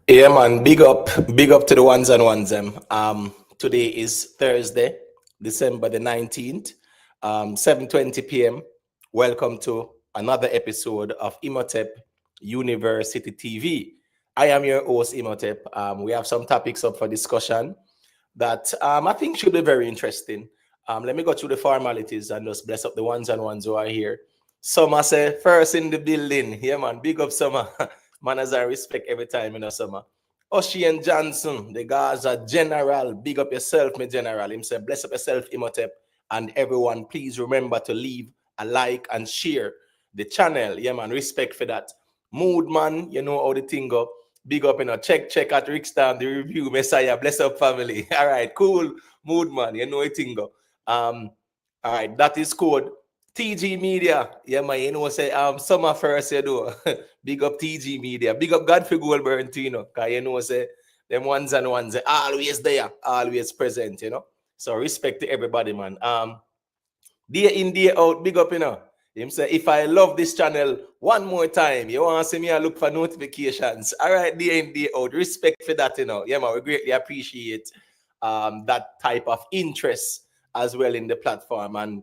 Yeah, man. Big up to the ones and ones. Today is Thursday, December the 19th, 7:20 p.m. Welcome to another episode of Imhotep University TV. I am your host, Imhotep. We have some topics up for discussion that I think should be very interesting. Let me go through the formalities and just bless up the ones and ones who are here. Summer say first in the building. Yeah, man. Big up Summer. Manners and respect every time in the summer. Ocean Johnson, the Gaza General. Big up yourself, my General. Him say, bless up yourself, Imhotep. And everyone, please remember to leave a like and share the channel. Yeah, man. Respect for that. Mood, man. You know how the thing go. Big up, check at Rickstown, the review, Messiah, bless up family. All right, cool. Mood, man. You know it thing go. All right, that is code TG Media. Yeah, man, you know, say summer first, you know. Big up TG Media. Big up Godfrey Goldberg, you know. Cause you know, say them ones and ones always there, always present, you know. So respect to everybody, man. Day in, day out, big up, you know. Him say, if I love this channel one more time, you want to see me I look for notifications. All right, day in, day out. Respect for that, you know. Yeah, man, we greatly appreciate that type of interest as well in the platform. And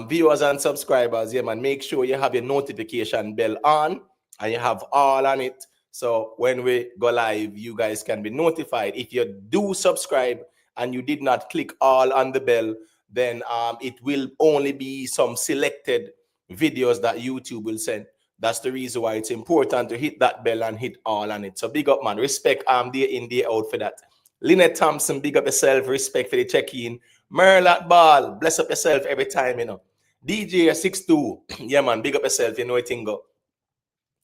viewers and subscribers, yeah, man, make sure you have your notification bell on and you have all on it. So when we go live, you guys can be notified. If you do subscribe and you did not click all on the bell, then it will only be some selected videos that YouTube will send. That's the reason why it's important to hit that bell and hit all on it. So big up, man. Respect day in, day out for that. Lynette Thompson, big up yourself. Respect for the check-in. Merlat Ball, bless up yourself every time, you know. DJ 62, yeah, man, big up yourself, you know it go.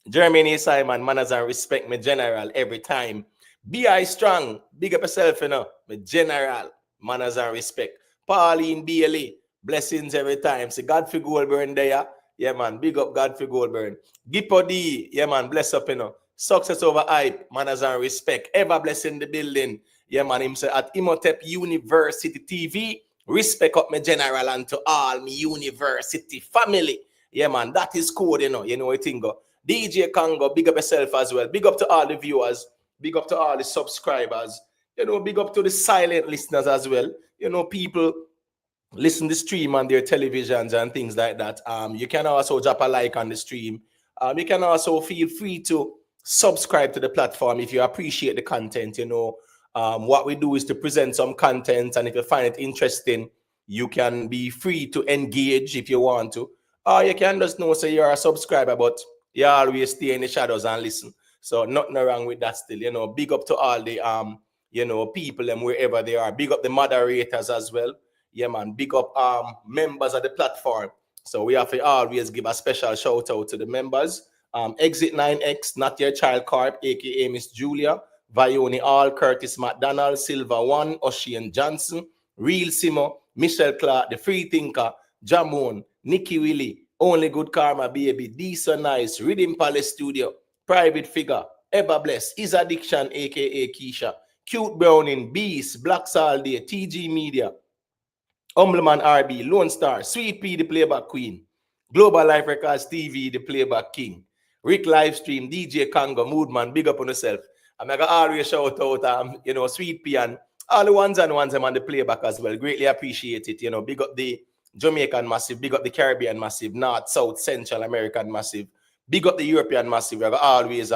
Germany Simon, manners and respect, me general, every time. B.I. Strong, big up yourself, you know, me general, manners and respect. Pauline Bailey, blessings every time. See Godfrey Goldburn there, yeah, man, big up Godfrey Goldburn. Gippo D, yeah, man, bless up, you know. Success over hype, manners and respect. Ever blessing the building. Yeah, man, him say at Imhotep University TV. Respect up my general and to all me university family. Yeah, man, that is cool, you know what thing go. DJ Congo, big up yourself as well. Big up to all the viewers. Big up to all the subscribers. You know, big up to the silent listeners as well. You know, people listen to the stream on their televisions and things like that. You can also drop a like on the stream. You can also feel free to subscribe to the platform if you appreciate the content. You know, what we do is to present some content, and if you find it interesting, you can be free to engage if you want to. Or you can just know, say you're a subscriber, but you always stay in the shadows and listen. So nothing wrong with that still. You know, big up to all the you know, people and wherever they are. Big up the moderators as well. Yeah, man, big up members of the platform. So we have to always give a special shout out to the members. Exit 9X, Not Your Child Corp, aka Miss Julia, Vioni All, Curtis McDonald, Silver One, Ocean Johnson, Real Simo, Michelle Clark, The Free Thinker, Jamon, Nikki Willie, Only Good Karma Baby, Decent Nice, Rhythm Palace Studio, Private Figure, Ever Bless, Is Addiction, aka Keisha, Cute Browning, Beast, Black Salday, TG Media, Humbleman RB, Lone Star, Sweet P, the playback queen, Global Life Records TV, the playback king, Rick Livestream, DJ Congo, Moodman, big up on yourself. I'm going to always shout out, you know, Sweet P and all the ones and ones I'm on the playback as well. Greatly appreciate it. You know, big up the Jamaican massive, big up the Caribbean massive, North, South, Central American massive, big up the European massive. We're going to always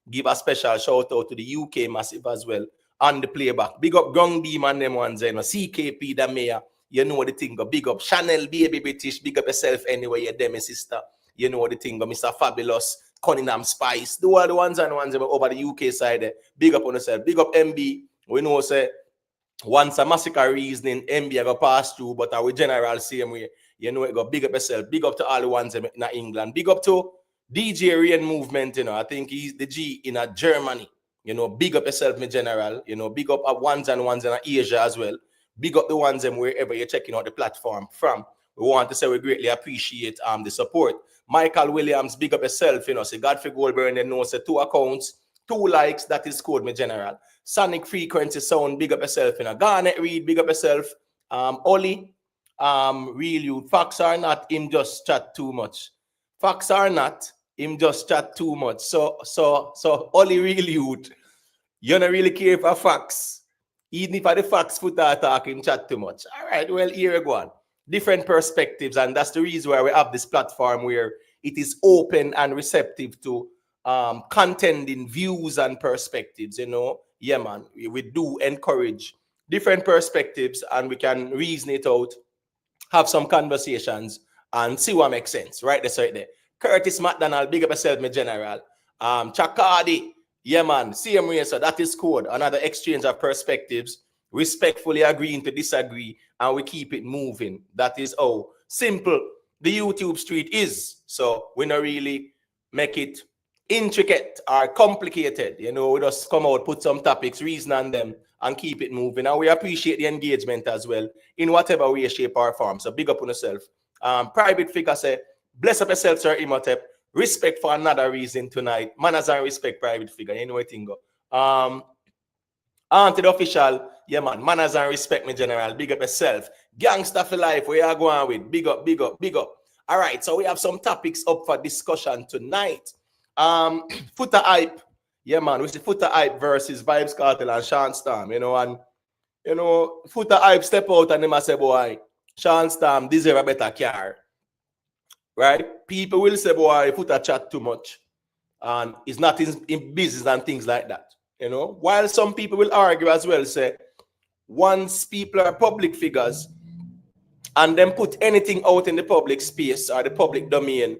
give a special shout out to the UK massive as well on the playback. Big up Gong Beam and them ones, you know, CKP, the mayor. You know what the thing go. Big up Chanel, Baby British. Big up yourself anyway, you them, sister. You know what the thing go. Mr. Fabulous, Cunningham Spice. Do all the ones and ones over the UK side. Big up on yourself. Big up MB. We know, say, once a massacre reasoning, MB I go pass through, but our general same way. You know it go. Big up yourself. Big up to all the ones in England. Big up to DJ Rain Movement, you know. I think he's the G in Germany. You know, big up yourself, my general. You know, big up ones and ones in Asia as well. Big up the ones and wherever you're checking out the platform from. We want to say we greatly appreciate the support. Michael Williams, big up yourself, you know. Say Godfrey Goldberg and knows 2 accounts, 2 likes, that is code, my general. Sonic Frequency Sound, big up yourself, you know. Garnet Reed, big up yourself. Oli, real youth. Facts are not, him just chat too much. Facts are not, him just chat too much. So Oli real youth. You don't really care for facts. Even if the facts Foota talking chat too much. All right, well, here we go on. Different perspectives, and that's the reason why we have this platform where it is open and receptive to contending views and perspectives, you know. Yeah, man, we do encourage different perspectives and we can reason it out, have some conversations, and see what makes sense. Right there, right there. Curtis McDonald, big up yourself, my general. Chakadi, yeah, man, same way, so that is code. Another exchange of perspectives, respectfully agreeing to disagree, and we keep it moving. That is how simple the YouTube street is. So we don't really make it intricate or complicated. You know, we just come out, put some topics, reason on them, and keep it moving. And we appreciate the engagement as well in whatever way, shape, or form. So big up on yourself. Private figure say, bless up yourself, Sir Imhotep. Respect for another reason tonight. Manners and respect, private figure. You know what thing go. To the official, yeah, man. Manners and respect, me general. Big up yourself. Gangster for life, where you are going with. Big up, big up, big up. All right, so we have some topics up for discussion tonight. Foota hype. Yeah, man. We see Foota hype versus Vybz, Kartel, and Shawn Storm. You know, and you know, Foota hype step out and they must say, boy, Shawn Storm deserve a better car. Right? People will say, boy, Foota chat too much. And it's not in business and things like that. You know, while some people will argue as well, say, once people are public figures and then put anything out in the public space or the public domain,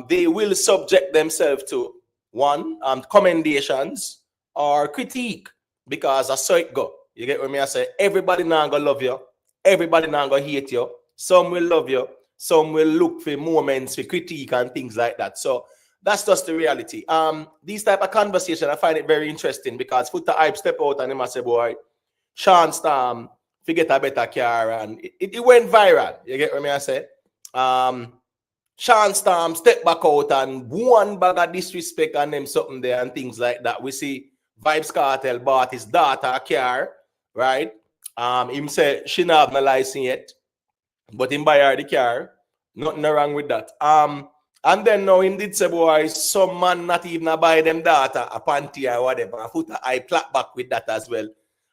they will subject themselves to one, commendations or critique, because I saw it go. You get what I say? Everybody now gonna love you. Everybody now gonna hate you. Some will love you. Some will look for moments for critique and things like that. So that's just the reality. These type of conversation, I find it very interesting because Foota hype step out and they must say, boy, Shawn Storm, forget a better car, and it went viral. You get what I say? Shawn Storm step back out and one bag of disrespect and them something there and things like that. We see Vybz Kartel bought his daughter a car, right? Him say she not have no license yet, but him buy her the car. Nothing wrong with that. And then now him did say, boy, some man not even buy them daughter a panty or whatever. Foota hype clap back with that as well.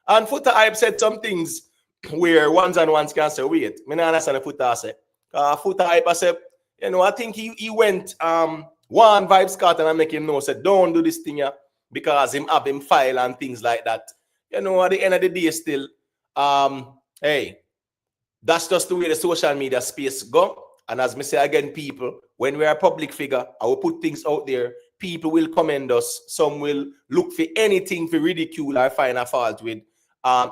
And Foota hype said some things where ones and ones can say, wait, I don't understand the Foota say. Foota hype said, you know, I think he went one Vybz Kartel and make him know, said, don't do this thing here because him have him file and things like that. You know, at the end of the day still, hey, that's just the way the social media space go. And as me say again, people, when we are a public figure, I will put things out there, people will commend us. Some will look for anything for ridicule or find a fault with.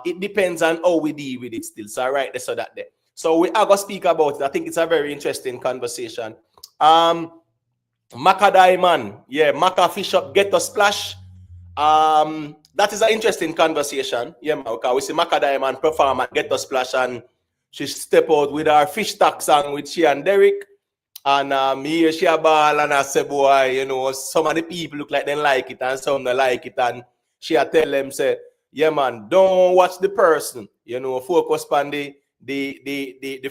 It depends on how we deal with it still. So I write this so that there. So we are going to speak about it. I think it's a very interesting conversation. Macka Diamond. Yeah, Macka fish up, Ghetto splash. That is an interesting conversation. Yeah, because we see Macka Diamond perform at Ghetto splash and she step out with her fish tack song with she and Derek. And me, she a ball and I say, boy, you know, some of the people look like they like it and some don't like it. And she a tell them, say, yeah, man, don't watch the person. You know, focus on the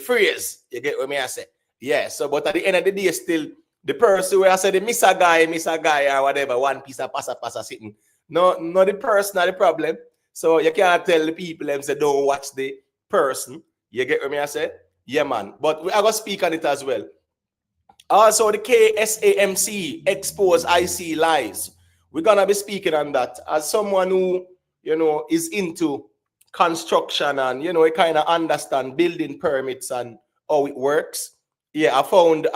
phrase. You get what I say? Yeah, so but at the end of the day, still, the person where I say, the miss a guy or whatever, one piece of passa sitting. No, not the person are the problem. So you can't tell the people them say, don't watch the person. You get what I say? Yeah, man. But we are going to speak on it as well. Also, the Ksamc EXP0SE lies. We're going to be speaking on that. As someone who, you know, is into construction and, you know, kind of understand building permits and how it works. Yeah, I found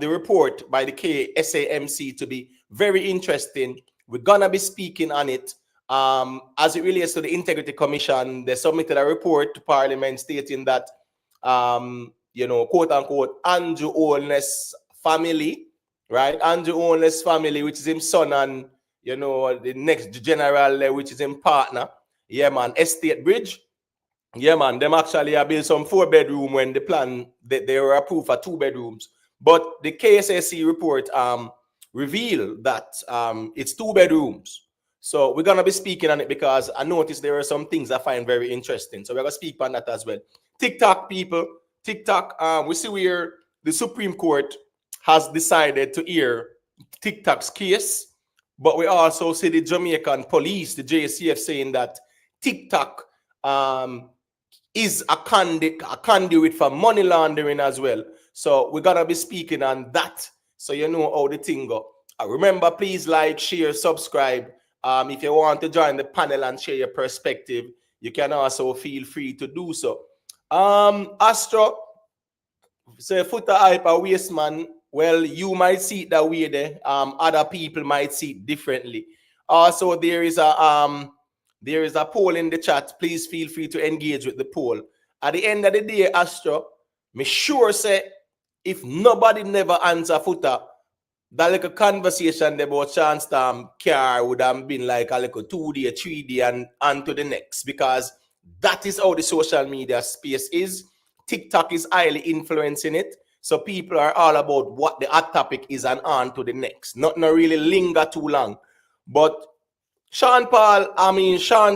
the report by the Ksamc to be very interesting. We're going to be speaking on it. As it relates to the Integrity Commission, they submitted a report to Parliament stating that, you know, quote unquote, Andrew Holness family, right? Andrew Holness family, which is his son and, you know, the next general, which is his partner. Yeah, man, Estate Bridge. Yeah, man, them actually have built some 4-bedroom when the plan, they were approved for 2 bedrooms. But the KSSC report revealed that it's 2 bedrooms. So we're going to be speaking on it because I noticed there are some things I find very interesting. So we're going to speak on that as well. TikTok, people. TikTok, we see where the Supreme Court has decided to hear TikTok's case. But we also see the Jamaican police, the JCF, saying that TikTok is a conduit for money laundering as well. So we're gonna be speaking on that, so you know how the thing go. Remember, please like, share, subscribe. If you want to join the panel and share your perspective, you can also feel free to do so. Astro, say Foota hype a waste man. Well, you might see it that way there. Other people might see it differently. Also, there is a poll in the chat. Please feel free to engage with the poll. At the end of the day, Astro, me sure say if nobody never answer Foota, that like a conversation about Shawn car would have been like a little 2D, 3D, and on to the next, because that is how the social media space is. TikTok is highly influencing it. So people are all about what the hot topic is and on to the next. Not really linger too long. But Shawn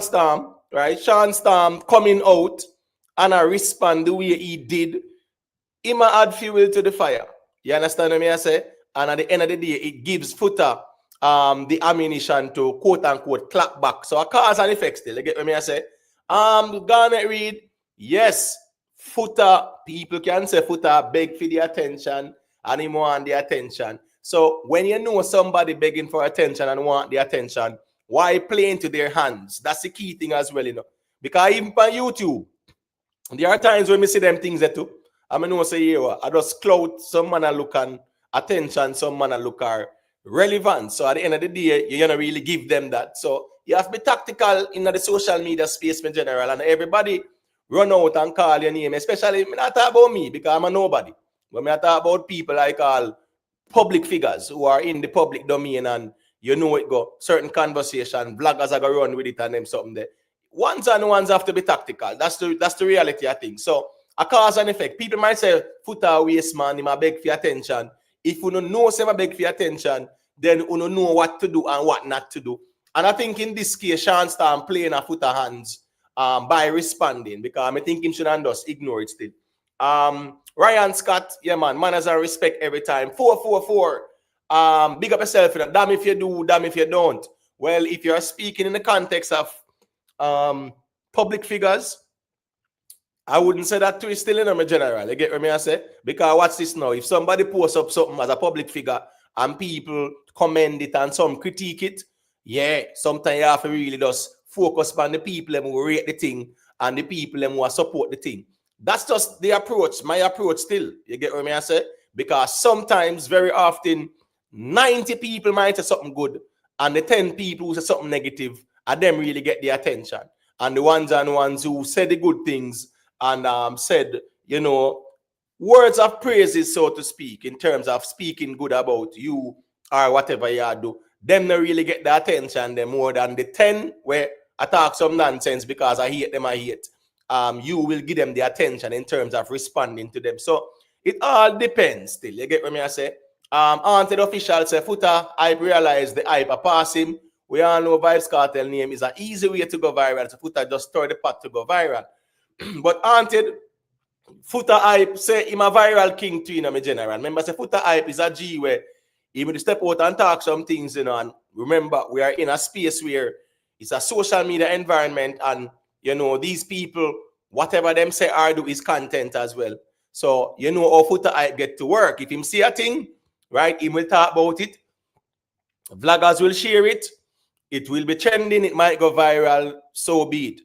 Storm, right? Shawn Storm coming out and I respond the way he did. He might add fuel to the fire. You understand what I say? And at the end of the day, it gives Foota the ammunition to quote unquote clap back. So a cause and effect still. You get what I say? Garnet Reed, yes, Foota, people can say Foota beg for the attention and he want the attention. So when you know somebody begging for attention and want the attention, why play into their hands? That's the key thing as well, you know. Because even on YouTube, there are times when we see them things that too. I mean, no say, yeah, I just Clout, some man I look on attention, some man I look at relevance. So at the end of the day, you're gonna really give them that. So you have to be tactical in the social media space in general, and everybody run out and call your name, especially me not talk about me because I'm a nobody. But me talk about people I call public figures who are in the public domain, and you know it go certain conversation, bloggers are gonna run with it and them something there. Ones and ones have to be tactical. That's the reality, I think. So a cause and effect. People might say, Foota waste man, he might beg for attention. If you don't know say beg for attention, then you don't know what to do and what not to do. And I think in this case, Shawn Storm playing a Foota hands by responding, because I think him shouldn't just ignore it still. Ryan Scott, yeah man, manners and respect every time. 444. Big up yourself, you know. Damn if you do, damn if you don't. Well, if you're speaking in the context of public figures, I wouldn't say that twist still in my general. You get what I say? Because what's this now? If somebody posts up something as a public figure and people commend it and some critique it, yeah, sometimes you have to really just focus on the people who rate the thing and the people who support the thing. That's just the approach, my approach still. You get what I say? Because sometimes, very often, 90 people might say something good and the 10 people who say something negative, and them really get the attention. And the ones who said the good things and said, you know, words of praises, so to speak, in terms of speaking good about you or whatever you do, them not really get the attention them more than the 10 where I talk some nonsense because I hate them, I hate. You will give them the attention in terms of responding to them. So it all depends still. You get what I say? Auntie the official say, Foota, I realize the hype pass him. We all know Vybz Kartel name is an easy way to go viral. So Foota just stir the pot to go viral. But Auntie, Foota hype say him a viral king too in my general. Remember, say Foota hype is a G where he will step out and talk some things, you know. And remember, we are in a space where it's a social media environment, and you know, these people, whatever them say or do is content as well. So you know how Foota hype get to work. If him see a thing, right, he will talk about it. Vloggers will share it. It will be trending. It might go viral. So be it.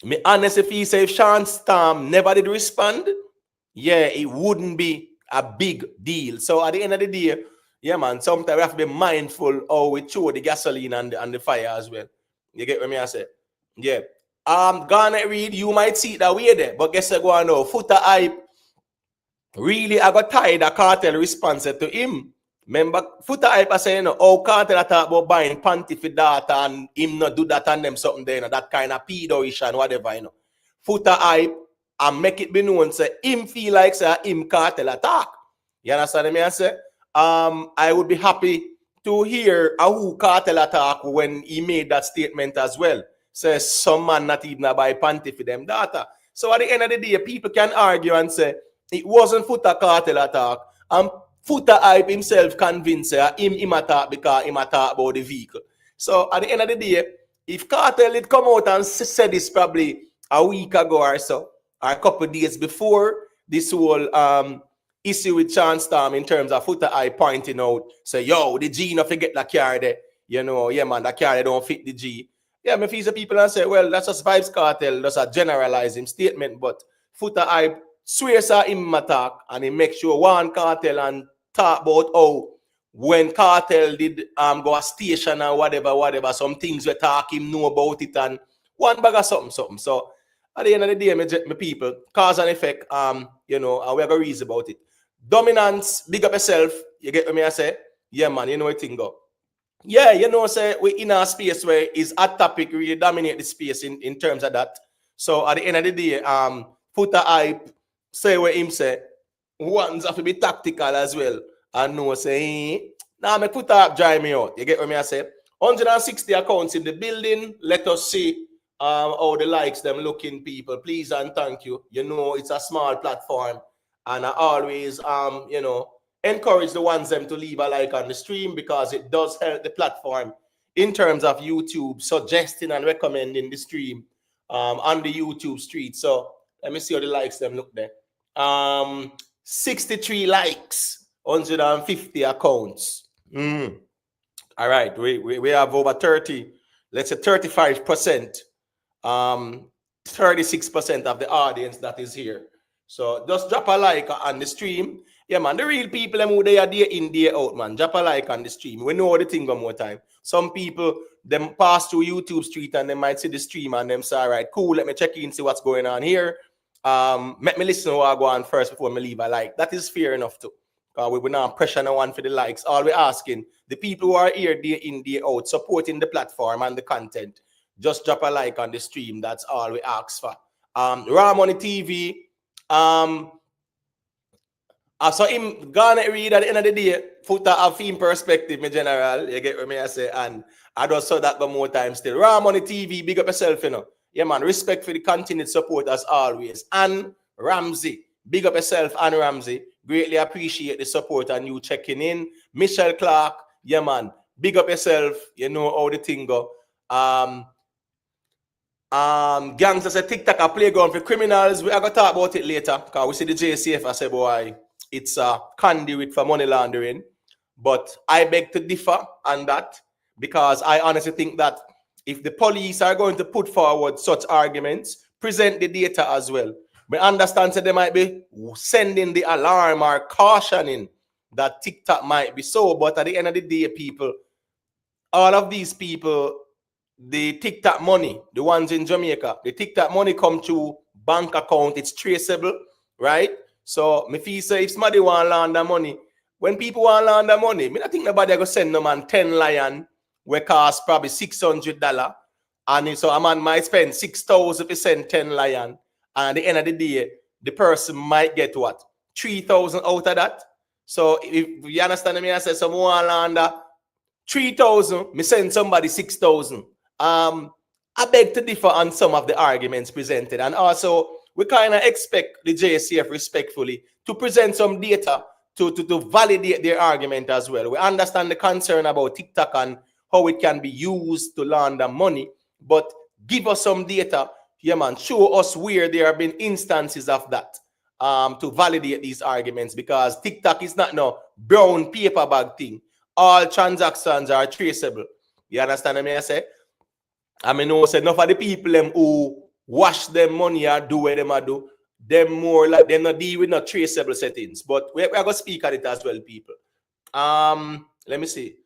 Me honest, if he say if Shawn Storm never did respond, yeah, it wouldn't be a big deal. So at the end of the day, yeah, man, sometimes we have to be mindful how we throw the gasoline and the fire as well. You get what I say? Yeah. Garnet Reed, you might see it that way there, but guess what? Go on now. Foota hype. Really, I got tired of Kartel response to him. Remember, Foota hype, I say, you know, oh, Kartel talk about buying panty for that and him not do that and them something there, you know, that kind of pedo-ish and whatever, you know. Foota hype and make it be known, say, him feel like, say, him Kartel attack. You understand me? I say, I would be happy to hear who Kartel attack when he made that statement as well. Says some man not even buy panty for them data. So at the end of the day, people can argue and say, it wasn't Foota Kartel attack. Foota hype himself convinced him attack because him attack about the vehicle. So at the end of the day, if Kartel had come out and said this probably a week ago or so, or a couple of days before this whole issue with Shawn in terms of Foota hype pointing out, say, yo, the G not forget the car there. You know, yeah, man, the car they don't fit the G. Yeah, me feel the people and say, well, that's just Vybz Kartel, that's a generalizing statement, but Foota hype swears him attack and he makes sure one Kartel and talk about how when Kartel did go a station or whatever, some things we talk him know about it and one bag of something. So at the end of the day, my people, cause and effect, you know, and we're gonna reason about it. Dominance, big up yourself, you get what me I say? Yeah, man, you know what thing go. Yeah, you know, say we in a space where is a topic really dominate the space in terms of that. So at the end of the day, Foota hype, say what him say, ones have to be tactical as well. And no say, now me put up drive me out. You get what me I say? 160 accounts in the building. Let us see how the likes them looking, people. Please and thank you. You know, it's a small platform. And I always you know, encourage the ones them to leave a like on the stream because it does help the platform in terms of YouTube suggesting and recommending the stream on the YouTube street. So let me see how the likes them look there. 63 likes, 150 accounts. All right, we have over 30, let's say 35%, 36% of the audience that is here. So just drop a like on the stream. Yeah, man, the real people, them who they are day in, day out, man. Drop a like on the stream. We know the thing one more time. Some people, them pass through YouTube street and they might see the stream and them say, all right, cool, let me check in, see what's going on here. Let me listen to what I go on first before me leave a like. That is fair enough too. We will not pressure no one for the likes. All we're asking, the people who are here day in, day out, supporting the platform and the content, just drop a like on the stream. That's all we ask for. Raw Money TV, I saw him gonna read at the end of the day, Foota have theme perspective, my general. You get what me I say? And I just saw that one more time still. Raw Money TV, big up yourself, you know. Yeah, man, respect for the continued support as always. And Ramsey, big up yourself, and Ramsey. Greatly appreciate the support and you checking in. Michelle Clark, yeah, man, big up yourself. You know how the thing go. Gangs as a TikTok a playground for criminals. We are gonna talk about it later because we see the JCF as a boy. It's a conduit for money laundering. But I beg to differ on that because I honestly think that if the police are going to put forward such arguments, present the data as well. We understand that they might be sending the alarm or cautioning that TikTok might be so, but at the end of the day, people, all of these people, the TikTok money, the ones in Jamaica, the TikTok money come to bank account, it's traceable, right? So, me feel say if somebody want to launder money, when people want to launder money, I think nobody going to send no man 10 lion, where cost probably $600. And so a man might spend 6,000 to send 10 lion. And at the end of the day, the person might get what? 3,000 out of that. So if you understand me, I say someone want to launder 3,000, me send somebody 6,000. I beg to differ on some of the arguments presented. And also, we kind of expect the JCF respectfully to present some data to validate their argument as well. We understand the concern about TikTok and how it can be used to launder money, but give us some data, yeah, man, show us where there have been instances of that to validate these arguments, because TikTok is not no brown paper bag thing. All transactions are traceable. You understand what I say? I mean, no, say enough of the people them who wash them money or do what them do, them more like they not deal with no traceable settings. But we're going to speak at it as well, people. Let me see.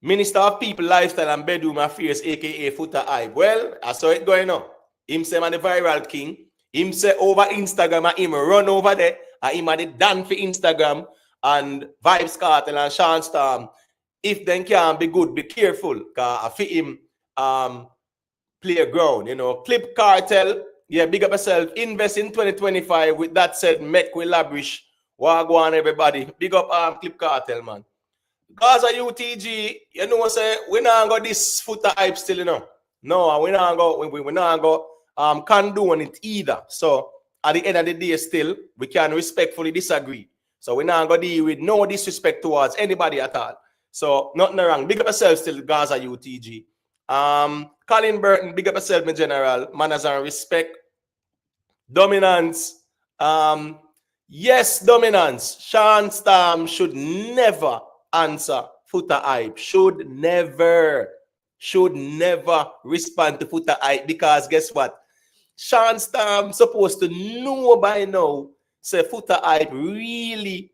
Minister of People, Lifestyle and Bedroom Affairs, aka Foota hype. Well, I saw it going on. Him say man the viral king. Him say over Instagram and him run over there. And him the done for Instagram and Vybz Kartel and Shawn Storm. If they can be good, be careful. Cause I feel him play a ground, you know. Clip Kartel, yeah, big up yourself. Invest in 2025. With that said, make we lavish. Wagwan everybody. Big up Clip Kartel, man. Because of UTG, you know what say, we not got this Foota hype still, you know. No, we not go condone it either. So at the end of the day, still, we can respectfully disagree. So we're not going to deal with no disrespect towards anybody at all. So nothing wrong. Big up yourself still, Gaza UTG. Colin Burton, big up yourself in general. Manners and respect. Dominance. Yes, dominance. Shawn Storm should never answer Foota hype. Should never respond to Foota hype, because guess what? Shawn Storm supposed to know by now, say Foota hype really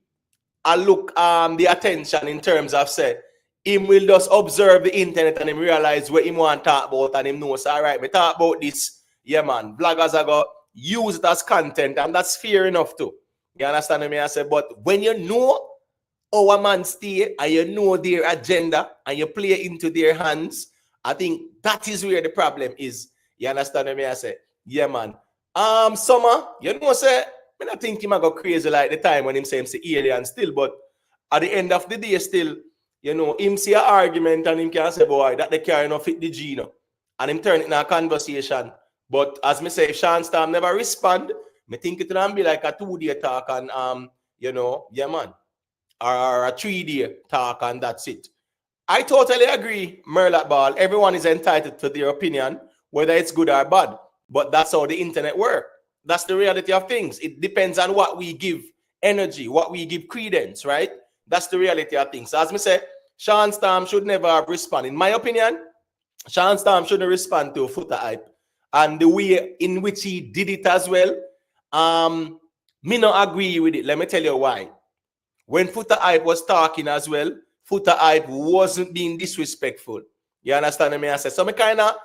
look the attention in terms of say him will just observe the internet and him realize what him want to talk about, and him knows, all right, me talk about this, yeah man, bloggers are going to use it as content, and that's fair enough too. You understand what I say? But when you know our man stay and you know their agenda and you play into their hands, I think that is where the problem is. You understand what I say? Yeah man. Summer, you know, say I don't think him go crazy like the time when him say alien still, but at the end of the day still, you know, him see an argument and him can say, boy, that they carry no fit the Gino. And him turn it in a conversation. But as me say, if Shawn Storm never respond, me think it will be like a 2-day talk and you know, yeah man, or a 3-day talk and that's it. I totally agree, Merlat Ball. Everyone is entitled to their opinion, whether it's good or bad. But that's how the internet works. That's the reality of things. It depends on what we give energy, what we give credence, right? That's the reality of things. So as me say, Shawn Storm should never have responded. In my opinion, Shawn Storm shouldn't respond to Foota hype. And the way in which he did it as well, me not agree with it. Let me tell you why. When Foota hype was talking as well, Foota hype wasn't being disrespectful. You understand what I say? So I kind of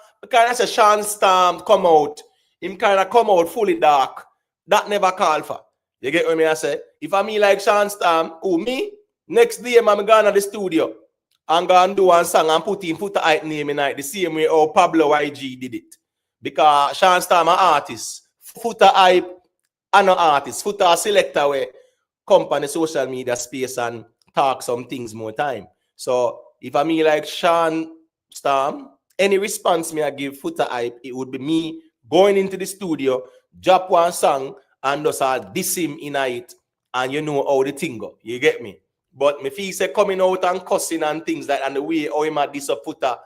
say Shawn Storm come out. Him kind of come out fully dark. That never call for. You get what I say? If I me like Shawn Storm, me, next day I'm going to the studio and go and do one song and put in Foota hype name in it the same way how Pablo YG did it. Because Shawn Storm an artist. Foota hype an artist. Foota a selector where come on the social media space and talk some things more time. So if I me like Shawn Storm, any response me I give Foota hype, it would be me going into the studio, drop one song, and just diss him in it, and you know how the thing go. You get me? But me feel say coming out and cussing and things like, and the way how him a diss up Foota,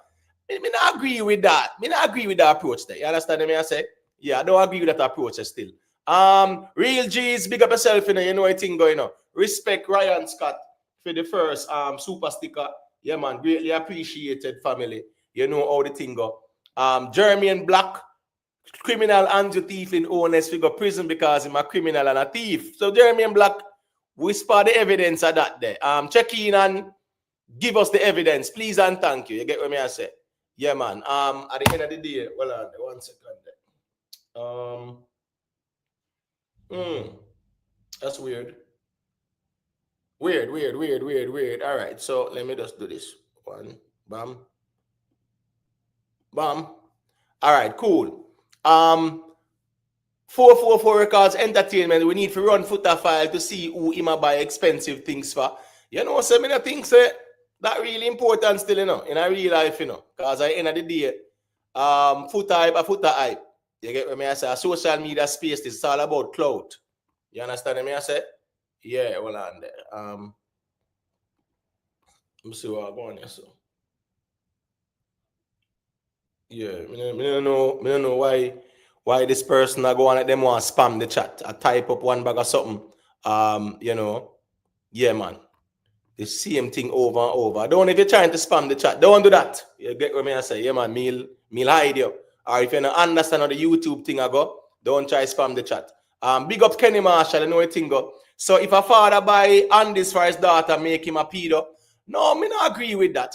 me not agree with that. Me not agree with that approach there. You understand what I say? Yeah, I don't agree with that approach still. Real G's, big up yourself, you know what thing going on. Respect Ryan Scott for the first super sticker. Yeah, man, greatly appreciated, family. You know how the thing go. Jeremy and Black, criminal and thief in honest figure prison because he's a criminal and a thief. So Jeremy and Black, whisper the evidence of that there. Check in and give us the evidence, please and thank you. You get what I say? Yeah, man. At the end of the day, well, 1 second there. That's weird. Weird. All right, so let me just do this. One, bam. Bam. All right, cool. 444 Records Entertainment. We need to run Foota file to see who him buy expensive things for. You know, so many things that really important still, you know, in a real life, you know. Because at the end of the day, Foota hype. You get what I say? A social media space, this is all about Clout. You understand what I say? Yeah, well on there. Let me see what I'm going here. So yeah, I don't know why this person I go on at them want to spam the chat. I type up one bag of something. You know, yeah, man. The same thing over and over. Don't if you're trying to spam the chat, don't do that. You get what I say? Yeah, man, me'll hide you. Or if you don't understand how the YouTube thing I go, don't try spam the chat. Big up Kenny Marshall, you know what thing go. So if a father buy Andy's for his daughter, make him a pedo. No, me not agree with that.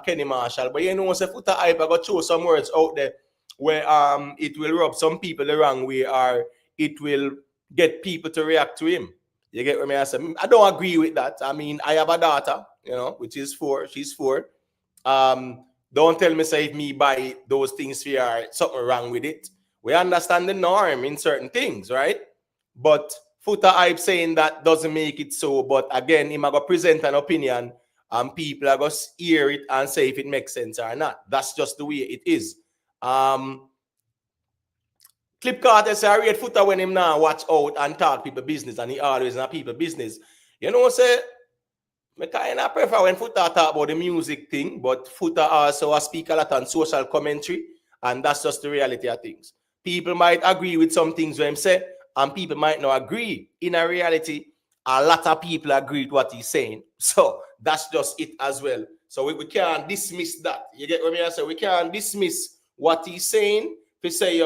Kenny Marshall. But you know, say Foota hype, I got show some words out there where it will rub some people the wrong way, or it will get people to react to him. You get what I say? I don't agree with that. I mean, I have a daughter, you know, which is 4. She's 4. Don't tell me say if me buy those things for her, something wrong with it. We understand the norm in certain things, right? But Foota hype saying that doesn't make it so. But again, him going to present an opinion and people are going to hear it and say if it makes sense or not. That's just the way it is. Clout Clip Kartel say I read Foota when him now watch out and talk people business, and he always in people business. You know, say I kind of prefer when Foota talk about the music thing, but Foota also speak a lot on social commentary, and that's just the reality of things. People might agree with some things when him say, and people might not agree. In a reality, a lot of people agree with what he's saying. So that's just it as well. So we can't dismiss that. You get what I mean? I say we can't dismiss what he's saying. To say,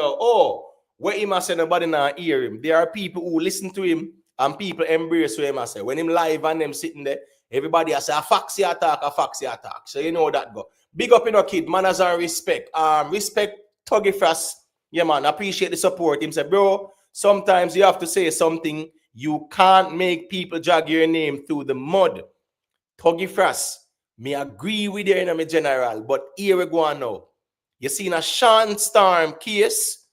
what he must say, nobody now hear him. There are people who listen to him and people embrace what he must say. When him live and them sitting there, everybody has say a foxy attack, a foxy attack. So you know that go. Big up in a kid, manners and respect. Respect Tuggy Frost. Yeah, man, appreciate the support. Him say, bro, sometimes you have to say something. You can't make people drag your name through the mud. Tuggy Frost, me agree with you in my general, but here we go on now. You see in a Shawn Storm case?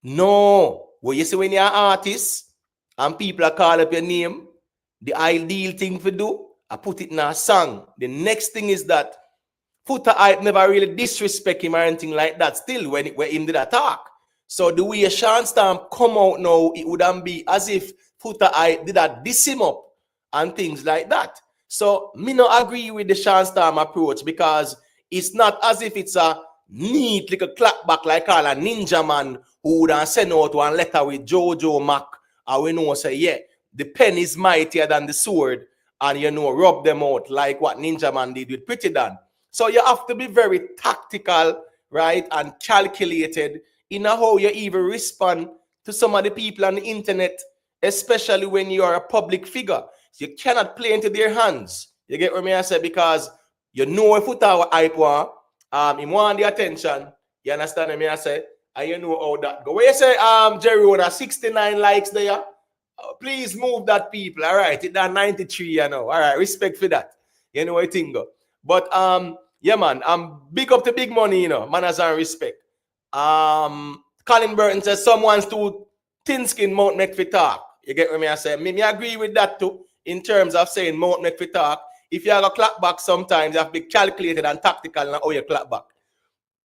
No. Well, you see when you're an artist and people are call up your name, the ideal thing to do, I put it in a song. The next thing is that Foota I never really disrespect him or anything like that. Still, when him did attack. So the way Shawn Storm come out now, it wouldn't be as if Foota I did that diss him up and things like that. So me not agree with the Shawn Storm approach because it's not as if it's a neat like a clapback like all a ninja man who would send out one letter with Jojo Mac and we know say yeah the pen is mightier than the sword and you know rub them out like what Ninja Man did with Pretty Dan. So you have to be very tactical, right, and calculated in how you even respond to some of the people on the internet, especially when you are a public figure. You cannot play into their hands. You get what I say? Because you know if Foota hype one, he want the attention. You understand what I say? And you know how that go. Where you say, Jerry, 69 likes there. Please move that people. All right, it's at 93, you know. All right, respect for that. You know what I think. But yeah, man, big up to big money, you know, manners and respect. Colin Burton says someone's too thin skin mount make for talk. You get what I say? Me agree with that too, in terms of saying mount make for talk. If you have a clap back, sometimes you have to be calculated and tactical and how you clap back.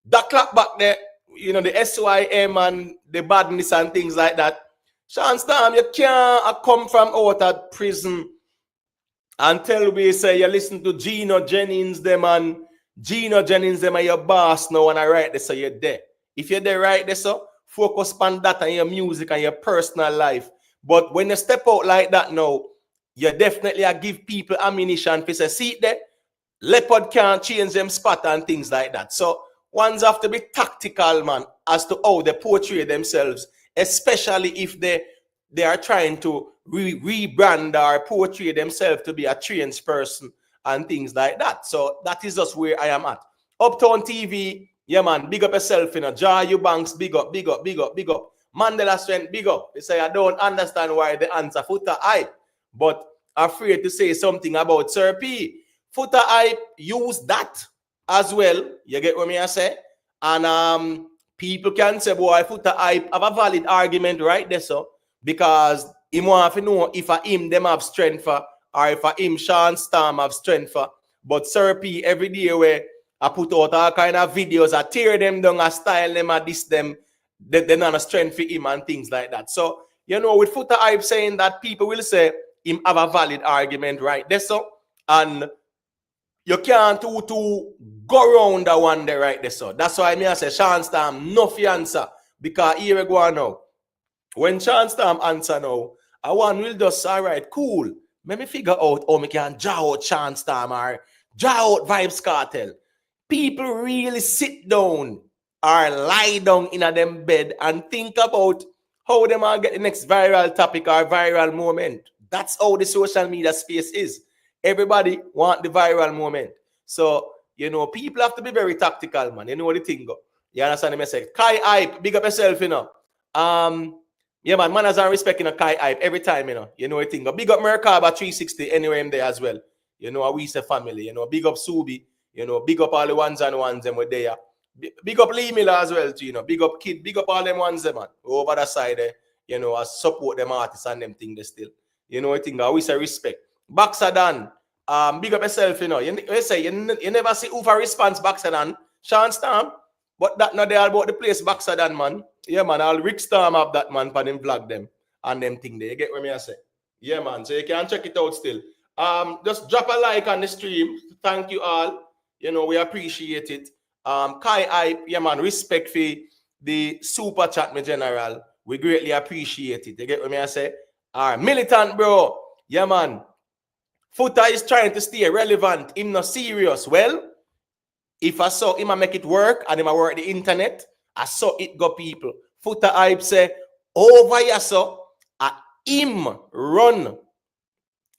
That clap back there, you know, the SYM and the badness and things like that. Shawn Storm, you can't come from out of prison and tell me, say, you listen to Gino Jennings, them and Gino Jennings, them are your boss now, and I write this, so you're there. If you're there right there, so focus on that and your music and your personal life. But when you step out like that now, you definitely give people ammunition to say, see there, leopard can't change them spot and things like that. So ones have to be tactical, man, as to how they portray themselves, especially if they are trying to rebrand or portray themselves to be a trained person and things like that. So that is just where I am at. Uptown TV, yeah, man, big up yourself, you know. Jar Eubanks, big up, big up, big up, big up. Mandela Strength, big up. They say, I don't understand why the answer Foota hype, but afraid to say something about Sir P. Foota hype, use that as well. You get what I say? And people can say, boy, Foota hype have a valid argument right there, so because he want to know if a him them have strength for, or if a him Shawn Storm have strength for. But Sir P every day where I put out all kind of videos, I tear them down, I style them, I diss them, they're not a strength for him and things like that. So, you know, with Foota hype saying that, people will say him have a valid argument right there, so, and you can't to go around that one there right there, so. That's why I say Shawn Storm, no answer, because here we go now. When Shawn Storm answer now, I want will just, all right, cool. Let me figure out how we can draw out Shawn Storm or draw out Vybz Kartel. People really sit down or lie down in a them bed and think about how they might get the next viral topic or viral moment. That's how the social media space is. Everybody want the viral moment. So, you know, people have to be very tactical, man. You know what the thing go. You understand the message? Kai hype, big up yourself, you know. Yeah, man, manners and respect in a Kai hype every time, you know. You know what the thing go. Big up Merkaba 360 anywhere in there as well. You know, we say family, you know, big up Subi, you know, big up all the ones and ones them were there. Big up Lee Miller as well, too, you know, big up Kid, big up all them ones, them, man. Over the side there, you know, I support them artists and them things still. You know what I think? I always say respect. Baxter Dan, big up yourself, you know. You say you never see who for response Baxter Dan, Shawn Storm, but that not there about the place Baxter Dan, man. Yeah, man, I'll Rick Storm up that man for them vlog them and them thing there. You get what me I say? Yeah, man. So you can check it out still. Just drop a like on the stream. Thank you all. You know, we appreciate it. Kai Hype, yeah, man, respect for the super chat, my general. We greatly appreciate it. You get what me I say? All right, militant, bro. Yeah, man. Foota is trying to stay relevant. Him not serious. Well, if I saw him, I make it work and him I work the internet, I saw it go people. Foota Hype say, over here, so him run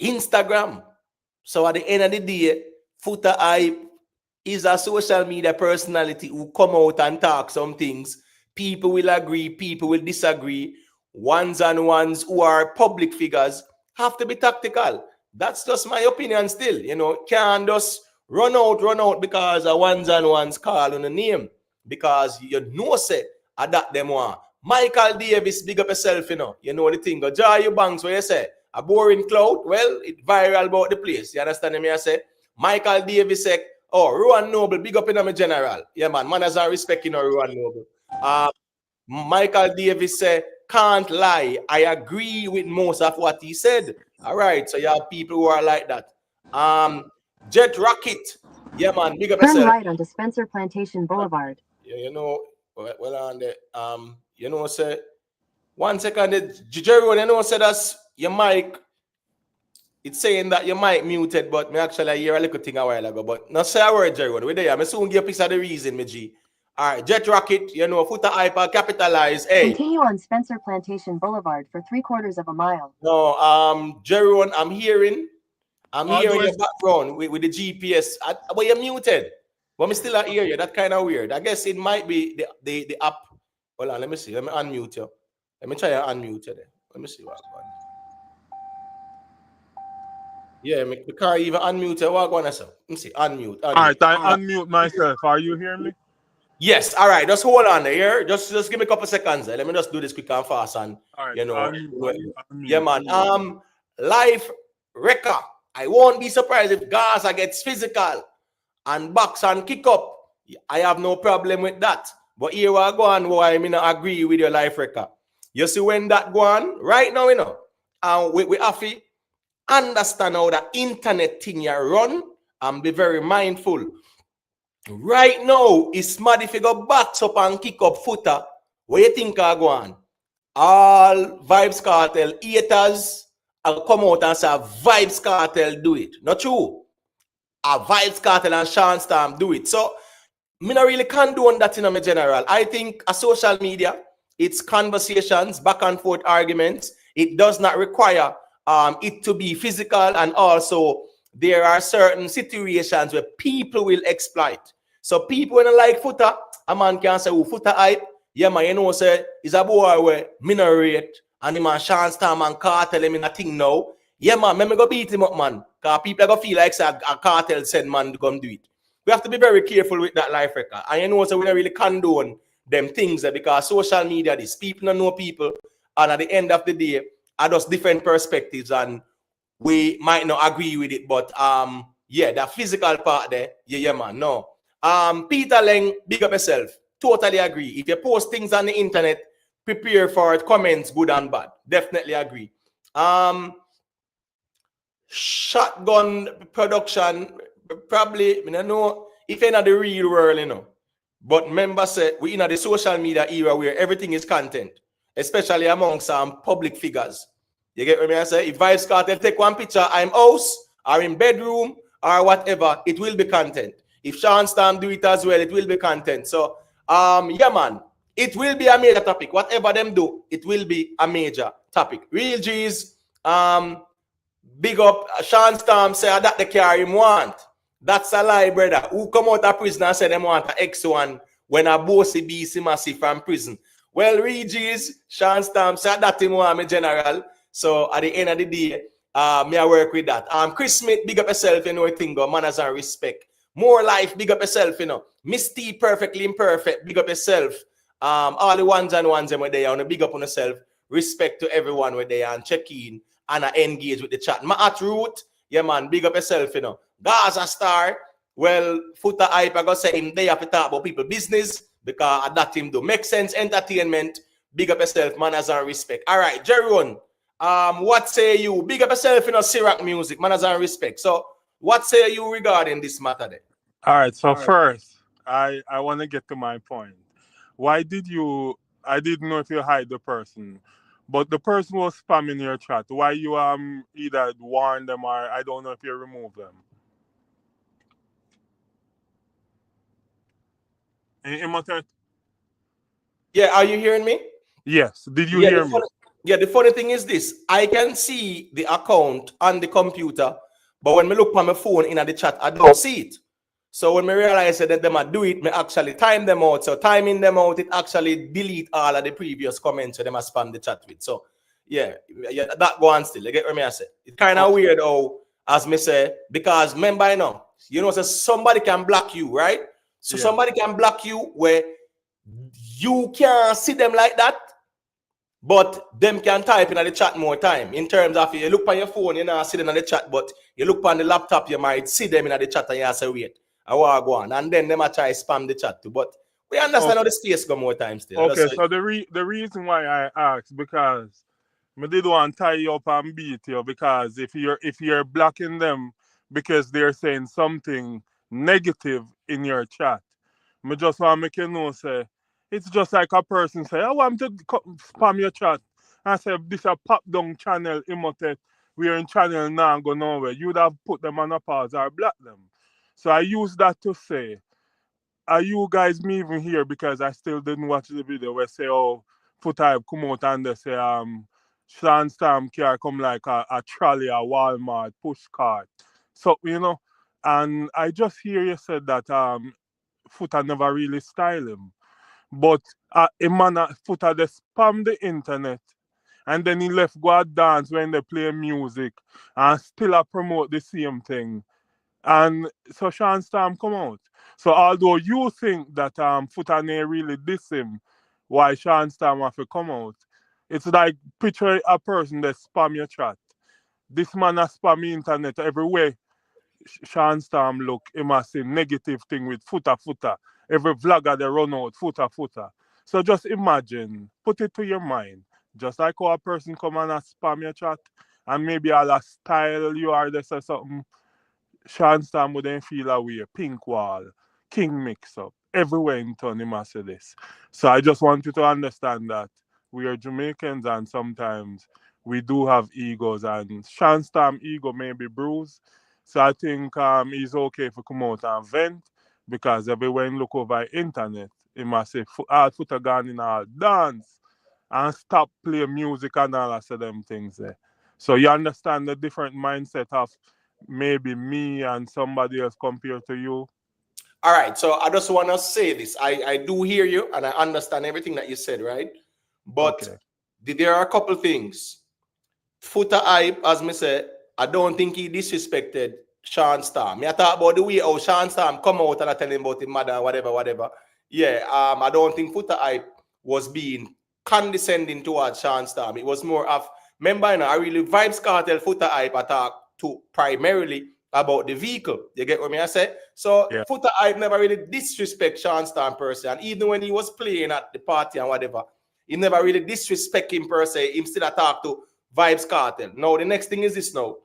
Instagram. So at the end of the day, Foota Hype is a social media personality who come out and talk some things. People will agree, people will disagree. Ones and ones who are public figures have to be tactical. That's just my opinion still. You know, can't just run out because a ones and ones call on a name. Because you know say, that them one. Michael Davis, big up yourself, you know. You know the thing. Go jar your banks where you say, a boring Clout, well, it viral about the place. You understand me? I say, Michael Davis say, oh, Rowan Noble, big up in my general. Yeah, man, manners and respect, you know, Rowan Noble. Michael Davis say, can't lie. I agree with most of what he said. All right, so you have people who are like that. Jet Rocket. Yeah, man, big up Turn yourself. right onto Spencer Plantation Boulevard. Yeah, you know, well on the you know, say 1 second, Jerry, you know, say that's your mic. It's saying that your mic muted, but me actually hear a little thing a while ago. But not say a word, Jerry. We're there. I soon give a piece of the reason, me G. All right, Jet Rocket, you know, Foota Hyper, capitalize. Hey. Continue on Spencer Plantation Boulevard for 3/4 of a mile. No, Jerry, I'm hearing your background with the GPS. But you're muted. But me still hear you. That's kind of weird. I guess it might be the app. Hold on, let me see. Let me unmute you. Let me try to unmute you there. Let me see what's going on. Yeah, me can't even unmute you. What going on, sir? Let me see. Unmute. All right, I unmute myself. Are you hearing me? Yes. All right. Just hold on there. Just give me a couple seconds. Let me just do this quick and fast. And all right, you know, unmute. Yeah, man. Life record. I won't be surprised if Gaza gets physical and box and kick up. I have no problem with that. But here we go on why I mean I agree with your life record. You see when that go on right now, you know, we have to understand how the internet thing you run and be very mindful. Right now, it's mad if you go box up and kick up Foota. What you think I go on? All Vybz Kartel haters will come out and say Vybz Kartel do it. Not true. A Vybz Kartel and Shawn Storm do it. So, me not really condone that in my general. I think a social media, it's conversations, back and forth arguments. It does not require it to be physical, and also there are certain situations where people will exploit. So people when I like Foota, a man can say, oh, Foota Hype, yeah, man, you know, say, is a boy where me no rate, and him and Shawn Storm and Kartel him in a thing now. Yeah, man, let me go beat him up, man. Because people are going to feel like say, a Kartel send man to come do it. We have to be very careful with that life record. And you know, so we don't really condone them things because social media, these people don't know people. And at the end of the day, are just different perspectives and we might not agree with it. But yeah, the physical part there, yeah, man, no. Peter Leng, big up yourself. Totally agree. If you post things on the internet, prepare for it, comments, good and bad. Definitely agree. Shotgun production, probably, I don't know if you're in the real world, you know. But remember, say, we're in the social media era where everything is content, especially among some public figures. You get what I say? If Vybz Kartel take one picture, I'm house, or in bedroom, or whatever, it will be content. If Shawn Storm do it as well, it will be content. So, yeah, man, it will be a major topic. Whatever them do, it will be a major topic. Real G's, big up Shawn Storm say that the car him want. That's a lie, brother. Who come out of prison and say them want an X1 when a bossy BC massive from prison? Well, Regis, Shawn Storm say that him want me general. So at the end of the day, me I work with that. Chris Smith, big up yourself, you know, thing go manners and respect. More life, big up yourself, you know. Miss T, perfectly imperfect, big up yourself. All the ones and ones where they are, big up on yourself. Respect to everyone where they are and check in and engage with the chat. My at root, yeah, man, big up yourself, you know. Gaza Star, well, Foota Hype, I got say him, they have to talk about people business. because that him do. Make sense, entertainment, big up yourself, manners and respect. All right, Jerry, what say you? Big up yourself in a Syrac music, manners and respect. So what say you regarding this matter then? All right. So first, I want to get to my point. Why did you? I didn't know if you hide the person, but the person was spamming your chat. Why you either warn them or I don't know if you remove them. Imhotep? Yeah, are you hearing me? Yes. Did you Yeah, hear me? the funny thing is this. I can see the account on the computer, but when I look on my phone in the chat, I don't see it. So when I realize that them do it, I actually time them out. So timing them out, it actually delete all of the previous comments so them spam the chat with. So yeah, that go on still. You get what I say? It's kind of weird how, as me say, because remember you know, so somebody can block you, right? So somebody can block you where you can't see them like that, but them can type in the chat more time. In terms of you look on your phone, you not see them in the chat, but you look on the laptop, you might see them in the chat and you say, wait, I want to go on. And then them might try spam the chat too. But we understand how the space go more time still. Okay, so the reason why I asked, because I did want to tie you up and beat you, because if you're blocking them because they're saying something negative in your chat, I just want to make you know, say, it's just like a person say, I want to spam your chat. I say, this a pop down channel, Imhotep, we're in channel now and go nowhere. You'd have put them on a pause or block them. So I use that to say, are you guys me even here? Because I still didn't watch the video where say, oh, Foota come out and they say, Shawn Stamp car come like a trolley, a Walmart, push cart. So, you know, and I just hear you said that Foota never really style him. But a man, Foota, they spam the internet. And then he left go out dance when they play music and still promote the same thing. And so Shawn Storm come out. So although you think that Foota really diss him, why Shawn Storm have to come out, it's like picture a person that spam your chat. This man has spam the internet everywhere. Shawn Storm look, he must say negative thing with Foota. Every vlogger they run out, Foota. So just imagine, put it to your mind. Just like how a person come and spam your chat, and maybe I'll style you or this or something. Shawn Storm wouldn't feel away. Pink Wall, King Mix Up, everywhere in town, he must say this. So I just want you to understand that we are Jamaicans and sometimes we do have egos, and Shawn Storm ego may be bruised. So I think it's okay if we come out and vent, because everywhere you look over internet, he must say, all Foota gone in all dance and stop playing music and all of them things there. So you understand the different mindset of maybe me and somebody else compared to you? All right, so I just want to say this. I do hear you and I understand everything that you said, right? But there are a couple things. Foota hype, as me said, I don't think he disrespected Shawn Storm. Me I talk about the way how Shawn Storm come out and I tell him about his mother, whatever. Yeah, I don't think Foota hype was being condescending towards Shawn Storm. It was more of, remember, I really Vybz Kartel Foota hype I talk to primarily about the vehicle. You get what I say? So Foota hype never really disrespect Shawn Storm per se. And even when he was playing at the party and whatever, he never really disrespect him per se. He still talk to Vybz Kartel. Now, the next thing is this now.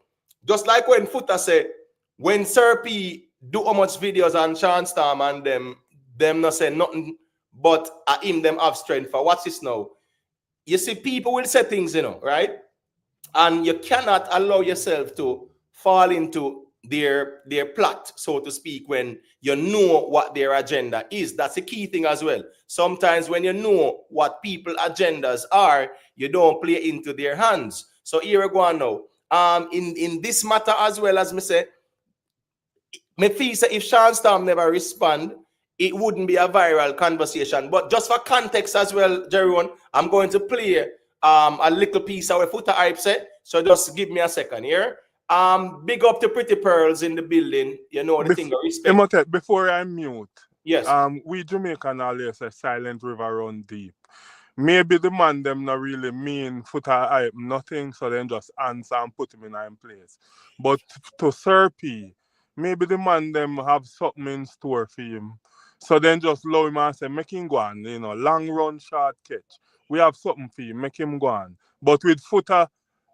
Just like when Foota said, when Sir P do how much videos on Shawn Storm and them not say nothing, but him them have strength for. What's this now? You see, people will say things, right? And you cannot allow yourself to fall into their plot, so to speak, when you know what their agenda is. That's the key thing as well. Sometimes when you know what people's agendas are, you don't play into their hands. So here we go on now. In this matter as well, as me say, me feel say if Shawn Storm never respond, it wouldn't be a viral conversation. But just for context as well, Jerry, I'm going to play a little piece of what Foota hype said. So just give me a second here. Big up to Pretty Pearls in the building. You know the thing. Respect. Before I mute, yes. We Jamaican always say silent river run deep. Maybe the man them not really mean Foota hype nothing, so then just answer and put him in place. But to Sir P, maybe the man them have something in store for him. So then just allow him and say, make him go on, you know, long run, short catch. We have something for you, make him go on. But with Foota,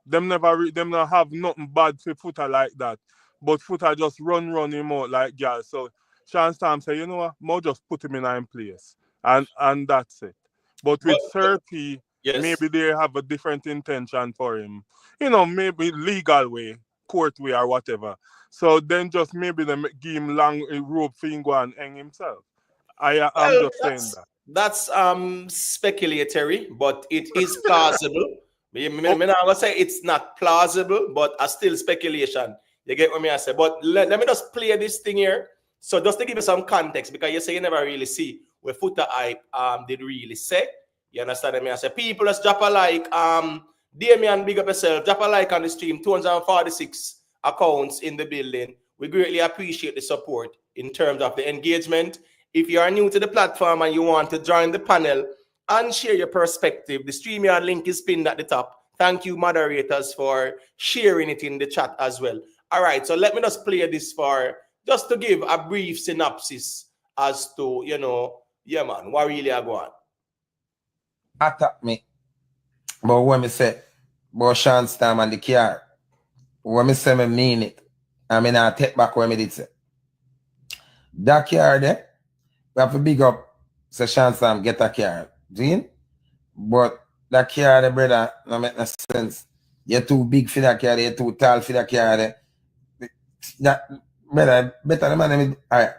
them not have nothing bad for Foota like that. But Foota just run him out like girl. So Shawn say, you know what, more just put him in a place. And that's it. But with Serpi, yes, maybe they have a different intention for him. You know, maybe legal way, court way or whatever. So then just maybe they give him long rope for him go and hang himself. I'm just saying that. That's speculatory, but it is plausible. I'm not gonna say it's not plausible, but still speculation. You get what me I say? But let me just play this thing here. So just to give you some context, because you say you never really see where Foota Hype did really say. You understand me? I say people just drop a like. Damian, big up yourself. Drop a like on the stream. 246 accounts in the building. We greatly appreciate the support in terms of the engagement. If you are new to the platform and you want to join the panel and share your perspective, the StreamYard link is pinned at the top. Thank you, moderators, for sharing it in the chat as well. All right, so let me just play this just to give a brief synopsis as to, you know, yeah, man, what really are going on. Attack me. But when me say, about Shawn Storm and the car, when me say me mean it, I mean I take back what me did say. That car there, we have to big up so Shawn Storm get a car. Gene? But that car there, brother, no make no sense. You're too big for that car, you're too tall for that car there. That brother, better the man, alright.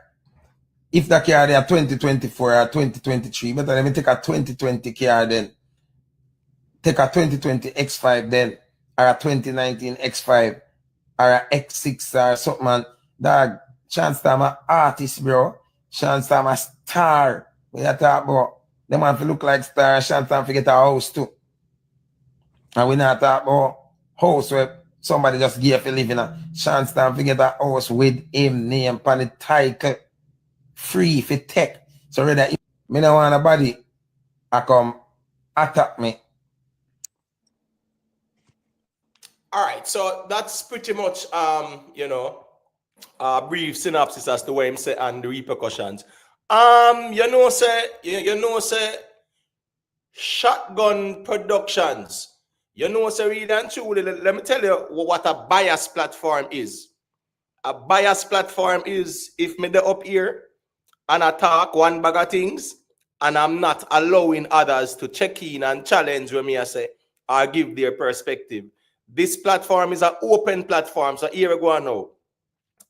If the car there 2024 or 2023, better let me take a 2020 car then. Take a 2020 X5 then, or a 2019 X5, or a X6 or something, man. Dog, Shawn Storm a artist, bro. Shawn Storm a star. We are talking about them man to look like star. Shawn Storm to get a house too. And we not talk about house where somebody just gave a living. Shawn Storm to get a house with him name on the title. Free for tech. So rather, me don't want nobody to come attack me. All right, so that's pretty much, you know, a brief synopsis as to what him say and the repercussions. You know, say, Shotgun Productions. You know, say, really and truly, let me tell you what a bias platform is. A bias platform is if me the up here and I talk one bag of things and I'm not allowing others to check in and challenge what me I say or give their perspective. This platform is an open platform, so here we go now.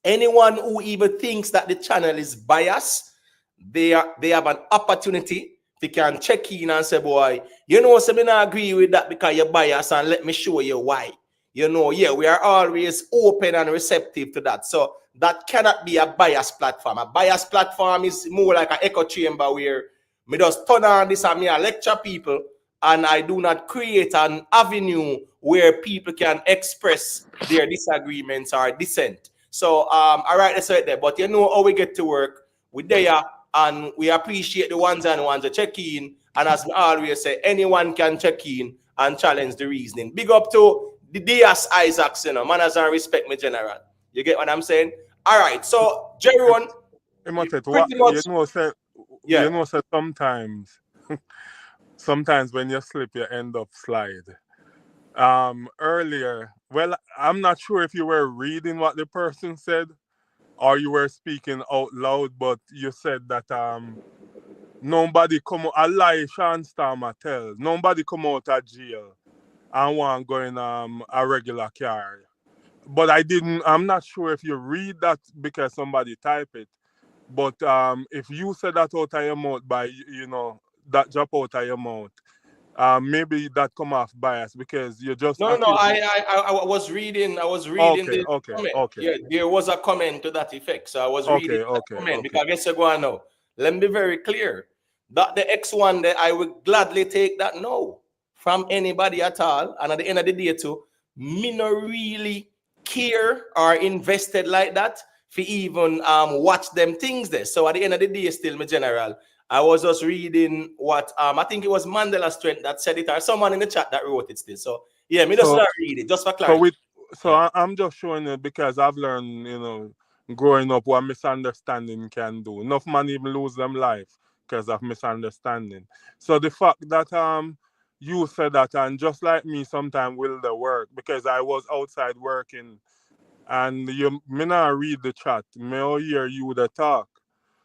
Anyone who even thinks that the channel is biased, they have an opportunity. They can check in and say, boy, you know, so me not agree with that because you're biased, and let me show you why. You know, yeah, we are always open and receptive to that. So that cannot be a biased platform. A biased platform is more like an echo chamber where me just turn on this and me I lecture people, and I do not create an avenue where people can express their disagreements or dissent. So, all right, that's right there. But you know how we get to work. We're there, and we appreciate the ones that check in. And as we always say, anyone can check in and challenge the reasoning. Big up to the D.S. Isaacs, you know, manners and respect, me general. You get what I'm saying? All right, so Jerry, you know, sometimes when you slip, you end up slide. Earlier, well, I'm not sure if you were reading what the person said or you were speaking out loud, but you said that nobody come out, a lie Shawn Storm tell, nobody come out of jail and want go in a regular car. But I'm not sure if you read that because somebody type it. But if you said that out of your mouth by, you know, that drop out of your mouth, maybe that come off bias because you just I was reading the comment. Yeah, there was a comment to that effect. So I was reading the comment because I guess you're going now. Let me be very clear. That the X1 that I would gladly take that no from anybody at all. And at the end of the day too, me not really care or invested like that for even watch them things there. So at the end of the day, still my general. I was just reading what I think it was Mandela Strength that said it, or someone in the chat that wrote it still. So yeah, me just not read it, just for clarity. I'm just showing it because I've learned, you know, growing up what misunderstanding can do. Enough man even lose them life because of misunderstanding. So the fact that you said that, and just like me sometimes will the work, because I was outside working and me not read the chat, me all hear you the talk.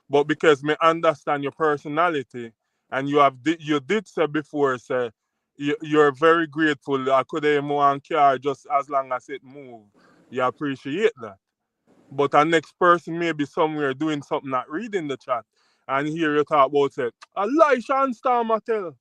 But because me understand your personality, and you did say before, say you're very grateful. I could have one car just as long as it move. You appreciate that. But a next person may be somewhere doing something, not reading the chat, and hear you talk about say, a lie, Shawn Starmer tell.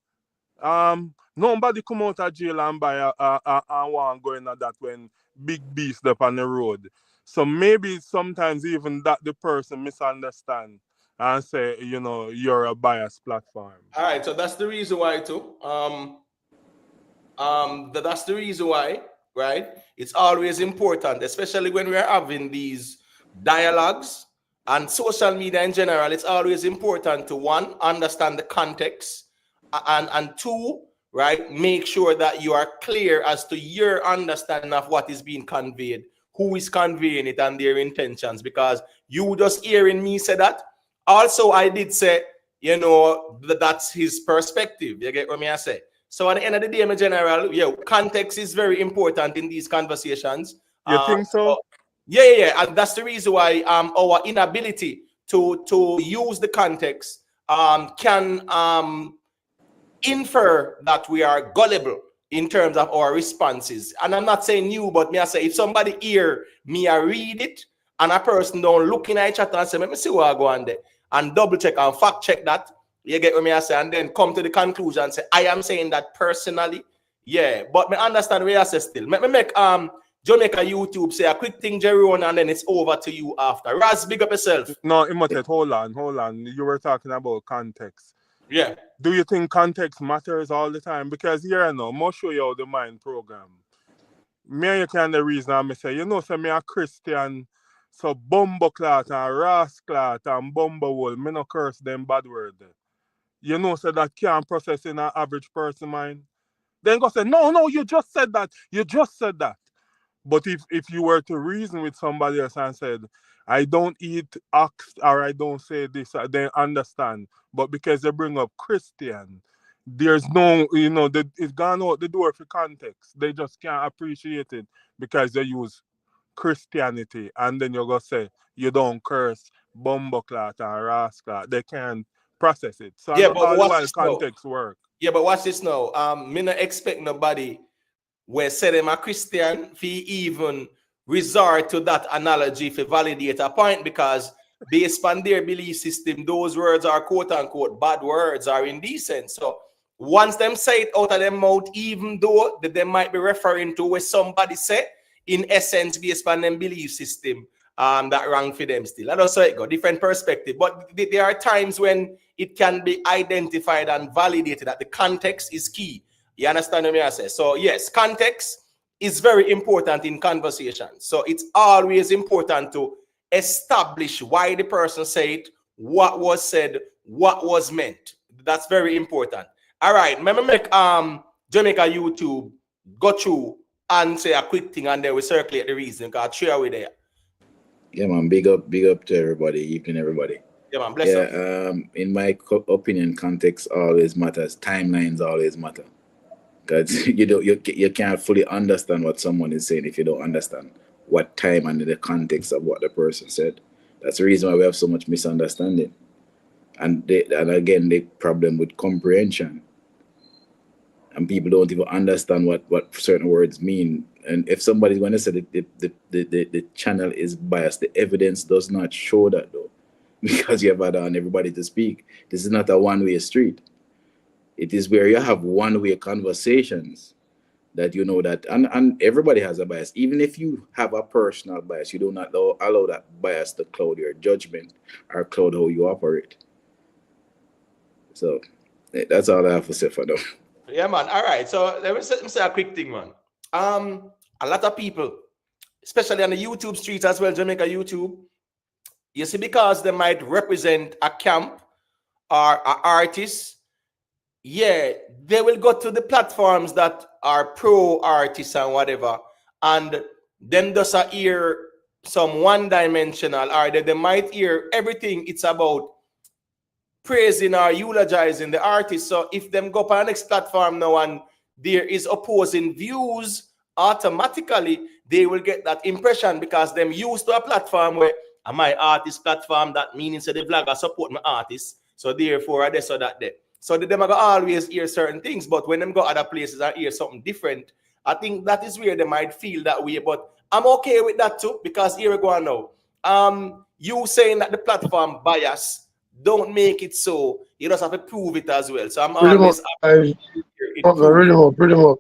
Nobody come out of jail and buy a one going at that when big beast up on the road. So maybe sometimes even that the person misunderstand and say, you're a biased platform. All right, so that's the reason why too. That's the reason why, right? It's always important, especially when we're having these dialogues and social media in general. It's always important to one, understand the context, and two, right, make sure that you are clear as to your understanding of what is being conveyed, who is conveying it, and their intentions. Because you just hearing me say that. Also, I did say, that's his perspective. You get what I say? So at the end of the day, in general, context is very important in these conversations. You think so? Yeah. And that's the reason why our inability to use the context can infer that we are gullible in terms of our responses. And I'm not saying you, but me I say if somebody hear me, I read it, and a person don't look in each chat and say, let me see what I go on there, and double check and fact check that. You get what me I say, and then come to the conclusion and say, I am saying that personally. Yeah, but me understand where I say still. Me make Jamaica YouTube say a quick thing, Jerome, and then it's over to you after. Raz, big up yourself. No, Imhotep, hold on. You were talking about context. Yeah. Do you think context matters all the time? Because here I know, I'll show you how the mind program. Me and you can the reason I say, say me a Christian, so bumbo clot and ras clot and bumbo hole, me no curse them bad word there. Say that can't process in an average person mind. Then go say, no, you just said that. But if you were to reason with somebody else and said, I don't eat ox or I don't say this, they understand. But because they bring up Christian, there's no, it's gone out the door for context. They just can't appreciate it because they use Christianity. And then you're going to say, you don't curse bumbleclot and rascal. They can't process it. So yeah, but all the watch while this context work. Yeah, but watch this now. Me not expect nobody where say them a Christian fi even resort to that analogy to validate a point, because based on their belief system, those words are quote unquote bad words, are indecent. So once them say it out of their mouth, even though that they might be referring to what somebody said, in essence, based on them belief system, that wrong for them still. And also it got different perspective. But there are times when it can be identified and validated that the context is key. You understand what I say? So yes, context is very important in conversations. So it's always important to establish why the person said it, what was said, what was meant. That's very important. All right, remember make Jamaica YouTube go through and say a quick thing, and then we circulate the reason. Because share with there. Yeah, man. Big up to everybody. Evening, everybody. Yeah, man. Bless up. In my opinion, context always matters. Timelines always matter. Because you can't fully understand what someone is saying if you don't understand what time and the context of what the person said. That's the reason why we have so much misunderstanding. And again, the problem with comprehension. And people don't even understand what certain words mean. And if somebody's going to say that the channel is biased, the evidence does not show that, though, because you have allowed everybody to speak. This is not a one-way street. It is where you have one-way conversations that you know that, and everybody has a bias. Even if you have a personal bias, you do not allow that bias to cloud your judgment or cloud how you operate. So that's all I have to say for now. Yeah, man. All right. So let me say a quick thing, man. A lot of people, especially on the YouTube streets as well, Jamaica YouTube, you see, because they might represent a camp or an artist, yeah, they will go to the platforms that are pro artists and whatever, and then just hear some one-dimensional, or they might hear everything it's about praising or eulogizing the artist. So if them go up on the next platform now and there is opposing views, automatically they will get that impression because them used to a platform where my artist platform, that meaning so the vlogger support my artist. So therefore I this or that there. So them are always hear certain things, but when them go other places and hear something different, I think that is where they might feel that way. But I'm okay with that too, because here we go now. You saying that the platform bias don't make it so. You just have to prove it as well. So I'm always pretty much.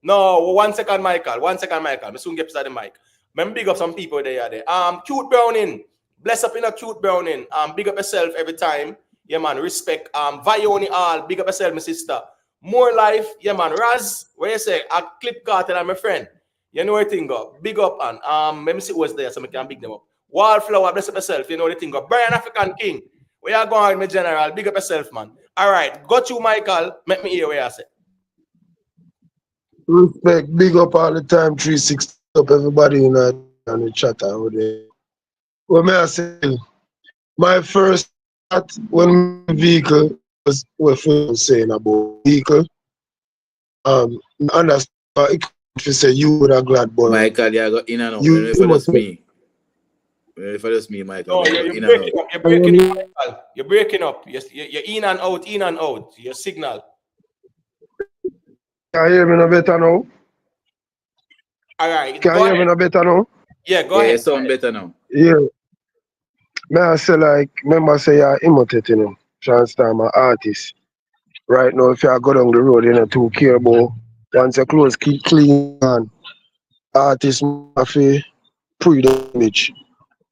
No, 1 second, Michael. 1 second, Michael. I soon get to the mic. I'm big up some people there. Cute Browning. Bless up in a Cute Browning. Big up yourself every time. Yeah, man. Respect. Vioni all. Big up yourself, my sister. More life. Yeah, man. Raz, where you say? I clip Kartel and my friend. You know what thing go. Big up and let me see what's there so I can big them up. Wallflower, bless up yourself. You know the thing go. Brian African King. Where you going, my general? Big up yourself, man. All right. Got you, Michael. Let me hear where you say. Respect, big up all the time, 360 up everybody in the chat out there. What may I say? My first thought when my vehicle was what Foota was saying about vehicle. Understand if you say you would have glad boy. Michael, you go in and out. You If it's must me. If it's me, Michael. No, you're breaking up. You're breaking up, Michael. You're breaking up. You're in and out, in and out. Your signal. Can you hear me no better now? All right. Can you hear me no better now? Yeah, go Yeah, ahead. you sound better now. Yeah. May I say like, remember say you're imitate, you know, Shawn time an artist. Right now, if you go down the road, you know, too care about once your clothes keep clean and artists have to pre the image.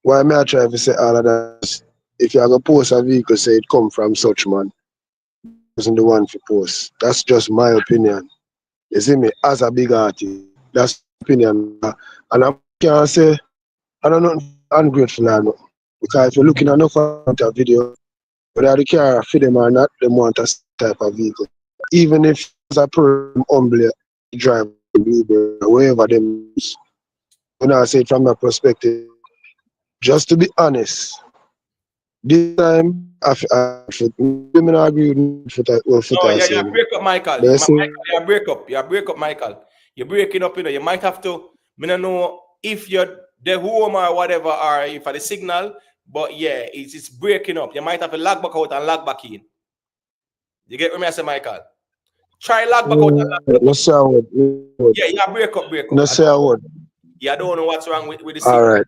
Why may I try to say all of that? If you have a post a vehicle, say it come from such man, wasn't the one for post. That's just my opinion. You see me, as a big artist, that's opinion. And I can't say, I don't know, ungrateful or not. Because if you're looking at enough of a video, whether the car for them or not, they want a type of vehicle. Even if it's a person humbly drive Uber or wherever them is. When I say it from my perspective, just to be honest, this time I agree with Foota. No, yeah, break up, Michael. You break up. You break up, Michael. You're breaking up, you know. You might have to, I don't know if you're the home or whatever, or if the signal, but yeah, it's breaking up. You might have to lag back out and lag back in. You get what I say, Michael? Try lag back out and lag back in. Let's say I would. Yeah, break up. Let's say I would. Yeah, I don't know what's wrong with the signal. All right.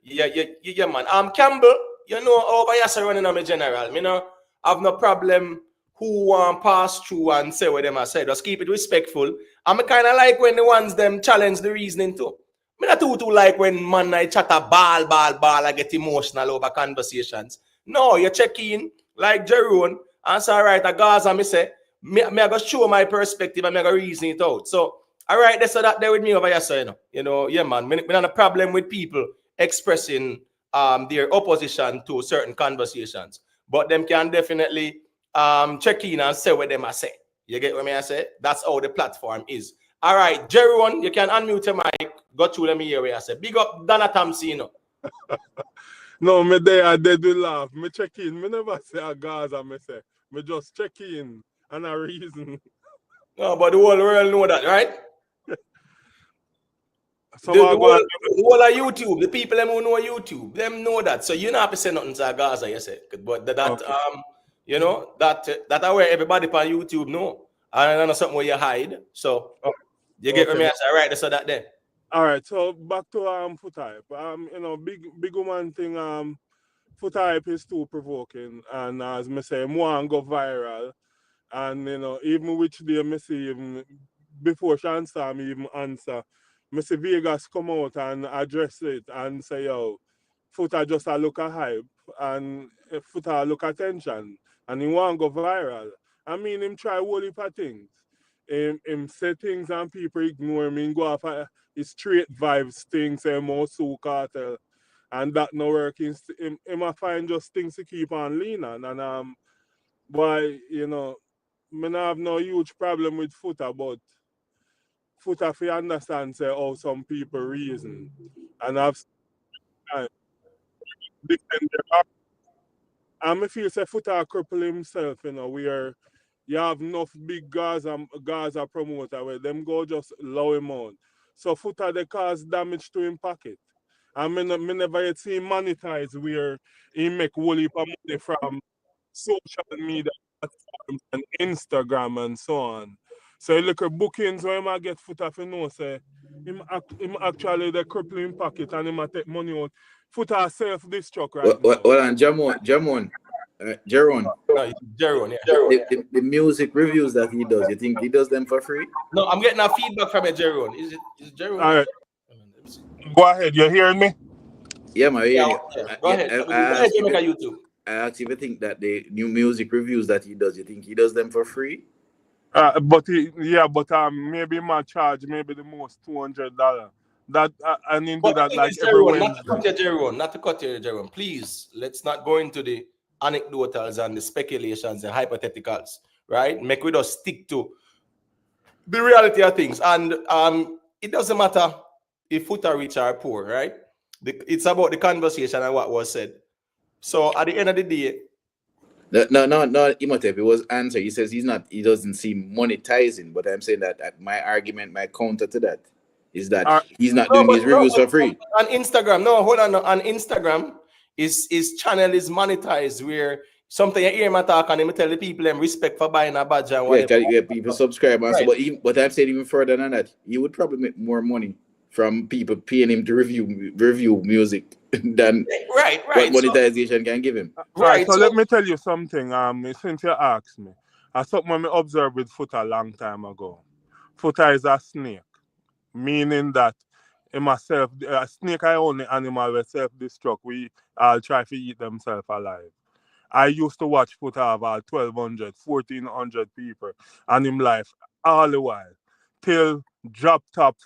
Yeah, man. Campbell, you know, over here running on my general. You know, I've no problem who pass through and say what them I said. Just keep it respectful. I'm kind of like when the ones them challenge the reasoning too. Me not too like when man I chat a ball, I get emotional over conversations. No, you check in like Jerome, and say, all right, a Gaza, me say, me I go show my perspective and me I go reason it out. So, all right, that's so that there with me over here, so you know, yeah, man. Me not a problem with people expressing their opposition to certain conversations, but them can definitely check in and say what them I say. You get what I say? That's how the platform is. All right, Jerome, you can unmute your mic. Go through let me hear what I say. Big up Donna Thompson, you know. No, me there I did laugh. Me check in. Me never say a Gaza, me say. Me just check in and a reason. No, but the whole world know that, right? So the whole of YouTube, the people them who know YouTube, them know that. So you don't have to say nothing to Gaza, you say. But that okay. You know, that where everybody on YouTube know. And I know something where you hide. So you get me. I say, all right, so that then. All right, so back to Foota. You know, big woman thing. Foota is too provoking, and as me say, more go viral, and you know, even which day me see even before Shawn Star me even answer, me see Vegas come out and address it and say, yo, Foota just a look a hype, and Foota look attention, and he want go viral. I mean, him try whole heap of things. Him say things and people ignore him. He go off his straight vibes things, say more so Kartel, and that no working. Him I find just things to keep on leaning. And boy, you know, me not have no huge problem with Foota, but Foota fi understand say how some people reason. And time. Defend their act. And I feel say Foota cripple himself, you know, where you have enough big Gaza promoter where them go just low him on. So Foota they cause damage to him pocket. And me never yet see him monetize where he make whole heap of money from social media platforms and Instagram and so on. So you look at bookings where I get Foota for no say him actually the crippling pocket and him a take money out. Foota self-destruct right now. Hold on, Jamon. Jeron. No, it's Jeron, yeah. The music reviews that he does, you think he does them for free? No, I'm getting a feedback from a Jeron. Is it Jeron? All right. Go ahead, you hearing me? Yeah, man. Yeah. Go ahead. Go ahead, you make a YouTube. I actually think that the new music reviews that he does, you think he does them for free? But maybe my charge maybe the most $200. That I need to do that like every Wednesday. Not to cut you, Jeron. Please, let's not go into the anecdotals and the speculations and hypotheticals, right? Make we just stick to the reality of things. And it doesn't matter if Foota rich or poor, right? It's about the conversation and what was said. So at the end of the day, no, Imhotep, it was answer. He says he doesn't see monetizing, but I'm saying that my argument, my counter to that is that he's not doing these reviews for free. On Instagram, on Instagram, his channel is monetized where something you hear my talk and him tell the people them respect for buying a badge and whatever. Yeah, people subscribe. Right. But I'm saying even further than that, he would probably make more money from people paying him to review music than what monetization can give him. Right. So let me tell you something. Since you asked me, something I observed with Foota a long time ago. Foota is a snake, meaning that a snake are only animal with self-destruct. We all try to eat themselves alive. I used to watch Foota have 1,200, 1,400 people and him life all the while. Till drop top,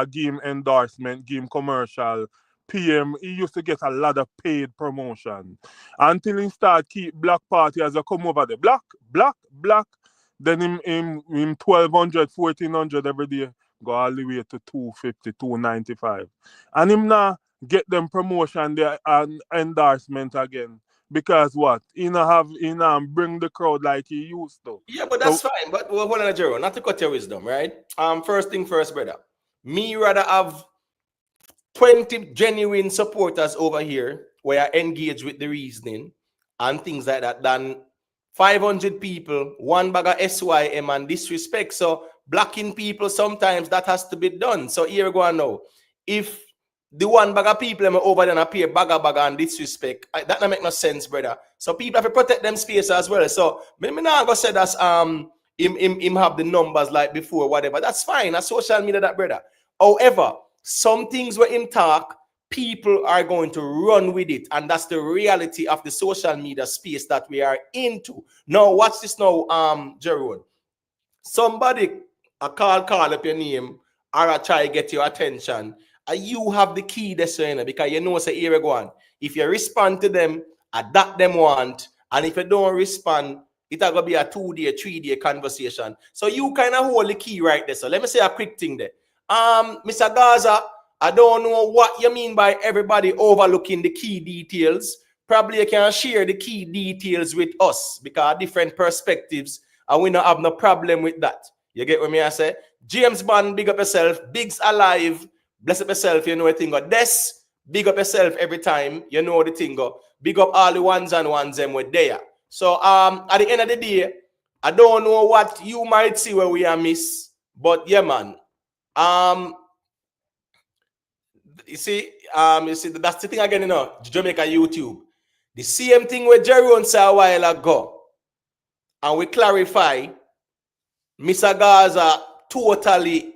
game endorsement, game commercial, PM, he used to get a lot of paid promotion. Until he start keep black party as a come over there. Black. Then him 1,200, 1,400 every day. Go all the way to 250, 295. And him now get them promotion there and endorsement again. Because what? He bring the crowd like he used to. Yeah, but that's fine. But hold on, Jero, not to cut your wisdom, right? First thing first, brother. Me rather have 20 genuine supporters over here where I engage with the reasoning and things like that than 500 people, one bag of SYM and disrespect. So blocking people, sometimes that has to be done. So here we go now. If the one bag of people over there appear bagger and disrespect, that don't make no sense, brother. So people have to protect them space as well. So me not go say that's him have the numbers like before, whatever. That's fine. That's social media, that brother. However, some things where him talk, people are going to run with it, and that's the reality of the social media space that we are into. Now, watch this now, Jeroen. Somebody call up your name or I try to get your attention. You have the key there, so, because you know, say, here we go on. If you respond to them, that them want, and if you don't respond, it's going to be a 2-day, 3-day conversation. So you kind of hold the key right there. So let me say a quick thing there. Mr. Gaza, I don't know what you mean by everybody overlooking the key details. Probably you can share the key details with us because different perspectives, and we don't have no problem with that. You get what me I say? James Bond, big up yourself. Big's alive. Bless up yourself, you know the thing. Des, big up yourself every time, you know the thing. Big up all the ones and ones them were there. So at the end of the day, I don't know what you might see where we are miss, but yeah, man. You see, that's the thing again, you know, Jamaica YouTube. The same thing with Jeroen said a while ago, and we clarify, Mr. Gaza totally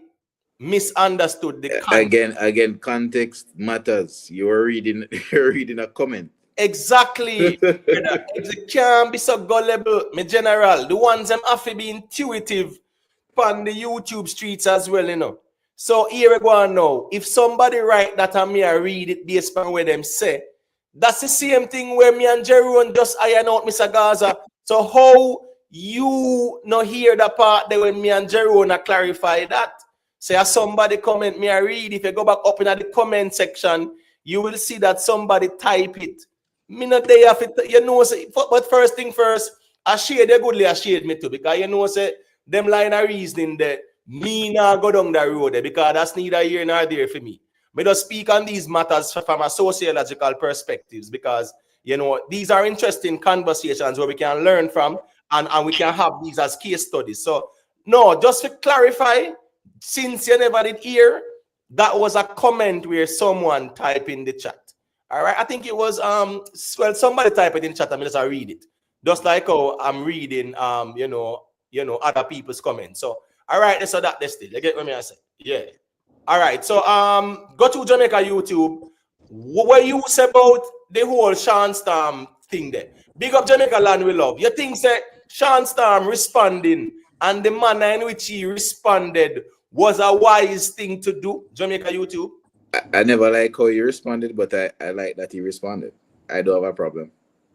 misunderstood the context. Again, context matters. You're reading a comment. Exactly. It can't be so gullible, my general. The ones them have to be intuitive on the YouTube streets as well, you know. So here we go on now. If somebody write that and me I read it based on what them say, that's the same thing where me and Jeroen just iron out Mr. Gaza. So how you not hear the part there when me and Jeroen clarify that? Say somebody comment me I read. If you go back up in the comment section, you will see that somebody type it. Me not there of it, you know, say, but first thing first, I shade they goodly, I shade me too, because you know, say, them line of reasoning that me not go down the road there, because that's neither here nor there for me. Me just speak on these matters from a sociological perspectives, because, you know, these are interesting conversations where we can learn from, and we can have these as case studies. So, no, just to clarify, since you never did hear, that was a comment where someone typed in the chat. All right, I think it was well, somebody typed it in the chat. I'm just read it, just like how I'm reading you know other people's comments. So all right, so that's still you get what I say. Yeah. All right, so go to Jamaica YouTube. What you say about the whole Shawn Storm thing there? Big up Jamaica land we love. You think say Shawn Storm responding and the manner in which he responded was a wise thing to do? Jamaica YouTube. I never like how he responded, but I like that he responded. I don't have a problem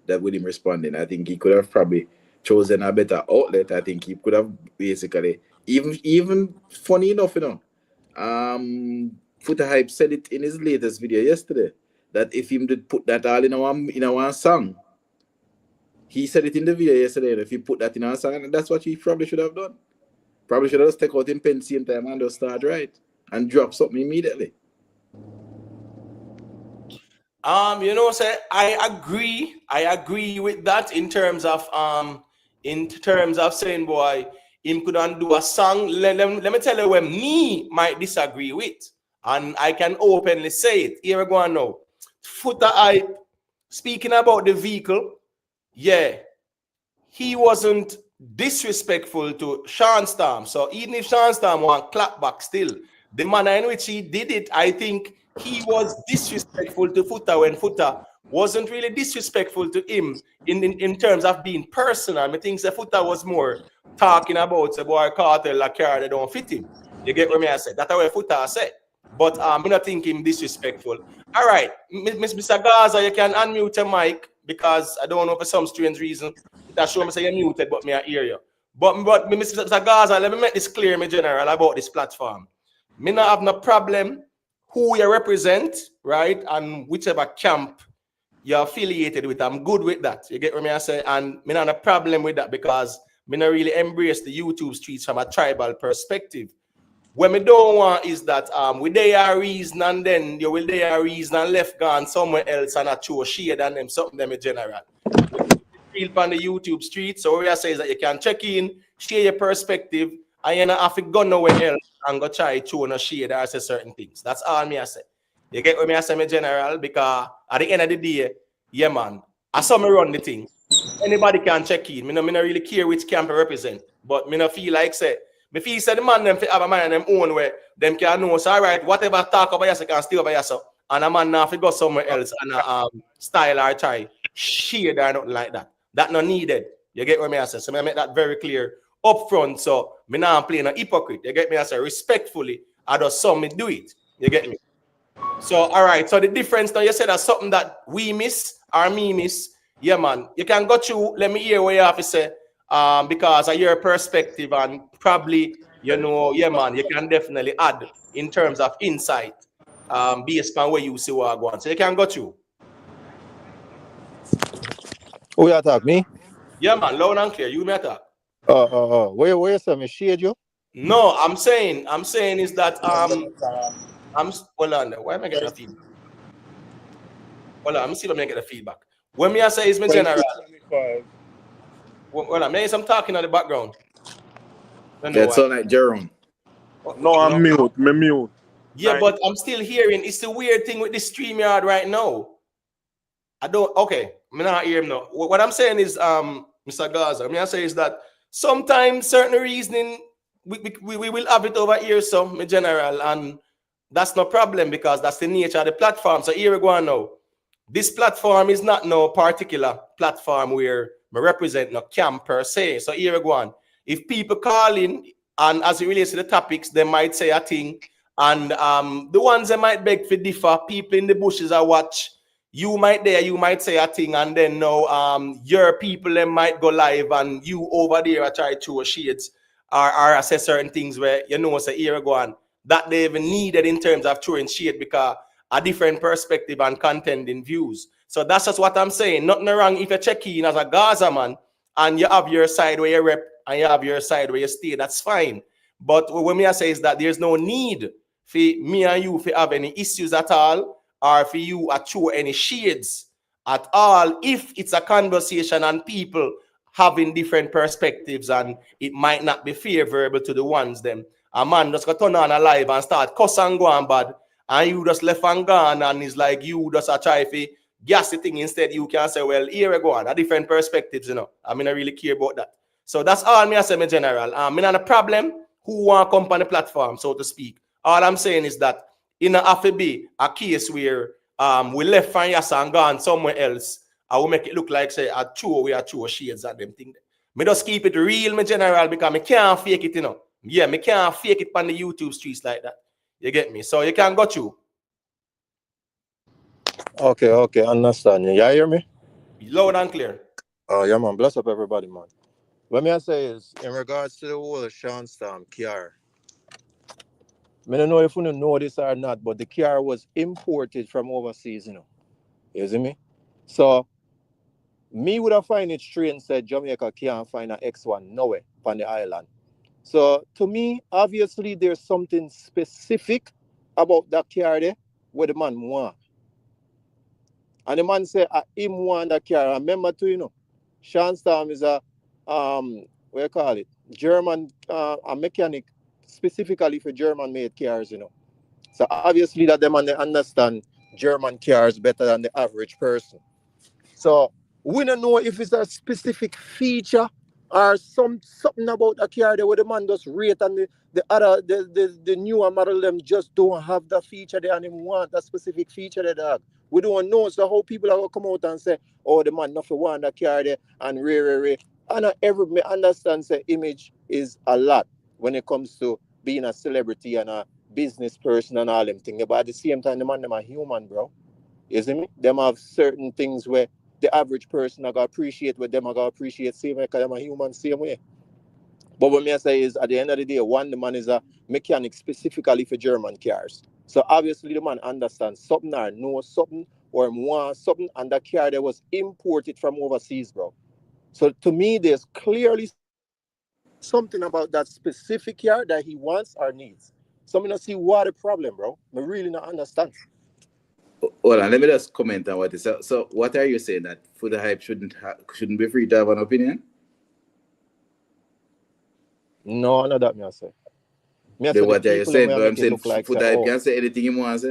that with him responding. I think he could have probably chosen a better outlet. I think he could have basically even funny enough, you know. Foota Hype said it in his latest video yesterday that if him did put that all in one song, he said it in the video yesterday. If he put that in a song, that's what he probably should have done. Probably should have just take out in pen same time and just start right and drop something immediately. You know, say I agree with that in terms of saying, boy, him couldn't do a song. Let me tell you where me might disagree with, and I can openly say it. Here we go now. Foota Hype, speaking about the vehicle, yeah, he wasn't disrespectful to Shawn Storm. So even if Shawn Storm want clap back still, the manner in which he did it, I think he was disrespectful to Foota when Foota wasn't really disrespectful to him in terms of being personal. I think that Foota was more talking about the boy Kartel like car that don't fit him. You get what I said? That's what Foota said. But I'm not thinking him disrespectful. All right, Mr. Gaza, you can unmute your mic because I don't know for some strange reason. That show me say you're muted, but me I hear you. But Mr. Gaza, let me make this clear, me general, about this platform. Me not have no problem who you represent, right? And whichever camp you're affiliated with, I'm good with that. You get what I say? And me not have a problem with that because me not really embrace the YouTube streets from a tribal perspective. What me don't want is that we there reason and then you will there reason and left gone somewhere else and I show shade and them something them in general. Feel on the YouTube street. So what I say is that you can check in, share your perspective, and you don't have to go nowhere else and go try to no shade or say certain things. That's all me I say. You get what me I say, me general, because at the end of the day, yeah man, I saw me run the thing. Anybody can check in. Me not really care which camp I represent, but me not feel like say. Me feel say the man them have a man them own way, them can know. So all right, whatever talk about yourself can stay over yourself. And a man now if go somewhere else and style or try shade or nothing like that. That not needed. You get what me I say? So I make that very clear up front. So me now playing a hypocrite. You get me I say respectfully. I just saw me do it. You get me? So all right. So the difference now you said that's something that we miss or me miss. Yeah, man. You can go through. Let me hear what you have to say. Because of your perspective and probably, you know, yeah, man, you can definitely add in terms of insight based on where you see what I want. So you can go through. Who you attack me? Yeah, man, loud and clear. You may attack. Where you say me shade you? No, I'm saying is that hold on. Why am I getting a feedback? Hold on, let me see if I get a feedback. When me I say is my general. Well, I'm some talking in the background. That sound like Jerome. No, I'm mute. Me mute. Yeah, but I'm still hearing. It's the weird thing with the StreamYard right now. I don't. Okay, I'm not hearing now. What I'm saying is, Mr. Gaza, I say is that sometimes certain reasoning we will have it over here, so my general, and that's no problem because that's the nature of the platform. So here we go now. This platform is not no particular platform where we represent no camp per se. So here we go on. If people call in and as it relates to the topics, they might say a thing, and the ones that might beg for differ, people in the bushes I watch. You might say a thing, and then now your people then might go live, and you over there are try to shades or assess certain things where you know say here we go on that they even needed in terms of throwing shade because a different perspective and contending views. So that's just what I'm saying. Nothing wrong if you check in as a Gaza man and you have your side where you rep and you have your side where you stay. That's fine. But what me I say is that there's no need for me and you to have any issues at all, or for you to show any shades at all if it's a conversation and people having different perspectives and it might not be favorable to the ones them. A man just got turn on a live and start cuss and go on bad, and you just left and gone, and it's like you just a try to gas the thing. Instead you can say, well, here we go on, a different perspectives, you know. I mean, I really care about that. So that's all me I say in general. I mean, not a problem who want to come on the platform, so to speak. All I'm saying is that in a have to be a case where we left from Yassa and gone somewhere else, I will make it look like say a true we are true shades and them thing. Me just keep it real, me general, because me can't fake it, you know. Yeah, me can't fake it on the YouTube streets like that. You get me? So you can go through. Okay, understand. You hear me? Loud and clear. Oh, yeah, man. Bless up everybody, man. What me I say is, in regards to the whole Shawn Storm car, I don't know if you know this or not, but the car was imported from overseas, you know. You see me? So, me would have find it strange said Jamaica can't find an X1 nowhere on the island. So, to me, obviously, there's something specific about that car there where the man want. And the man say, him want that car. Remember too, you know, Shawn Storm is a, what you call it, German, a mechanic specifically for German-made cars, you know. So obviously that them and they understand German cars better than the average person. So we don't know if it's a specific feature or something about a car there where the man just rate and the newer model them just don't have that feature there and them want that specific feature there, dog. We don't know. So how people are gonna come out and say, oh, the man nothing want that car there and rare. And every understand say image is a lot when it comes to being a celebrity and a business person and all them things. But at the same time, the man them are human, bro. You see me? Them have certain things where the average person are gonna appreciate what them are gonna appreciate same way because them are human same way. But what me I say is at the end of the day, one, the man is a mechanic specifically for German cars. So obviously the man understands something or knows something or wants something, and that car there was imported from overseas, bro. So to me, there's clearly something about that specific car that he wants or needs. So I don't see what the problem, bro. I really not understand. Hold on, let me just comment on what is. So what are you saying, that Foota Hype shouldn't be free to have an opinion? No, not that me I say. Then what are you saying? But I'm saying like Foota Hype can say anything he wants.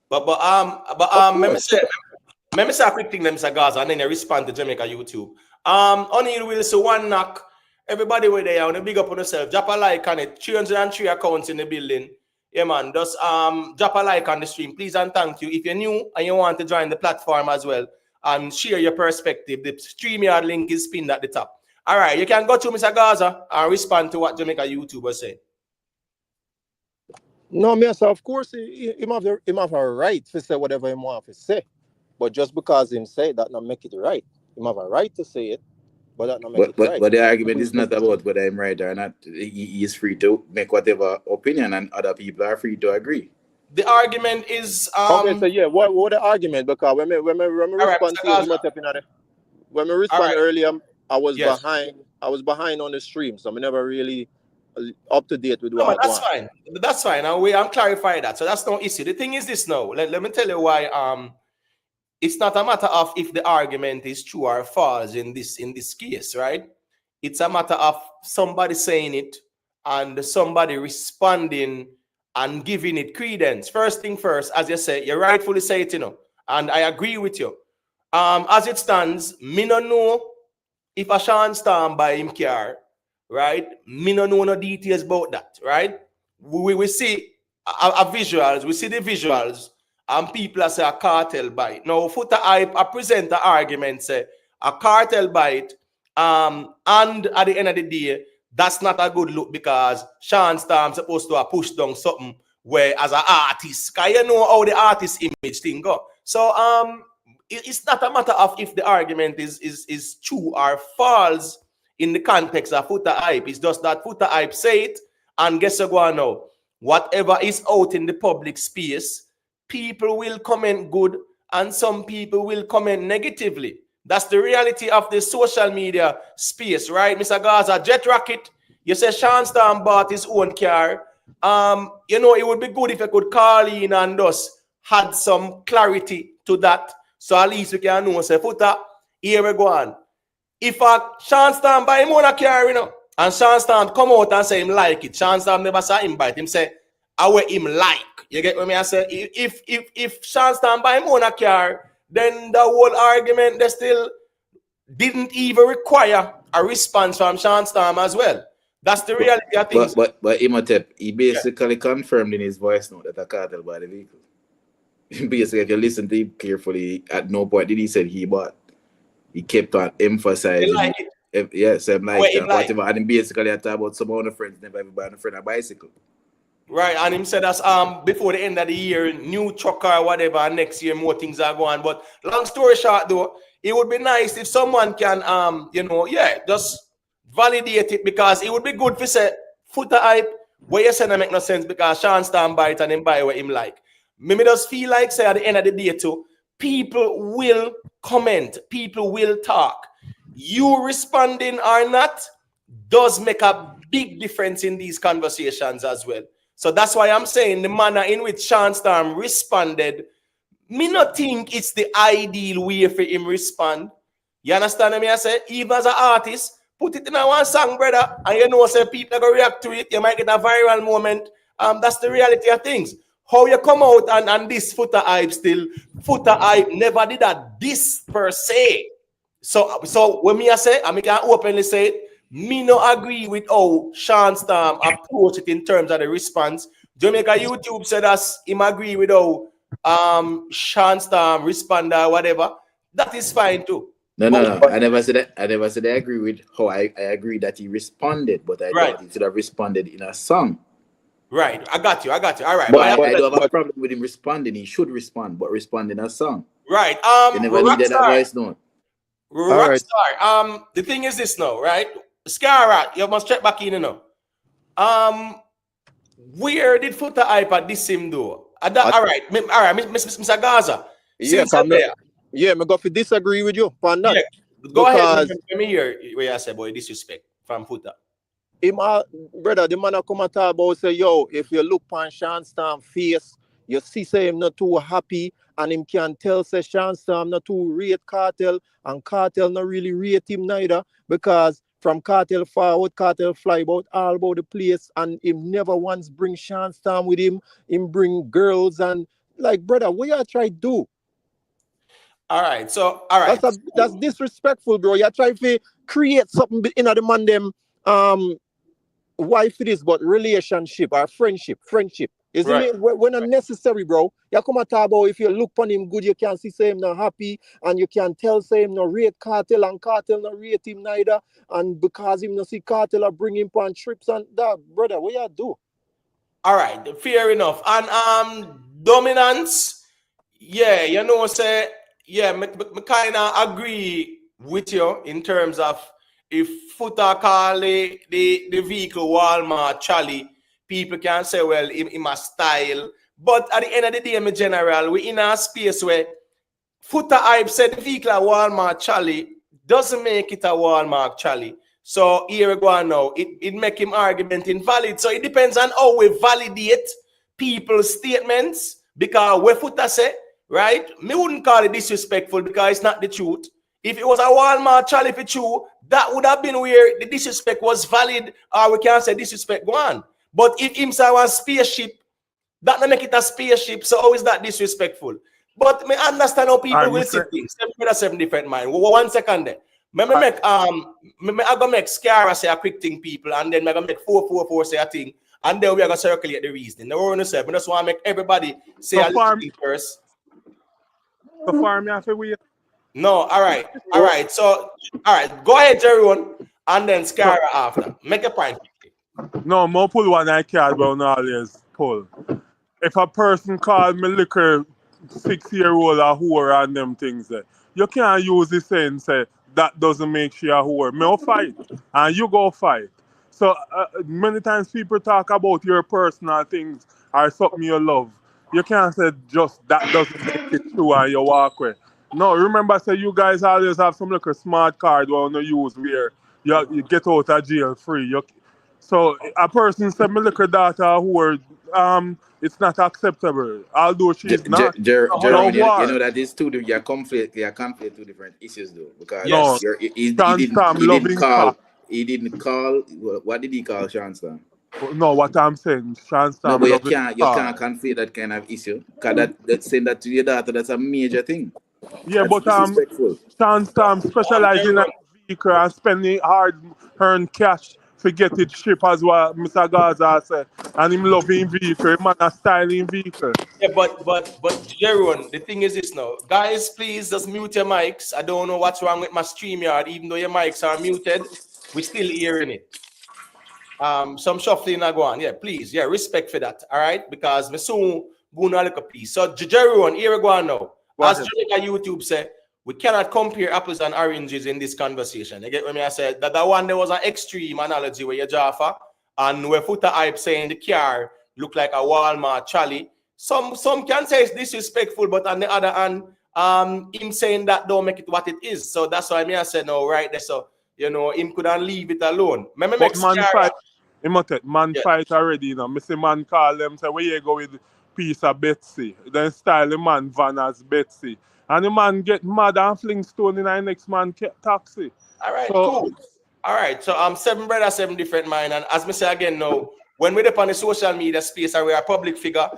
But let me say a quick thing, them say Gaza, and then I respond to Jamaica YouTube. Only will say one knock. Everybody where they are, on the big up on yourself. Drop a like on it. 303 accounts in the building. Yeah, man. Just drop a like on the stream, please and thank you. If you're new and you want to join the platform as well and share your perspective, the StreamYard link is pinned at the top. All right, you can go to Mr. Gaza and respond to what Jamaica YouTuber said. No, me so of course he have a right to say whatever he want to say. But just because him say that not make it right. He have a right to say it, but that not make it right. But the argument is not about whether I'm right or not. He is free to make whatever opinion, and other people are free to agree. The argument is okay, so yeah, what the argument? Because when me respond earlier, I was behind. I was behind on the stream, so I'm never really up to date with what I want. Fine. That's fine. I'm clarifying that. So that's no issue. The thing is this now. Let me tell you why it's not a matter of if the argument is true or false in this case, right? It's a matter of somebody saying it and somebody responding and giving it credence. First thing first, as you say, you rightfully say it, you know, and I agree with you. As it stands, me no know if a Shawn Storm buy him car, right? Me no know no details about that, right? We see a visuals, we see the visuals, and people say a Kartel buy it. Now, Foota Hype, I present the argument, say a Kartel buy it, and at the end of the day, that's not a good look because Shawn Storm supposed to have pushed down something where as an artist, because you know how the artist image thing go. So it's not a matter of if the argument is true or false in the context of Foota Hype. It's just that Foota Hype say it, and guess what now? Whatever is out in the public space, people will comment good and some people will comment negatively. That's the reality of the social media space, right? Mr. Gaza, Jet Rocket, you say Shawn Storm bought his own car. You know, it would be good if I could call in and just had some clarity to that. So at least we can know, say, Foota, here we go on. If Shawn Storm buy him own a car, you know, and Shawn Storm come out and say him like it, Shawn Storm never saw him bite him, say, I wear him like. You get what I say? If Shawn Storm buy him own a car, then the whole argument they still didn't even require a response from Shawn Storm as well. That's the reality of things. But Imhotep, he basically confirmed in his voice note that a cartel bought the vehicle. Basically, if you listen to him carefully, at no point did he say he bought. He kept on emphasizing. Like it. Yes, I'm like, whatever. Like. And then basically I talk about some of the friends never ever buy a friend a bicycle. Right, and him said that's before the end of the year, new truck or whatever, and next year more things are going. But long story short though, it would be nice if someone can just validate it, because it would be good to say Foota hype where you say that make no sense because Shawn Storm buy it and him buy what him like. Maybe just feel like say at the end of the day too, people will comment, people will talk. You responding or not does make a big difference in these conversations as well. So that's why I'm saying the manner in which Shawn Storm responded, me not think it's the ideal way for him respond. You understand what I say? Even as an artist, put it in a one song, brother, and you know, say people are going to react to it. You might get a viral moment. That's the reality of things. How you come out and this Foota hype still, Foota hype never did a diss per se. So when me I say, I can openly say it, me no agree with how Shawn Storm approach it in terms of the response. Jamaica YouTube said us him agree with how Shawn Storm respond or whatever. That is fine too. No. I never said that. I never said I agree with how I agree that he responded, but I thought he should have responded in a song. Right, I got you. All right. But I don't have a problem with him responding. He should respond, but respond in a song. Right. They never needed that voice note. Rockstar. The thing is this now, right? Scarrat, you must check back in, you know. Where did Foota hype at this sim do? All right, Mr. Gaza. Yeah, me go to disagree with you on that. Yeah, go ahead. Let me hear where I say, boy, disrespect from Foota. Brother, the man come and talk about say, yo, if you look on Shawn Storm face, you see say him not too happy, and him can tell say Shawn Storm not too rate Kartel, and Kartel not really rate him neither, because from Kartel forward, Kartel fly about all about the place, and him never once bring Shawn Storm with him. Him bring girls and like, brother, what you try to do? All right. That's disrespectful, bro. You try to create something in the man them wife it is, but relationship or friendship. Isn't it? When unnecessary, bro. You come and talk about if you look on him good, you can see say him not happy, and you can tell say him not rate Kartel, and Kartel not rate him neither, and because him not see Kartel or bring him on trips and that, brother, what you do? All right, fair enough. And dominance, yeah, you know, say, yeah, me kind of agree with you in terms of if Foota call the vehicle Walmart Charlie, people can say, well, in my style. But at the end of the day, in general, we in a space where Foota hype said the vehicle a Walmart Charlie doesn't make it a Walmart Charlie. So here we go now. It make him argument invalid. So it depends on how we validate people's statements. Because what Foota say, right? Me wouldn't call it disrespectful because it's not the truth. If it was a Walmart Charlie for true, that would have been where the disrespect was valid, or we can say disrespect go on. But if him say one spaceship, that don't make it a spaceship, so how is that disrespectful? But me understand how people will see things. Seven different mind. 1 second there. I go make Scara say a quick thing, people, and then I go make 444 say a thing, and then we are gonna circulate the reason. No one say, I just want to make everybody say a little thing first. No, all right. So, all right, go ahead, everyone, and then Scara after. Make a point. No, more pull one I can't, but always pull. If a person called me liquor 6-year-old a whore and them things, you can't use the saying say that doesn't make you a whore. Me fight, and you go fight. So many times people talk about your personal things or something you love. you can't say just that doesn't make it true and you walk away. No, remember, say you guys always have some little smart card you use where you get out of jail free. So a person said, my little daughter who are, it's not acceptable, although she's not. No Jerome, you war. know that these two, you conflate two different issues though, because No, he Sean Stam didn't loving call. cock. He didn't call. What did he call Sean Stam? No, what I'm saying, Sean No, Stam but loving you cock. can't conflate that kind of issue. Cause that's saying that to your daughter, that's a major thing. Yeah, That's but disrespectful. Sean Stam specializing in a vehicle and spending hard-earned cash to get it shipped, as what Mr. Gaza said. And him loving vehicle, him man a styling vehicle. Yeah, but Jeroen, the thing is this now. Guys, please just mute your mics. I don't know what's wrong with my StreamYard. Even though your mics are muted, we're still hearing it. Some shuffling are going. Yeah, please. Yeah, respect for that. All right, because me soon gonna look a piece. So Jeroen, here we go now. As Jamaica YouTube said, we cannot compare apples and oranges in this conversation. You get what I said? That one there was an extreme analogy where you Jaffa and where Foota hype saying the car look like a Walmart trolley. Some can say it's disrespectful, but on the other hand, him saying that don't make it what it is. So that's why I said no right there. So you know, him couldn't leave it alone. But man fight already, you know. Me see man call them, say, where you go with piece of Betsy? Then style the man van as Betsy. And the man get mad and fling stone in the next man taxi. All right, cool. All right, so 7 brothers, 7 different mind. And as me say again now, when we're up on the social media space and we're a public figure,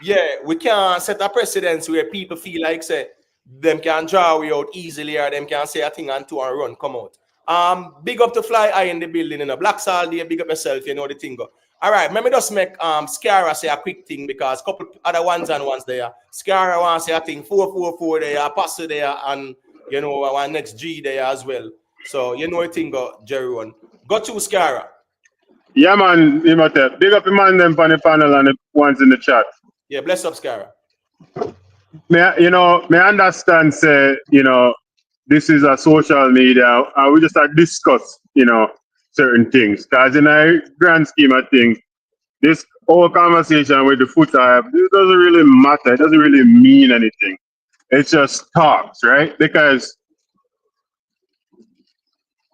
yeah, we can't set a precedence where people feel like, say, them can draw we out easily or them can say a thing and two and run, come out. Big up to Fly Eye in the building, you know. Black Sal there, big up yourself, you know the thing go. All right, let me just make Scara say a quick thing because a couple other ones there. Scara wants to say a thing 444 there, Pastor there, and you know one next G there as well. So you know the thing go, Jeroen. Go to Scara. Yeah, man, big up the man them on the panel and the ones in the chat. Yeah, bless up, Scara. May understand, say, you know, this is a social media, and we just discuss, you know, certain things. Because in a grand scheme of things, this whole conversation with the Foota, it doesn't really matter. It doesn't really mean anything. It's just talks, right? Because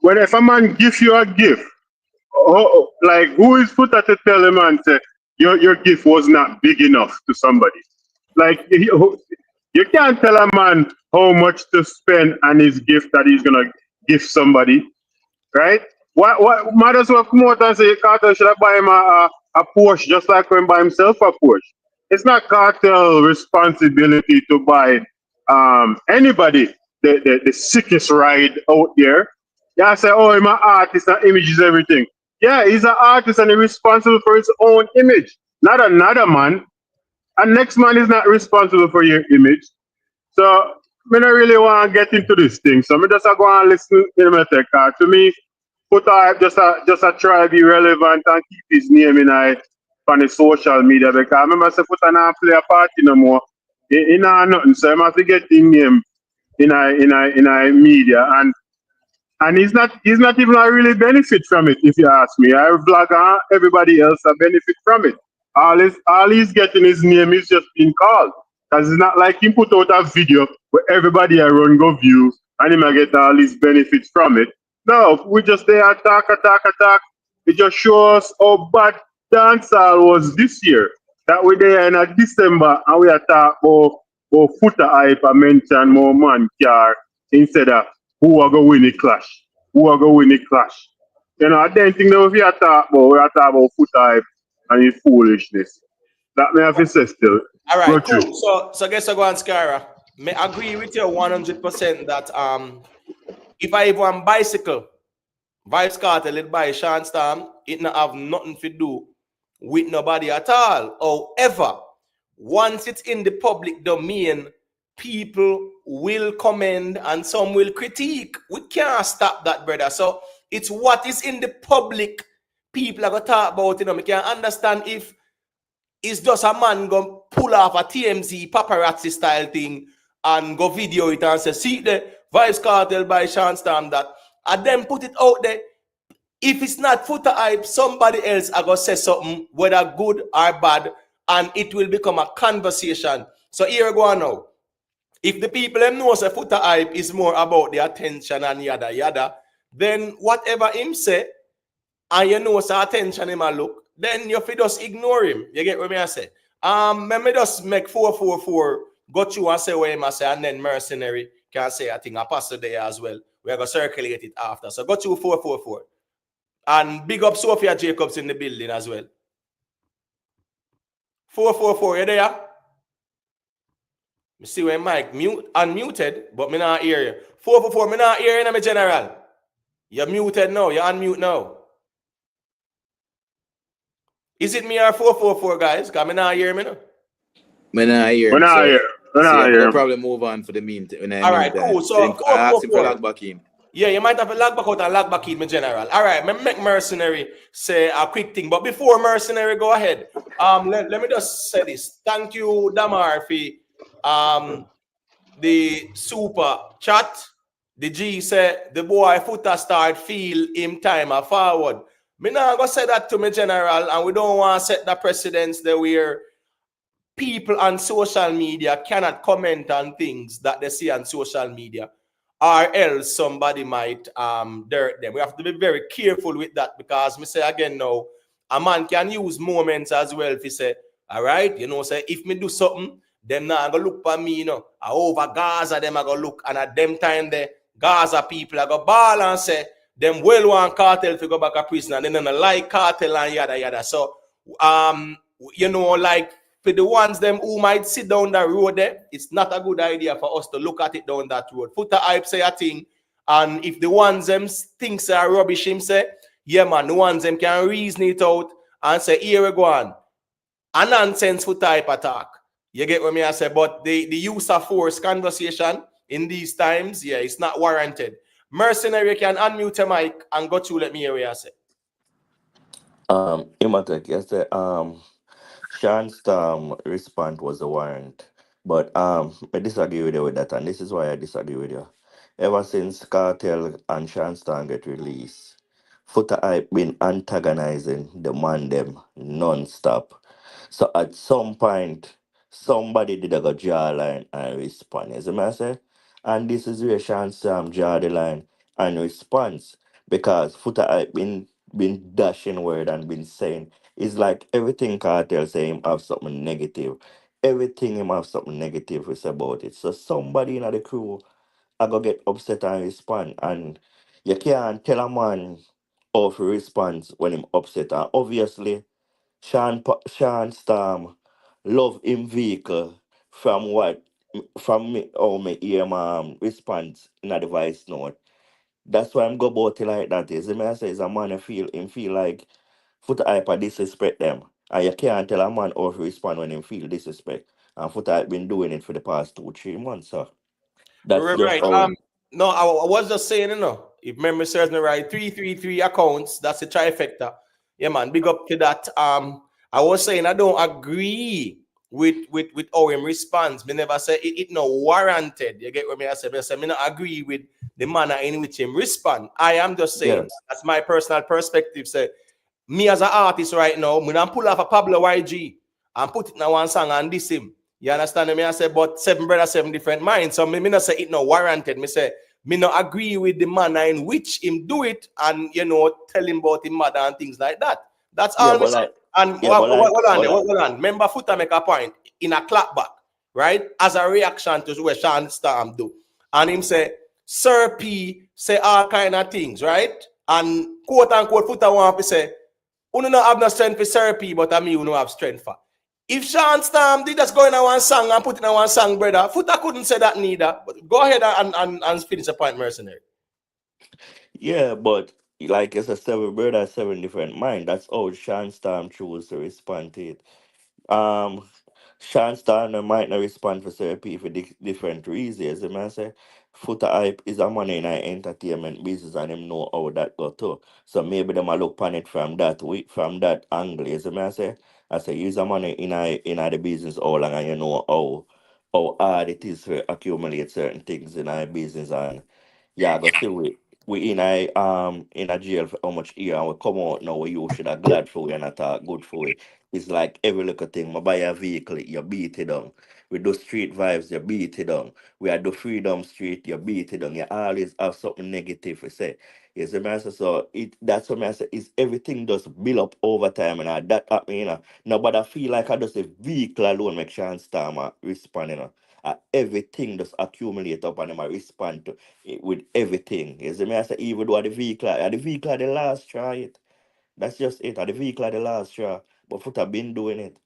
if a man gives you a gift, like who is Foota to tell a man say your gift was not big enough to somebody? Like you can't tell a man how much to spend on his gift that he's gonna give somebody, right? What might as well come out and say Kartel should I buy him a Porsche just like when buy himself a Porsche. It's not Kartel responsibility to buy anybody the sickest ride out there. Yeah, I say, oh, I'm an artist and image is everything. Yeah, he's an artist and he's responsible for his own image, not another man. And next man is not responsible for your image. So I don't really want to get into this thing. So I just go and listen to my tech. To me, Foota just a try to be relevant and keep his name in on the social media. Because I remember say Foota not play a party no more. He not nothing. So I have to get his name in media. And he's not even really benefit from it, if you ask me. I vlogger, everybody else a benefit from it. All he's getting his name is just being called. Because it's not like he put out a video where everybody around go view and he might get all these benefits from it. No, we just there attack. It just shows how bad dancehall was this year. That we there in December and we attack about Foota hype and mention more man car instead of who are going to win the clash. You know, I don't think that we are talking about Foota hype and his foolishness. That may have to say still. All right, cool. So guess I go on Scara. May agree with you 100% that if I even on bicycle, Vybz Kartel led by Shawn Stam, it not have nothing to do with nobody at all. However, once it's in the public domain, people will commend and some will critique. We can't stop that, brother. So it's what is in the public people are going to talk about. You know, we can understand if it's just a man going to pull off a TMZ paparazzi style thing and go video it and say, see the Vybz Kartel by Shawn Stam that, and then put it out there. If it's not Foota hype, somebody else are going to say something, whether good or bad, and it will become a conversation. So here we go now. If the people them know say Foota hype is more about the attention and yada yada, then whatever him say, and you know say attention him a look, then you fit just ignore him. You get what me I say? Let me just make 444 go through and say what him I say, and then mercenary can say I think I pass there as well. We're gonna circulate it after. So go through 444. And big up Sophia Jacobs in the building as well. 444, you there? Me see when Mike unmuted, but me not hear you. 444, me not hear you, my general. You're muted now, you're unmute now. Is it me or 444, guys? Because me not hear me now. Me not hear We're him, not so here. We're see, not I'm gonna here. probably move on for the meantime. All right, cool. So I asked him for 444. log back in. Yeah, you might have to log back out and log back in, my general. All right, me make mercenary say a quick thing. But before mercenary go ahead, let me just say this. Thank you, Damar, for the super chat. The G said the boy Foota start feel him time a forward. Me not gonna say that to me general, and we don't want to set the precedence that where people on social media cannot comment on things that they see on social media, or else somebody might dirt them. We have to be very careful with that, because me say again now, a man can use moments as well if he say, all right, you know, say if me do something, them not gonna look for me, you know. I over Gaza, them I go look, and at them time the Gaza people I go ball and say them well want Kartel to go back to prison, and then they don't like Kartel and yada yada. So you know, like for the ones them who might sit down that road there, it's not a good idea for us to look at it down that road. Foota hype say a thing, and if the ones them thinks are rubbish, him say, yeah man, the ones them can reason it out and say, here we go on. A nonsense Foota hype attack. You get what me I say? But the use of force conversation in these times, yeah, it's not warranted. Mercenary can unmute your mic and go through, let me hear what I say. Imatek, yes, Sean's response was a warrant, but I disagree with you with that, and this is why I disagree with you. Ever since Cartel and Sean Stan get released, Foota Hype been antagonizing the man them non-stop. So at some point, somebody did a go draw a line and respond. You see me I say? And this is where Sean Stan draw the line and response, because Foota Hype been dashing word and been saying it's like everything Cartel say him have something negative. Everything him have something negative is about it. So somebody in the crew I go get upset and respond. And you can't tell a man how to respond when him upset. And obviously Sean Storm love him vehicle from what from me how me hear my response in a device note. That's why I'm go about it like that. Is me I say is a man feel like Foota hype disrespect them. And you can't tell a man how to respond when him feel disrespect. And Foota hype been doing it for the past 2-3 months. So that's just Right. how No, I was just saying, you know, if memory serves me right, 333 accounts, that's the trifecta. Yeah, man, big up to that. I was saying I don't agree with how him response. Me never say it no warranted. You get what me I say? Me say me not agree with the manner in which him respond. I am just saying yes. that's my personal perspective. Say me as an artist right now, me don't pull off a Pablo YG and put it in one song and diss him. You understand me? I say, but seven brothers, seven different minds. So me not say it no warranted. Me say me not agree with the manner in which him do it, and you know, tell him about him mother and things like that. That's Yeah, all me but say. like And yeah, but like hold on. Remember, Foota make a point in a clapback, right? As a reaction to what Shawn Storm do. And him say, Sir P say all kind of things, right? And quote unquote, Foota want to say, you don't have no strength for Sir P, but I mean, you don't have strength for. If Shawn Storm did just go in one song and put it in one song, brother, Foota couldn't say that neither. But go ahead and finish the point, mercenary. yeah, but like it's a seven brother, seven different mind. That's how Sean Storm choose to respond to it. Um, Sean Starner might not respond for certain people for different reasons. The man say, Foota hype is a man in the entertainment business and him know how that go too. So maybe them a look on it from that angle. As the man say, I say he's a man in the business all long and you know how hard it is to accumulate certain things in our business and yeah, go see with we in a jail for how much year and we come out now where you should have glad for it and not good for it. It's like every little thing. I buy a vehicle, you beat it down. We do street vibes, you beat it down. We are do freedom street, you beat it down. You always have something negative to say. Yes, the master, so that's what I say is everything just build up over time and that happen, Nobody feel like I just a vehicle alone make chance time respond, everything just accumulate up and them respond to it with everything. Yes, the master even though the vehicle are the last try it. That's just it. The vehicle are the last try. But Foota been doing it.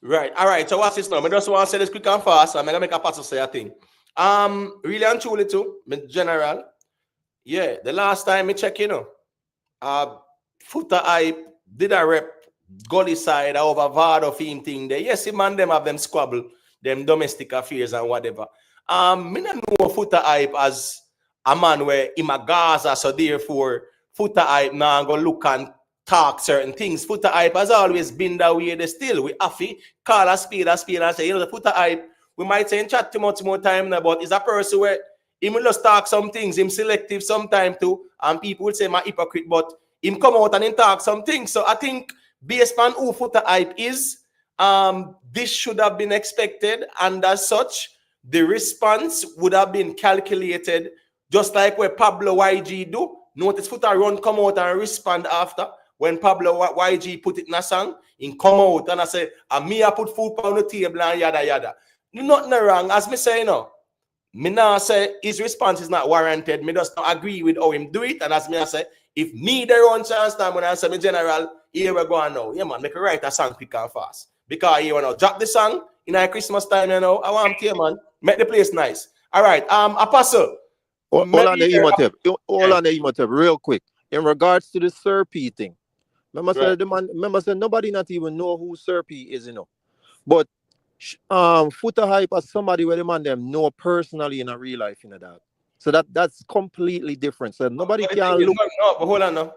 Right. All right. So what's this now? I just want to say this quick and fast. I'm gonna make a pass to say a thing. Really and truly too, general. Yeah, the last time I check, Foota hype did a rep gully side over Vado theme thing there. Yes, man, them have them squabble, them domestic affairs and whatever. Me not know Foota hype as a man where in a Gaza, so therefore Foota hype now go look and talk certain things. Foota hype has always been that way. They still we have to call a speed and say, the Foota hype, we might say in chat too much more time now, but is a person where him will just talk some things, him selective sometime too, and people will say my hypocrite, but him come out and him talk some things. So I think based on who Foota hype is, this should have been expected, and as such, the response would have been calculated, just like where Pablo YG do. Notice Foota run come out and respond after. When Pablo YG put it in a song, he come out and I say, me I put food on the table and yada yada. Nothing wrong, as me say, me now say his response is not warranted. Me just not agree with how him do it. And as me I say, if me there on chance time when I say me general, here we go now. Yeah, man, make a write a song quick and fast. Because you wanna drop the song in a Christmas time, I want to man. Make the place nice. All right, Apostle. Hold on the emotive real quick. In regards to the Serpy thing. Remember say nobody not even know who Serpy is, But Foota hype as somebody where the man them know personally in a real life, that. So that's completely different. So nobody can look. No, but hold on, no.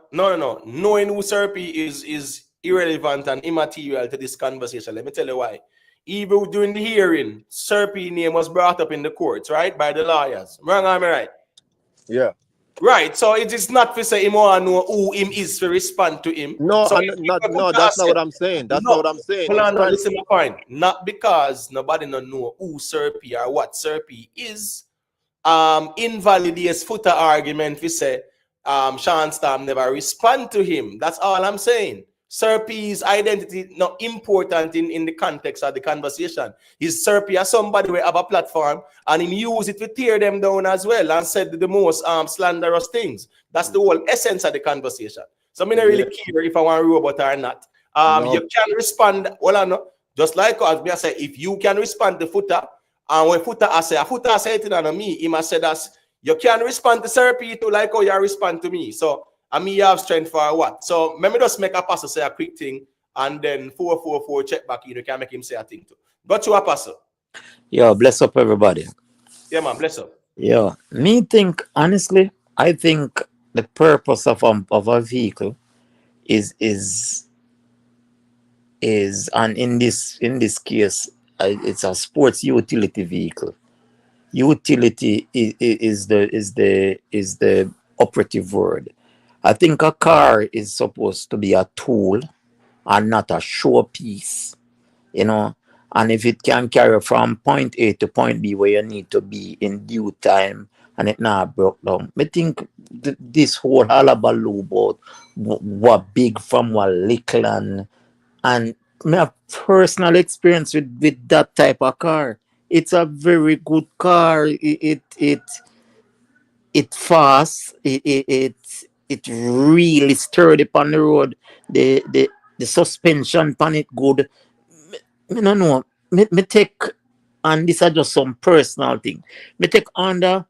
Knowing who Serpy is irrelevant and immaterial to this conversation. Let me tell you why. Even during the hearing, Serpy name was brought up in the courts, right, by the lawyers. Wrong, am I right? Yeah. Right, so it is not to say him want to know who him is to respond to him. No, so that's not what I'm saying. That's not what I'm saying. Hold on, listen to my point. Not because nobody don't know who Serpy or what Serpy is, invalidates Foota argument. We say Shawn Storm never respond to him. That's all I'm saying. Serpy's identity not important in the context of the conversation. Is Serpy as somebody will have a platform and him use it to tear them down as well and said the most slanderous things. That's the whole essence of the conversation. So I'm not really care if I want a robot or not. You can respond. Well, just like us, I say if you can respond to Foota, and when Foota say it on me, he must say that you can respond to Serpy to like how you respond to me. So and me have strength for what? So let me just make a pastor say a quick thing and then 444 check back you can make him say a thing too. Got you, Apostle. Yo, bless up everybody. Yeah, man, bless up. Yo, honestly, I think the purpose of a vehicle is and in this case it's a sports utility vehicle. Utility is the operative word. I think a car is supposed to be a tool and not a showpiece, and if it can carry from point A to point B where you need to be in due time and it not broke down. I think this whole hullabaloo about what big from what little and I have personal experience with that type of car. It's a very good car. It fast. It really sturdy on the road. The suspension on it good. I don't know. Me take, and this is just some personal thing. Me take under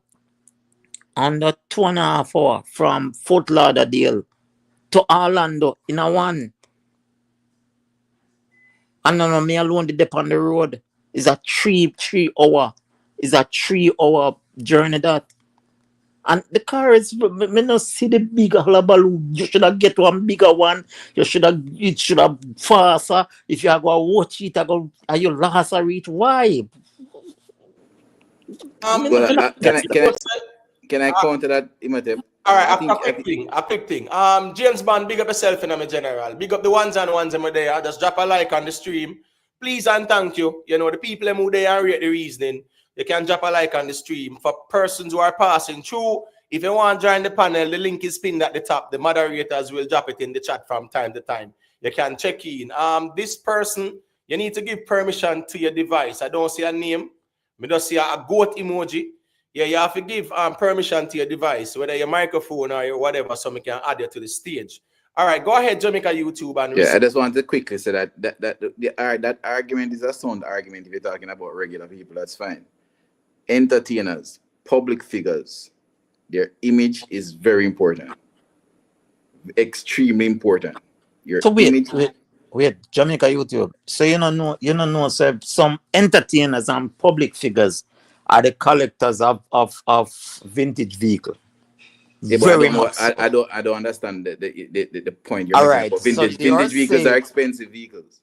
2.5 hours from Fort Lauderdale to Orlando in a one. And no, me alone did on the road. It's a 3 hour. It's a 3 hour journey that. And the car is, me not see the bigger hullabaloo. You should have get one bigger one. It should have faster. If you are going to watch it, are you last or reach? Why? Can I counter that, Imhotep? All right, I a think quick thing. James Bond, big up yourself in a general. Big up the ones and ones them there. Just drop a like on the stream. Please and thank you. You know, the people who they are rate the reasoning. You can drop a like on the stream. For persons who are passing through, if you want to join the panel, the link is pinned at the top. The moderators will drop it in the chat from time to time. You can check in. This person, you need to give permission to your device. I don't see a name. I just see a goat emoji. Yeah, you have to give permission to your device, whether your microphone or your whatever, so we can add you to the stage. All right, go ahead, Jamaica YouTube. And I just want to quickly say that argument is a sound argument if you're talking about regular people, that's fine. Entertainers, public figures, their image is very important. Extremely important. Your So image. wait, Jamaica YouTube. So you don't know, so some entertainers and public figures are the collectors of vintage vehicle. Yeah, but Very much. I don't understand the point you're All making right, about so vintage vehicles are expensive vehicles.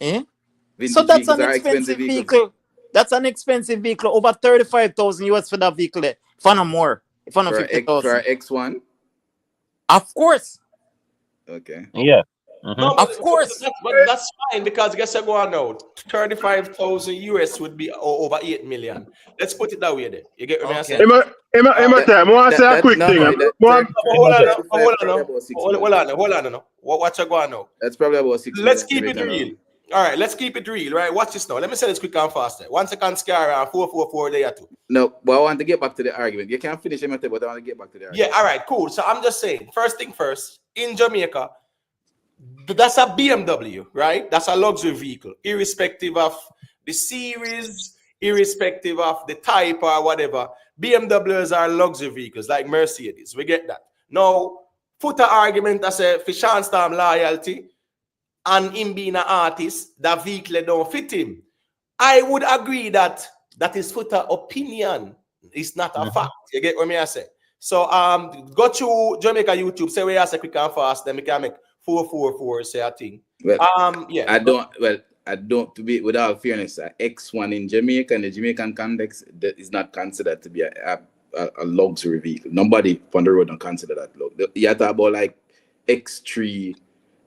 So that's an expensive vehicle. That's an expensive vehicle. Over 35,000 US for that vehicle there. If I know more. If I know 50,000. For X1? Of course. Okay. Yeah. No, of course. But that's fine because guess what going on now? 35,000 US would be over 8 million. Let's put it that way there. You get what I'm saying? I want to say a quick thing. Hold on. What's going on now? That's probably about 6 Let's keep it real. All right, let's keep it real, right? Watch this now. Let me say this quick and faster. 1 second scare around 444 there too. No, but I want to get back to the argument. You can't finish it, but I want to get back to the argument. Yeah, all right, cool. So I'm just saying, first thing first, in Jamaica, that's a BMW, right? That's a luxury vehicle, irrespective of the series, irrespective of the type or whatever. BMWs are luxury vehicles like Mercedes. We get that. Now, Foota argument as a for Shawn Storm loyalty and him being an artist, that vehicle don't fit him. I would agree that that is Foota opinion. It's not a fact. You get what I say? So go to Jamaica YouTube, say we ask a quick and fast, then we can make 444 say a thing. Well, yeah. I don't, to be without fairness, X1 in Jamaica and the Jamaican context that is not considered to be a luxury vehicle. Nobody on the road don't consider that low. You talk about like X3,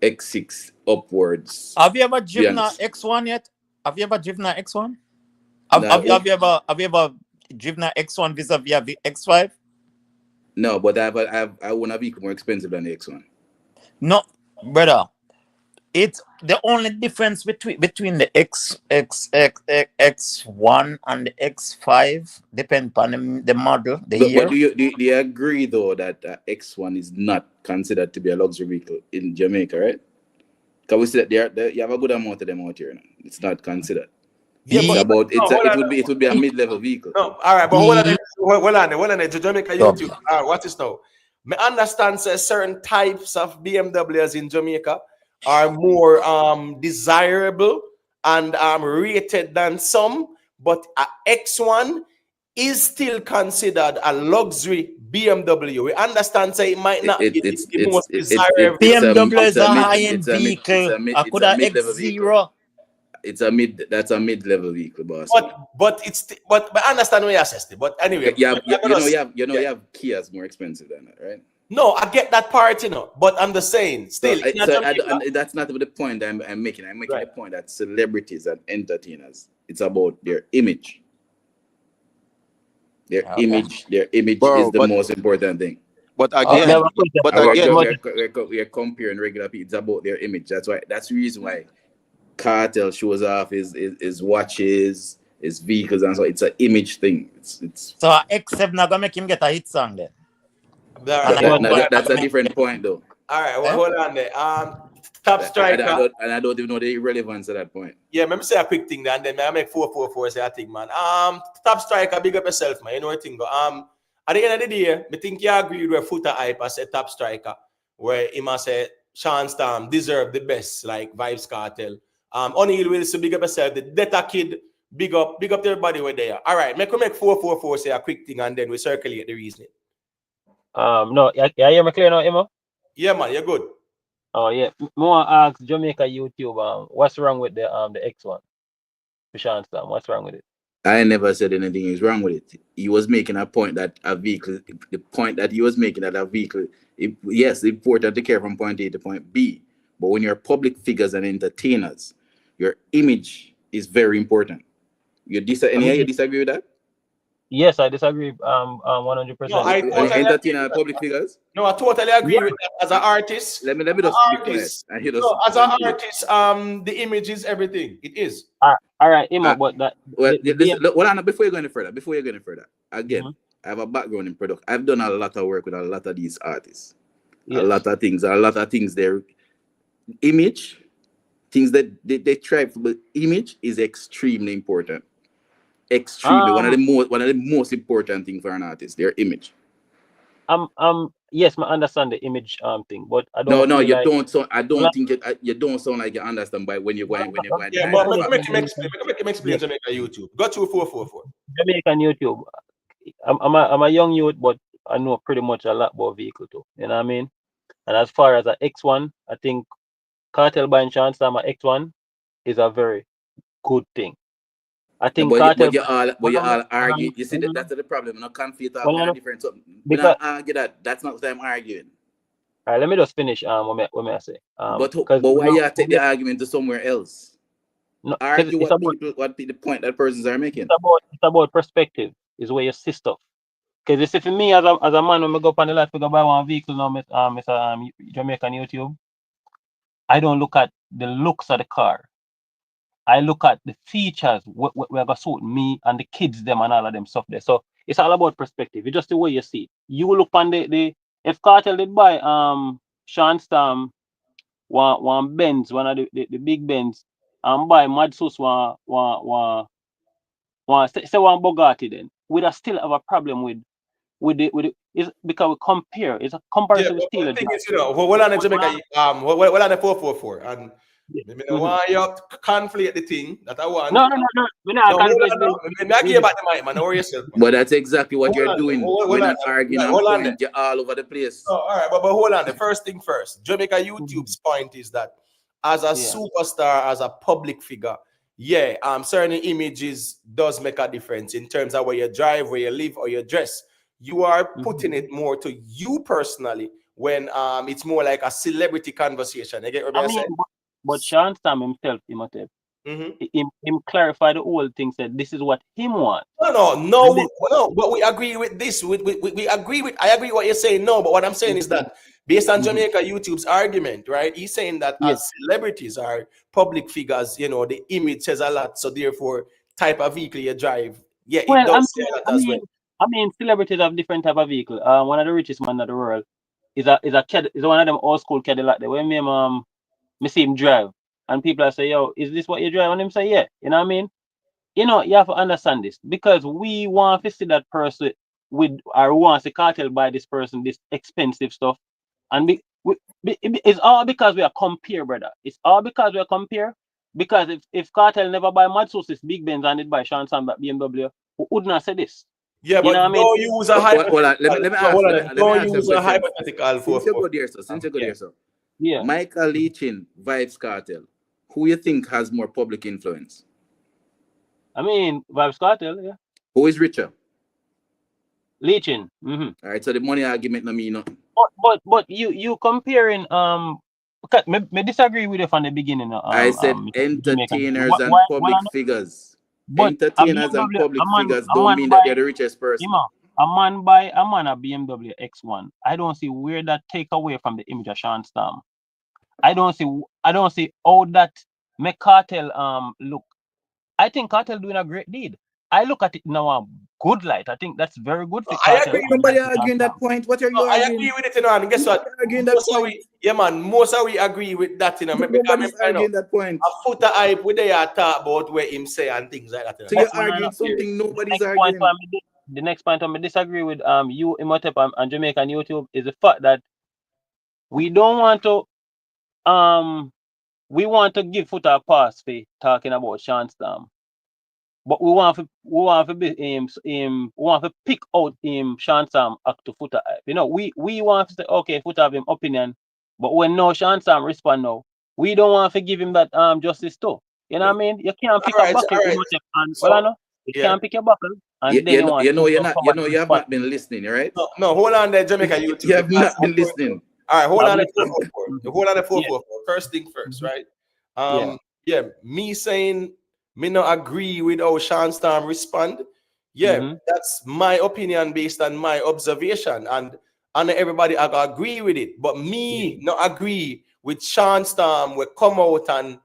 X6 upwards. Have you ever driven an X1 yet? Have you ever driven an X1? Have you ever driven an X1 vis-a-vis X5? No, but I want a vehicle more expensive than the X1. No, brother. It's the only difference between the X1 and the X5 depends on the model, the year. But do you agree though that X1 is not considered to be a luxury vehicle in Jamaica, right? Because we see that you have a good amount of them out here now. It's not considered. Yeah, it would be a mid-level vehicle. No, all right, but hold on, Jamaica YouTube. All right, what is now? I understand certain types of BMWs in Jamaica are more desirable and rated than some, but a X1 is still considered a luxury BMW. We understand say it might not be the most desirable. BMW is a high-end vehicle. I could have X0. That's a mid-level vehicle, boss. But I understand where you assessed it. But anyway, you have Kias more expensive than that, right? No, I get that part, but I'm just saying, still. That's not the point I'm making. I'm making the point that celebrities and entertainers, it's about their image. Their image is the most important thing. But again, we are comparing regular people. It's about their image. That's the reason why Kartel shows off his watches, his vehicles, and so it's an image thing. It's so X7 not gonna make him get a hit song then. That's a different point though. All right, well, hold on there. Top striker. I don't even know the relevance of that point. Yeah, let me say a quick thing there, and then I make 444 say I think, man. Top striker, big up yourself, man. You know what I think? At the end of the day, I think you agree with Foota hype as a top striker, where he must say Shawn Storm deserve the best, like Vybz Kartel. O'Neal Wilson, big up yourself. The Data Kid, big up to everybody where they are. All right, make 444 say a quick thing, and then we circulate the reasoning. No, you hear me clear now, Emma? Yeah, man, you're good. Oh yeah, more ask Jamaica YouTube. What's wrong with the X1? Shawn Storm, what's wrong with it? I never said anything is wrong with it. He was making a point that the point that he was making that a vehicle Yes, it's important to care from point A to point B. But when you're public figures and entertainers, your image is very important. You disagree with that? Yes, I disagree. No, 100%. I An totally agree entertainer with and that. public figures? No, I totally agree with that. As an artist, Let me just be quiet. And you just no, as an artist, the image is everything. It is. All right, Imo, but that Well, the look, hold on, before you go any further, again, Mhm. I have a background in production. I've done a lot of work with a lot of these artists. A Yes. lot of things. Their image, things that they try for, but image is extremely important. Extremely one of the most important things for an artist, their image. Yes, I understand the image thing, but I No, don't feel you like don't. So I Well, don't think you don't sound like you understand by when you're going Yeah, behind but that. make him explain Jamaica YouTube. Go to 444. Jamaican YouTube. I'm a young youth, but I know pretty much a lot about vehicle too. You know what I mean? And as far as a X1, I think Kartel buying Chance Time at X1 is a very good thing. I think Kartel. But you all argue. You see, that's the problem. No conflict of different something. We Because not argue that. That's not what I'm arguing. all right, let me just finish. What may I say? But why you take the argument to somewhere else? No, Argue it's what the point that persons are making. It's about perspective. Is where you see stuff. Because you see, for me as a man, when I go up on the lot, we go buy one vehicle now, Mr. Jamaican YouTube. I don't look at the looks of the car. I look at the features where going to suit me and the kids them and all of them stuff there. So it's all about perspective. It's just the way you see it. You look on the if Kartel did buy Shawn Storm one Benz, one of the big Benz, and buy Mad Sus one say one Bugatti, then we'd still have a problem with the it's because we compare. It's a Yeah, comparison but still. the thing is, what on the Jamaica, what on the 444, and I mean, why you conflate the thing that I want. No. We're not conflict. I give you back the mic, man. Don't worry yourself, man. But that's exactly what you're doing. We're not arguing and point you all over the place. Oh, all right, but hold on. The first thing first, Jamaica YouTube's point is that as a superstar, as a public figure, certain images does make a difference in terms of where you drive, where you live, or you dress. You are putting it more to you personally when it's more like a celebrity conversation. You get what I'm saying? But Shawn Storm himself, him clarify the whole thing, said this is what him want. No, but we agree with this. We agree with, I agree what you're saying. No, but what I'm saying is that based on Jamaica YouTube's argument, right? He's saying that as celebrities are public figures, the image says a lot. So therefore, type of vehicle you drive, it does say a lot as well. I mean, celebrities have different type of vehicle. One of the richest man in the world is one of them old school Cadillac. When me see him drive, and people are say, "Yo, is this what you drive?" And him say, "Yeah." You know what I mean? You have to understand this because we want to see that person or want to Kartel buy this person this expensive stuff, and it's all because we are compare, brother. It's all because we are compare. Because if Kartel never buy Matsu's big Benz and it buy Shawn Storm BMW, who would not say this? Yeah, but don't use a hypothetical. Let me ask a hypothetical. Since you go there, sir. Yeah. Michael Leachin, Vybz Kartel. Who you think has more public influence? I mean, Vybz Kartel, yeah. Who is richer? Leachin. All right, so the money argument no mean nothing. But you comparing me disagree with you from the beginning. I said entertainers and public figures. Entertainers and public figures don't mean that they're the richest person. A man a BMW X1. I don't see where that take away from the image of Shawn Storm. I don't see how that make Kartel look. I think Kartel doing a great deed. I look at it now a good light. I think that's very good for Kartel. I agree. Nobody arguing that point. What are you arguing? I agree with it, and guess what? Most of we agree with that, Nobody's arguing that point. A Foota hype, we they are talk about where him say and things like that. So you're arguing something nobody's arguing. The next point I disagree with you, Imhotep, and Jamaican YouTube is the fact that we don't want to we want to give Foota a pass for talking about Shawn Storm. But we want to pick out Shawn Storm act to Foota. We want to say, okay, Foota have him opinion, but when no Shawn Storm respond now, we don't want to give him that justice too. You know what I mean? You can't pick a buckle, you can't pick a buckle And then you want people you're to not, come and you have respond. not been listening, right? No, hold on there, Jamaica You YouTube. have Because not been listening. all right, hold I'm on there, listening. 444. Mhm. Hold on there, Yeah. 444. First thing first, right? Yeah. Yeah, me saying me not agree with how Shawn Storm respond. Yeah, Mhm. that's my opinion based on my observation, and everybody I agree with it. But me not agree with Shawn Storm will come out and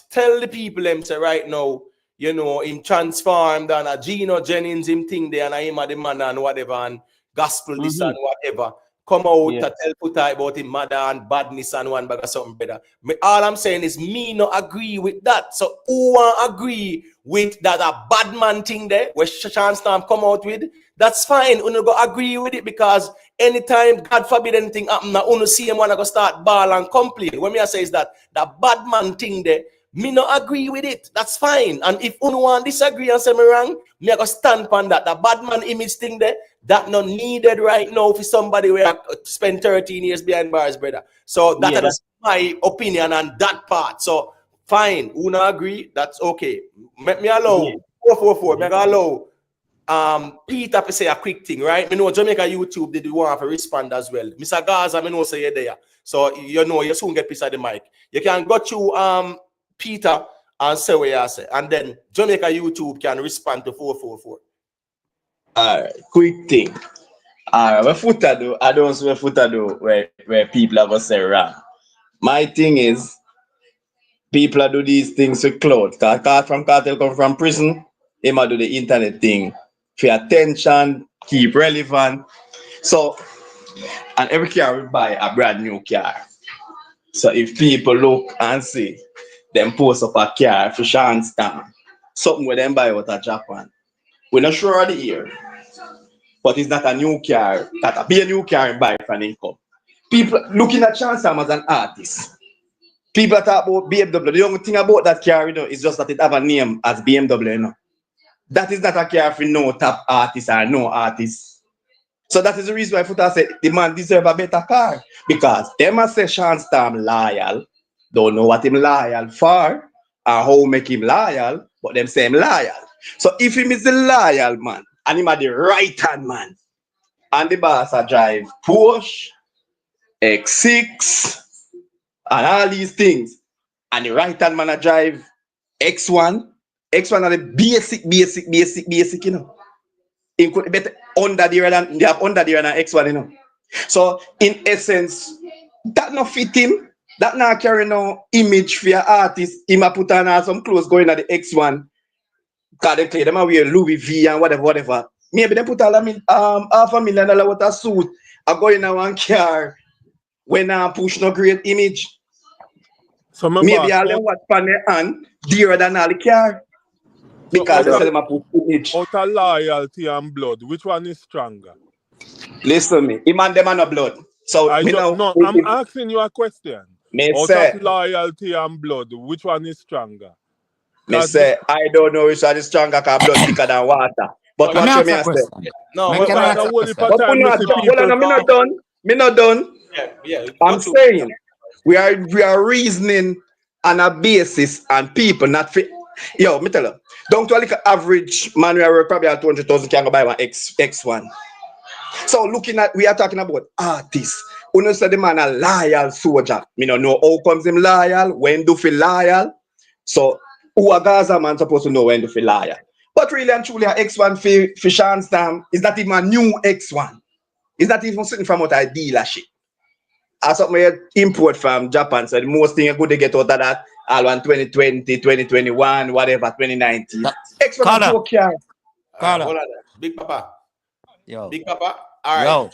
tell the people them say right now, you know, him transformed and a Gino Jennings him thing there and him a the man and whatever and gospel this and whatever. Come out Yeah. to tell Foota about him mother and badness and one bag of something better. All I'm saying is me not agree with that. So who want agree with that a bad man thing there where Shawn Storm come out with? That's fine. You go agree with it because anytime God forbid anything happen, you see him wanna go start ball and complain. When me I say is that the bad man thing there, me not agree with it. That's fine. And if you want disagree and say me wrong, me I go stand on that. The bad man image thing there, that not needed right now for somebody where spend 13 years behind bars, brother. So that Yeah, is my opinion on that part. So fine, who not agree, that's okay. Me allow Yeah. 444, me allow Peter to say a quick thing, right? Me know Jamaica YouTube did want to respond as well. Mr. Gaza, me know say you're there. So you know you soon get piece of the mic. You can go to Peter and say what you say. And then Jamaica YouTube can respond to 444. Alright, quick thing. Alright, what Foota do, I don't see what Foota do where people are gonna say wrong. My thing is, people do these things with Clout. Cause from Kartel come from prison, they might do the internet thing. For attention, keep relevant. So, and every car will buy a brand new car. So if people look and see, them post up a car for Shawn Storm, something where them buy out of Japan. We're not sure of the year, but it's not a new car. That be a new car and buy for an income. People looking at Shawn Storm as an artist. People talk about BMW. The only thing about that car, you know, is just that it have a name as BMW, you know. That is not a car for no top artist or no artist. So that is the reason why Foota said the man deserve a better car. Because them a say Shawn Storm loyal, don't know what him loyal for, or how make him loyal, but them say him loyal. So if him is the loyal man, and him a the right hand man, and the boss a drive Porsche, X6, and all these things, and the right hand man a drive X1 are the basic, you know. It could be better under the than they have under the than X1, you know. So in essence, that not fit him. That not carry no image for your artist. Him a put on some clothes going at the X1. Cause they play them a wear Louis V and whatever. Maybe they put all $500,000 worth of suit. I go in a one car when I push no great image. So my Maybe boss, all them what pan their hand dearer than all the car. so Because they say them a put image. out of loyalty and blood, which one is stronger? Listen me, him and them are no blood. So me now, No, I'm asking you a question. me Out say, of loyalty and blood, which one is stronger? I don't know which one is stronger because blood thicker than water. But Let me what you ask me a I say? question. No, Can I Because ask the a whole heap question? of But time you see hold on, people me not done. Yeah, I'm go to. saying we are reasoning on a basis and people not fit. Yo, me tell you, down to a little average man we are probably at 200,000 can go buy one X1. So looking at, we are talking about artists. Who knows the man a loyal soldier. Me no know how comes him loyal, when do feel loyal. So who a Gaza man supposed to know when to feel loyal. But really and truly, a X1 for Shawn Storm is not even a new X1. It's not even sitting from out a dealership. As something you import from Japan. So the most thing you could get out of that, all one 2020, 2021, whatever, 2019. X1 a Carla, joke car. Carla, Hold on there. Big Papa. yo, Big Papa. All right. yo,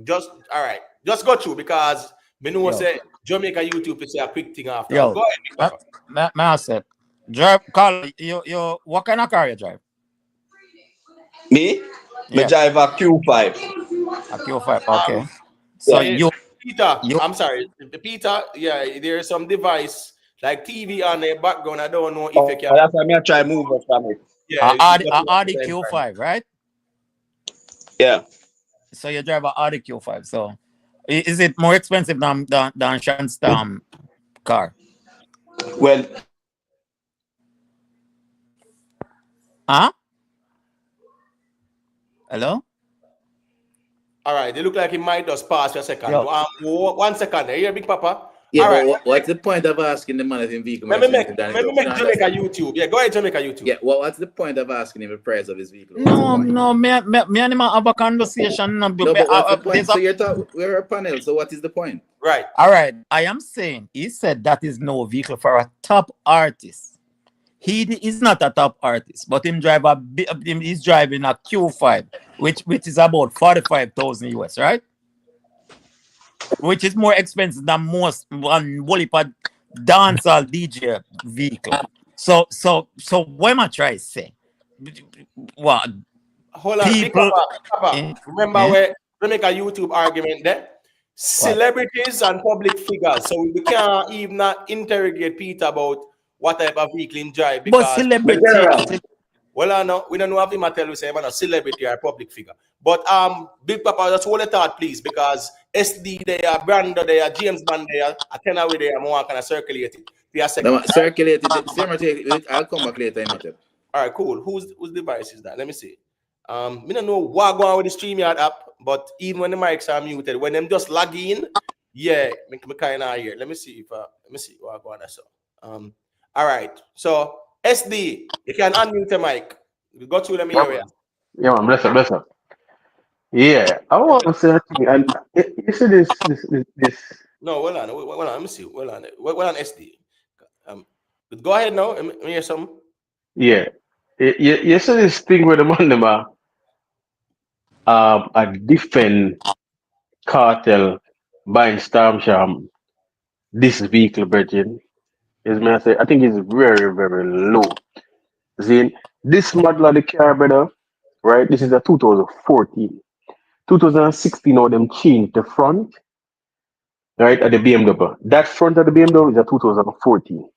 Just all right. Just go through because me know yo, say Jamaica YouTube to say a quick thing after. yo. Go ahead, Big Papa. I said, drive, Carla, you, what kind of car you drive? Me Yeah, drive a Q5. a Q5. Okay. So Hey, you, Peter, you, I'm sorry. Peter, yeah, there's some device like TV on the background. I don't know if Oh, you can. that's why I try move up from it. Yeah, Audi Q5, right? Yeah. So you drive a Audi Q5. So is it more expensive than Shawn Storm car? Well, Huh? Hello? All right, they look like it might just pass for a second. Yo. 1 second. You hear, Big Papa? Yeah, All but right. what's the point of asking the man if in vehicle? Let me make Jamaica YouTube. Yeah, go ahead, Jamaica YouTube. Yeah, what's the point of asking him the price of his vehicle? No, me and him have a conversation. No, but what's the point? So we're a panel, so what is the point? Right. All right, I am saying, he said that is no vehicle for a top artist. He is not a top artist, but he's driving a Q5, which is about 45,000 US, right? Which is more expensive than most dancehall DJ vehicle. So what am I trying to say? What? Hold on, Big Papa. Remember where we make a YouTube argument there? Celebrities and public figures. So we can't even not interrogate Peter about what type of vehicle he drive because but celebrity. Well, I know we don't know if him tell you say man a celebrity or a public figure. But Big Papa, just hold the thought, please, because SD there, Brando there, James Bond there, Atena there, I'm more kind of circulate it. Circulate it. I'll come back later. All right, cool. Whose device is that? Let me see. Me don't know what going on with the StreamYard app, but even when the mics are muted, when them just log in, yeah, me kind of hear. Let me see what going on. So, all right. So SD, you can unmute the mic. We go through them area. Yeah, man, bless up. Yeah, I want to say a thing, and you see this. No, hold on. Let me see. Hold on, SD. Go ahead now. Let me hear something. Yeah, you see this thing where the man them a defend Kartel buying Storm this vehicle, Virgin. Is me I say I think it's very very low. See, this model of the car, brother, right? This is a 2014. 2016, now them changed the front, right, at the BMW. That front of the BMW is a 2014.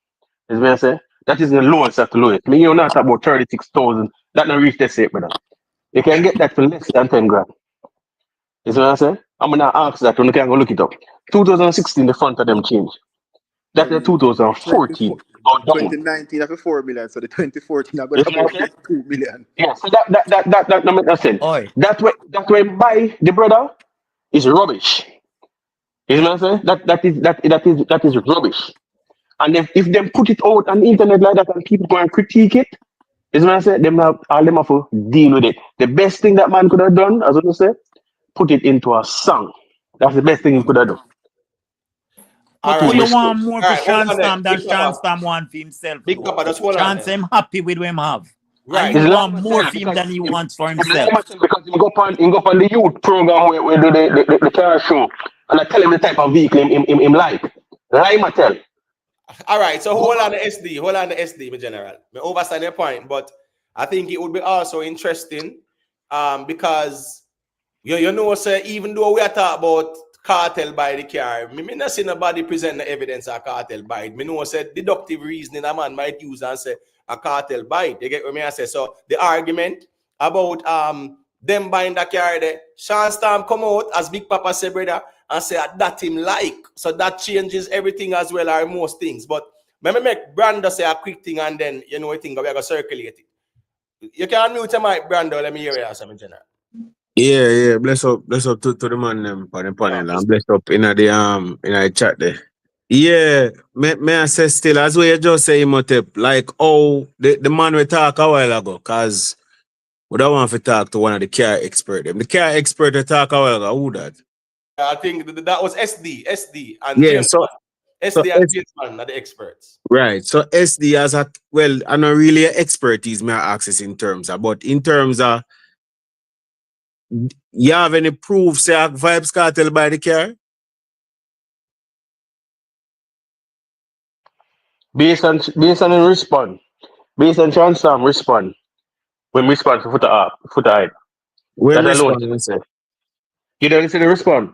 Is me I say that is the lowest at the lowest. Me, you're not about 36,000. That not reach the same, brother. You can get that for less than 10 grand. Is what I say? I'm gonna ask that when you can go look it up. 2016, the front of them changed. That's the 2014. 2019 after 4 million, so the 2014 I got about 2 million. Yeah, so that no make no sense. That way buy the brother is rubbish. You know what I'm saying? That is rubbish. And if them put it out on the internet like that and people go and critique it, is what I say, all them have to deal with it. The best thing that man could have done, as I say, put it into a song. That's the best thing he could have done. But All right, you want more for Shawn Storm than Big Shawn Papa. Storm want for himself. Big Papa, that's what Shawn Storm happy with what him have. Right. And you want more for him than he wants for himself. Because you go up on the youth program where do the car show, and I tell him the type of vehicle him like. Lie I tell. All right, so hold on the SD, my general. I overstand your point, but I think it would be also interesting because you know, sir, even though we are talking about Kartel by the car, me not see nobody present the evidence of Kartel by it. Me know say deductive reasoning a man might use and say a Kartel by it. You get what me I say? So the argument about them buying the car there, Shawn Storm come out as Big Papa say, brother, and say that him like. So that changes everything as well, or most things. But let me make Brando say a quick thing and then you know I think we are gonna circulate it. You can mute my Brando, let me hear you something general. Yeah. Bless up to the man them for the panel and bless up in the chat there. Yeah, may I say still as we just say Imhotep, like the man we talk a while ago, cause we don't want to talk to one of the car expert them. The car expert we talk a while ago, who that? I think that was SD and yeah, James so SD and James Man are the experts. Right. So SD as a I not really an expertise may access in terms of, but in terms of you have any proof say Vybz Kartel by the car? Based on the response. Based on Shawn Storm respond. When respond to Foota. When that respond, alone. You don't see the response.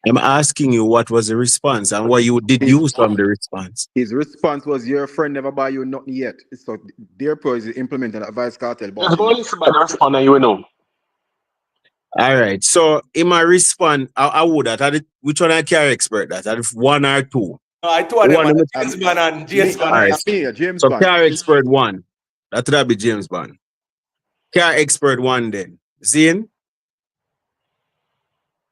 I'm asking you what was the response and what you did use from the response. His response was, your friend never buy you nothing yet. So therefore is implementing that Vybz Kartel. Just go listen by the response and you will know. All right. So in my response, I would which one I carry expert that? That one or two? No, I told them James Bond and James Bond. Right. James so Bond. carry expert one. That would be James Bond. Carry expert one then. Zane,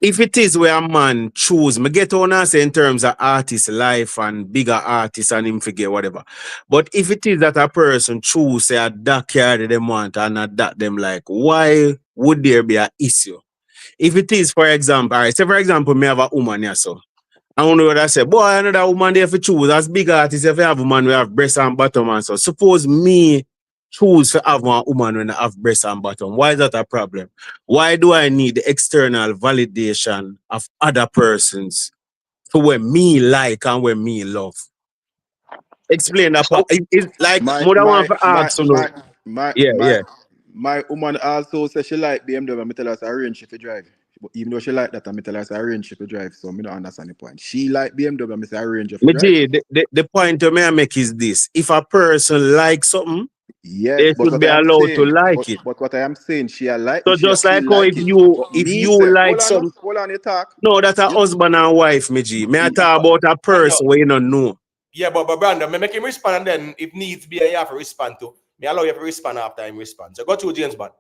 if it is where a man choose, me get on and say in terms of artist life and bigger artists and him forget whatever. But if it is that a person choose say that carry them want and not that them like, why would there be an issue? If it is, for example, all right, say for example, me have a woman here, so I don't know what I say. Boy, another woman there for choose. As big artists, if you have a woman, we have breast and bottom and so. Suppose me choose to have one woman when I have breast and bottom. Why is that a problem? Why do I need the external validation of other persons for what me like and what me love? Explain that part. It's like My more than one my for my ask, you know. my my Yeah, my yeah. my woman also says she like BMW. I tell her it's arrange she for drive. But even though she like that, I tell her it's arrange she for drive. So I don't understand the point. She like BMW. I say arrange for Me drive. G, the point to me I make is this. If a person likes something, Yes, they but should what be I am allowed to saying, like it. but what I am saying, she a like So just she like how like it. But if me you say, like some hold on, you talk. no that a You, husband and wife, me G. Me I talk about a person where you don't know. Yeah, but Brandon, me make him respond and then if needs be, you have to respond to. Me allow you to respond after him respond. So go to James Bond.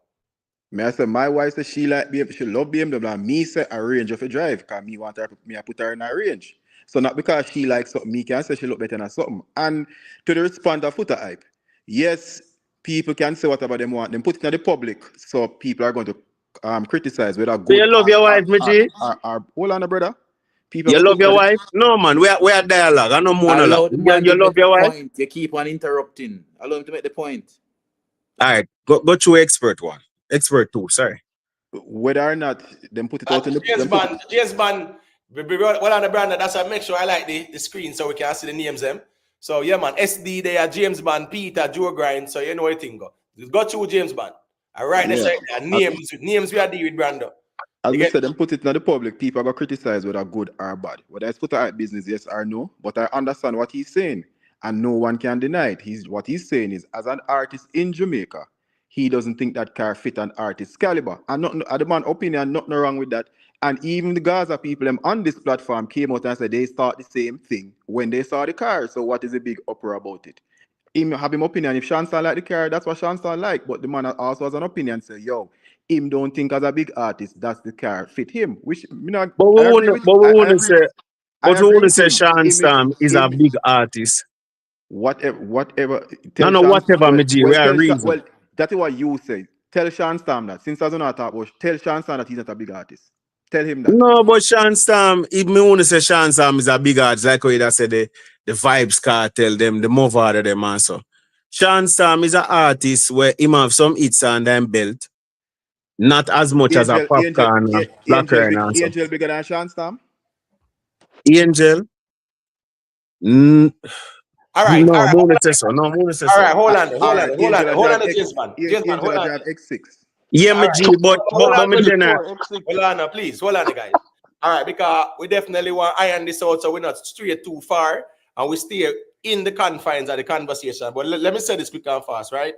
me I say my wife say she like BMW, she love BMW, and me say arrange of a drive, cause me want her me I put her in a range. So not because she likes something, me can say she look better than something. And to the response of Foota hype, yes, people can say whatever they want, then put it in the public, so people are going to criticize whether So you good love your wife, me G? hold on, brother. People You go love put it your in the wife? No man, we are dialogue. I no monologue. Allow the man You to love make a your wife? point. You keep on interrupting. Allow him to make the point. All right, go to expert one. Expert two, sorry. whether or not them put it out in the James Bond, what on the brand? That's why I make sure I like the screen so we can see the names them. So yeah, man, SD there, James Bond, Peter, Joe Grind. So you know what thing go. Got you James Bond. All right, let's say names we are dealing with Brando. As You we get said, them put it in the public, people are going to criticize whether good or bad. Whether it's put out business, yes or no. But I understand what he's saying, and no one can deny it. What he's saying is, as an artist in Jamaica, he doesn't think that car fit an artist's caliber. And not at the man opinion, nothing wrong with that. And even the Gaza people them on this platform came out and said they start the same thing when they saw the car. So what is the big uproar about it? Him have him opinion. If Shawn like the car, that's what Shawn like. But the man also has an opinion. Say, yo, him don't think as a big artist that's the car fit him. Which me not, But I agree with. we I wouldn't agree. say I but we agree wouldn't with say him. Sean Storm is a Him big artist. whatever. No, Tell no, Shawn. whatever, me G, we are Tell Shawn. reason. That is what you say. Tell Shawn Storm that. Since I don't know about, tell Shawn Storm that he's not a big artist. Tell him that. No, but Sean Storm, if me want to say Sean Storm is a big artist, like how you said the Vybz Kartel, them, the move out of them also. Sean Storm is an artist where him have some hits on them belt, not as much as a popcorn or black rain also. Angel bigger than Shawn Storm. Angel? all right, No, all right, I'm gonna say so. No, I'm gonna say all right, so. hold on, James Bond. James Bond, Angel hold on. drive X6. Yeah, All me right, G, hold on, me then hold on, please, hold on, guys. All right, because we definitely want to iron this out so we're not straight too far and we stay in the confines of the conversation. But let me say this quick and fast, right?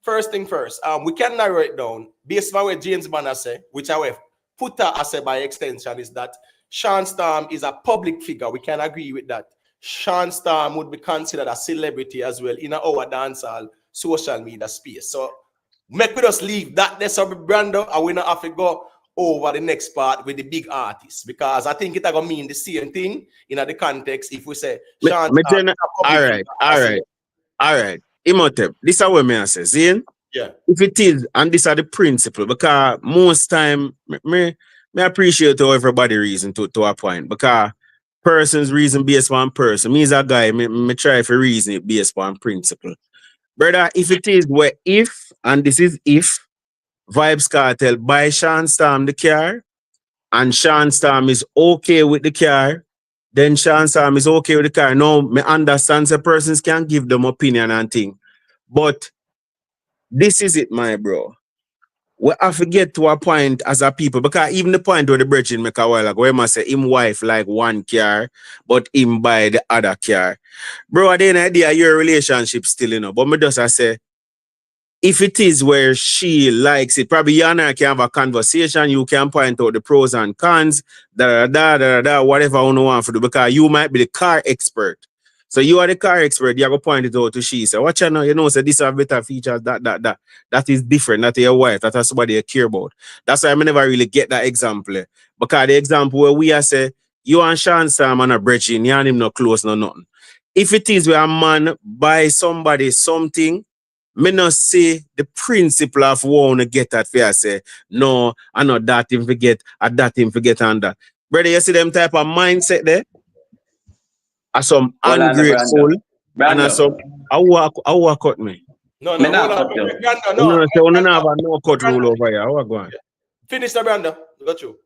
First thing first, we can narrow it down based on what James Bond say, which I will put I say by extension is that Shawn Storm is a public figure. We can agree with that. Shawn Storm would be considered a celebrity as well in our dancehall social media space. So make we just leave that there, so Brando, and we not have to go over the next part with the big artists because I think it's gonna mean the same thing in the context if we say Shawn. all right. Imhotep, this is what I say. See? Yeah. If it is, and these are the principle, because most time me appreciate how everybody reason to a point. Because person's reason based on person. Me as a guy, me try for reason it based on principle. Brother, if it is where if, and this is if, Vybz Kartel buy Shawn Storm the car, and Shawn Storm is okay with the car, then Shawn Storm is okay with the car. No, me understand the persons can give them opinion and thing. But this is it, my bro. We have to get to a point as a people, because even the point where the bridging make a while ago, where must say him wife like one car, but him buy the other car. Bro, at the end of the day, your relationship still, you know. But me just I say, if it is where she likes it, probably you and I can have a conversation. You can point out the pros and cons, whatever you want to do, because you might be the car expert. So you are the car expert, you go point it out to she. Say, watch out now, you know, say this have better features, that is different, that your wife, that is somebody you care about. That's why I never really get that example. Because the example where we are say, you and Shawn Sam and a brethren, you and him not close, no nothing. If it is where a man buy somebody something, me not say the principle of want to get that fair say, no, I know that him forget, and that him forget and that. Brother, you see them type of mindset there? As some Hold on, ungrateful, and as some, Brando. how cut me? No, Me no, hold not on. cut you. Brando, You no. know, so we don't have Brando, a no cut rule over here. How I go on? finish the Brando. Got you.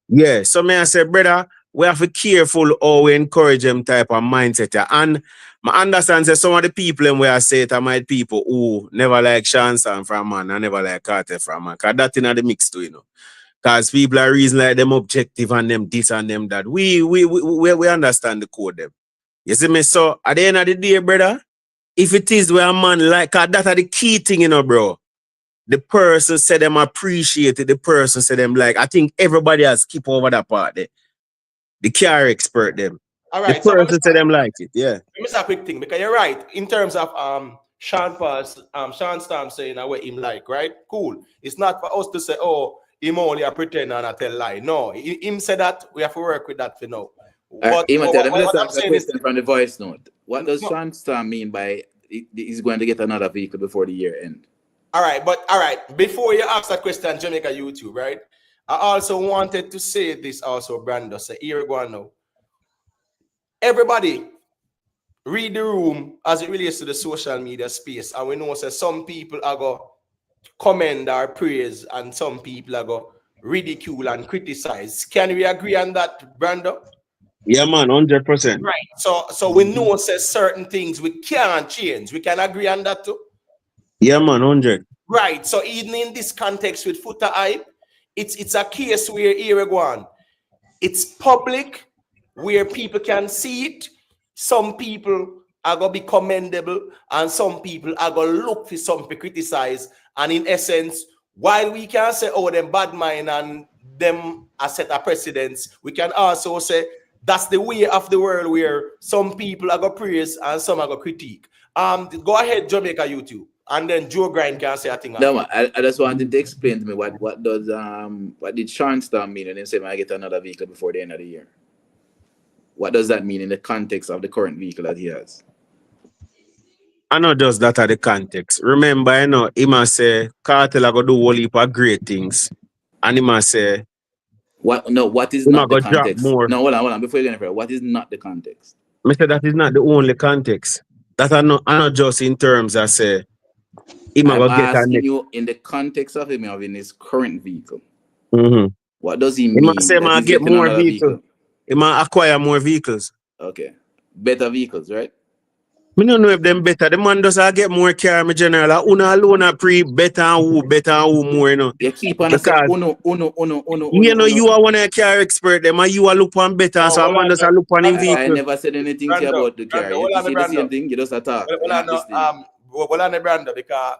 Yeah, so may I say, brother, we have to be careful how we encourage them type of mindset. Yeah. And I understand that some of the people them where I say it are my people who never like Shawn Sam from man and never like Kartel from man. Because that's in the mix too, you know. Because people are reason like them objective and them this and them that. We understand the code them. You see me? So at the end of the day, brother, if it is where a man like, cause that's the key thing, you know, bro. The person said them appreciate it. The person said them like, I think everybody has skip over that part there. The car expert them. All The right. So person said them like it, yeah. let me say a quick thing because you're right in terms of Shawn Stam saying what him like, right? Cool. It's not for us to say, oh, him only a pretend and a tell lie. No, him said that we have to work with that for now. But Let me just what I'm ask a saying is, question from the voice note. What does no. Shawn Stam mean by he's going to get another vehicle before the year end? All right, before you ask that question, Jamaica YouTube, right? I also wanted to say this also, Brando. Say, here we go now. Everybody, read the room as it relates to the social media space. And we know say some people are going to commend or praise and some people are going to ridicule and criticize. Can we agree on that, Brando? Yeah, man, 100%. Right. So we know say certain things we can't change. We can agree on that too. Yeah, man, 100. Right. So even in this context with Foota hype, it's a case where here we go on. It's public where people can see it. Some people are gonna be commendable, and some people are gonna look for something to criticize. And in essence, while we can say, oh, them bad mind and them a set a precedence, we can also say that's the way of the world where some people are gonna praise and some are gonna critique. Go ahead, Jamaica YouTube, and then Joe Grind can say a thing. No, man, I just wanted to explain to me what did Shawn Stam mean when they say I get another vehicle before the end of the year? What does that mean in the context of the current vehicle that he has? I know just that are the context. Remember, you know, he must say Kartel are gonna do whole heap of great things. And he must say What is he not must the go drop context? more. No, hold on. Before you get any further, what is not the context? I said that is not the only context. That I not just in terms I say he must I'm go get a asking next. you in the context of him having his current vehicle. Mm-hmm. What does he He must say mean that he's get getting more another vehicles. vehicle? He must acquire more vehicles. Okay. Better vehicles, right? I don't know if them better. The man does get more car, my general. Una alone are better and who more, you know. You keep on saying Because you know you are one of the car expert, them and you are look on better, so a man does look on him I vehicle. never said anything to you about the car. You say the same thing, you just attack. Well, on the Brando, because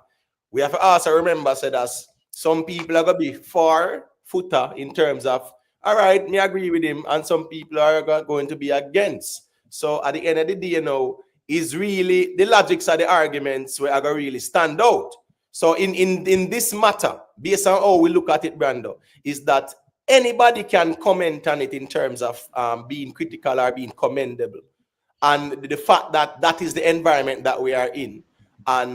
we have to also remember say that some people are gonna be for Foota in terms of all right, me agree with him, and some people are going to be against. So at the end of the day, you know, is really the logics of the arguments where are gonna really stand out. So in this matter, based on how we look at it, Brando, is that anybody can comment on it in terms of being critical or being commendable, and the fact that that is the environment that we are in, and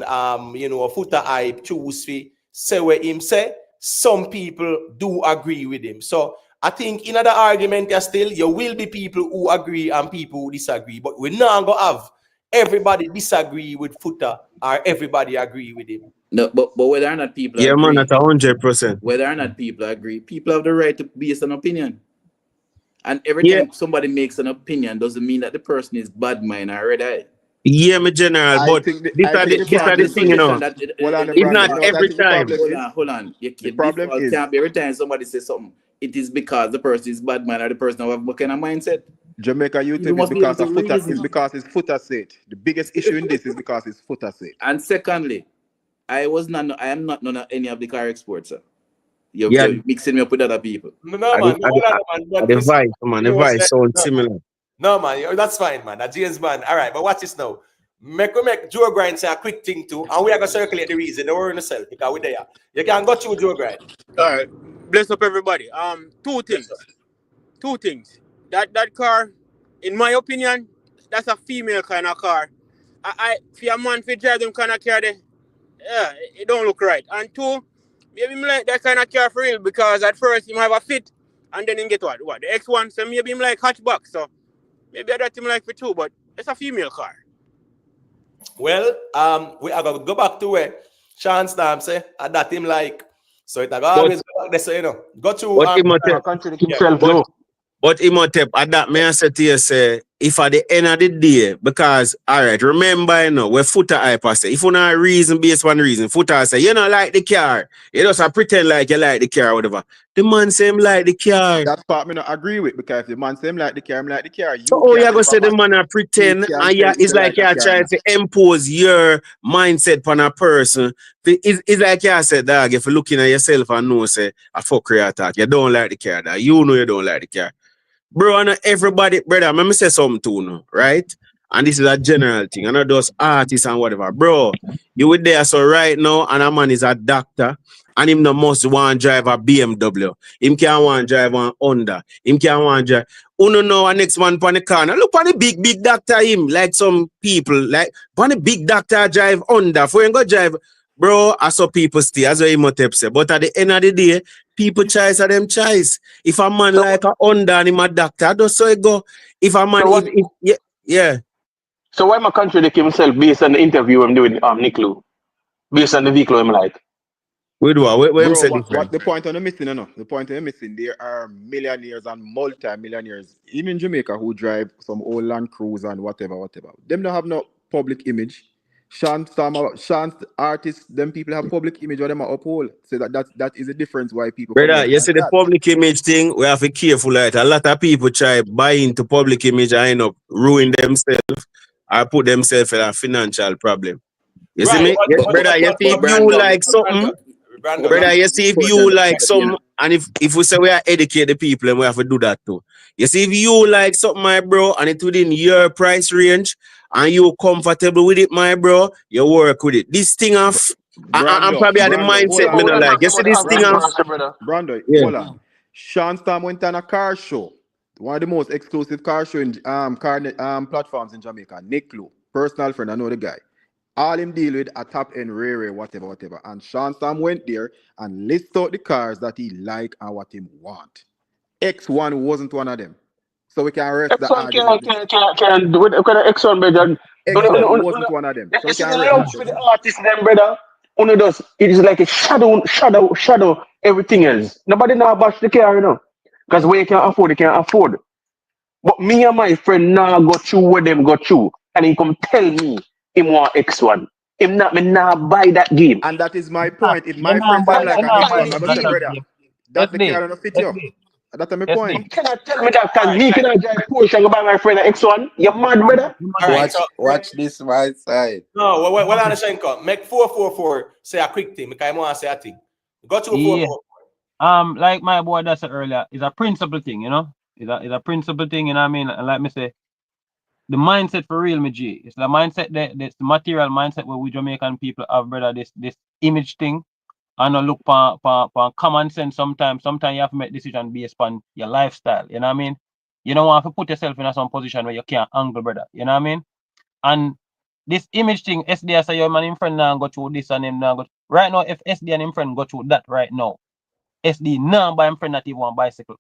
you know, Foota I choose to say what him say. Some people do agree with him, so I think in other argument, still you will be people who agree and people who disagree, but we're not gonna have everybody disagree with Foota or everybody agree with him. No, but whether or not people Yeah, agree, man, that's 100%. whether or not people agree, people have the right to base an opinion. And every Yeah. time somebody makes an opinion doesn't mean that the person is bad mind or red eye. Yeah, my general, but this are the thing, you know. It's not every time. Hold on. The problem is can't be every time somebody says something. It is because the person is bad mind or the person have what kind of mindset. Jamaica YouTube is because of Foota. It's because it's Foota said. The biggest issue in this is because it's Foota said. And secondly, I am not none of any of the car exports, sir. You're mixing me up with other people. No, man. The vibe sounds similar. No, man, that's fine, man. That James man. All right, but watch this now. Make Joe Grind say a quick thing too, and we are gonna circulate the reason. Don't worry yourself because we're there. You can go through Joe Grind. All right. Bless up everybody. Two things. Two things. That car, in my opinion, that's a female kind of car. For a man to drive them kind of car there, yeah, it don't look right. And two, maybe him like that kind of car for real because at first him have a fit and then him get what? The X1, so maybe him like hatchback. So maybe that him like for two, but it's a female car. Well, we are gonna go back to where Shawn Storm say that him like. So it always go back there, so you know. Go to contradict himself. But Imhotep, at that may I say to you, say, if at the end of the day, because all right, remember, you know, where Foota hyper say, if you not reason based on reason, Foota say, you don't like the car, you just pretend like you like the car or whatever. The man say him like the car. That part me not agree with, because if the man say him like the car, him like the car. So you're gonna say the man a pretend, and yeah, it's like you're trying to impose your mindset on a person. It's like you said, dog, if you're looking at yourself and know, say, a fuckery attack, you don't like the car, dog. You know you don't like the car. Bro, I know everybody, brother, let me say something too now, right? And this is a general thing. I know those artists and whatever. Bro, you were there, so right now, and a man is a doctor, and him no must want to drive a BMW. Him can't want to drive one Honda. Him can't want to drive. Uno know a next one on the car. Now look on the big doctor him, like some people, like, on the big doctor drive Honda. For him go drive, bro, I saw people stay, as what Imhotep say. But at the end of the day, people choice are them choice. If a man so, like a Honda and him a doctor, that's so it go. If a man, so yeah. So why am I contradict himself based on the interview I'm doing Nick Lou? Based on the vehicle I'm like? What the point on the missing, no? The point on the missing, there are millionaires and multi-millionaires, even in Jamaica, who drive some old Land Cruiser and whatever. Them don't have no public image. Shawn's artists, them people have public image or them are uphold. So that is the difference why people. Brother, you see the public image thing, we have to be careful. Like a lot of people try buy into public image and end up ruin themselves or put themselves in a financial problem. You see me? Brother, you see if you like something, brother, you see if you like something, and if we say we are educate the people, and we have to do that too. You see if you like something, my bro, and it's within your price range, and you're comfortable with it, my bro, you work with it. This thing of, I'm probably at the mindset, me not like. You see this thing of, Brando, hold on. Shawn Storm went on a car show, one of the most exclusive car show in platforms in Jamaica. Nick Lou, personal friend, I know the guy. All him deal with a top end rare, whatever. And Shawn Storm went there and list out the cars that he like and what him want. X1 wasn't one of them. So we can rest the argument. Can do it. X1, brother. X1 wasn't one of them. So we can rest the artist, them, brother. Only does. It is like a shadow, everything else. Nobody now bash the car, you know. Because when you can afford, you can afford. But me and my friend now go through where them go through. And he come tell me him want X1. Him not me now buy that game. And that is my point. If my friend say like an X1, I'm going to say, brother, that the car don't fit you. That's my point. You cannot tell me that because me cannot drive Porsche and go buy my friend an X1. You're mad, brother. Watch this my side. No, well, on the Shenko. Make 444 say a quick thing because I want to say a thing. Go to 444. Like my boy that said earlier, it's a principle thing, you know. It's a principle thing, you know what I mean? And like me say, the mindset for real, me G. It's the mindset that's the material mindset where we Jamaican people have, brother, this image thing. And not look for common sense sometimes. Sometimes you have to make decisions based on your lifestyle. You know what I mean? You don't want to put yourself in some position where you can't angle, brother. You know what I mean? And this image thing, SD say your man in friend now go through this and him now go. Right now, if SD and him friend go through that right now, SD now buy him friend not even one bicycle.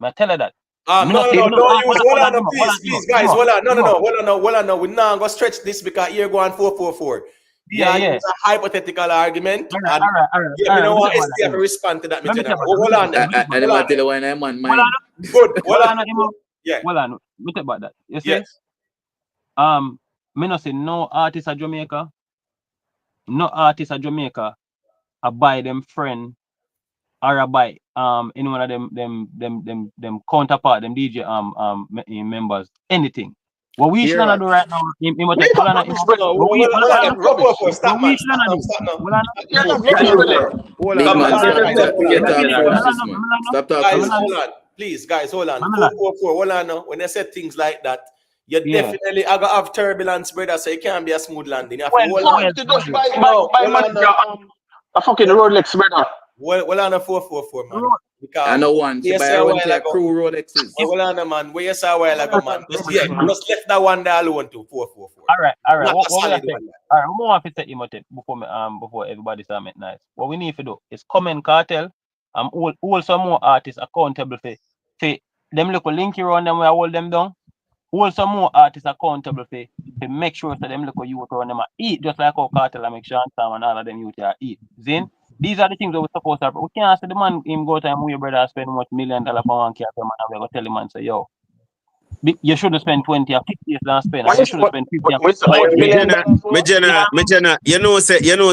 I tell her that. No, please, guys, hold on. We now go stretch this because you're going 444. Yeah, it's a hypothetical argument. All right. You know what? STF respond to that. Hold on. And I tell you why I'm on mine. Good. Hold on. Yeah. Hold on. Me talk about that. You see? Yes. Me not say no artist of Jamaica. No artist of Jamaica I buy them friend or I buy any one of them counterpart, them DJ members, anything. What we should do right now, Stop talking. Please, guys, hold on. I'm not. 444, hold on now. When they say things like that, you Yeah. definitely are gonna have turbulence, brother. So it can't be a smooth landing. You have to Well, hold well, on. Just well, by Hold on manager, now. a fucking Rolex, brother. Hold on a 444, man. Because I know one. She you buy say a a run while to a ago. crew Rolexes. Hold on, man. Where you saw a while ago, man. Just left that one there alone to 444. all right. Not What a we solid say? one. All right, we want to set him up before everybody start make nice. What we need to do is comment Kartel and hold some more artists accountable for them look link around them where hold them down. Hold some more artists accountable for make sure that them look youth around them eat just like how Kartel and make Shawn and all of them youth are eat. Zin, these are the things that we're supposed to. We can't say the man him go to him with your brother spend $1 million for one car man and we go tell him and say yo. You shouldn't spend 20 or 50 years than spend, and you shouldn't spend 50 or 50 How much Me million general, dollars for? me general, you know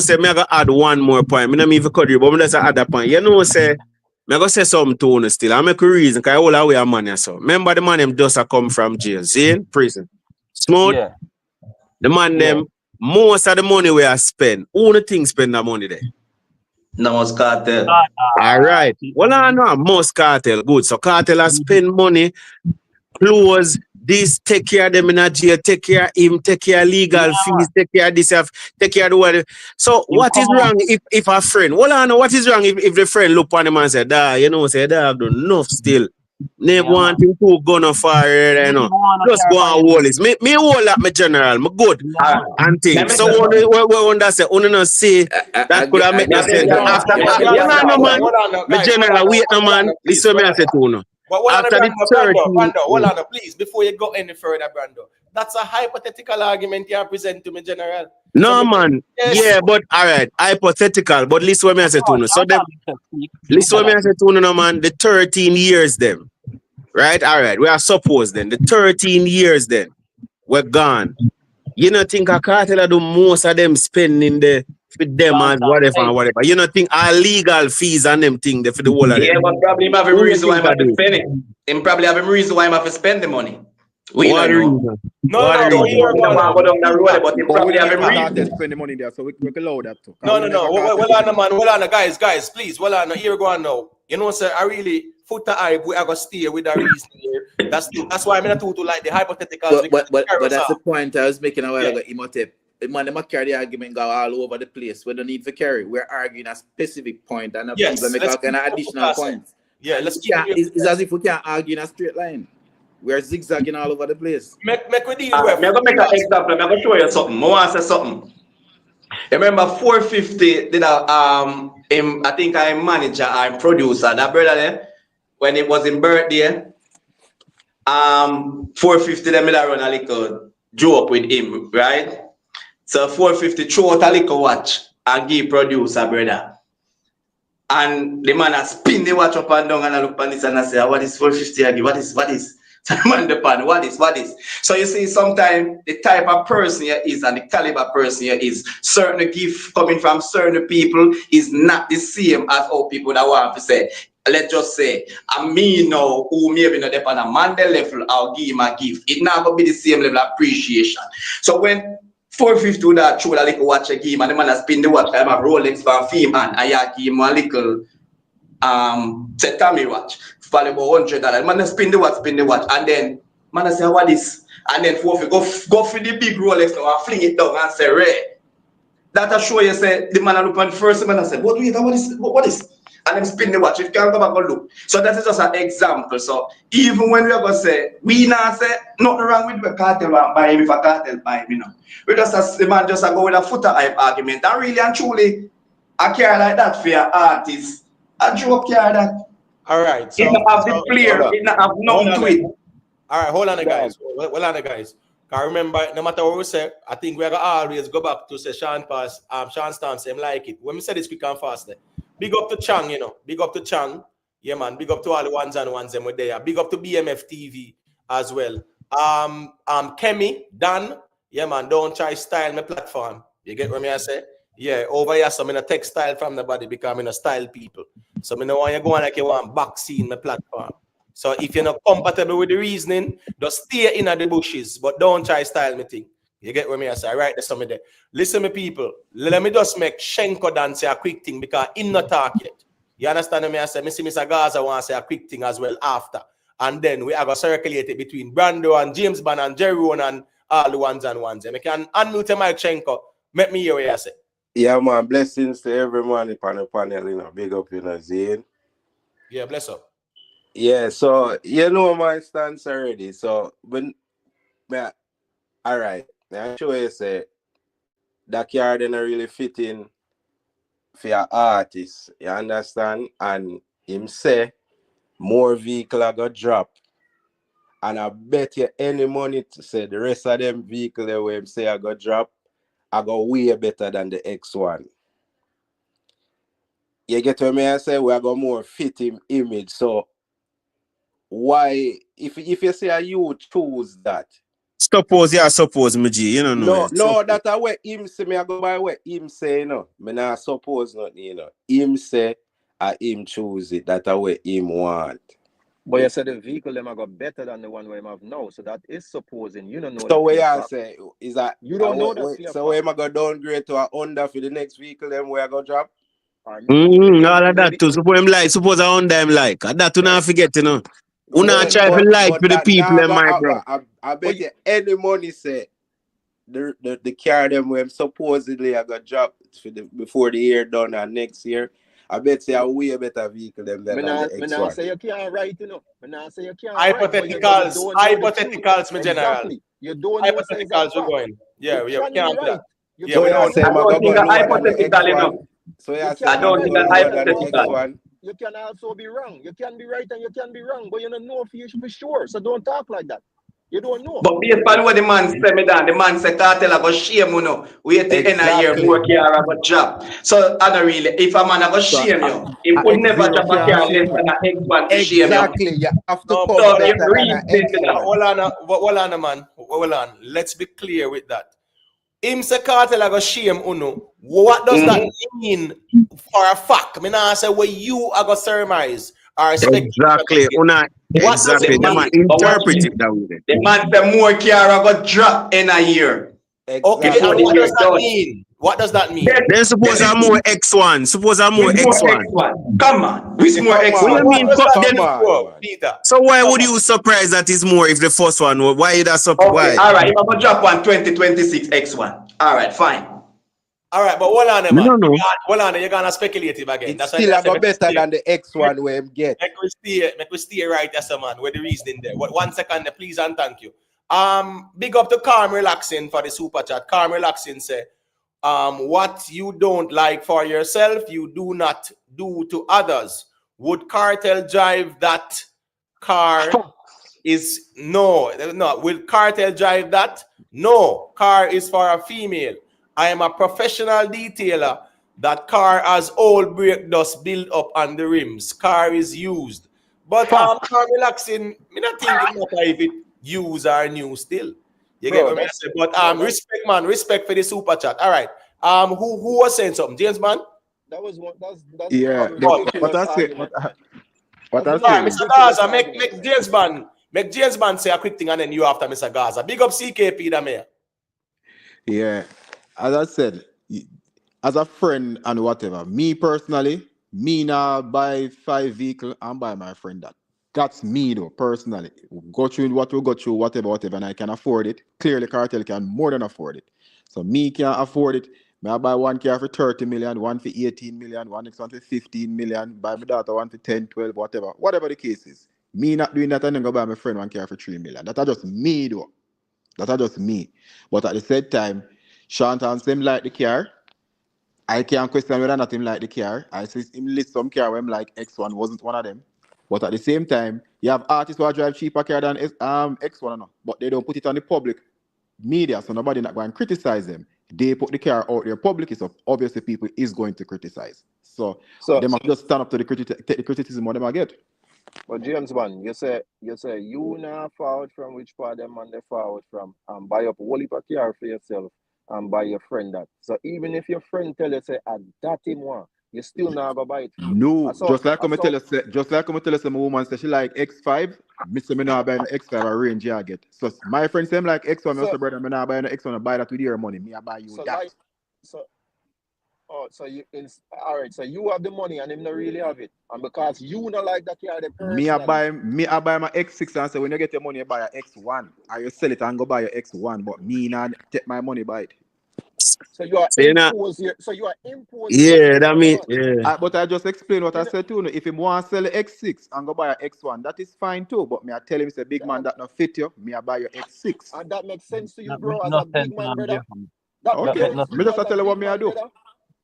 say, me I go add one more point. Me not even cut you, but me just add that point. You know say, me go say something to you still. I make a reason, cause I all away a money so. Remember the man them just a come from jail, see, prison. Smooth. yeah. The man them, most of the money we I spend, who the thing spend that money there? No was Kartel. All right. Well, I know most Kartel good. So Kartel has spend money, clothes, this, take care of them in a jail, take care of him, take care of legal fees, take care of this, take care of the weather. So what is wrong if a friend, well, I know what is wrong if the friend look on him and say, "Da, you know, say that I've done enough still. Never want him to go no far, you know. Just go and hold this. Me hold up my general, me good. And things. So when that say, not say that could have made no sense. After my general, wait no man. Listen me I say to you. But hold on, After the Brando, 13 hold on, please, before you go any further, Brando. That's a hypothetical argument you present to me, General. No, So man. yes. Yeah, but all right, hypothetical. But listen what me I say to you. So them, listen what me I say to you, no, man. The 13 years, them. Right? All right. We are supposed then. The 13 years, then. We're gone. You don't think a cartel do most of them spending the for them and whatever and whatever. You don't think our legal fees and them thing for the whole of them. Yeah, but probably him have a Who reason why think I'm I have to do? spend it. Him probably have a reason why I'm have to spend the money. We What don't know. reason? No, What no, reason? here We don't want to go down the road, but he But we probably don't have know a if Kartel reason. spend the money there, so we can allow that too. No. Well on, man. Well on, guys, please. Well on, here go on now. You know, sir, I really Foota hype. We are gonna stay with the reason here. That's why I'm not too like the hypotheticals. But that's the point I was making a while ago. Imhotep. Man, they carry the argument go all over the place. We don't need to carry. We're arguing a specific point, and people make all kind of additional points. Yeah, and let's keep it. It's as if we can't argue in a straight line. We're zigzagging all over the place. Make we deal I'm with. going to make an example. I'm going to show you something. I want to say something. Remember 450 did I think I'm manager, I'm producer. That brother there, when it was in birthday, 450 them made run a little joke with him, right? So 450 throw out a little watch and give producer brother. And the man has spin the watch up and down and I look at this and I say, what is 450 again? What is? So the man depend, what is? So you see, sometimes the type of person here is and the caliber person here is certain gift coming from certain people is not the same as how people that want to say. Let's just say, I mean now who maybe not depend on a man the level, I'll give him a gift. It not gonna be the same level of appreciation. So when 450 would have throw a little watch a game and the man has spin the watch, I have a Rolex for him and I give him a little say Tommy watch for about $100. Man spin the watch and then man say what is and then go for the big Rolex now and fling it down and say Ray. That show you say the man look on the first man and say what is and then spin the watch. If you can go back and look. So that is just an example. So even when we are gonna say we not say nothing wrong with the cartel buy him if a cartel buy him, you know. We just the man just go with a Foota hype argument. And really and truly I care like that for your artists. A joke care that. All right. So it not have the player, it not have nothing to it. All right, hold on, guys. Hold on, guys. Can remember, no matter what we say, I think we're gonna always go back to say Shawn Stamp say him like it. When we say this quick and fast, big up to Chang, you know. Big up to Chang. Yeah, man. Big up to all the ones and ones them were there. Big up to BMF TV as well. Kemi, Dan, yeah, man. Don't try style my platform. You get what me I say? Yeah, over here, so I'm in a textile from the body because I'm in a style people. So I know when you go on like you want back scene my platform. So if you're not compatible with the reasoning, just stay in the bushes, but don't try style me thing. You get what me I say? I write the something there. Listen me people, let me just make Shenko dance a quick thing because in not talk yet. You understand me? I say, see Mr. Gaza wants to say a quick thing as well after. And then we are going to circulate it between Brando and James Ban and Jerry Rowan and all the ones and ones. And I can unmute Mike Schenko. Make me hear what you say. Yeah, man. Blessings to everyone upon the panel, you know. Big up, you know, Zane. Yeah, bless up. Yeah, so you know my stance already. So when all right, I'm sure you say that car didn't really fit in for your artist. You understand? And him say more vehicle I got drop. And I bet you any money to say the rest of them vehicle that him say I got drop, I got way better than the X1. You get what I say? We are got more fit him image. So why if you say you choose that? Suppose, me G, you don't know. No, that I what him say me I go by what him say, you know. Me not suppose nothing, you know. Him say I him choose it. That I what him want. But you said the vehicle them are got better than the one we have now, so that is supposing you don't know. So what you say is that you don't know that. So we am I go downgrade to a Honda for the next vehicle them where I go drop? All of that too. Suppose I on them like that to not forget, you know. Who not try to like for the people in my bro. I bet you any money say the car them when supposedly I got dropped for before the year done and next year. I bet you a way better vehicle them than the X1. I say you can't write, you know. I say you can't Hypotheticals, my general. Exactly. You don't know hypotheticals we're going. Yeah, we can't do that. Yeah, we don't say I don't think that hypothetical enough. So I don't think that hypothetical. You can also be wrong. You can be right and you can be wrong, but you don't know if you should be sure. So don't talk like that. You don't know. But based on what the man said me down, the man said Kartel I go shame you know. We at the end of year more car have a job. So I don't really if a man I go shame you, he would never drop a car less than an X1 to shame you. Exactly, you have to come better than an X1. Hold on, man. Hold on. Let's be clear with that. Him say Kartel I go shame uno. What does that mean for a fact? I mean, I say what you are going to surmise or exactly. Exactly. They might interpret it that way. The man say more car I got drop in a year. Exactly. Okay, and what does that mean? What does that mean? Then suppose I'm more X1. Suppose I'm more X1. Come on. Which more X1? Peter. So why would you surprise that is more if the first one? Why that surprise? Okay, all right, if I'm going to drop one 2026 X1. All right, fine. All right, but hold on, man. Hold on, you're gonna speculative again. It's still a better than the X1 we get. Make we stay right as a man. Where the reasoning there? 1 second, please and thank you. Big up to Calm Relaxing for the super chat. Calm Relaxing say, what you don't like for yourself, you do not do to others. Would Kartel drive that car? Is no. Will Kartel drive that? No. Car is for a female. I am a professional detailer. That car has old brake dust built up on the rims. Car is used. But Car Relaxing, me not think it matter if it used or new still. You get what I say? But respect, man, respect for the super chat. All right. Who was saying something? James, man? That was one. That's yeah. What I say? What I say? Mr. Gaza, make James man. Make James man say a quick thing and then you after Mr. Gaza. Big up CKP, the mayor. Yeah. As I said, as a friend and whatever, me personally, me now buy 5 vehicles and buy my friend that. That's me though, personally. Go through what we go through, whatever, and I can afford it. Clearly, Kartel can more than afford it. So me can't afford it. I buy one car for 30 million, one for 18 million, one next one for 15 million, buy my daughter one for 10, 12, whatever the case is. Me not doing that and then go buy my friend one car for 3 million. That's just me though. That's just me. But at the same time, Shawn him like the car. I can't question whether or not him like the car. I see him list some car where him like X1 wasn't one of them. But at the same time, you have artists who drive cheaper car than X1, no? But they don't put it on the public media, so nobody not going to criticize them. They put the car out there publicly, so obviously people is going to criticize. So they must just stand up to take the criticism what they might get. But James man, you say you now forward from which part them man they forward from and buy up a whole heap of car for yourself and buy your friend that. So even if your friend tell you say that him want, you still not go buy it. No, just like I'm tell you, some woman say she like X5. Mr. Me not buy an X5 a range I get. So my friend say like X1, so, brother, me not buy an X1, I buy that with your money. Me I buy you that. Oh, so all right. So you have the money and him not really have it, and because you not like that car Me I personally. buy my X6 and say when you get your money you buy a X1. Or you sell it and go buy your X1, but me not take my money buy it. So you are So you know, imposing your yeah, thing that on the mean, man. yeah. But I just explained what You I know, said too. If him want to sell a X6 and go buy a X1, that is fine too. But me I tell him it's a big man that, that not fit you. Me I buy your X6. and that makes sense to you, That make bro, as no a big sense, man, brother. Jeffrey. That That makes Okay. make sense no to Me sense. you just as a tell you what big me I man, do. brother.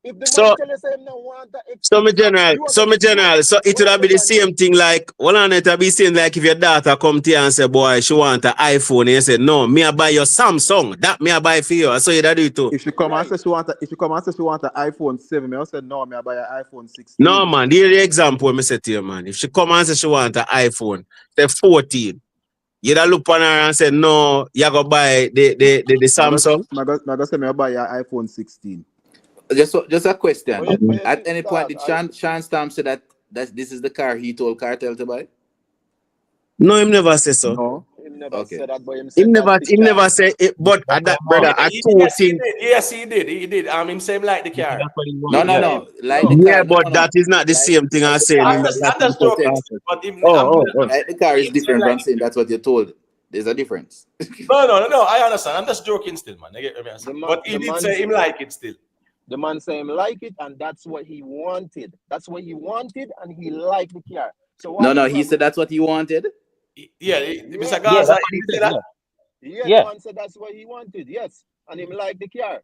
If the man So tell you say him no want the So me X6, general, so it hold would on, have be the listen, same thing like one on it be saying like if your daughter come to you and say, boy, she want an iPhone, and you say, no, me I buy your Samsung. That me I buy for you. So you that do it too. If she come and right? say she want an iPhone 7, me I said no, me I buy an iPhone 16. No man, here's the example me say to you, man. If she come and say she want an iPhone, say 14, you da look on her and say, no, you go buy the Samsung. I go say me I buy an iPhone 16. Just a question. But you At see, any point dog, did Shawn Stamp say that this is the car he told Kartel to buy? No, him never say so. No. him never Okay. said that, but him said that's the Him car. never say it, but at that brother, I two Yes, he things. did. Yes, he did. He did. Him same like the car. That's what he No, want. no, Yeah. no. Like the No, Yeah, car. No, but no, that no. is not the same thing as saying him that I'm he just told joking, Carter. but him, Oh. Like the car is him same different like from saying that's what you're told. There's a difference. no. I understand. I'm just joking still, man. I get what I'm saying. But he the did man, say him like it still. the man say him like it, and that's what he wanted. That's what he wanted, and he liked the car. So No, what's the no. He problem? said that's what he wanted. Yeah, Yeah, Mr. Yeah, Gaza, that's what he he said said. that. Yeah. the Yeah. man said that's what he wanted. Yes, and him like the car.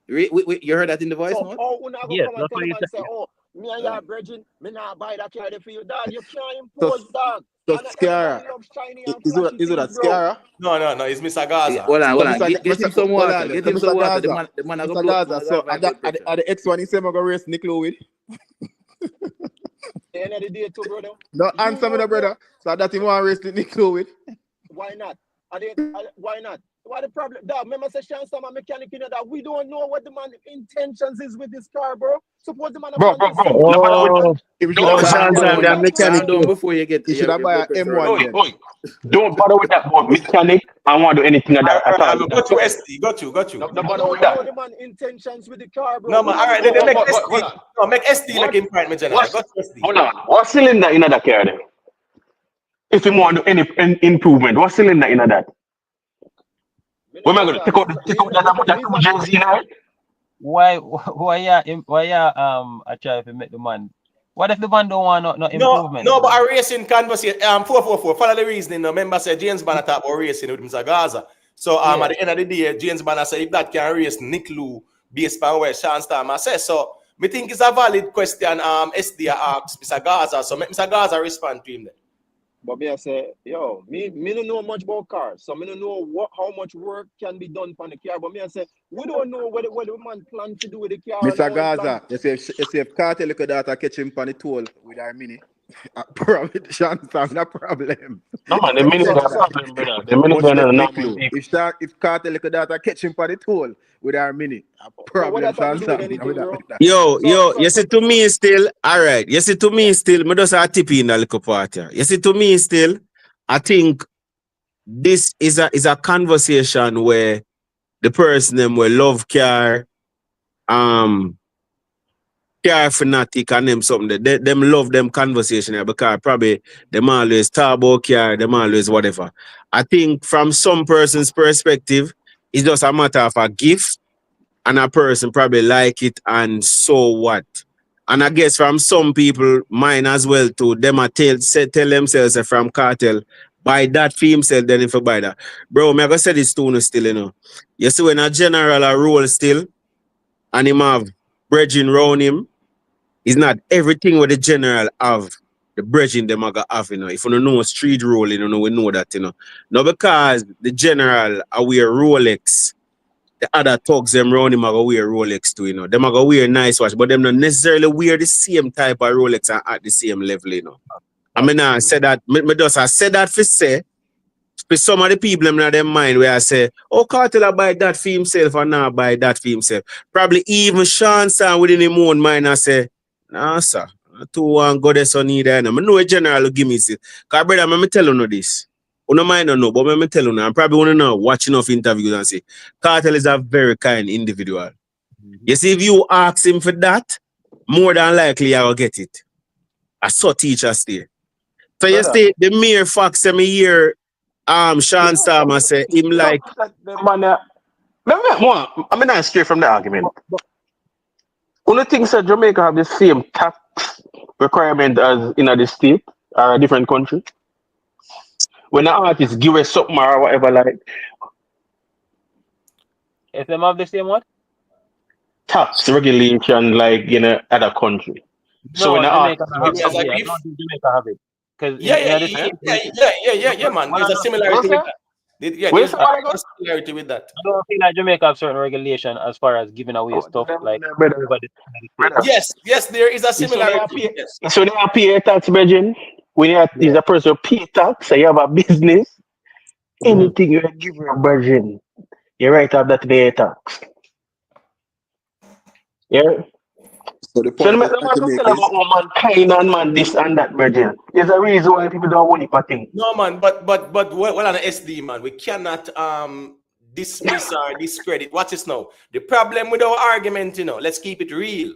You heard that in the voice So note? how una go Yes, come and that's tell what him he and said. say, oh, me and your brethren, me not buy that car there for you, dog. You can't So impose, dog. so And Scara. everybody loves shiny and Is flashy it things, that bro. Scara? No, it's Mr. Yeah, Gaza. hold So on. Get him some hold water. on then. Get So him some Mr. water. Gaza. The man I go Mr. blow. Gaza. Man, I So go have at high blood pressure. the X1 he say I'm gonna race Nicklo with. The end of the day, too, brother. No You answer me, know, no brother. So that him want race the Nicklo with. why not? Why not? Why the problem? Dog, remember say Shawn Stamp a mechanic, you know that we don't know what the man intentions is with this car, bro. Suppose the man a Bro, plan bro, to bro. sell. Nobody would. Oh, If you oh, don't Calm Sean bother Sam, with the down. that, mechanic Calm down too. before you get He should have your buy blood a pressure M1 rise. oi, then. oi. Don't bother with that about mechanic. I want to do anything of that All at right, all. I got you, SD. Got you. Don't We bother with don't know that. the man intentions with the car, bro. No, We man. All don't right, Oh, then know. make hold SD. on. No, make SD like What? him point me general. Got you, SD. Hold on. What cylinder in that car then? If you want to do any improvement, what cylinder in that? Me What not am I know going to that. take out that and put that 2 J's in it? Why I try to make the man? What if the man don't want no improvement? No, but a racing conversation. 444. Follow the reasoning. No, remember, say James Banner talk about racing with Mr. Gaza. So Yeah. at the end of the day, James Banner say if that can race Nick Lou based on where Shawn Stamp says. So me think it's a valid question. SD asks Mr. Gaza. So make Mr. Gaza respond to him then. But me I say, yo, me don't know much about cars, so me don't know how much work can be done on the car. But me I say, we don't know what the man plan to do with the car and Mr. how he plan. Gaza, you see if Kartel look at that and catch him on the toll with our mini. Probably Shawn Stamp, no problem. No, man, the minute got a problem, brother. The minute Much got less a Nick normal Lowe. vehicle. If Kartel look at that and catch him on the toll with our mini, a So what problem that have to Shawn do with Stamp. anything, bro? Yo, you see to So me still, all right. You see to me still, me just a tip in a little part here. You see to me still, I think this is a conversation where the person them will love car, car fanatic and them something. Them love them conversation here because probably them always talk about car, them always whatever. I think from some person's perspective, it's just a matter of a gift and a person probably like it and so what. And I guess from some people, mine as well too, them a tell themselves from Kartel, buy that for himself, then if you buy that. Bro, me I go say this to you still, you know. You see when a general a roll still, and him have bridging round him, it's not everything what the general have, the bridging them are have, you know. If you don't know street rolling, you know, we know that, you know. Not because the general are wear Rolex, the other thugs them round him are gonna wear Rolex too, you know. Them are gonna wear nice watch, but them not necessarily wear the same type of Rolex and at the same level, you know. I mean, I say that, me just I said that for say, for some of the people in their mind where I say, oh, Kartel buy that for himself or not buy that for himself. Probably even Shawn Stamp within his own mind I say, nah, sir, two one go there so neither. I know a general will give me this. Because brother, let me tell you this. You don't mind or no, but let me tell you now, I probably want to know, watch enough interviews and say, Kartel is a very kind individual. You see, if you ask him for that, more than likely you'll get it. I saw teachers stay. So you Brother. see, the mere fact that me hear Shawn Starmer say him like Man, I mean, not straight from the argument. Only thing that Jamaica have the same tax requirement as in the state or a different country. When an artist give us something or whatever, like If them have the same what? tax regulation, like in other country. So when No, an Jamaica artist don't give have Maybe it. as a something, Yeah, I gift. don't think Jamaica have it. Because Yeah, in yeah, the yeah, state, yeah, man. There's a similarity with that. Yeah, where's there's somebody a similarity with that. I don't feel like Jamaica have certain regulation as far as giving away stuff like brother, over the state. brother. Yes, there is a So they are similarity. pay, Yes. so they are pay tax, Virgin. When you is Yeah. a person pay tax, so you have a business. Mm-hmm. Anything you give a Virgin, you write up that pay tax. Yeah. So the So point no we're matter trying what to you make tell is, about mankind and man this and that, Virgin. There's a reason why people don't want it thing. No, man, but well on the SD, man, we cannot dismiss or discredit. Watch this now. The problem with our argument, let's keep it real.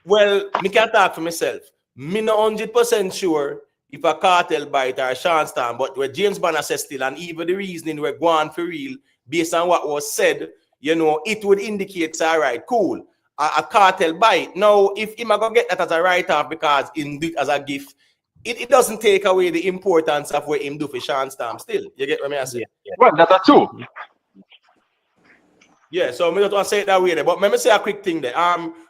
Well, me can talk for myself. Me not 100% sure if a cartel bite or a Shawn Storm, but where James Banner says still, and even the reasoning we're going for real, based on what was said, it would indicate, all right, cool, a cartel bite. Now, if him I go get that as a write-off because him do it as a gift, it doesn't take away the importance of what him do for Shawn Storm still. You get what I say? Yeah. Well, that's true. Yeah, so I just want to say it that way there. But let me say a quick thing there.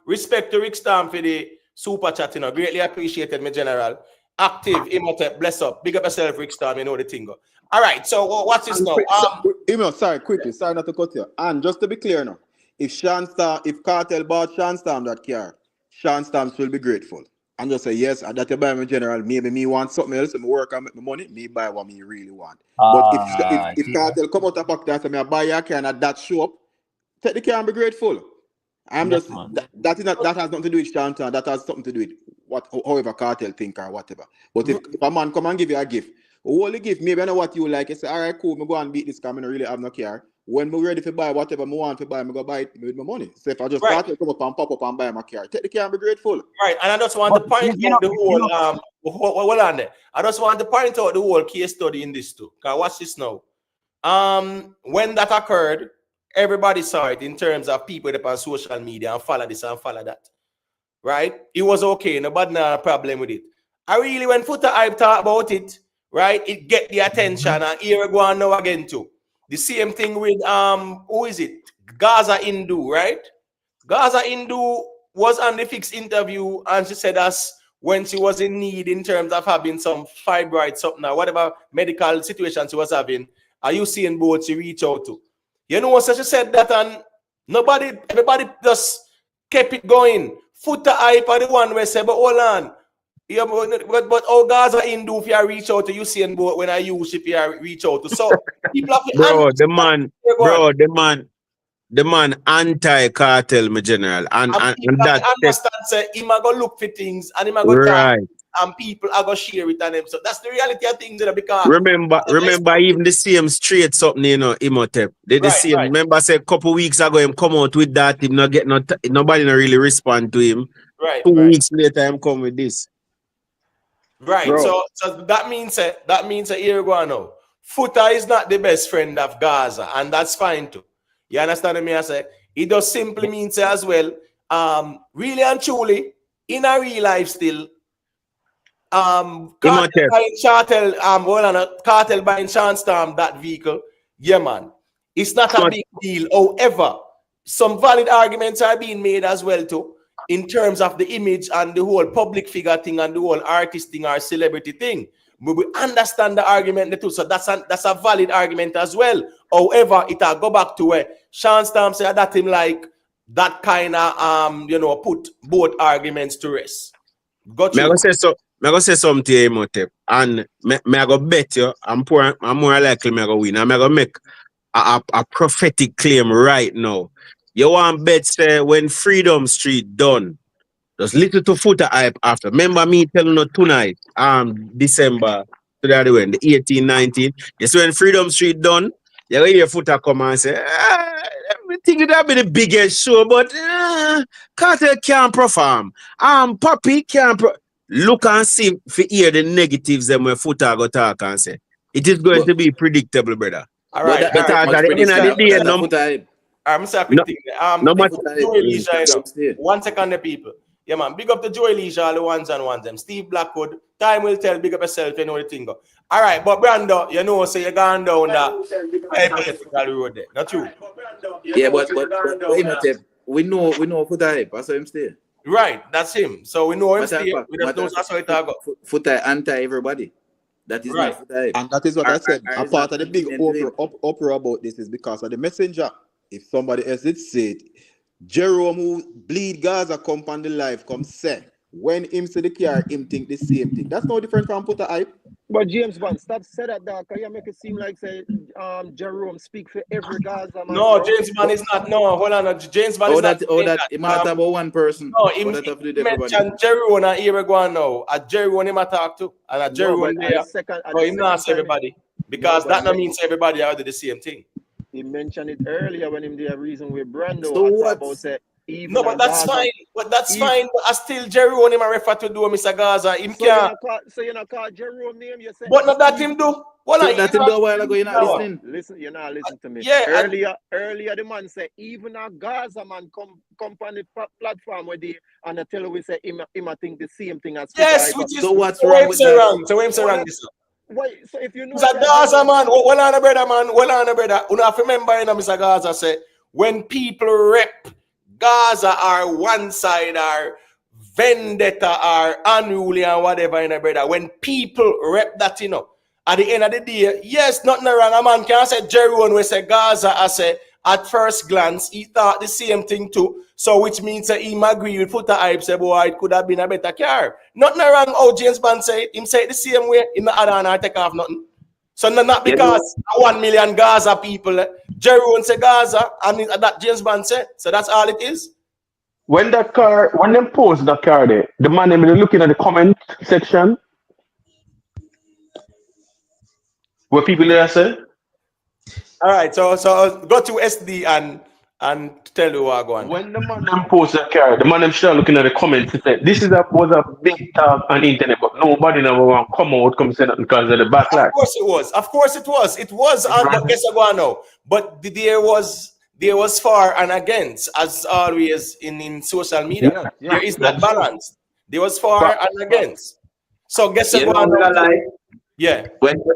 Respect to Rick Storm for the super chat, greatly appreciated, my general. Active, Imhotep, bless up. Big up yourself, Rick Storm, you know the thing. All right, so what's this now? sorry, quickly, sorry not to cut you. And just to be clear now, if Kartel bought Shawn Storm that car, Shawn Storm will be grateful. And just say, yes, that you buy me general, maybe me want something else, me work and make my money, me buy what me really want. But if Kartel come out of pocket and say, me I buy your car and that show up, take the car and be grateful. I'm Yes, just man. that has nothing to do with Shantan. That has something to do with however cartel think or whatever. But if a man come and give you a gift, only gift, maybe I know what you like. You say, all right, cool, me go and beat this car, I don't really have no care. When me ready to buy whatever me want to buy, me go buy it with my money. So if I just cartel come up and pop up and buy my car, take the car and be grateful. Right, and I just want to point out the whole hold on there. I just want to point out the whole case study in this too. Cause watch this now. When that occurred, everybody saw it in terms of people that on social media and follow this and follow that. Right? It was okay, nobody had a problem with it. I really, when Foota Hype talk about it, right, it get the attention, and here we go on now again too. The same thing with who is it? Gaza Hindu, right? Gaza Hindu was on the Fix interview, and she said that's when she was in need in terms of having some fibroid, something or whatever medical situation she was having. Are you seeing both she reach out to? You know, so she said that, and everybody just kept it going. Foota Hype are the one where say, but hold on. Yeah, but how Gaza Hindu if you reach out to Usain Bolt when I use if you reach out to. So people have to the man anti-cartel, my general. And people have that to understand, say, him are going to look for things and him are going to talk, and people are going to share it on them. So that's the reality of things, because remember even the same straight something, Imhotep. The same. Remember, I said a couple weeks ago, him come out with that, him not get nobody not really respond to him. Right. 2 weeks later, him come with this. Right. Bro. So that means here we go now. Foota is not the best friend of Gaza, and that's fine too. You understand me? I say it does simply mean say as well. Really and truly, in a real life still, Kartel buying Shawn Storm that vehicle. Yeah, man. It's not a big deal. However, some valid arguments are being made as well too, in terms of the image and the whole public figure thing and the whole artist thing or celebrity thing. We understand the argument too, so that's a valid argument as well. However, it'll go back to where Shawn Storm said that him like that kind of put both arguments to rest. Got you. I'm gonna say something to you, Imhotep, and me I go bet you I'm more likely me I go win. I'm gonna make a prophetic claim right now. You want bet say when Freedom Street done, just little to Foota Hype after. Remember me telling you tonight, December to the other way, the 18, 19. You see when Freedom Street done, you hear Foota come and say, I think that'd be the biggest show, but Kartel can't perform. Poppy can't look and see if you hear the negatives them when Foota go talk and say. It is going to be predictable, brother. All But right, that, all but right. that Because much at the end of the prediction, day, that Foota hype. I'm saying a quick no, thing. no Big much. up to Joey Leisure, you know. Stay. 1 second, the people. Yeah, man. Big up to Joey Leisure, all the ones and ones them. Steve Blackwood. Time will tell. Big up yourself, you know the thing go. All right, but Brando, you know, so you're going down that hypothetical road there. Not true. Yeah, but Imhotep, we know Foota hype. That's why him stay. Right, that's him. So we know him Matter of stay. fact, We just know that's how it all go. Foota anti everybody. That is Right. not Foota hype. And that is what I said. Or A is part that of the big convenient to him? uproar about this is because of the messenger. If somebody else did say it, Jerome who bleed Gaza come on the live come say when him see the car, him think the same thing. That's no different from put a hype. But James Bond, stop say that, dog. Cause you make it seem like say Jerome speak for every Gaza man. No, Bro. James Bond is not. No, hold on. James Bond is not. That it matter about one person. No, What he that have to do with everybody? mentioned Jerome and here we go on now. A Jerome him a talk to, and a No, Jerome but there. at second, So him not say everybody because but that no means everybody are do the same thing. he mentioned it earlier when him did reason with Brando. So I what? talk about say even No, but a that's Gaza. fine. But that's fine. But I still Jerome him a refer to do Mr. Gaza. Him can't. So you not call Jerome name. You say. But not that him do. Well, So that him do a while ago. You're not listening. Listen, you're not listening to me. Yeah, earlier the man say even a Gaza man come on the platform where they and I tell you we say him I think the same thing as yes, which is so what's wrong with that? wrong? So him say wrong this. Wait, so if you know Mr. Gaza man, well on a brother man, well on a brother. You have to remember, you know, Mr. Gaza say when people rep Gaza are one side are vendetta are unruly and whatever, you know, brother. When people rep that, you know, at the end of the day, yes, nothing wrong. A man can say Jerome we say Gaza. I say at first glance he thought the same thing too. So which means that he agree with Foota hype. Say boy, it could have been a better car. Nothing wrong. Oh, James Bond say it. Him say it the same way. Him not add on or take off nothing. So not because 1 million Gaza people. Jerome say Gaza, and that James Bond said. So that's all it is. When them post that car there, the man them looking at the comment section where people there say. All right, so go to SD and tell you what going on. When the man them post that car, the man them start looking at the comments and say, this was a big talk on the internet, but nobody never want to come out come say nothing because of the backlash. Of course it was. It was on, but guess what now? But there was for and against, as always in social media. Yeah, there is that balance. There was for and against. So guess You know what what I now? like? Yeah.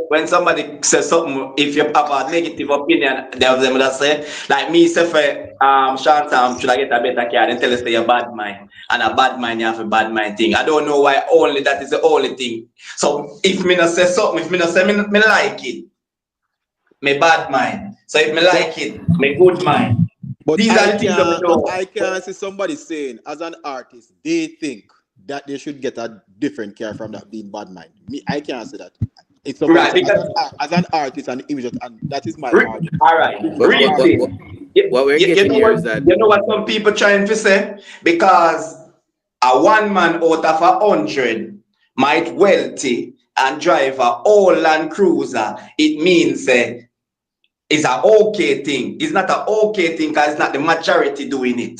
When somebody says something, if you have a negative opinion, them will say, like me, say for Shawn, should I get a better car? Then tell us say a bad mind. And a bad mind, you have a bad mind thing. I don't know why only that is the only thing. So if me not say something, if me not say me like it, me bad mind. So if me like it, me good mind. But These are the things that we know. I can't see somebody saying as an artist, they think that they should get a different care from that being bad mind. Me, I can't say that. It's somebody Right, because as an artist and image, and that is my argument. All right, What we're getting here is that you know what some people trying to say, because a one man out of 100 might wealthy and drive a old Land Cruiser, it means it's an okay thing. It's not an okay thing because it's not the majority doing it,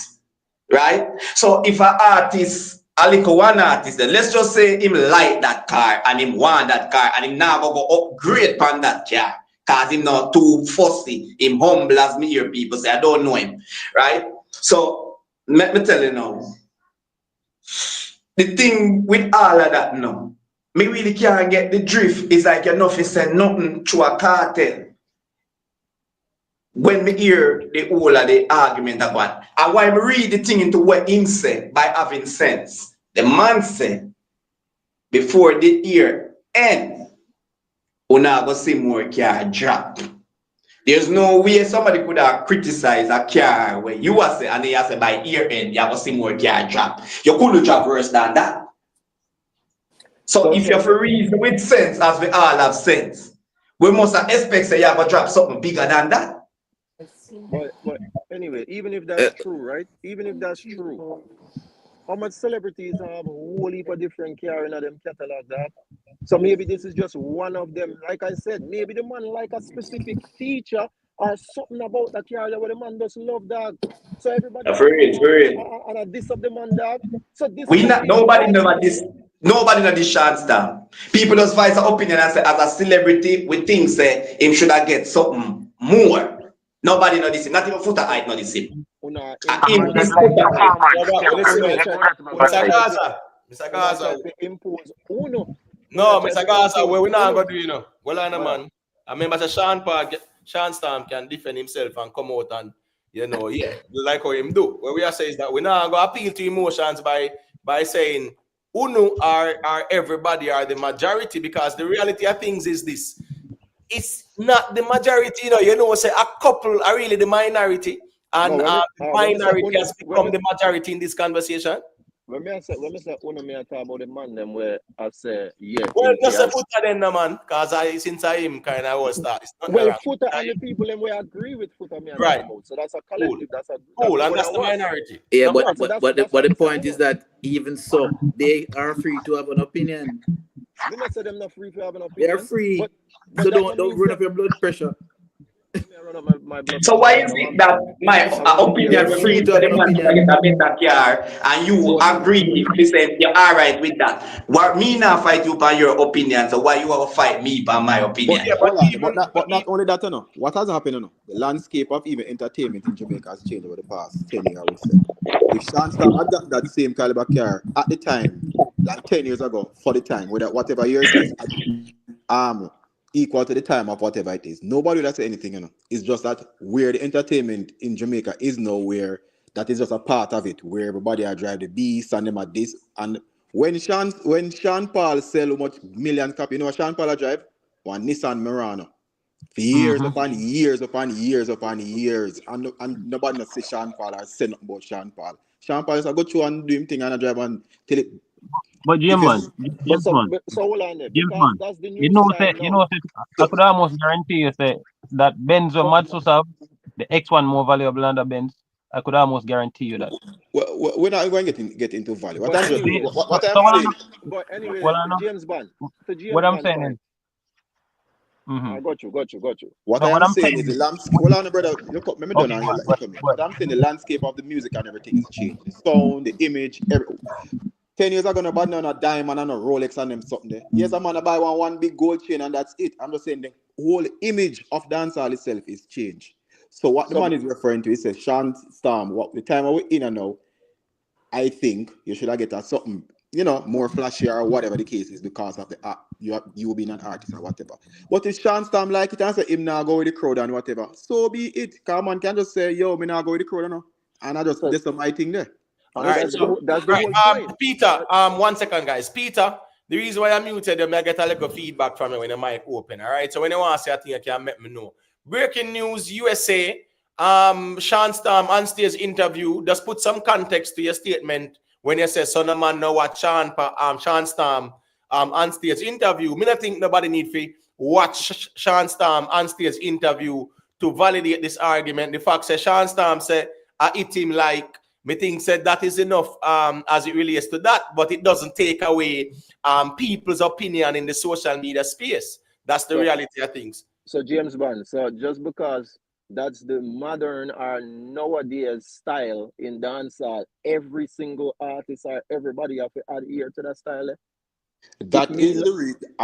right? So if an artist, a little one artist, then let's just say him like that car and him want that car and him now go upgrade on that car because him not too fussy, him humble as me hear people say, I don't know him, right? So let me tell you now, the thing with all of that now, me really can't get the drift. It's like enough is say nothing to a cartel. When me hear the whole of the argument about, and why me read the thing into what him say by having sense. The man said, before the year end, we not go see more car drop. There's no way somebody could have criticized a car where you are say, and they say by year end, you have to see more car drop. You couldn't drop worse than that. So if you have a reason with sense, as we all have sense, we must expect say you have to drop something bigger than that. But anyway, even if that's true, right? Even if that's true, how much celebrities have a whole heap of different car in them catalog that? So maybe this is just one of them. Like I said, maybe the man like a specific feature or something about the car where the man doesn't love, dog. So everybody For real, for real. and a diss of the man, dog. So this We can not be nobody because know this. Nobody know this Shawn Star. People just voice an opinion and say, as a celebrity, we think say him should have get something more. Nobody know this. Not even Foota height know this. una Him, impose this like Foota height. Mr. Gaza, Mr. Gaza. try to impose uno. No, Una try Mr. to Gaza, impose what we not uno. gonna do, you know? Well, on a Well, man. I remember say Shawn Storm can defend himself and come out and, you know, yeah, like how him do. What we are saying is that we not gonna appeal to emotions by saying Uno are everybody are the majority, because the reality of things is this. It's not the majority, you know, say a couple are really the minority, and no, the when me say minority uno, has become the majority in this conversation. when me say uno, me I talk about the man them where I say yeah, Well, him just a fi Foota then, no, man, because since I him kind of was start. It's not well, wrong. Foota and the people them we agree with Foota me I talk Right. about. So that's a Cool. collective. That's Cool, and more that's than the one. minority. Yeah, No, but So but that's but the what point is that even so, they are free to have an opinion. me not say them not free to have an They are opinion, free. but So that don't no mean run say up your blood pressure. me I run up my blood So pressure why right is now. it that my I want to hear opinion You're will free mean to for have the an man to get opinion. a better car and you agree to say you're alright with that? What me not fight you by your opinion, so why you want to fight me by my But opinion? yeah, hold on, even but not only that, you know, what has happened, you know, the landscape of even entertainment in Jamaica has changed over the past 10 years, I would say. If Shawn Storm had got that same caliber car at the time, like 10 years ago, for the time, whatever year it is, equal to the time of whatever it is, nobody will say anything, you know. It's just that where the entertainment in Jamaica is nowhere, that is just a part of it, where everybody are drive the beast and them at this. And when Sean Paul sell how much million copy, you know what Sean Paul drive? One Nissan Murano. For years upon years upon years upon years. And nobody not say Sean Paul or say nothing about Sean Paul. Sean Paul is a go through and do him thing and I drive and tell it. But James man, so hold on there, James because man, that's the you new know style say now. I could almost guarantee you say that Benz or Matsus have the X1 more valuable than the Benz. I could almost guarantee you that. We're not going to get into value. What But I'm just anyway, what So I'm saying. but anyway, what I know, James Bond, to what James I'm Bond saying point. is, mm-hmm. I got you. What No, I what am I'm saying saying is the is, landscape. Hold on, brother. Look up. Let me done okay, and man, you come in. What I'm saying, the landscape of the music and everything is changed. The sound, the image, 10 years ago, nobody on a diamond and a Rolex and them something there. Yes, I'm gonna buy one big gold chain and that's it. I'm just saying the whole image of dancehall itself is changed. So what the man is referring to, he says, Shawn Storm, what the time we're in and now, I think you should have get a something, you know, more flashy or whatever the case is because of the you being an artist or whatever. But if Shawn Storm like it and say him now go with the crowd and whatever, so be it. Come on, can just say, yo, me now go with the crowd, you know? And I just there's my thing there. All right, that's the whole point. Peter, 1 second, guys. Peter, the reason why I muted them, I get a little feedback from you when the mic open. All right, so when you want to say a thing, you can let me know. Breaking news, USA. Shawn Storm on stage interview. Just put some context to your statement when you say son of man know what Shawn Storm on stage interview. Me not think nobody need to watch Shawn Storm on stage interview to validate this argument. The fact that Shawn Storm said I hit him like. Me think said that is enough as it relates to that, but it doesn't take away people's opinion in the social media space. That's the reality of things. So James Bond, so just because that's the modern or nowadays style in dancehall, every single artist or everybody have to adhere to that style. That is the reason.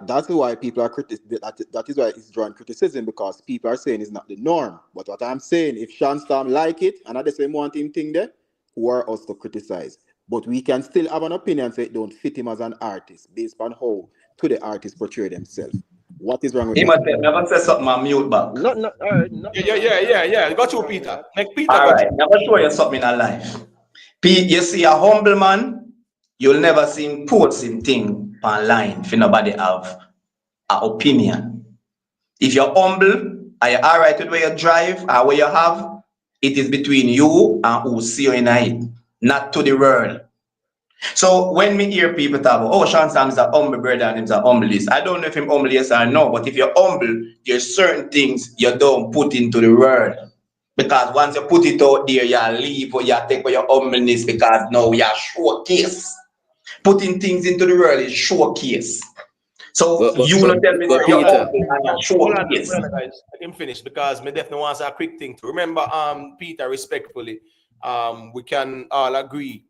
That's why people are that is why it's drawing criticism because people are saying it's not the norm. But what I'm saying, if Shawn Storm like it and at the same one thing there, who are us to criticize? But we can still have an opinion say it don't fit him as an artist based on how to the artist portray themselves. What is wrong with that? Never say something on mute back. Yeah. Got you, Peter. Make Peter. All right, never show you something in life. You see a humble man, you'll never see him post him thing online if nobody have an opinion. If you're humble and you're all right with where you drive or where you have, it is between you and who see you in it, not to the world. So when me hear people talk about, oh, Shawn Storm is a humble brother and he's a humblest, I don't know if I'm humble, yes or no, but if you're humble, there's certain things you don't put into the world. Because once you put it out there, you leave or you take for your humbleness because now you showcase. Putting things into the world is showcase. So you not tell me but that you're Peter, open and you're Hold sure on, yes. guys. I can finish because me definitely wants a quick thing to remember. Peter, respectfully, we can all agree.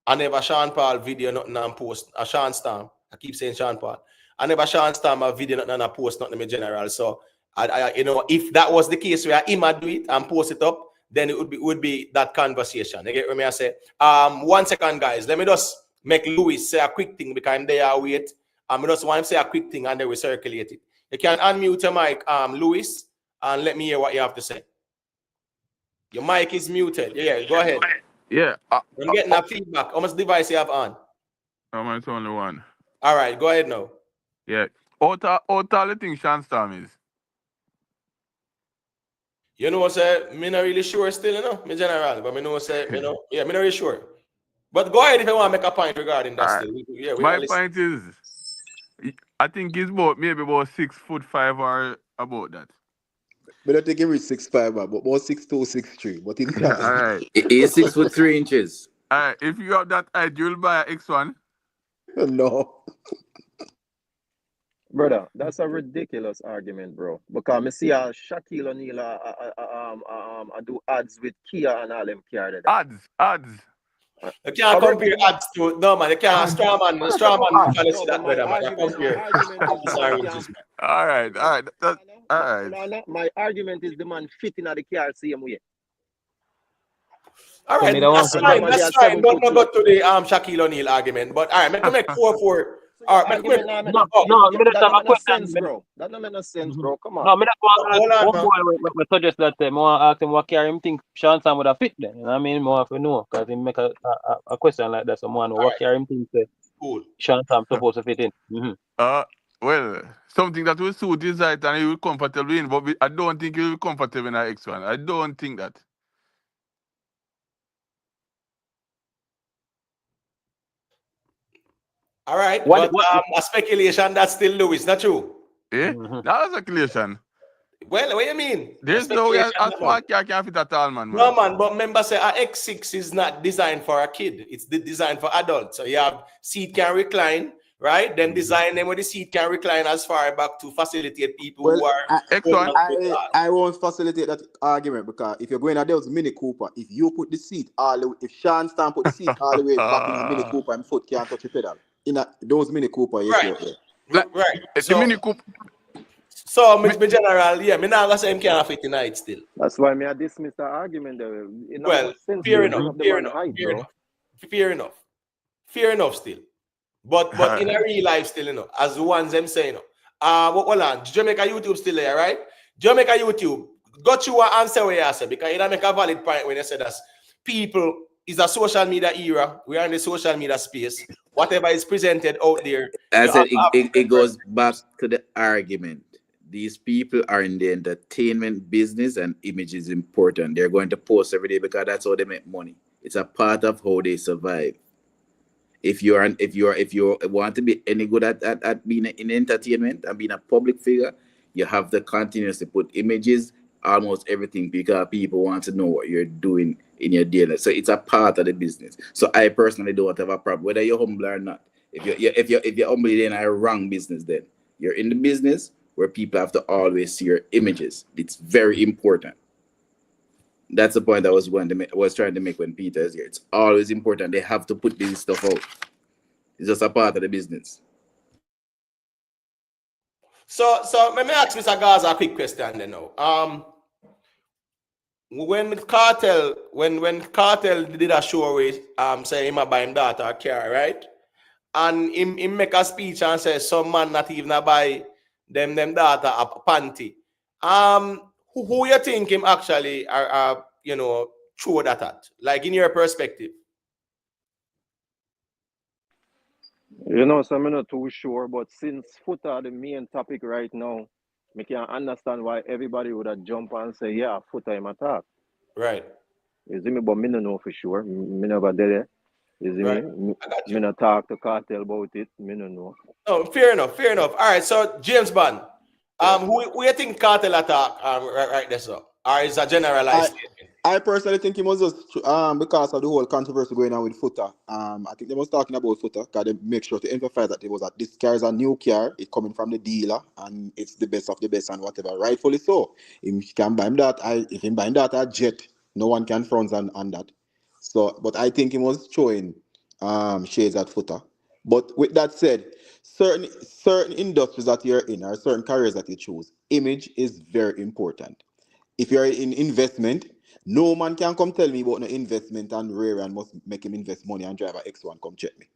I never Sean Paul video nothing and post a Sean Stam. I keep saying Sean Paul. I never Sean Stam a video nothing and post nothing in general. So I you know, if that was the case where him do it and post it up, then it would be that conversation. You get what I say? 1 second, guys. Let me just make Louis say a quick thing because I'm there wait. I just want him to say a quick thing and then we circulate it. You can unmute your mic, Louis, and let me hear what you have to say. Your mic is muted. Yeah, go ahead. Yeah. I'm getting a feedback. How much device you have on? It's only one. All right, go ahead now. Yeah. All the thing Sean Storm is. You know what say? Me not really sure still, you know, me general, but me know say, you know, yeah, me not really sure. But go ahead if you want to make a point regarding that still. Yeah, My point is, I think he's maybe about 6'5" or about that. But I think he reach 6'5", but about 6'2", 6'3". But he's not. All right. He's 6'3". All right. If you have that height, you'll buy an X1. No. Brother, that's a ridiculous argument, bro. Because I see Shaquille O'Neal I do ads with Kia and all them Kia. Ads. You can't compare ads to no man. You can't straw man policy that brother, man. You compare. All right. All right. My argument is the man fitting at the car same way. All right, that's fine. That's fine. Don't go to the Shaquille O'Neal argument. But all right, make 4-4. All right, no, that don't make sense, bro. That don't make no sense, bro. Come on. No, me just want to suggest that I want to ask him what car him think Sean Sam would have fit then. You know what I mean? More if you know, because he make a question like that. Someone what car him think Sean Sam supposed to fit in. Well, something that will suit his height and he will comfortable in, but I don't think he will be comfortable in an X1. I don't think that. All right, but a speculation that's still Louis, not true. Yeah, that's a speculation. Well, what do you mean? There's no way a small car can fit at all, man. No, man, but remember, say a X6 is not designed for a kid. It's designed for adults. So you have seat can recline, right? Then design them where the seat can recline as far back to facilitate people who are. I won't facilitate that argument because if you're going at those Mini Cooper, if you put the seat all the way, if Sean Stam put the seat all the way back in his Mini Cooper and foot can't touch the pedal. In those Mini Cooper, yes, right. So, the Mini Cooper. So, me general, yeah, me not gonna say him can't fit in it still. That's why me I dismiss the argument there. Well, fair enough still. But in a real life still, you know, as the ones them say, you know. Hold on, Jamaica YouTube still there, right? Jamaica YouTube, got you an answer where you say, because you don't make a valid point when you say that people is a social media era. We are in the social media space. Whatever is presented out there. I said it goes back to the argument. These people are in the entertainment business and image is important. They're going to post every day because that's how they make money. It's a part of how they survive. If you want to be any good at being in entertainment and being a public figure, you have to continuously put images, almost everything, because people want to know what you're doing in your daily. So it's a part of the business. So I personally don't have a problem whether you're humble or not. If you're humble, then I wrong business. Then you're in the business where people have to always see your images. It's very important. That's the point I was trying to make when Peter is here. It's always important. They have to put this stuff out. It's just a part of the business. So let me ask Mr. Gaza a quick question then now. When Kartel did a show with say him buy him daughter a car, right? And him make a speech and say some man not even buy them daughter a panty. Who you think him actually are you know throw that at? Like in your perspective? You know, so I'm not too sure, but since Foota the main topic right now, I can understand why everybody would have jump and say, yeah, Foota him attack. Right. You see me, but me don't know for sure. Me never did it. You see me? Me not talk to Kartel about it. Me don't know. Oh, fair enough. All right, so James Bond, who you think Kartel attack right there, so? Or is a generalized statement? I personally think it was just because of the whole controversy going on with Foota. I think they was talking about Foota because they make sure to emphasize that it was that this car is a new car, it coming from the dealer, and it's the best of the best and whatever. Rightfully so. If you can buy him that, if he buy him that a jet, no one can front on that. So, but I think he was showing shades at Foota. But with that said, certain industries that you're in or certain careers that you choose, image is very important. If you're in investment, no man can come tell me about no investment and rare and must make him invest money and drive a X1 come check me.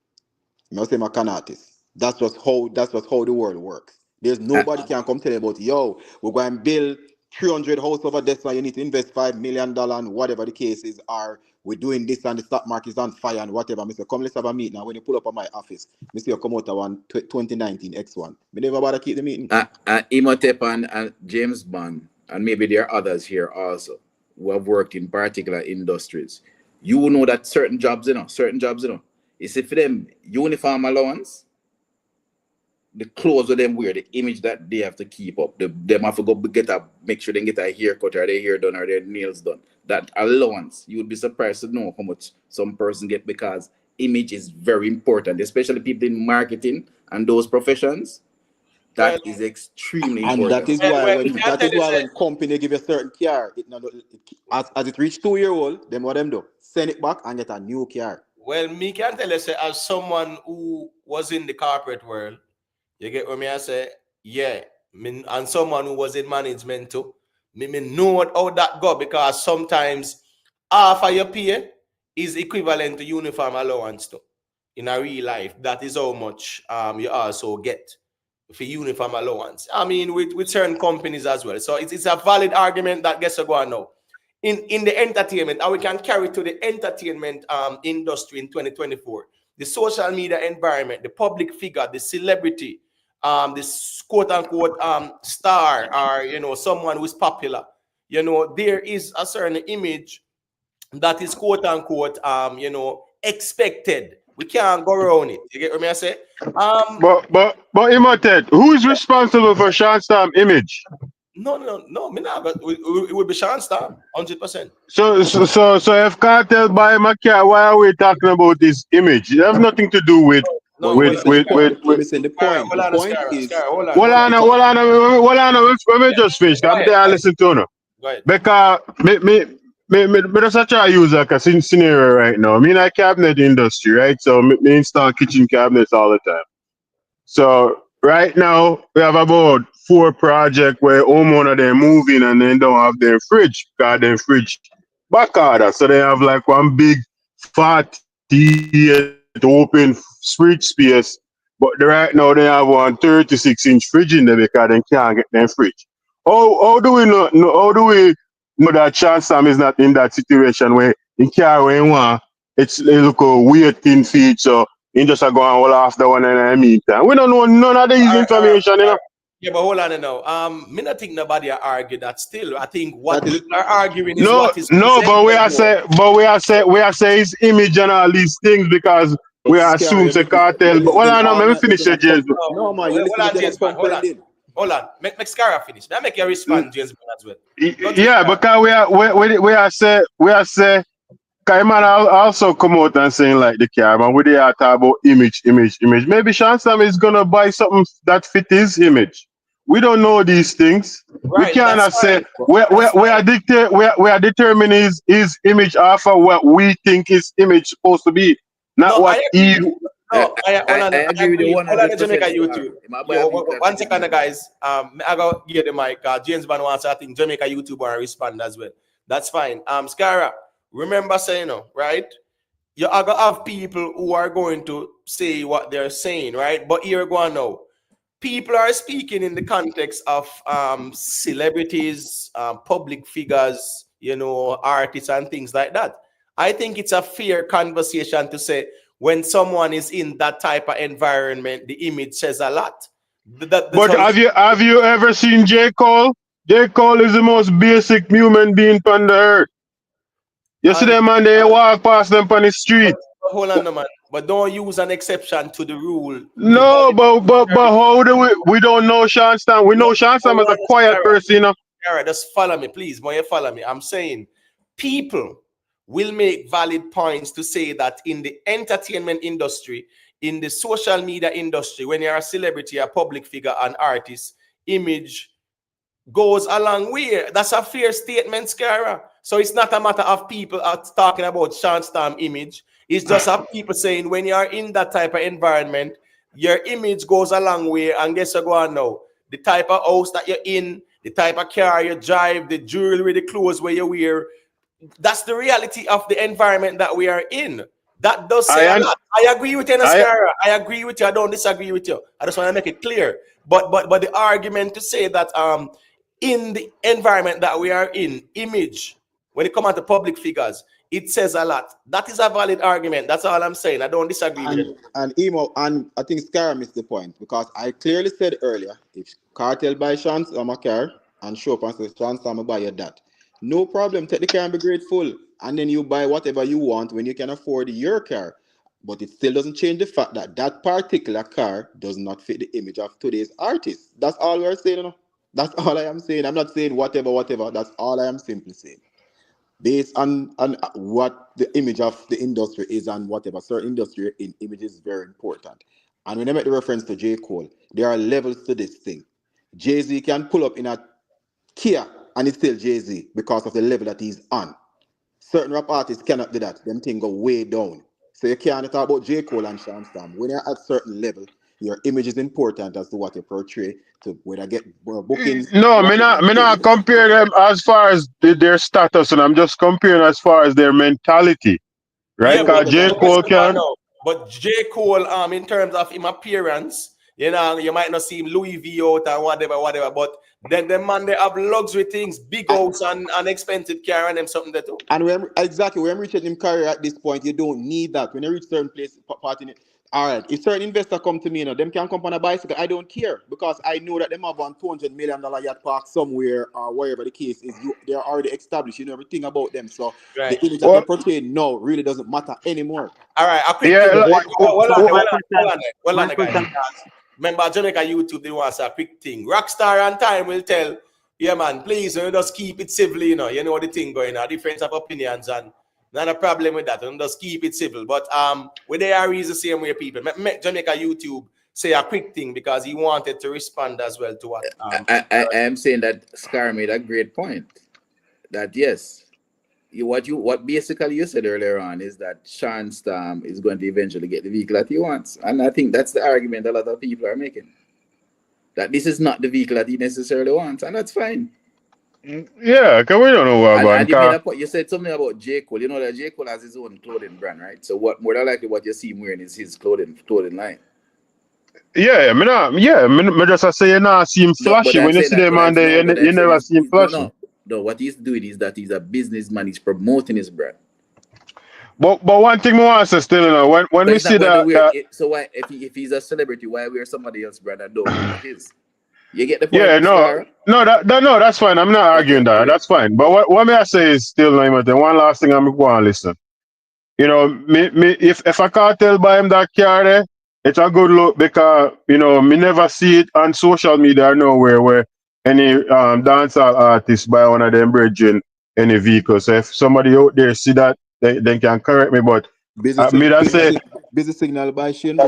I must say my can artist. That's just how the world works. There's nobody can come tell you about, yo, we're going to build 300 house over this, so you need to invest $5 million and whatever the case is, or we're doing this and the stock market is on fire and whatever. I say, come let's have a meeting. Now when you pull up on my office, I see you come out of one 2019 X1. Me never bother keep the meeting. Imhotep and James Bond, and maybe there are others here also who have worked in particular industries. You know that certain jobs, you see for them uniform allowance, the clothes of them wear, the image that they have to keep up, them have to go make sure they get a haircut or their hair done or their nails done. That allowance, you would be surprised to know how much some person get, because image is very important, especially people in marketing and those professions. That is extremely And important. that is why when company give a certain car, as it reach 2-year-old, then what them do? Send it back and get a new car. Well, me can tell you, say, as someone who was in the corporate world, you get what me I say? Yeah. And someone who was in management too. Me know how that go, because sometimes half of your pay is equivalent to uniform allowance too. In a real life, that is how much you also get for uniform allowance. I mean, with certain companies as well. So it's a valid argument that gets to go on now. In the entertainment, and we can carry to the entertainment industry in 2024. The social media environment, the public figure, the celebrity, this quote unquote star, or someone who is popular. There is a certain image that is quote unquote expected. We can't go around it. You get what I say? But Imhotep, who is responsible for Shawn Storm image? No. Me not, but it would be Shawn Storm, 100%. So if Kartel buy Macka, why are we talking about this image? It has nothing to do with The point. The point is. Hold on. Let me just finish. I'm there. I listen to you. Because me just try to use like a scenario right now. I'm in a cabinet industry, right? So me install kitchen cabinets all the time. So right now we have about 4 projects where homeowner they move in and then don't have their fridge, because their fridge back order. So they have like one big 40 open fridge space, but right now they have one 36-inch fridge in there because they can't get their fridge. How do we know? How do we know that Shawn Storm is not in that situation where he can't where he want? It's look a weird thin feet, so he just go and hold off the one in the meantime. We don't know none of these information, you know. Yeah, but hold on now. Me not think nobody argue that still. I think what people are arguing is what is but we are say his image and all these things, because we are assume the cartel. But hold on, let me finish it, James. No, man, hold on, James, man. Hold on. Make Scara finish. Then make you respond, James, as well. Yeah, because we are say. Because man also come out and saying like the car, man, we they are talking about image. Maybe Shawn Storm is gonna buy something that fit his image. We don't know these things. Right, we cannot say we are determining his image off of what we think his image supposed to be, not what he. I agree with you 100%. Jamaica YouTube. Yo, 1 second, guys. I go give the mic. James Van wants, I think Jamaica YouTube want to respond as well. That's fine. Scara, remember saying, right? You are gonna have people who are going to say what they're saying, right? But here we go now. People are speaking in the context of celebrities, public figures, artists and things like that. I think it's a fair conversation to say when someone is in that type of environment, the image says a lot. But have you ever seen J. Cole? J. Cole is the most basic human being on the earth. You see them man, they walk past them on the street. Hold on, man. But don't use an exception to the rule. No, but how do we don't know Shawn Storm. We know Shawn Storm is a quiet person, you know. All right, just follow me, please. Boy, you follow me. I'm saying people will make valid points to say that in the entertainment industry, in the social media industry, when you're a celebrity, a public figure, an artist, image goes a long way. That's a fair statement, Scara. So it's not a matter of people are talking about Shawn Storm image. It's just of people saying when you're in that type of environment, your image goes a long way. And guess what go on now? The type of house that you're in, the type of car you drive, the jewelry, the clothes where you wear. That's the reality of the environment that we are in. That does say a lot. I agree with you, Nascara. I agree with you. I don't disagree with you. I just want to make it clear. But the argument to say that in the environment that we are in, image, when it comes to public figures, it says a lot. That is a valid argument. That's all I'm saying. I don't disagree with it. And Emo, and I think Scar missed the point because I clearly said earlier, if Kartel buy Shawn Storm a car and show up and say Shawn Storm buy you that, no problem. Take the car and be grateful, and then you buy whatever you want when you can afford your car. But it still doesn't change the fact that that particular car does not fit the image of today's artist. That's all we're saying. You know? That's all I am saying. I'm not saying whatever. That's all I am simply saying. Based on what the image of the industry is and whatever. Certain industry in image is very important. And when I make the reference to J. Cole, there are levels to this thing. Jay-Z can pull up in a Kia and it's still Jay-Z because of the level that he's on. Certain rap artists cannot do that. Them things go way down. So you can't talk about J. Cole and Shawn Storm. When you're at a certain level, your image is important as to what you portray, to whether get bookings. No, me not compare them as far as their status, and I'm just comparing as far as their mentality, right? Yeah, Because J. Cole can. But J. Cole, in terms of him appearance, you know, you might not see him Louis V out and whatever, but then the man, they have luxury things, big house and expensive car and them something that too. And when I'm reaching him career at this point, you don't need that. When you reach certain place, all right, if certain investor come to me, you know, them can come on a bicycle, I don't care because I know that them have one $200 million yacht park somewhere or wherever the case is. They are already established, you know everything about them. So the image that they portray now really doesn't matter anymore. All right, a quick thing. Hold on, guys. Remember, Jamaica YouTube, they want to say a quick thing. Rockstar and Time will tell, yeah, man, please, just keep it civil, you know the thing going on, difference of opinions, and not a problem with that, just keep it civil. But with the Aries the same way, people. Make Jamaica YouTube say a quick thing because he wanted to respond as well to what. I am saying that Scar made a great point. That yes, what basically you said earlier on is that Shawn Storm is going to eventually get the vehicle that he wants, and I think that's the argument a lot of people are making. That this is not the vehicle that he necessarily wants, and that's fine. Yeah, because we don't know what you said something about J. Cole. You know that J. Cole has his own clothing brand, right? So what more than likely what you see him wearing is his clothing line. Yeah, me just say you not see him flashy. When you see them on there, you never see him flashy. No, what he's doing is that he's a businessman. He's promoting his brand. But one thing I want to still, you know, when we see that. So why, if he's a celebrity, why wear somebody else's brand and don't wear his? You get the point. Yeah, no, that's fine. I'm not arguing that. That's fine. But what may I say is still, one last thing I'm going to listen. You know, if I can't tell by him that car there, it's a good look because, me never see it on social media or nowhere where any dancehall artist buy one of them bridging any vehicle. So if somebody out there see that, they can correct me. But busy signal by Shane.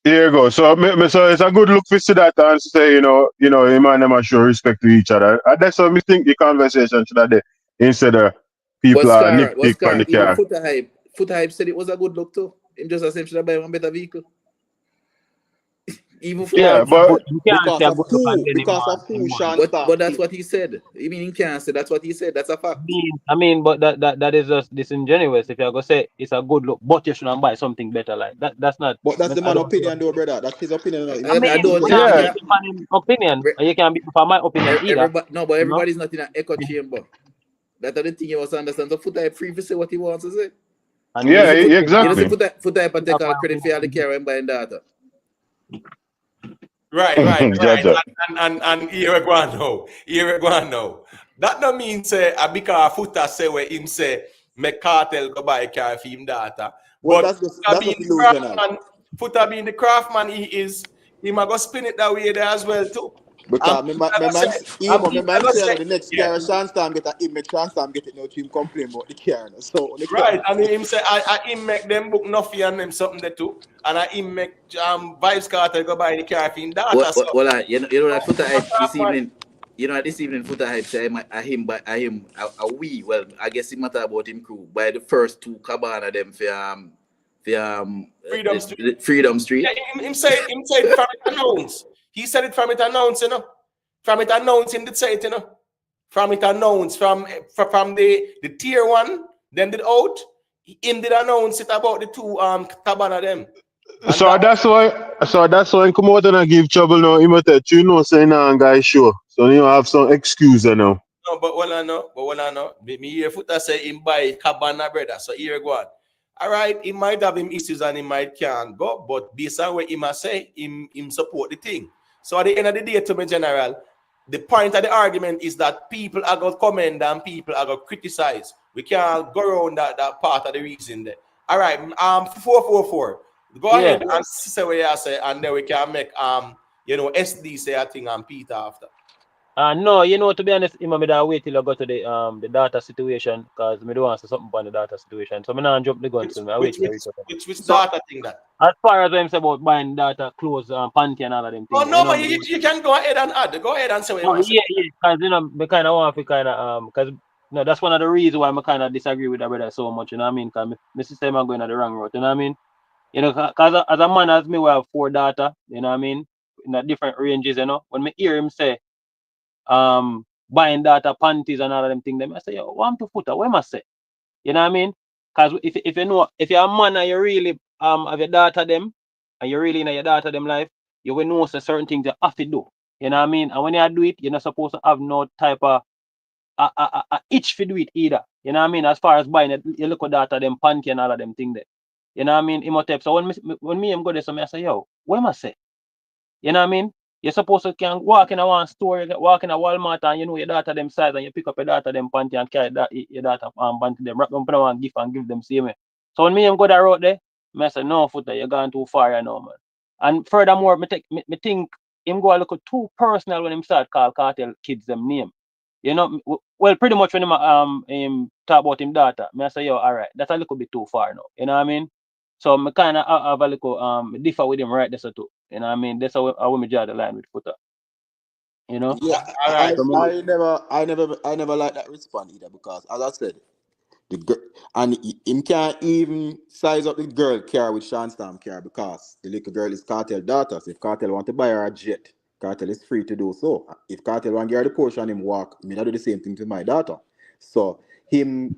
Here you go. So it's a good look to see that and say, him and them are show respect to each other. And that's what we think the conversation should have there instead of people are nitpick on the car. Foota Hype said it was a good look too. Him just should have buy one better vehicle. Even for but because of who Shawn Storm. But that's what he said. I mean, he can't say that's what he said. That's a fact. But that is just disingenuous. If you're gonna say it's a good look, but you shouldn't buy something better like that. That's not. But that's the man's opinion, though, brother. That's his opinion. I don't opinion. You can't be for my opinion either. But everybody's not in an echo chamber. That's the thing you must understand. So Foota Hype free to say what he wants to say. Exactly. You know, Foota Hype take all credit for all the care and buying data. Right. And here we go now. That no mean say because Foota say where him say make Kartel go buy a car for him data. Well, but that's Foota being the craftsman he is, he might go spin it that way there as well too. Because my man, and my people man are say say, the next yeah. car Shawn Storm get a image, Shawn Storm get it now. Him complain about the car. So the car. Right, and him say, I him make them book nothing and them something there too, and I him make Vybz Kartel go buy the car for him data. So You know that Foota hype this evening. You know this evening Foota hype say we. Well, I guess it matter about him crew. By the first two cabana them Freedom Street. Freedom Street. Yeah, him say it from it announce. He said it from it announce, you know. From it announce, him did say it, you know. From it announce, from the tier one, then did out. Him did announce it about the two cabana them. And So that's why he come out and I give trouble now. He might tell you know saying nah guys sure. So you have some excuse now. No, but when I know, me hear Foota say him buy cabana brother. So here go on. All right, he might have him issues and he might can't go, but based on what he must say, him support the thing. So at the end of the day, to me general, the point of the argument is that people are going to comment and people are going to criticize. We can't go around that part of the reason there. All right, 444. Go ahead and say what you say, and then we can make SD say a thing and Peter after. No, to be honest, I'm gonna wait till I go to the data situation because I don't want to say something about the data situation. So I'm not jump the gun. Which data thing that? As far as I'm saying about buying data, clothes, panty and all of them things. Oh no, but you can go ahead and add. Go ahead and say what you want to say. Yeah, because we kind of want to because that's one of the reasons why I kind of disagree with that brother so much. You know what I mean? Because my system are going at the wrong route. You know what I mean? Because as a man as me, we have 4 data. You know what I mean? In the different ranges. When me hear him say buying data, panties and all of them things, I say, yo, what am to Foota? What am I say? You know what I mean? Because if you're a man and you really have your data them and you're really in your data them life, you will know certain things you have to do. You know what I mean? And when you do it, you're not supposed to have no type of itch to do it either. You know what I mean? As far as buying it, you look at data them panty and all of them things there. You know what I mean? So when me go there, so I say, yo, what am I say? You know what I mean? You're supposed to can walk in a one store, walk in a Walmart and you know your data them size and you pick up your data them panty and carry your data panty them, wrap them up in one gift and give them same way. So when me go that road there, I say, no, Foota, you're going too far, you know, man. And furthermore, me think him go a look too personal when him start call Kartel kids them name. You know, well, pretty much when him talk about him data, I say, yo, all right, that's a little bit too far now. You know what I mean? So I kind of have a little differ with him right there so too. You know what I mean? That's how I draw the line with Foota. You know? Yeah, All right. I never like that response either because as I said, the girl and him can't even size up the girl car with Shawn Storm car because the little girl is Kartel daughter. So if Kartel want to buy her a jet, Kartel is free to do so. If Kartel want to get her the Porsche and him walk, I mean I do the same thing to my daughter. So him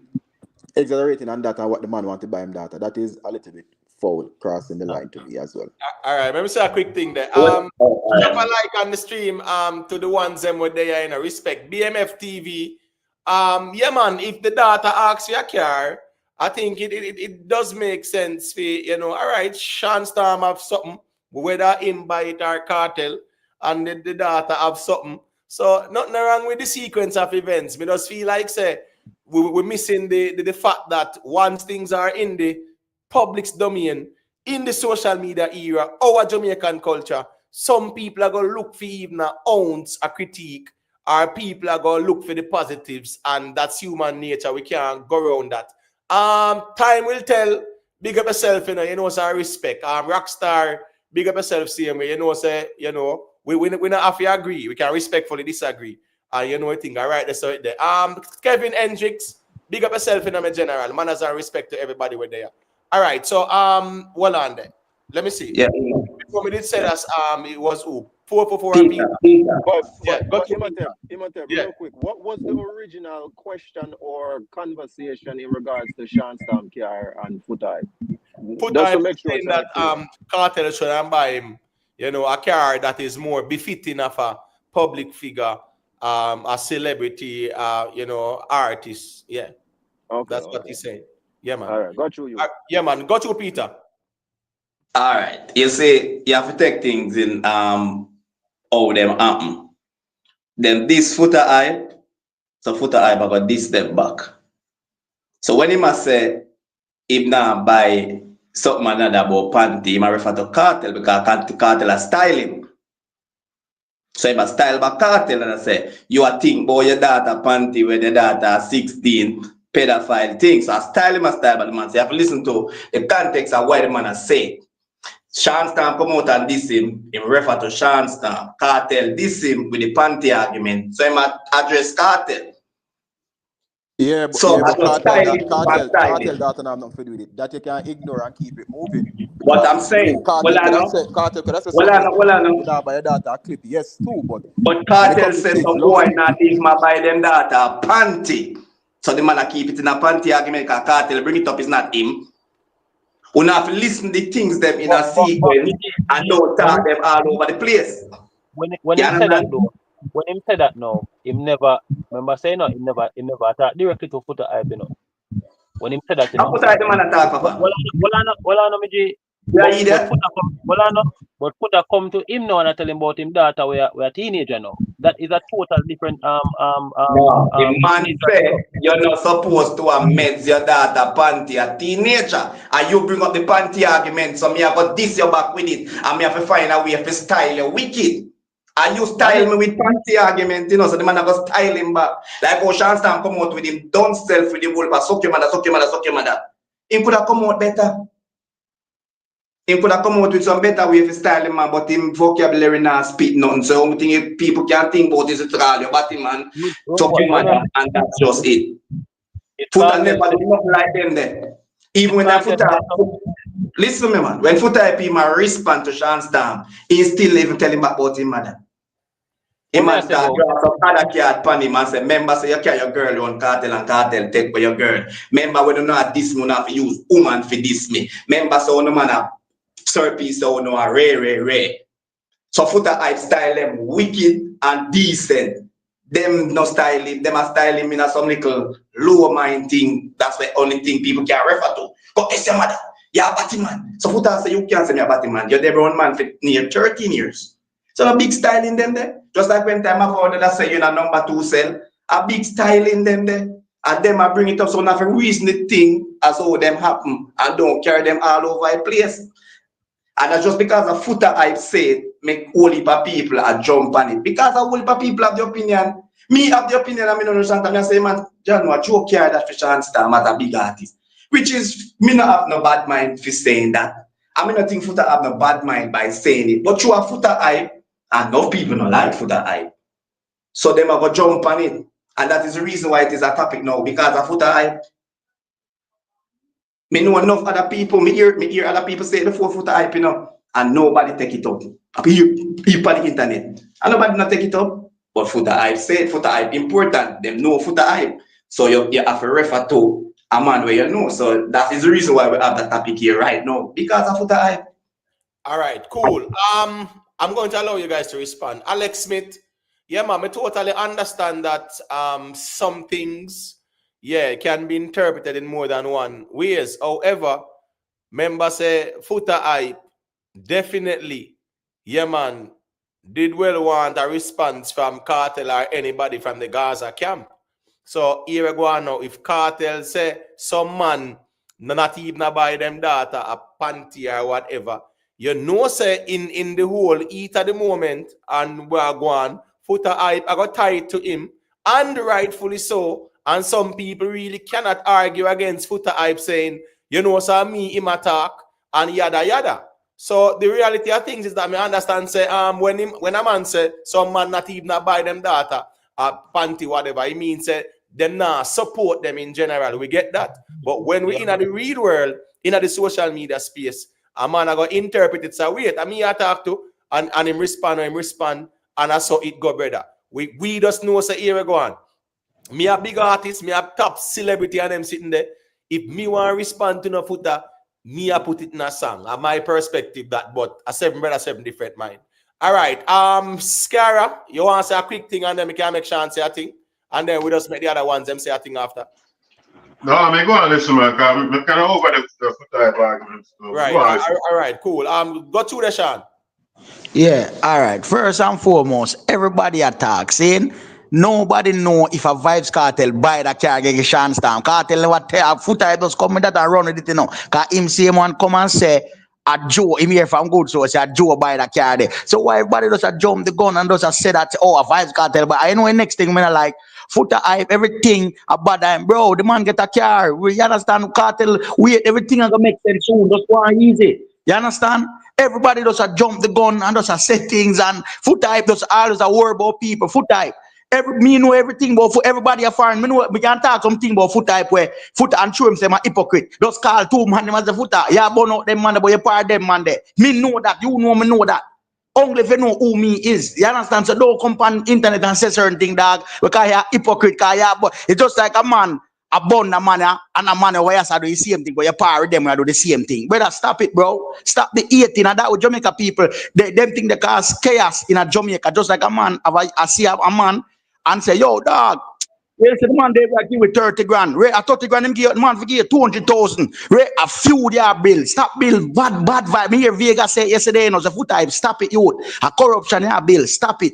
exaggerating on that and what the man want to buy him data, that is a little bit foul, crossing the line to me as well. All right, let me say a quick thing there. Drop a like on the stream to the ones them where they are in a respect. BMF TV. Yeah, man, if the data asks for your car, I think it does make sense for, all right, Shawn Storm have something, whether him buy it or Kartel, and the data have something. So nothing wrong with the sequence of events. Me just feel like, say, we're missing the fact that once things are in the public's domain, in the social media era, our Jamaican culture, some people are going to look for even an ounce a critique, or people are going to look for the positives, and that's human nature. We can't go around that. Time will tell. Big up yourself, say respect. Rockstar, big up yourself, same way, we not have to agree. We can respectfully disagree. I think all right, that's it there. Kevin Hendricks, big up yourself in a general. Manners and respect to everybody where they are. All right, so well on there. Let me see. Yeah. Before we did say that it was who? 444 Peter. But real quick, what was the original question or conversation in regards to Shawn Storm car and Foota? Just to make sure saying that Kartel should buy him, a car that is more befitting of a public figure, a celebrity, artist. Yeah. Okay, That's what he's saying. Yeah, man. All right, got you. Yeah, man. Got you, Peter. All right. You see, you have to take things in how them happen. Then this Foota hype, so Foota hype I got this step back. So when he must say if now buy something another about panty, he might refer to Kartel because Kartel are styling. So if I style back Kartel and I say, you are think about your data panty where the data 16 pedophile things. So I style him a style, but the man say, you have to listen to the context of what the man has said. Shawn Stamp come out and diss him refer to Shawn Stamp. Kartel diss him with the panty argument. So he might address Kartel. Yeah, but So I just style it and style cartel it. that and I'm not to do with it. That you can ignore and keep it moving. What Because I'm saying, well I know. cartel could have said Well I something know, well I know. without by your data clip, yes too, but But when it Kartel comes to says kids, some love. boy not even buy them data panty. So the man a keep it in a panty argument because Kartel bring it up is not him. We have to listen to the things them in a sequence and don't talk them all over the place. When him said that though, when him said that now, him never remember saying no, him never attack directly to Foota hype, you know. When him said that, you I know. put the man attack of her. Well, me G, Yeah, you there? but Foota come to him now and I tell him about him daughter we are a teenager now. That is a total different No, the man say you're not supposed to amend your daughter panty a teenager. And you bring up the panty argument, so me have to diss you back with it. And me have to find a way to style you wicked. And you style me with panty argument, you know, so the man have to style him back. Like how Shawn Stamp come out with him, don't self with the wolf, suck your mother, suck your mother, suck your mother. He could have come out better. He could have come out with some better way to style him, man, but him vocabulary not speak nothing. So only thing people can think about is to call your body, man, suck your mother, and that's just it. Foota never did nothing like them there. Even when that Foota, listen to me, man, when Foota IP man respond to Shawn Stamp, he still even tell him about his mother. He man start draw some other card pan him and say, remember, say you carry your girl on Kartel and Kartel take for your girl. Remember, when you know at this man have to use woman for this me. Remember, so no man have Serpy, so no a rare. So Foota hype style them wicked and decent. Them no style him, them are style him in a some little low mind thing. That's the only thing people can refer to. But it's your mother, you're a batty man. So Foota say you can't say me a batty man. You're the brown man for near 13 years. So a big style in them there. Just like when time I found that say you're a number 2 cell, a big style in them there. And them I bring it up so not for reason the thing as how them happen and don't carry them all over the place. And that's just because of Foota hype said, make whole heap of people a jump on it. Because a whole heap of people have the opinion. Me have the opinion, I mean, I understand. I say, man, John, what you care that for Shawn Stamp as a big artist. Which is, me not have no bad mind for saying that. I mean, I think Foota have no bad mind by saying it. But you have Foota hype, and no people don't like Foota hype. So them have a jump on it. And that is the reason why it is a topic now, because of Foota hype. Me know enough other people, me hear other people say the 4 Foota hype, you know, and nobody take it up. People on the internet, and nobody not take it up. But Foota hype said Foota hype important. Them know Foota hype. So you have to refer to a man where you know. So that is the reason why we have that topic here right now, because of Foota hype. All right, cool. I'm going to allow you guys to respond. Alex Smith, yeah, man, I totally understand that some things, yeah, can be interpreted in more than one ways. However, members say Foota hype, definitely, yeah, man, did well want a response from Kartel or anybody from the Gaza camp. So here we go now. If Kartel say some man not even buy them data, a panty or whatever, you know, say in the whole heat at the moment, and we are going, Foota hype, I got tied to him, and rightfully so. And some people really cannot argue against Foota hype saying, you know, so me him attack and yada yada. So the reality of things is that I understand say when a man say some man not even buy them data, panty whatever, it means say them not support them in general. We get that. But when we in the real world, in the social media space, a man I go interpret it so wait, and me I talk to and him respond, and I saw it go, brother. We just know say here we go on. Me a big artist, me a top celebrity and them sitting there. If me want to respond to no Foota, me a put it in a song. And my perspective that, but a 7 brother, 7 different mind. All right, Scara, you want to say a quick thing and then we can make Shawn say a thing? And then we just make the other ones them say a thing after. No, I mean, go on, listen, man, because we're kind of over the Foota arguments. So right, all right, cool. Go to the Shawn. Yeah, all right. First and foremost, everybody attacks, saying nobody know if a Vybz Kartel buy that car get Shawn Stamp. Kartel never tell Foota just come with that and run with it, you know. Cause him same one come and say a Joe, him here from good source, a Joe buy the car there. So why everybody does a jump the gun and does a say that, oh, a Vybz Kartel, but I know the next thing, I like, Foota hype, everything about them, bro, the man get a car, you understand, Kartel, wait, everything is gonna make sense soon, just go on easy, you understand? Everybody does a jump the gun and does a say things, and Foota hype does always a word about people, Foota hype. Me know everything about everybody a foreign. Me know we can talk something about Foota hype where Foota and show him say my hypocrite. Just call two man them as a Foota. Yeah, burn out them man, but you part them man there. Me know that. You know me know that. Only if you know who me is. You understand? So don't come on internet and say certain thing, dog. Because you're hypocrite. But it's just like a man. A bun a man and a man where you do the same thing, but you par with them and do the same thing. Brother, stop it, bro. Stop the hating. And that with Jamaica people, them think they cause chaos in a Jamaica. Just like a man, I see a man and say, yo, dog, well, say the man they like you with 30 grand. Right, a 30 grand, him give man for give 200,000. Right, a few their bill. Stop bill. Bad vibe. Me hear Vegas say yesterday, you know, the foot type. Stop it, youth. A corruption in a bill. Stop it.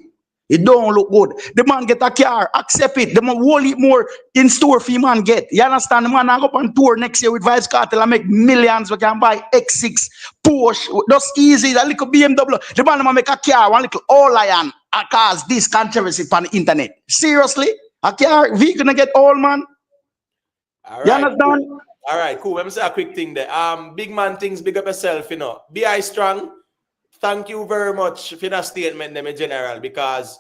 It don't look good. The man get a car, accept it. The man will eat more in store for man get. You understand? The man I go on tour next year with Vybz Kartel and make millions. We can buy X6, Porsche. That's easy. A little BMW. The man make a car, one little all lion. Cause this controversy on the internet. Seriously? A car, we gonna get all, man. All You right. understand? Cool. All right, cool. Let me say a quick thing there. Big man things, big up yourself, you know. Be I strong. Thank you very much for that statement, them in general, because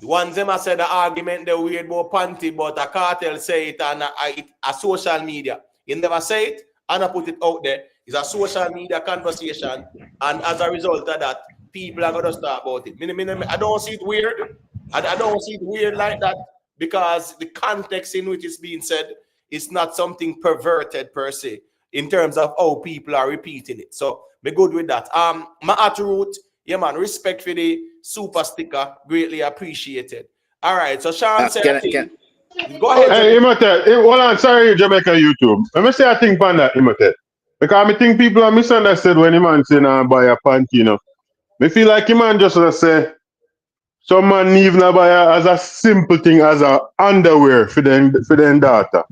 the ones them I said the argument they weird about panty, but a cartel say it on a social media. You never say it, and I put it out there. It's a social media conversation, and as a result of that, people are gonna start about it. I don't see it weird. I don't see it weird like that because the context in which it's being said is not something perverted per se in terms of how people are repeating it. So be good with that. My root, yeah, man, respect for the super sticker, greatly appreciated. All right, so Shawn said, go ahead. Hey, Imhotep, hold on, sorry, Jamaica YouTube. Let me say a thing on that, Imhotep. Because I think people are misunderstood when the man say nah, buy a panty, you know. Me feel like the man just say, some man even buy as a simple thing as a underwear for them daughter.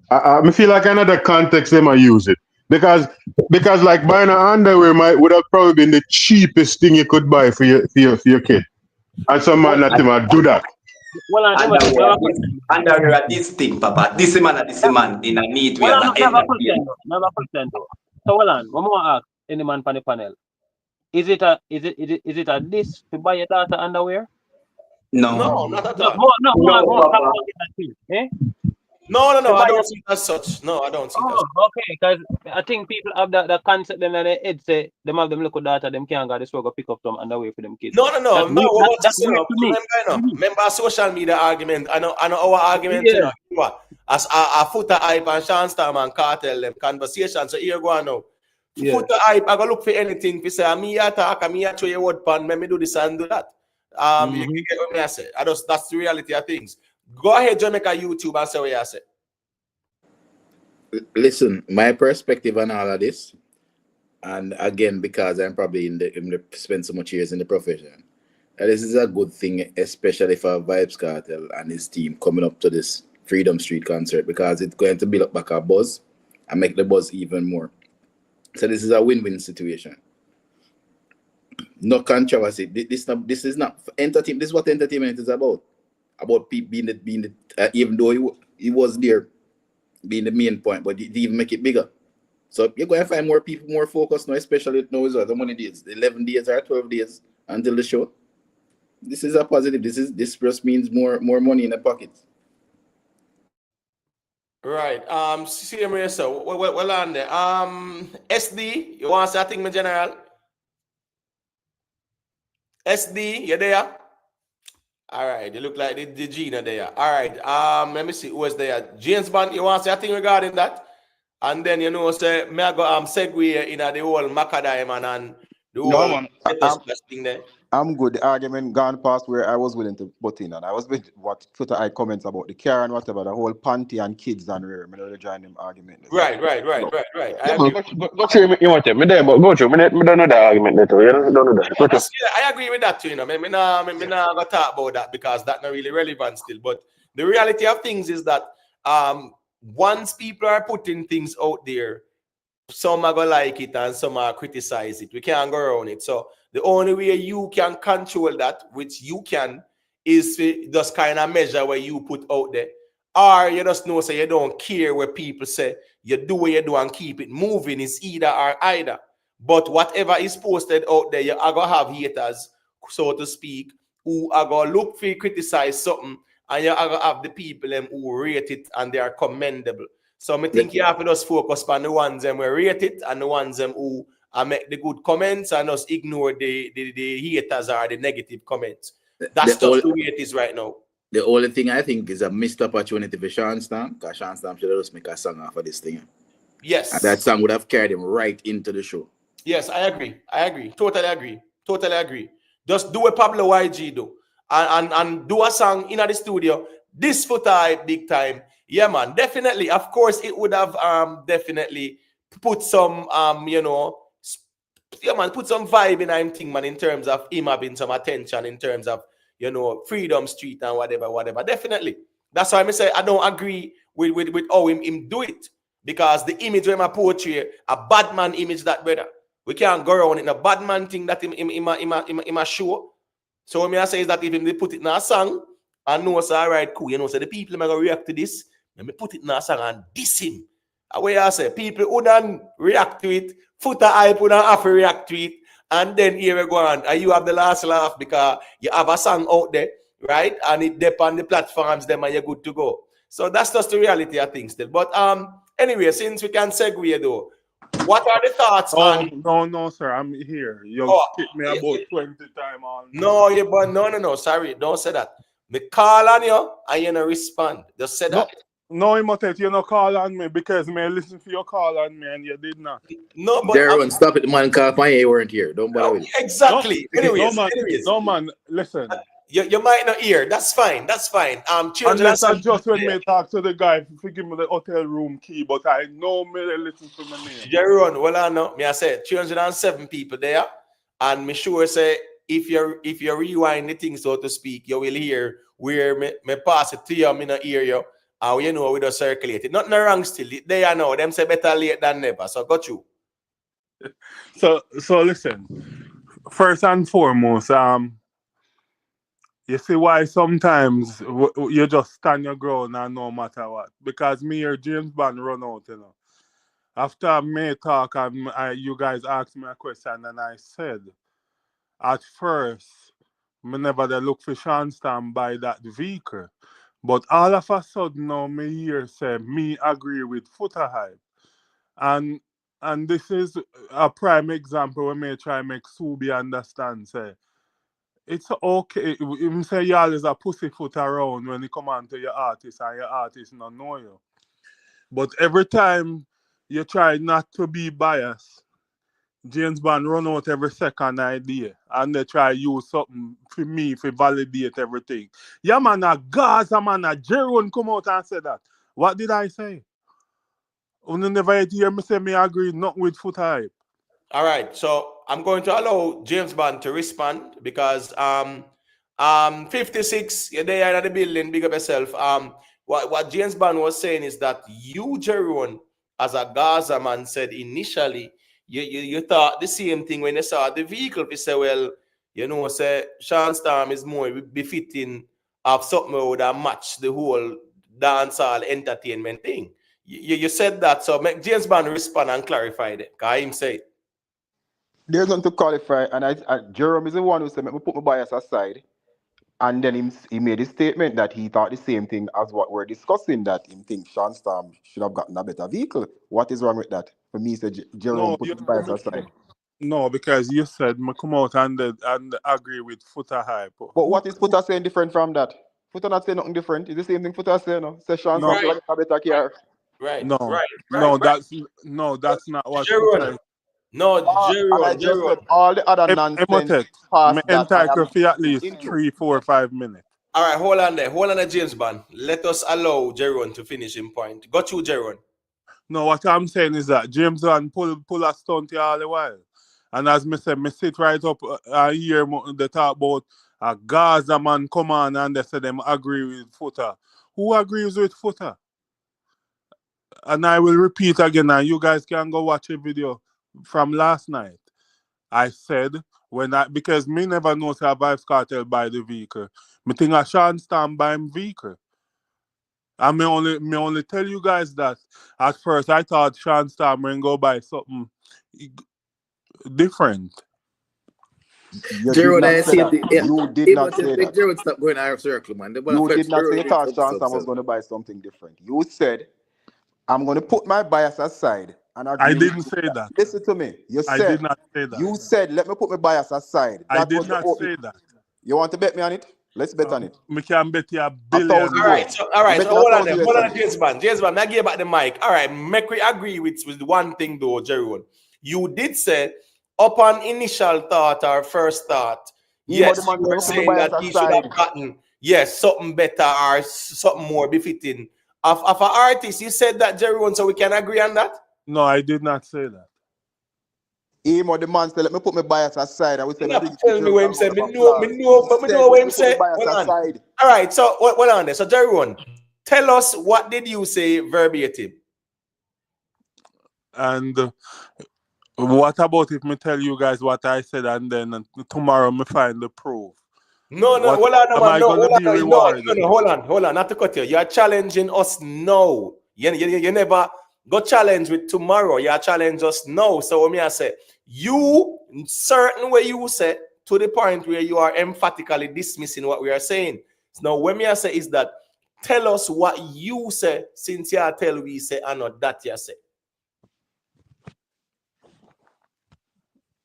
I feel like another context they might use it. Because like buying an underwear would have probably been the cheapest thing you could buy for your kid. And some man not even do that. Well, Underwear at this thing, Papa. This man in a neat way. Never question though. So hold on, one more ask any man from the panel. Is it a this to buy your daughter underwear? No, not at all. No, I don't see it as such. No, I don't see it as such. Okay, because I think people have that concept them in their head say them have them little daughter, them can't go this way go pick up some underwear for them kids. No. Remember social media argument. I know our argument, you know, as a Foota hype and Shawn Storm and Kartel them conversation. So here go on now. Foota hype, I go look for anything. If you say me attack, me show you word pan, me do this and do that. You get what I say. That's the reality of things. Go ahead, Jamaica YouTube and say what you say. Listen, my perspective on all of this, and again, because I'm probably spent so much years in the profession, this is a good thing, especially for Vybz Kartel and his team coming up to this Freedom Street concert, because it's going to build up back a buzz and make the buzz even more. So this is a win-win situation. No controversy. This is not entertainment. This is what entertainment is about. About people being even though he was there, being the main point, but he even make it bigger. So you're going to find more people more focused now, especially now is how many days, 11 days or 12 days until the show. This is a positive. This just means more money in the pockets. Right. See me so well on there. SD, you want to say a thing, my general? SD, you there? All right, you look like the Gina there. All right, let me see who was there. James Bond, you want to say a thing regarding that? And then, you know, say, may I go segue in the whole Macka diamond and the whole thing there. I'm good. The argument gone past where I was willing to butt in, and I was with what Foota I comments about the car and whatever, the whole panty and kids and rare. I'm not join them argument. Right. I agree. Go through you want to. Me there, but go through. Me don't know the argument there too. You don't know that. Go through. I agree with that too. You know, me not gonna talk about that because that's not really relevant still. But the reality of things is that once people are putting things out there, some are gonna like it and some are criticize it. We can't go around it. So the only way you can control that, which you can, is to just kind of measure where you put out there. Or you just know, say you don't care what people say. You do what you do and keep it moving. It's either or either. But whatever is posted out there, you are gonna have haters, so to speak, who are gonna look for criticize something, and you are gonna have the people them who rate it and they are commendable. So I think you have to just focus on the ones them who rate it and the ones them who make the good comments and just ignore the haters or the negative comments. That's just the way it is right now. The only thing I think is a missed opportunity for Shawn Storm, because Shawn Storm should have just make a song off of this thing. Yes. And that song would have carried him right into the show. Yes, I agree. Totally agree. Just do a Pablo YG do. And do a song in the studio. This Foota big time. Yeah, man. Definitely. Of course, it would have definitely put some put some vibe in him thing, man, in terms of him having some attention, in terms of Freedom Street and whatever. Definitely. That's why I say I don't agree with how him do it. Because the image when I portray a bad man image that brother. We can't go around in a bad man thing that in a show. So what I say is that if they put it in a song and know it's all right, cool, so the people are going to react to this, let me put it in a song and diss him. Away I say, people wouldn't react to it, Foota hype wouldn't have to react to it, and then here we go on, and you have the last laugh because you have a song out there, right? And it depends on the platforms, them and you're good to go. So that's just the reality of things still. But anyway, since we can segue though, what are the thoughts on? No, sir. I'm here. You skip me about 20 times on. No. Sorry, don't say that. Me call on you and you don't respond. Just say that. No, Imhotep, you don't call on me because me listen to your call on me and you did not. No, but Darren, stop it, man. Call on you weren't here. Don't bother with it. Exactly. No, man. Listen. You might not hear. That's fine. Unless I just when me talk to the guy to give me the hotel room key, but I know me they listen to my name. Jeron, well I know. Me I said 307 people there, and me sure say if you rewind the thing so to speak, you will hear where me pass it to you, me not hear you, and we just circulate it. Nothing wrong still. They are know them say better late than never. So got you. So listen. First and foremost, you see why sometimes you just stand your ground and no matter what. Because me or James Bond run out, After me talk and you guys asked me a question and I said, at first, me never they look for Shawn Storm by that vehicle. But all of a sudden now me hear say, me agree with Foota hype. And this is a prime example when me try make Subi understand, say, it's okay. Even say y'all is a pussyfoot around when you come on to your artist and your artist don't know you. But every time you try not to be biased, James Bond run out every second idea and they try use something for me to validate everything. Yeah, man, a Gaza man, a Jeron come out and say that. What did I say? You never hear me say me agree not with Foota hype. All right, so I'm going to allow James Bond to respond because 56, you're there in the building, big up yourself. What James Bond was saying is that you, Jeron, as a Gaza man said initially, you thought the same thing when you saw the vehicle. You say, well, say Shawn Storm is more befitting of something that would have matched the whole dancehall entertainment thing. You said that, so make James Bond respond and clarify it. Because him say it. There's nothing to qualify, and Jerome is the one who said, "Let me put my bias aside," and then he made a statement that he thought the same thing as what we're discussing. That he thinks Shawn Storm should have gotten a better vehicle. What is wrong with that? For me, said Jerome put his bias aside. No, because you said me come out and agree with Foota hype. But what is Foota saying different from that? Foota not saying nothing different. It's the same thing Foota saying. No, say Shawn Storm should have got a better car. Right. That's not what Foota. Jeron. All the other nonsense past that. Entitled for at least 3, 4, 5 minutes. All right, hold on there, James Bond. Let us allow Jeron to finish in point. Got you, Jeron. No, what I'm saying is that James Bond pull a stunt here all the while. And as me said, me sit right up here, they talk about a Gaza man come on and they say them agree with Foota. Who agrees with Foota? And I will repeat again, and you guys can go watch a video from last night. I said, because me never know say Vybz Kartel buy the vehicle. Me think a Shawn Storm buy him vehicle. And me only tell you guys that at first I thought Shawn Storm will go buy something different. You did Gerald, not I say see that. it. Yeah. You did Hey, not but say make that. Gerald stop going out of circle, man. You did not say you thought Shawn Storm was going to buy something different. You said, I'm going to put my bias aside and I agree didn't with you. say that. Listen to me. I did not say that. You said, let me put my bias aside. I That did was the not opening. say that. You want to bet me on it? Let's bet on it. Me can bet you $1 $1,000 billion. All right. Bet So me hold on, $1,000 hold on on, it. James Bond. James Bond, I give back the mic. All right, make we agree with one thing though, Jerry. You did say upon initial thought or first thought, yes, you were saying that he should have gotten something better or something more befitting of an artist. You said that, Jerry, so we can agree on that. No, I did not say that. Him or the man said, let me put my bias aside. I would say, Tell me what him said. Me know what him said. All right, so what on there? So Jerry, tell us, what did you say verbatim? And what about if me tell you guys what I said and then tomorrow me find the proof? No, hold on, not to cut you. You're challenging us now. You never go challenge with tomorrow. You challenge us now. So what me I say, you certain way you say to the point where you are emphatically dismissing what we are saying. So now what me I say is that tell us what you say since you tell we say and not that you say.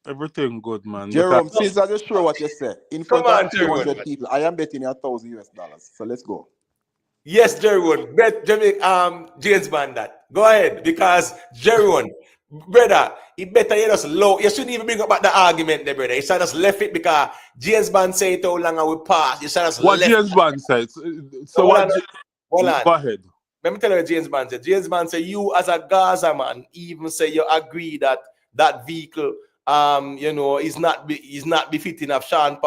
Everything good, man. Jerome, since I just sure what you said, in front of 200 people, I am betting you $1,000. So let's go. Yes, Jerry, bet James Bond that. Go ahead, because Jerry, brother, it better you just low. You shouldn't even bring up the argument there, brother. You should just left it because James Bond say it how long I will pass. You should just what left James Bond said. So hold go on. ahead. Let me tell you what James Bond said. James Bond said you as a Gaza man even say you agree that that vehicle is not befitting of Shawn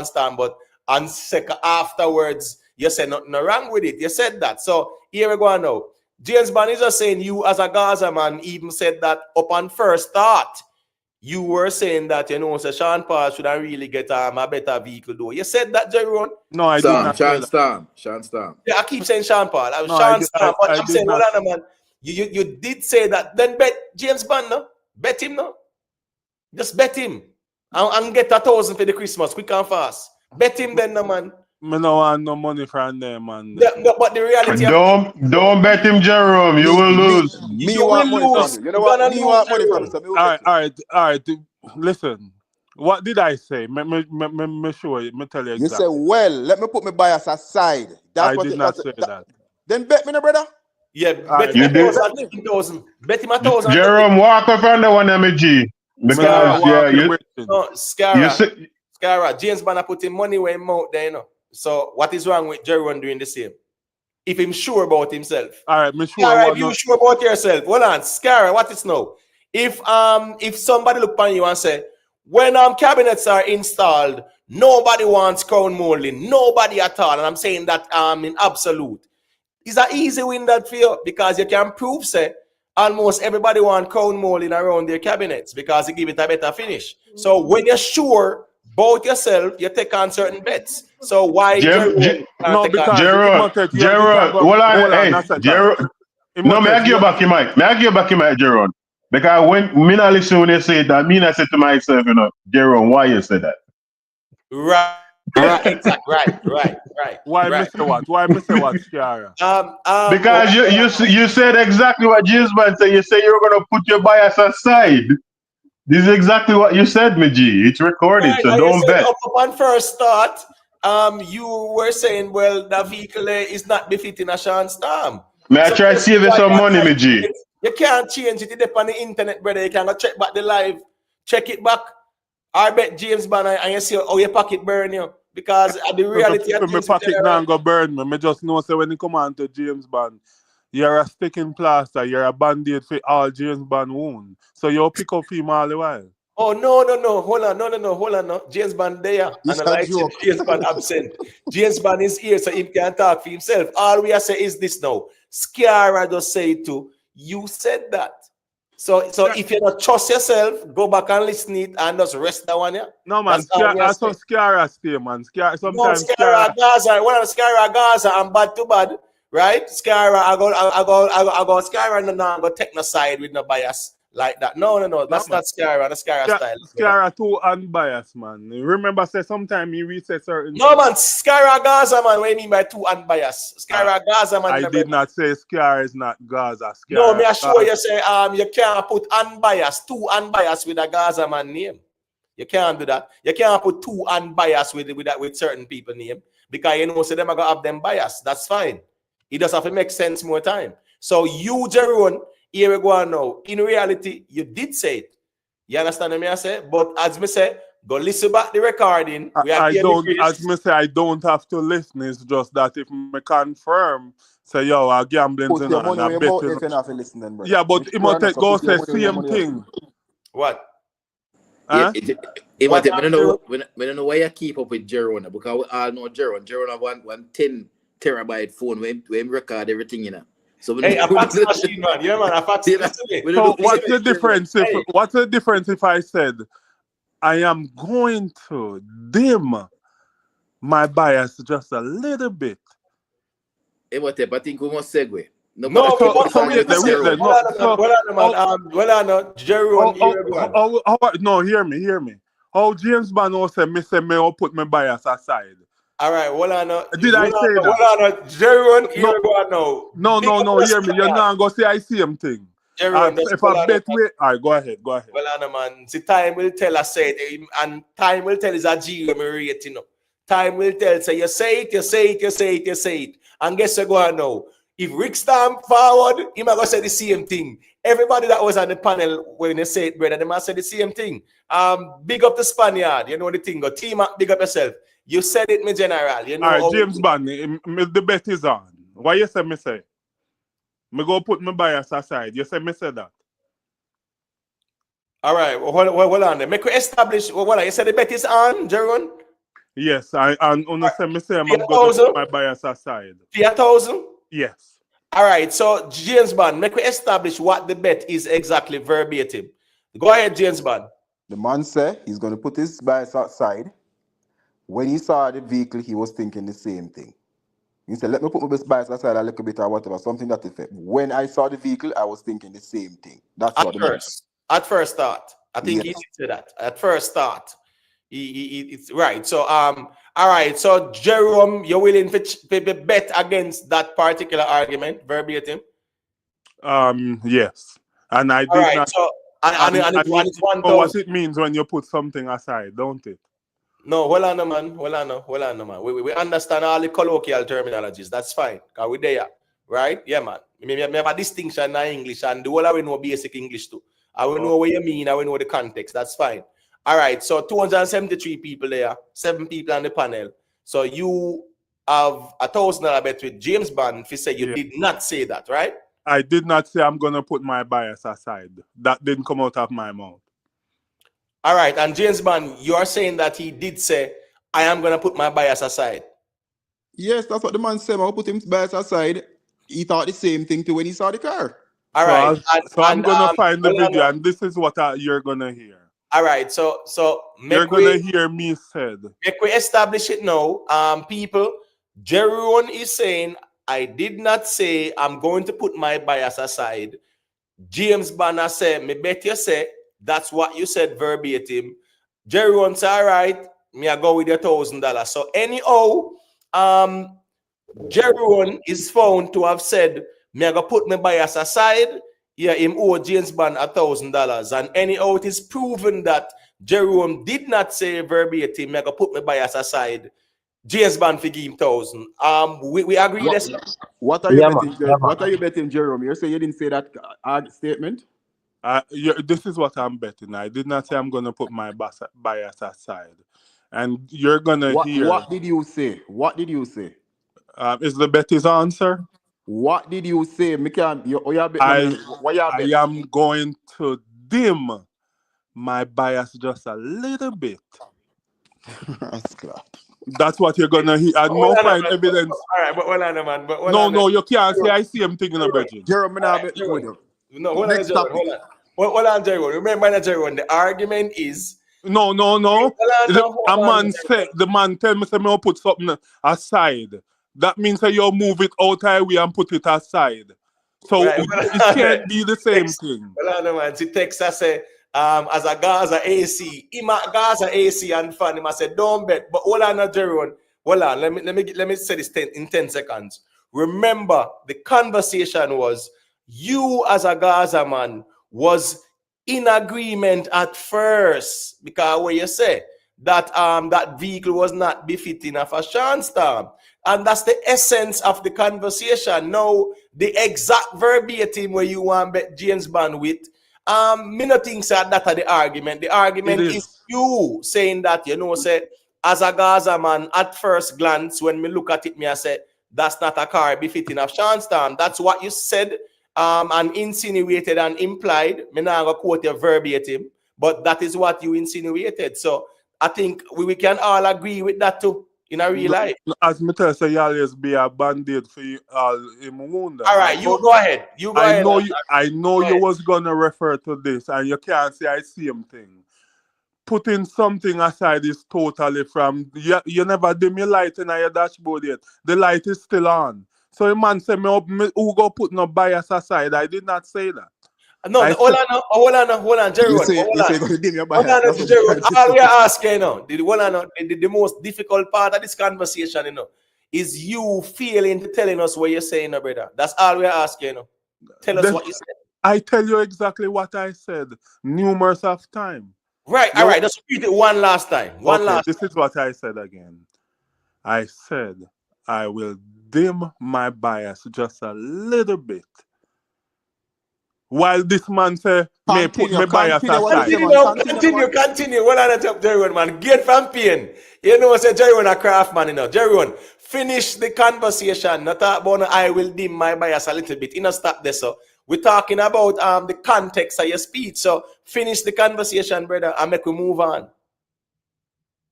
Storm, but on second afterwards you said nothing wrong with it. You said that. So here we go now. James Bond is just saying you as a Gaza man even said that upon first thought. You were saying that, so Shawn Paul should have really get a better vehicle though. You said that, Jerry? No, I did not say that. Shawn Storm. Yeah, I keep saying Shawn Paul. No, Shawn Storm, but I I'm saying, hold on, man. You did say that. Then bet James Bond, no? Bet him, no? Just bet him. And get 1,000 for the Christmas, quick and fast. Bet him then, no, man. Me no want no money from them, man. No, but the reality don't bet him, Jerome. You will lose. You want money from you. You know what? Me want money from you. So all right. Listen. What did I say? Me show you. Me tell you exactly. You say, well, let me put my bias aside. I did not say that. Then bet me, no, brother. Yeah, bet him 1,000. Bet him 1,000. Jerome, walk up on the one MG. Because Scara, James Bond putting money where him out there, So what is wrong with Jerome doing the same? If he's sure about himself. All right, me sure. Scara, if you sure about yourself, hold on, Scara, what is now? If somebody look on you and say, when cabinets are installed, nobody wants crown molding, nobody at all, and I'm saying that in absolute. It's an easy win that for you because you can prove say almost everybody want crown molding around their cabinets because it give it a better finish. So when you're sure about yourself, you take on certain bets. So why Gerald, may I give you back your mic, Gerald. Because when me not listen when you say that, me not say to myself, Gerald, why you say that? Right, exactly. Right. Why Mr. What? Why Mr. What, Scara? Because you said exactly what James Bond said. You say you're gonna put your bias aside. This is exactly what you said, G. It's recorded, right, so don't bet. Upon first thought, you were saying, well, the vehicle is not befitting a Shawn Storm. May I try to save you some money, G? You can't change it. It's on the internet, brother. You can go check back the live, check it back. I bet James Bond and you see how your pocket burn you. Because the reality of my pocket now go burn me. I just know so when you come on to James Bond, you're a sticking plaster, you're a band-aid for all James Bond wound. So you'll pick up him all the while. Oh no. Hold on, no. James Bond there. It's And I a like joke. James Bond absent. James Bond is here, so he can talk for himself. All we are say is this now. Scara just say it too. You said that. So if you don't trust yourself, go back and listen it and just rest that one, yeah. No man, That's all we are I saw saying. Scara stay, man. No, Sometimes Scara Gaza. One of Scara Gaza and bad to bad, right? Scara, I go Scara no, I go take no side with no bias like that. No. That's man. not Scara. The Scara style. Scara too unbiased, man. Remember, say sometimes he reset certain. No man, Scara Gaza, man. What do you mean by too unbiased? Scara Gaza, man. I did not say Scara is not Gaza. No, me assure you say you can't put unbiased, too unbiased with a Gaza man name. You can't do that. You can't put too unbiased with certain people name because you know so them are gonna have them bias. That's fine. It does have to make sense more time. So you, Jeroen, here we go on now. In reality, you did say it. You understand what I say? But as me say, go listen back the recording. I don't have to listen. It's just that if me confirm, say yo, our gambling Put and your money I where bet your mouth if you're not listening, bro. yeah, but Imhotep go say same thing. What? Yeah, Huh? Imhotep, I don't know why you keep up with Jeroen because we all know Jeroen. Jeroen have one 10 terabyte phone where he record everything, you know. So hey, a fax machine, man. Yeah, man, a fax machine. So what's the difference if I said I am going to dim my bias just a little bit? Imhotep, I think we must segue. No, hear me. How James Bond say me will put my bias aside. All right, Did I say that? Jeroen, here we go now. No, hear me. You're not going to say I see him thing. Jeroen, if I bet way, all right, go ahead. Well, man, see, time will tell us, and time will tell is a G when we rate, you know. Time will tell, say, you say it. And guess what, go on now. If Rick stamp forward, he might go say the same thing. Everybody that was on the panel when they say it, brother, they must say the same thing. Big up the Spaniard, you know the thing. Go team up, big up yourself. You said it, me general. You know. All right, James Bond, the bet is on. Why you say me say? Me go put my bias aside. You say me say that. All right, hold on. Make we establish. You said the bet is on, Jeroen? Yes, I'm going to put my bias aside. 4,000? Yes. All right, so James Bond, make we establish what the bet is exactly verbatim. Go ahead, James Bond. The man said he's going to put his bias outside. When he saw the vehicle, he was thinking the same thing. He said, let me put my bias aside a little bit or whatever, something that effect. When I saw the vehicle, I was thinking the same thing. That's what At first thought. I think he did say that. At first thought. It's right. So all right. So Jerome, you're willing to bet against that particular argument verbatim? Yes. And I did not. So and it's 1,000. What it means when you put something aside, don't it? No, hold on, man. We understand all the colloquial terminologies. That's fine. Because we're there, right? Yeah, man. We have a distinction in English, and the whole I know basic English too. I will know what you mean. I will know the context. That's fine. All right. So 273 people there, 7 people on the panel. So you have $1,000 bet with James Bond. If you say you did not say that, right? I did not say I'm gonna put my bias aside. That didn't come out of my mouth. All right, and James Bond, you are saying that he did say, I am going to put my bias aside. Yes, that's what the man said. I'll put his bias aside. He thought the same thing too when he saw the car. All right. I'm going to find the video, and this is what you're going to hear. All right, so you're going to hear me said. Make we establish it now. People, Jeroen is saying, I did not say I'm going to put my bias aside. James Bond said, me bet you say, that's what you said verbatim. Jeroen said, all right, me I go with your $1,000. So anyhow, Jeroen is found to have said, me I go put my bias aside. Yeah, him owe James Bond $1,000. And anyhow, it is proven that Jeroen did not say verbatim, me I go put my bias aside. James Bond for give him 1,000. We agree this. What are you betting, What are you betting, Jerome? You say you didn't say that statement? This is what I'm betting. I did not say I'm going to put my bias aside. And you're going to hear... What did you say? Is the bet his answer? What did you say? I am going to dim my bias just a little bit. That's Clout. That's what you're gonna hear. And Hold no on, find man. evidence. All right, but hold on, man. But hold No, on. no, you can't say I see him thinking of Virgin. Jerome, All I right, bet with Jerome. you. No, hold on, Next Jerome. topic. Hold on, Jerome. Remember, Jerome. The argument is. No. Hold A on, man said, the man tell me, say, me put something aside. That means that you move it out of way and put it aside. So Right. it can't be the same thing. Hold on, man. See, Texas say, as a Gaza AC, Gaza AC and fan, him I said, don't bet. But hold on, Jerome. Hold on. Let me say this in 10 seconds. Remember, the conversation was you as a Gaza man was in agreement at first because what you say that that vehicle was not befitting of a Shawn Storm, and that's the essence of the conversation. Now the exact verbatim where you want bet James Bond with, me not think that that are the argument. The argument is you saying that, you know, say as a Gaza man at first glance when me look at it, me I say that's not a car befitting of Shawn Storm. That's what you said, and insinuated and implied. Me not gonna quote you verbatim, but that is what you insinuated. So I think we can all agree with that too in a real life. As me tell you, you always be a band-aid for you all in wound. All right, you go ahead. I know you was gonna refer to this, and you can't say I see him thing. Putting something aside is totally from you never dim your light in your dashboard yet. The light is still on. So a man say me who go put no bias aside. I did not say that. No, hold on, Jerry. You say you're going to dim your bias. Hold on, Jerry. All we are asking, you know, the most difficult part of this conversation, you know, is you failing to telling us what you're saying, brother. That's all we are asking, you know. Tell us what you said. I tell you exactly what I said numerous of times. Right, all right. Just repeat it one last time. This is what I said again. I said I will dim my bias just a little bit. While this man say, may put my bias aside. Continue. Well, on top, Jerry, man. Get from pain. You know, say Jerry, a craft man, you know. Jerry, finish the conversation. Not talk about I will dim my bias a little bit. You know, stop this. So we're talking about the context of your speech. So finish the conversation, brother, and make we move on.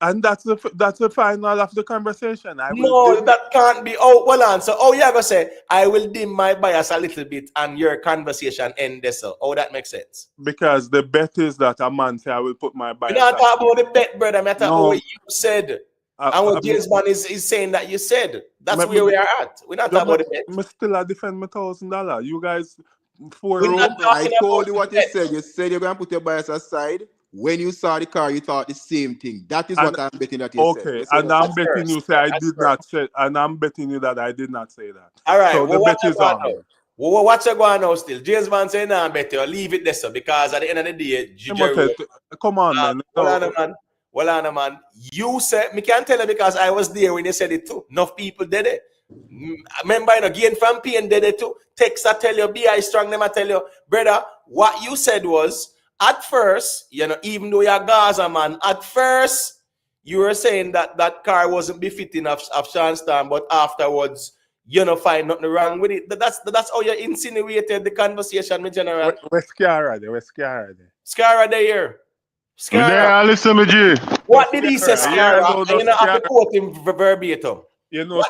And that's the final of the conversation. That can't be. Oh, well, on. So, you gonna say I will dim my bias a little bit, and your conversation end there. So, that makes sense. Because the bet is that a man say I will put my bias. We're not talking about the bet, brother. I'm talking about what you said, and what James Bond is saying that you said. That's where we are at. We're not talking about the bet. I still defend my $1,000. You guys, I told you what you said. You said you're gonna put your bias aside. When you saw the car, you thought the same thing. That is what I'm betting that you said. Okay, and I'm betting you say I did not say, and I'm betting you that I did not say that. All right. So the bet is on. What's going on still? James Bond saying, "Nah, bet you leave it there, sir, because at the end of the day, come on, man. Hold on, man. You said me can't tell you because I was there when you said it too. Enough people did it. Remember, you know, Gain from Pain did it too. Text I tell you, BI strong. Them I tell you, brother. What you said was at first, you know, even though you're Gaza man, at first you were saying that that car wasn't befitting of Shawn Storm, but afterwards, you know, find nothing wrong with it. That's how you insinuated the conversation, my general. Where's Scara there? Scara there. Scara. Listen, me G. What did he say, Scara? You know, have to quote him verbatim. You know,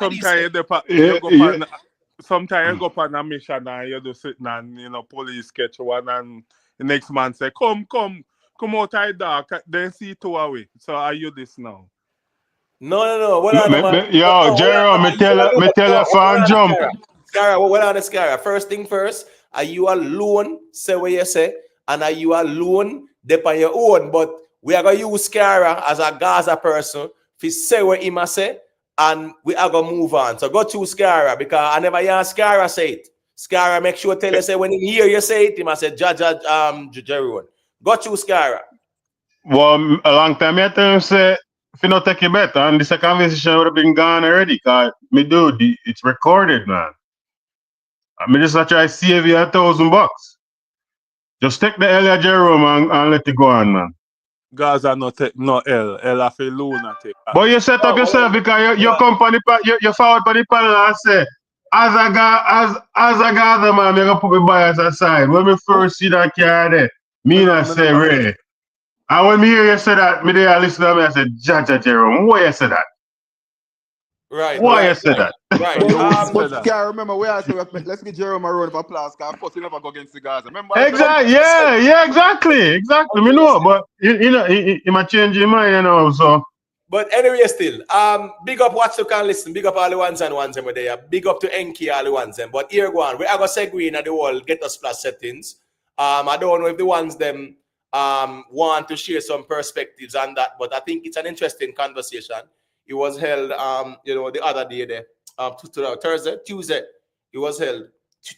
sometimes you go on a mission and you do sitting and, you know, police catch one and the next man say, come out of dark, then see two away. So are you this now? No. Jerome, me tell you, fan jump. Scara, first thing first, are you alone, say what you say, and are you alone, dep on your own, but we are going to use Scara as a Gaza person to say what he must say, and we are going to move on. So go to Scara, because I never hear Scara say it. Scara, make sure tell you say when he hear you say it, he must say Jerome. Go to Scara. Well, a long time I tell him say if you not take it better, and this conversation would have been gone already, cause me dude, it's recorded, man. I mean just try to save you $1,000. Just take the L Jerome and let it go on, man. Gaza no take no L have a lunatic. But you set up yourself because your company, you forward for the panel and say, as a Gaza man, I'm gonna put my bias aside. When we first see that car there, me not say Ray. And when me hear you say that, me there listen to me, I said, Jaja Jerome, why you say that? Right, Why you right, say right, that? right. But can't remember where I said let's give Jerome a round of applause because first he never go against the Gaza. Remember I said Exactly, yeah, exactly. Me know, but you know, he might change his mind, you know, so. But anyway, still, big up watch you can listen. Big up all the ones and ones over there. Big up to Enki, all the ones them. But here go on. We are gonna segue in the whole Ghetto Splash settings. I don't know if the ones them want to share some perspectives on that, but I think it's an interesting conversation. It was held the other day there. Thursday, Tuesday. It was held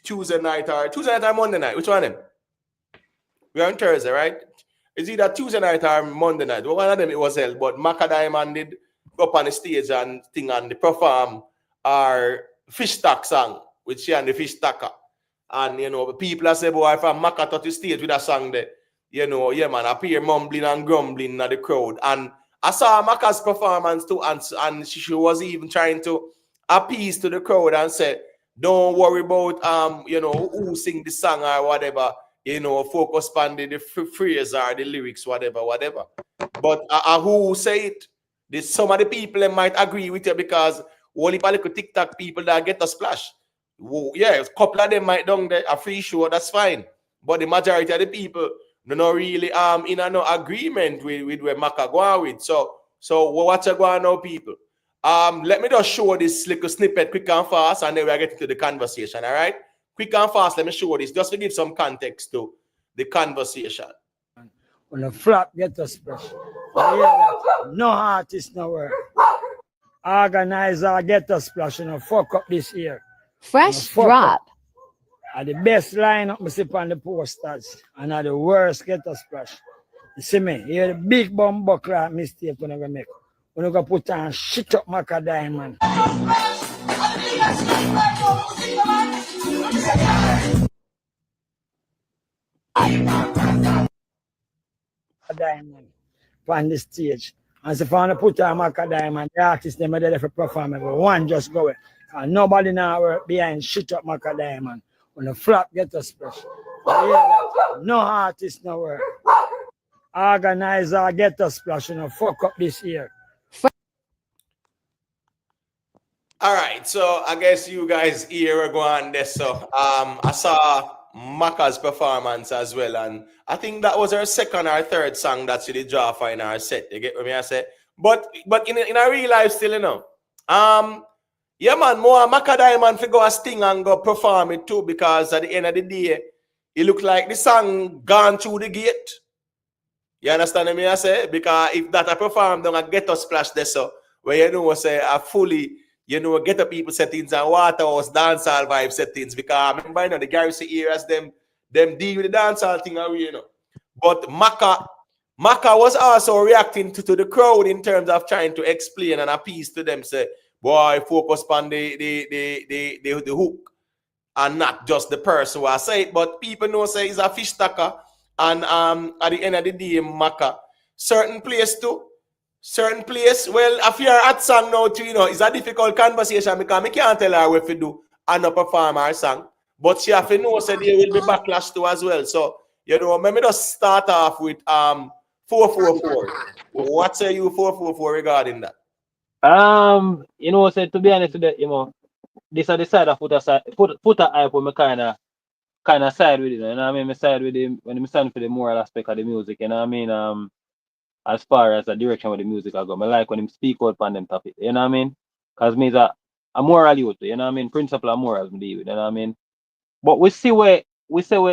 Tuesday night or Monday night. Which one of them? We are on Thursday, right? It's either Tuesday night or Monday night. One of them it was held, but Macka Diamond did go up on the stage and thing and the perform our fish stack song with she and the fish stacker. And people are saying, boy, from Macka to the stage with a song there, yeah man, appear mumbling and grumbling at the crowd. And I saw Macka's performance too, and she was even trying to appease to the crowd and say, don't worry about who sing the song or whatever. Focus on the phrase or the lyrics, whatever. But who say it? Some of the people might agree with you because only little TikTok people that get a splash. Yeah, a couple of them might down there, a free show, that's fine. But the majority of the people do not really in no agreement with where Maka go on with. So what's going on now, people? Let me just show this little snippet quick and fast, and then we're getting to the conversation, all right? Quick and fast, let me show this, just to give some context to the conversation. When the flap get a splash, no artist nowhere. Organizer get a splash, fuck up this year. Fresh drop. Are the best lineup we see on the posters, and are the worst get a splash. You see me? You're the big bomb buckler mistake when I make. When you go put on shit up Macka Diamond. Diamond on the stage. And so if I want to put on Macka Diamond, the artists them are there for performance. One just go away. And nobody now work behind shit up Macka Diamond. When the flap get a splash. No artist nowhere. Organizer get a splash, fuck up this year. All right, so I guess you guys here are going this. So I saw Macka's performance as well, and I think that was her second or third song that she did draw for in our set. You get what I say? But in a real life still, yeah man, more Macka Diamond for go a sting and go perform it too, because at the end of the day, it looked like the song gone through the gate. You understand what I say? Because if that I perform down a Ghetto Splash there, so where say I fully Ghetto people settings and Waterhouse dancehall vibe settings, because I remember the Garrison areas them deal with the dancehall thing away, But Macka was also reacting to the crowd in terms of trying to explain and appease to them, say, boy, focus on the hook and not just the person who I say it. But people know say he's a fish stacker, and at the end of the day, Macka, certain place, well, if you're at song now too, it's a difficult conversation because I can't tell her what to do and not perform her song. But she have to know say there will be backlash too as well. So, let me just start off with 444. What say you 444 regarding that? To be honest with you, this is the side of Foota hype when I kind of side with it, you know what I mean? I side with him when I stand for the moral aspect of the music, you know what I mean? As far as the direction of the music I go, I like when him speak out on them topic, you know what I mean? Because me is a moral youth, you know what I mean? Principle of morals me deal with, you know what I mean? But we see where some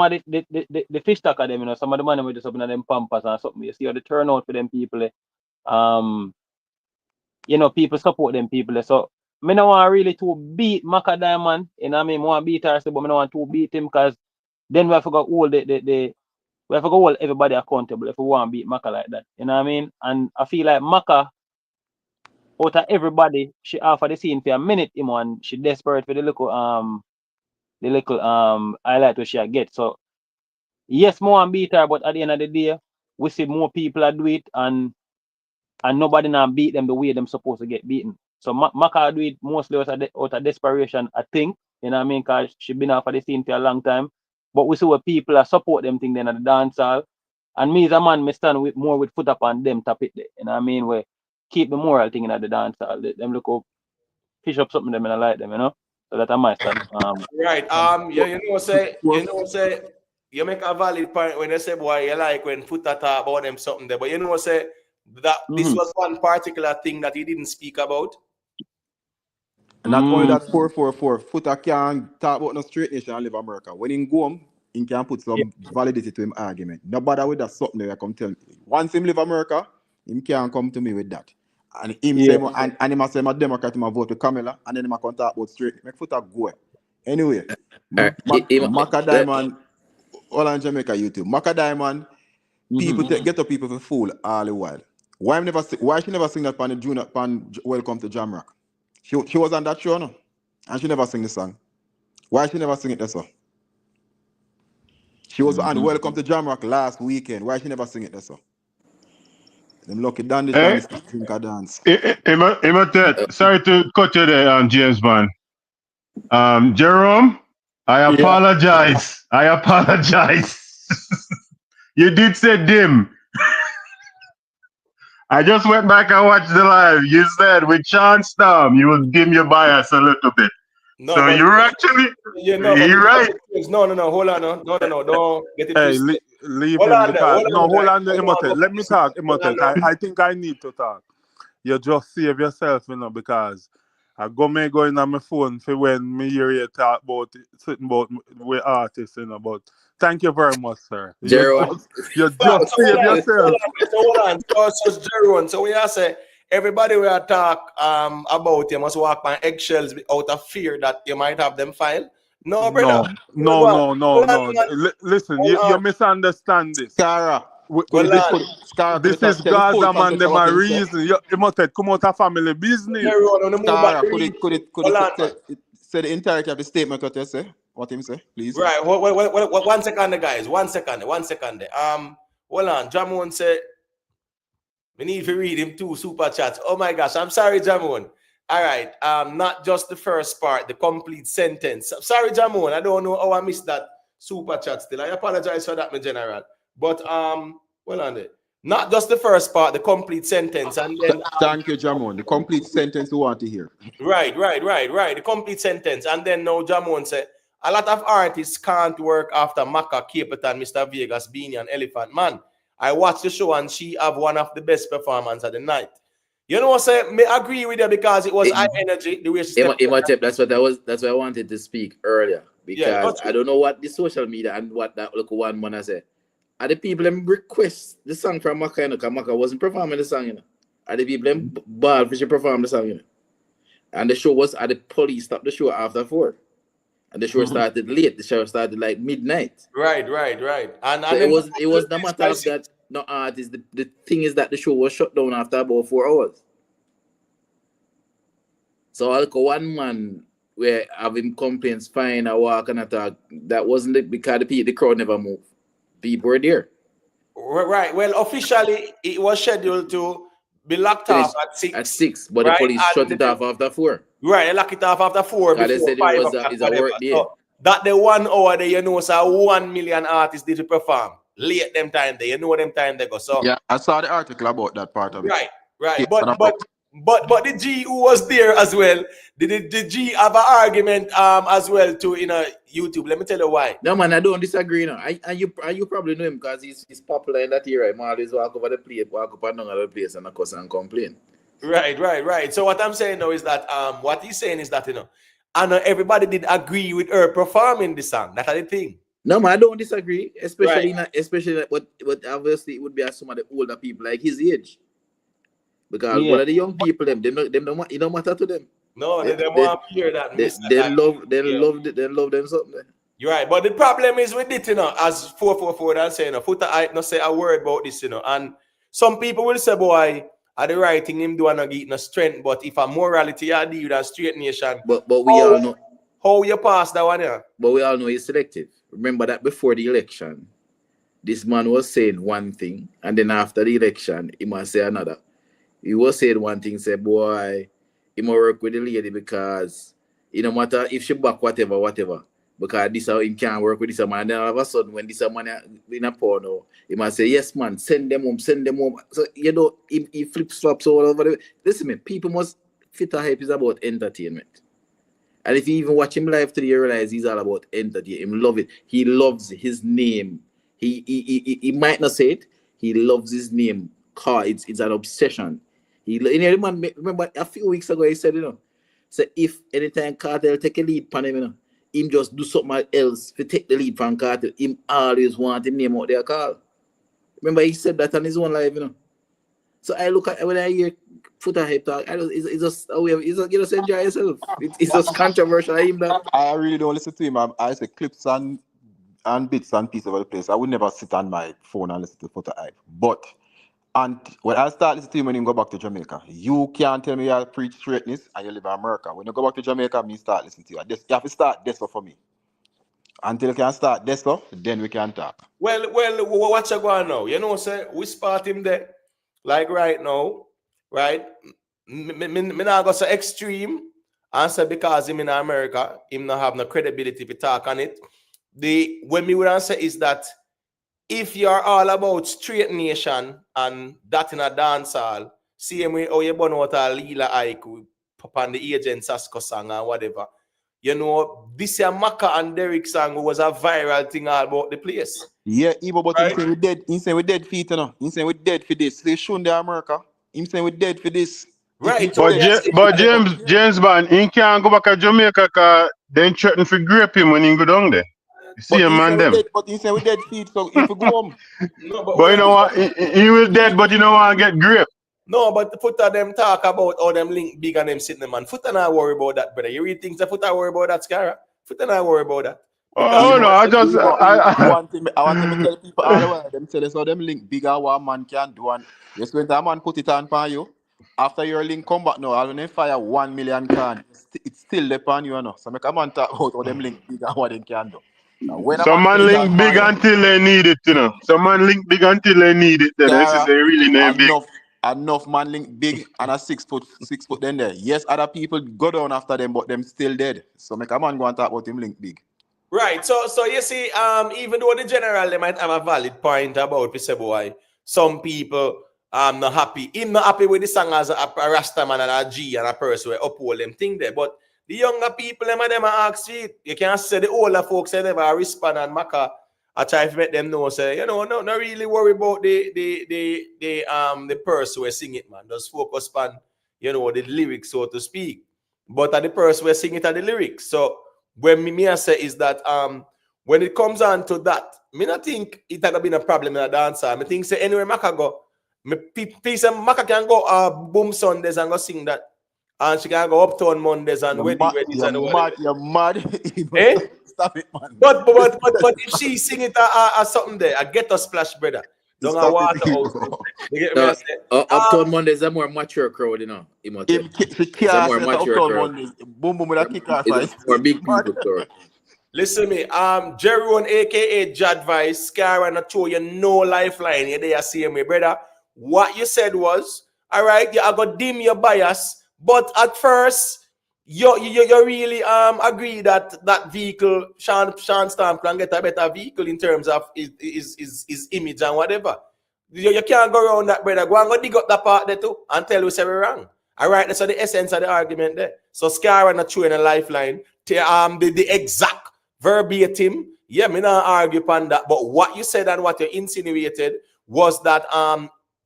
of the fish stack of them, some of the money with just open them pampas and something. You see how the turnout for them people, people support them people. So I don't want really to beat Macka Diamond, you know what I mean? I want to beat her, but I don't want to beat him because then we have to go hold we have to go hold everybody accountable if we want to beat Macka like that. You know what I mean? And I feel like Macka, out of everybody, she offer the scene for a minute, and she desperate for the little highlight where she get. So yes, more and beat her, but at the end of the day, we see more people do it and nobody now beat them the way them supposed to get beaten. So Macka do it mostly out of desperation, I think. You know what I mean? Because she been off of the scene for a long time. But we see what people are support them thing then at the dancehall. And me as a man, me stand with more with foot up on them topic there. You know what I mean? We keep the moral thing in at the dancehall. Them look up, fish up something them and I like them, you know? So that I might stand. Right. Say you make a valid point when they say, boy, you like when Foota talk about them something there. But say that this was one particular thing that he didn't speak about. And not only that 444, Foota can't talk about no straight nation and live America. When he go home, he can put some validity to him argument. No bother with that something there, come tell me. Once him live America, him can't come to me with that. And him say, and him say, I'm a Democrat, him a vote with Kamala, and then him a come talk about straight. Make Foota go. Anyway, Macka Diamond, all on Jamaica YouTube. Macka Diamond, people Ghetto people for fool all the while. Why she never sing that pan the June pan Welcome to Jamrock? She was on that show, no? And she never sing the song. Why she never sing it that's all? She was on Welcome to Jamrock last weekend. Why she never sing it that's all? Them lucky dandies and think a dance. Sorry to cut you there, James Bond. Jerome, I apologize. I apologize. You did say dim. I just went back and watched the live. You said with Shawn Storm, you will dim your bias a little bit. No, so you're actually you're right. No, hold on, no, don't get it twisted. Leave him because hold on, Imhotep. Let me talk, Imhotep. I think I need to talk. You just save yourself, because I go in on my phone for when me hear you talk about something about with artists, but thank you very much, sir. You just save yourself. Hold on. So Jerome, so we are say everybody we are talk about you must walk on eggshells out of fear that you might have them filed. No, brother. No. Listen, you misunderstand this. Cara. This is Gaza, man. Them a reason. You must come out of family business. Cara, could it say the entirety of the statement what you say? What him say, please? Right. 1 second, guys. 1 second. Hold on. Jamon said, we need to read him 2 super chats. Oh my gosh. I'm sorry, Jamon. All right. Not just the first part, the complete sentence. Sorry, Jamon. I don't know how I missed that super chat still. I apologize for that, my general. But hold on there. Not just the first part, the complete sentence, and then thank you, Jamon. The complete sentence we want to hear. Right. The complete sentence, and then now Jamon said a lot of artists can't work after Maka, Capitan, Mr. Vegas, Beanie, and Elephant Man. I watched the show and she have one of the best performances of the night. You know what I'm saying? I agree with you because it was high energy. The way she that's what I wanted to speak earlier. Because I don't know what the social media and what that look one man I say. Are the people them request the song from Maka, because Maka wasn't performing the song, Are the people them ball for she perform the song, And the show was at the police stopped the show after 4. And the show started late. The show started like midnight. Right. And so it was the matter of that no artist. The thing is that the show was shut down after about 4 hours. So I'll go one man where having complaints, fine, I walk and attack. That wasn't it because the crowd never moved. People were there. Right. Well, officially it was scheduled to be locked off at 6. At 6, but the police shut it off after 4. Right, they lock it off after 4. They said it was a work day. So that the 1 hour there, so 1 million artists did perform. Late them time there, them time they go. So yeah, I saw the article about that part of it. Right. But the G who was there as well. Did the G have an argument as well too in YouTube? Let me tell you why. No man, I don't disagree now. And you probably know him because he's popular in that area. He always walk over the place, walk up and down the place and cuss and complain. Right. So what I'm saying now is that what he's saying is that and everybody did agree with her performing the song. That's the thing. No man, I don't disagree. Especially but obviously it would be as some of the older people like his age. Because one of the young people, them don't, it don't matter to them. No, they want to hear that. They love them something. You're right, but the problem is with it, as 444 and saying, Foota, I not say a word about this, and some people will say, boy, are the right thing him do and not get no strength, but if a morality I deal with a straight nation, but we all know how you pass that one, But we all know he's selective. Remember that before the election, this man was saying one thing, and then after the election, he must say another. He was saying one thing, say, boy, he must work with the lady because it no matter if she back whatever, because this him can't work with this man. Then all of a sudden, when this man in a porno, he might say, yes, man, send them home. So, you know, he flip-flops all over the. Listen, man, people must fit a hype is about entertainment. And if you even watch him live today, you realize he's all about entertainment. He love it. He loves his name. He might not say it. He loves his name. It's an obsession. Remember a few weeks ago he said, you know, so if anytime Kartel take a lead from him, you know, him just do something else to take the lead from Kartel. Him always want him name out there call. Remember he said that on his own live, you know. So I look at when I hear Foota hype talk, it's just a way of, you just enjoy yourself. It's just controversial. I really don't listen to him. I say clips and bits and pieces of the place. I would never sit on my phone and listen to Foota hype. But and when I start listening to him when you go back to Jamaica, you can't tell me you preach straightness and you live in America. When you go back to Jamaica, me start listening to you. You have to start this for me. Until you can start this stuff, then we can talk. Well, what you going now? You know, say we spot him there. Like right now, right? Me not go so extreme and say because him in America, him not have no credibility to talk on it. What me would answer is that if you're all about straight nation and that in a dancehall, same way how you born out a Lila Ike upon the agent Sasko song or whatever. You know, this year Maka and Derek song was a viral thing all about the place. Yeah, Ibo, but right? he say we dead feet, you know. He say we dead for this. They shown the America. He say we dead for this. Right. But James Bond, he can't go back to Jamaica because they threaten to grape him when he go down there. You see him man them. But he say we dead feet, so if we go home. No, but you know what? He will dead, but you know what? Get graped. No, but the Foota them talk about how them link big and them sitting man. Foota not worry about that, brother. You really think the Foota worry about that, Scara? Foota not worry about that. Oh no, I want to tell people all the way. Them tell us how them link bigger what man can do, and just when that man put it on for you, after your link come back now, I'll fire 1 million can. It's still depend you know. So make a man talk about how them link bigger what they can do. Some man link big until they need it, you know. Some man link big until they need it. This is a really name big. Enough man link big and a 6 foot then there. Yes, other people go down after them, but them still dead. So make a man go and talk about him link big. Right. So you see, even though the general they might have a valid point about this boy, some people not happy. Him not happy with the song as a Rastaman and a G and a person who uphold them thing there. But the younger people them are ask it. You can't say the older folks they never respond and Maka. I try to make them know, say, you know, not really worry about the person who sing it, man. Just focus on, you know, the lyrics, so to speak. But at the person who sing it at the lyrics. So when me I say is that when it comes on to that, me not think it had been a problem in a dancer. I think say anywhere Maka go, Maka can go Boom Sundays and go sing that. And she can go Uptown Mondays and weddings and whatever. You're mad. Eh? Stop it, man. But if she sing it something there, a Ghetto splash, brother. Don't have water out. Uptown Mondays are more mature crowd, you know. It's a more mature crowd. Boom boom with a kick off. It's for big people crowd. Listen to me, Jeroen aka Jadvice, Scar and Nacho, you know lifeline. You there see me, brother. What you said was, all right, you are gonna dim your bias, but at first you really agree that that vehicle, Shawn Stamp can get a better vehicle in terms of his image and whatever. You can't go around that, brother. Go and go dig up that part there too and tell us we're wrong. All right, that's the essence of the argument there. So Scar and Nacho in a lifeline, the exact verbatim, yeah, me not argue upon that. But what you said and what you insinuated was that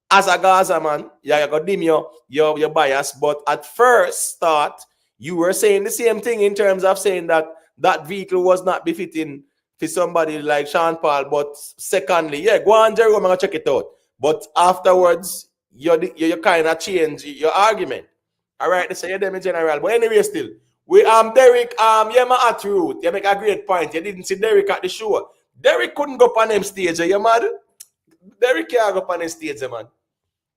as a Gaza man, yeah, you got dim your bias. But at first start, you were saying the same thing in terms of saying that that vehicle was not befitting for somebody like Sean Paul. But secondly, yeah, go on, Jerome, I'm gonna check it out. But afterwards, you kind of change your argument. All right, they say you're them in general. But anyway, still. We Derek, yeah, my at root. You make a great point. You didn't see Derek at the show. Derek couldn't go up on them stage. You mad? Derek can't go up on them stage, man.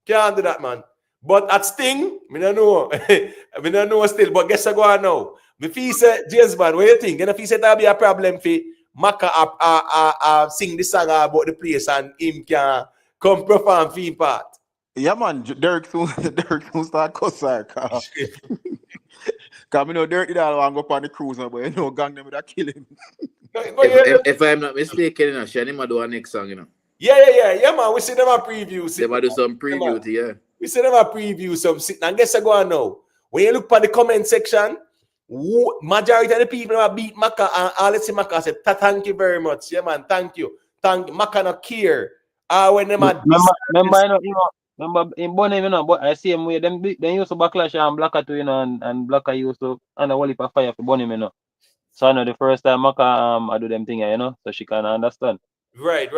Can't do that, man. But at Sting, I don't know. I don't know still. But guess I go on now. If he say, James, man, what do you think? And if he said that'll be a problem for Maka sing the song about the place and him can come perform for him part. Yeah, man. Derek soon start cussing. Because I know Dirty Dog want to go on the cruise, but you know, gang them would have kill him. If I'm not mistaken, you know, Shani might do a next song, you know. Yeah, man. We see them a preview. They might do some preview, yeah. We see them a preview some sitting. And guess I go on now. When you look at the comment section, majority of the people who beat Maka and all let's see Maka said, thank you very much. Yeah, man, thank you. Maka not care. When them are remember in Bonnie, you know, but I see him where them used to backlash and Blacker too, you know, and Blacker used to and a whole heap of fire for Bonnie, you know. So I know the first time Maka I do them thing, you know, so she can understand. Right.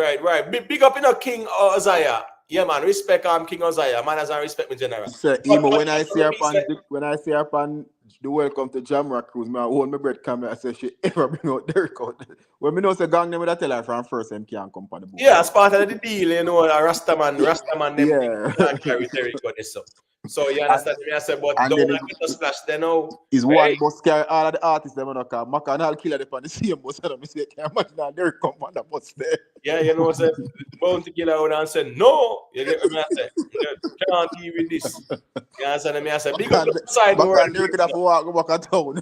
Big up, you know, King Uzziah. Yeah, man, respect King Uzziah. Man, as I respect me general. So, when I see her on the Welcome to Jamrock cruise, I hold my breath camera. I say she ever bring out Derek out. When me know say gang them with a tell her from first them can't come on the boat. Yeah, as part of the deal, you know, Rastaman them can't carry Derek on this up. So you understand me? I said, but and don't like it to splash then now. Is one bus carry all of the artists them on the car. Maka and all killer them on the same bus. And I say, can't imagine that Derek come on the bus there. Yeah, you know, say bounty killer out and say, no, you get me? I say, can't deal with this. You understand me? I said, big up the side world. Derek could have to walk go back at town.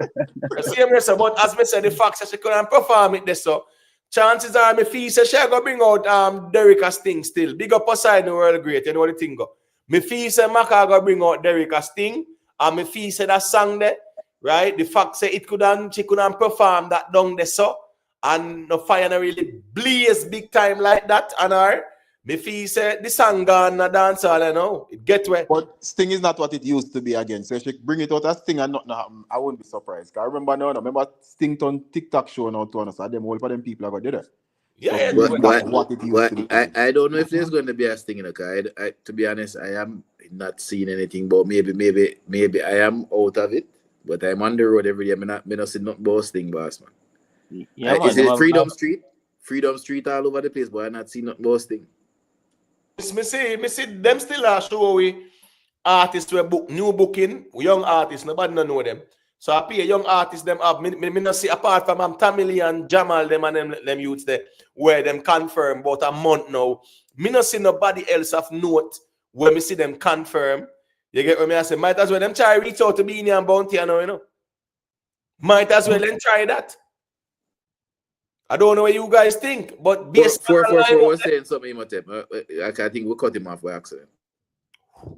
But as me said, the fact that she couldn't perform it this so chances are me feel say she go bring out Derek as thing still. Big up aside the world great, you know what the thing go. Me feel say Maka go bring out Derek as thing, and me feel say that song there, right? The fact say she couldn't perform that down there so, and no fire no really blaze big time like that, and her. Me feel say the song gone na dancehall, you know. It get where. But Sting is not what it used to be again. So if she bring it out as Sting and nothing happen, I wouldn't be surprised. Cause I remember Sting on TikTok show now to us. So them all for them people are going to do that. Yeah, what it used to be. I don't know if there's going to be a Sting in the car. To be honest, I am not seeing anything, but maybe I am out of it. But I'm on the road every day. I'm not seeing nothing about Sting, boss, man. Yeah, is it Freedom Street? Freedom Street all over the place, but I'm not seeing nothing about Sting. Me see them still are show we artists we book new booking, young artists, nobody don't know them. So I pay young artists them up. Me not see apart from Tamili and Jamal them and them youths there where them confirm about a month now. Me not see nobody else of note where me see them confirm. You get what me I say? Might as well them try reach out to Beanie and Bounty, you know. Might as well then try that. I don't know what you guys think, but based 444 was saying something, I think we cut him off by accident.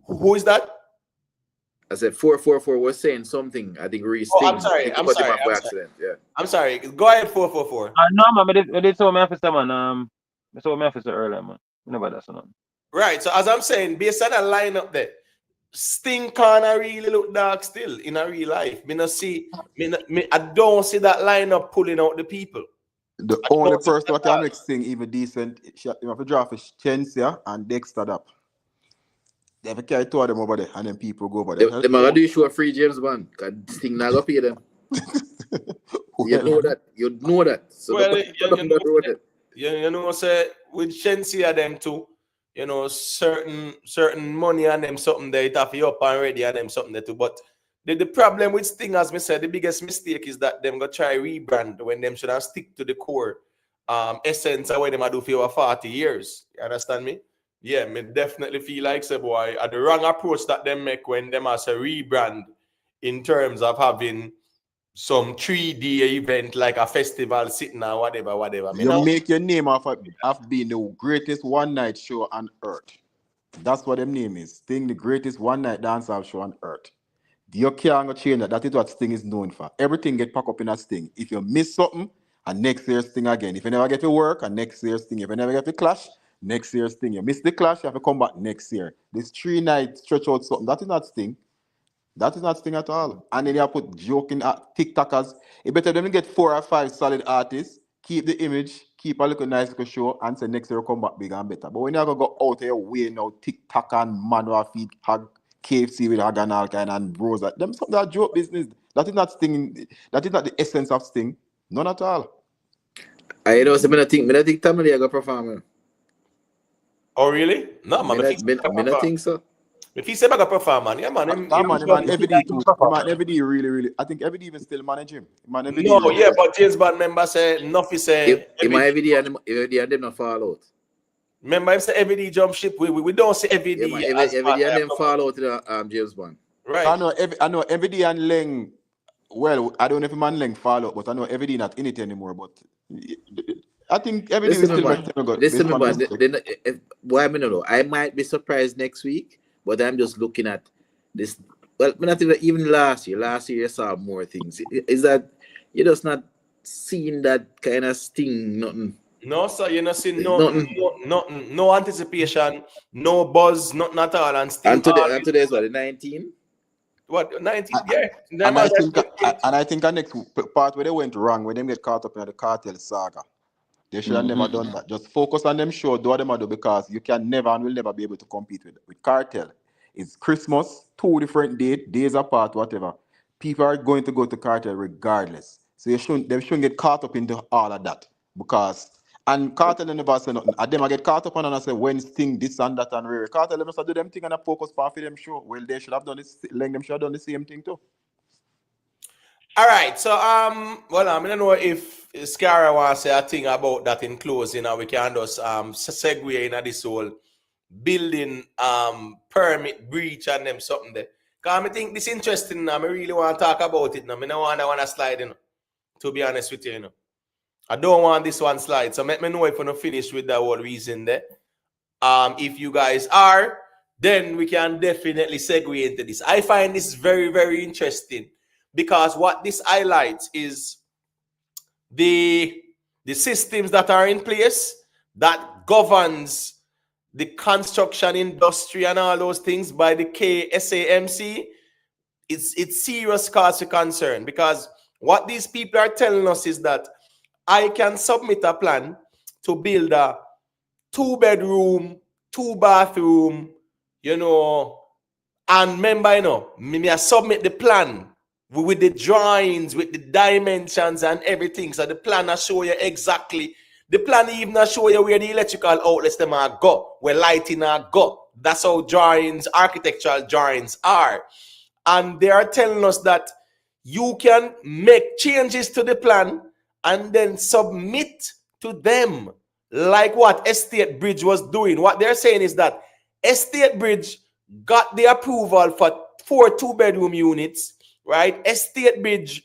Who is that? I said 444 was saying something. I think Reese. Oh, I'm sorry. I'm sorry. Yeah. I'm sorry. Go ahead, 444. No, man, I did so my officer, man. I saw my officer earlier, man. Nobody that's on. Right. So as I'm saying, based on that lineup there, Sting can't really look dark still in a real life. I don't see that lineup pulling out the people. The only person that can make Sting even decent, you have to draft is Chensia and Dexter up. They have to carry two of them over there, and then people go over there. They might do show a free James Bond, because Sting not going to pay them. You know that. So well, you know, say with Chensia them too, you know, certain money and them something they have you up already and them something there too. But the problem with Sting, as me said, the biggest mistake is that them go try rebrand when them should have stick to the core essence of what them do for over 40 years. You understand me? Yeah, me definitely feel like say boy at the wrong approach that them make when them as a rebrand in terms of having some 3D event like a festival sitting or whatever. You make your name off of being the greatest one night show on earth. That's what them name is. Sting, the greatest one night dancehall show on earth. You can't change that. That is what Sting is known for. Everything get packed up in a Sting. If you miss something, and next year Sting again. If you never get to work, and next year Sting. If you never get to clash, next year Sting. You miss the clash, you have to come back next year. This 3 night stretch out something. That is not Sting. That is not Sting at all. And then you put joking at TikTokers. It better than get 4 or 5 solid artists. Keep the image, keep a little nice little show, and say next year come back bigger and better. But when you're gonna go out here way now, TikTok and manual feed hug. KFC with Hag and all kind and bros. Them something that joke business. That is not Sting. That is not the essence of Sting. None at all. I don't think Tamale go perform. Oh really? No, man. I don't think so. If he said I perform, man, yeah, man. Everyday too. Everyday really. I think Everyday even still manage him. No, yeah, but James Bond member say nothing say. Everyday and them not fall out. Remember, I say everyday jump ship. We don't say everyday. Everyday and them fall out to the James Bond. Right. I know every and Leng. Well, I don't know if man Leng follow, but I know every not in it anymore. But I think every will Listen, still man. make time go Listen, based on man. respect. Why I mean, no, I might be surprised next week, but I'm just looking at this. Well, not even last year. Last year, I saw more things. Is that you're just not seeing that kind of sting? Nothing. No, sir, you're not seeing Nothing. no anticipation, no buzz, nothing at all, and still all And today is what, the 19th? what 19? Yeah. And I think the next part where they went wrong, where they get caught up in the cartel saga. They should have never done that. Just focus on them show, do what them do, because you can never and will never be able to compete with Kartel. It's Christmas, 2 different days apart, whatever. People are going to go to Kartel regardless. So they shouldn't get caught up into all of that. Because and Kartel never say nothing. And them I get caught up on and I say when thing this and that and rare. Kartel them just do them thing and I focus for them show. Well, they should have done this, like them should have done the same thing too. All right, so well, I don't know if Scara wants to say a thing about that in closing, and we can just segue into this whole building permit breach and them something there. Cause I think this interesting. I really want to talk about it now. I don't want to slide in. To be honest with you, I don't want this one slide. So let me know if we're not finished with that whole reason there. If you guys are, then we can definitely segue into this. I find this very, very interesting. Because what this highlights is the systems that are in place that governs the construction industry and all those things by the Ksamc. It's serious cause of concern, because what these people are telling us is that I can submit a plan to build a 2-bedroom, 2-bathroom, and remember, I submit the plan with the drawings, with the dimensions and everything. So the plan will show you exactly. The plan even show you where the electrical outlets them are go, where lighting are go. That's how drawings, architectural drawings are. And they are telling us that you can make changes to the plan and then submit to them. Like what Estate Bridge was doing. What they're saying is that Estate Bridge got the approval for 4 2-bedroom units, right? Estate Bridge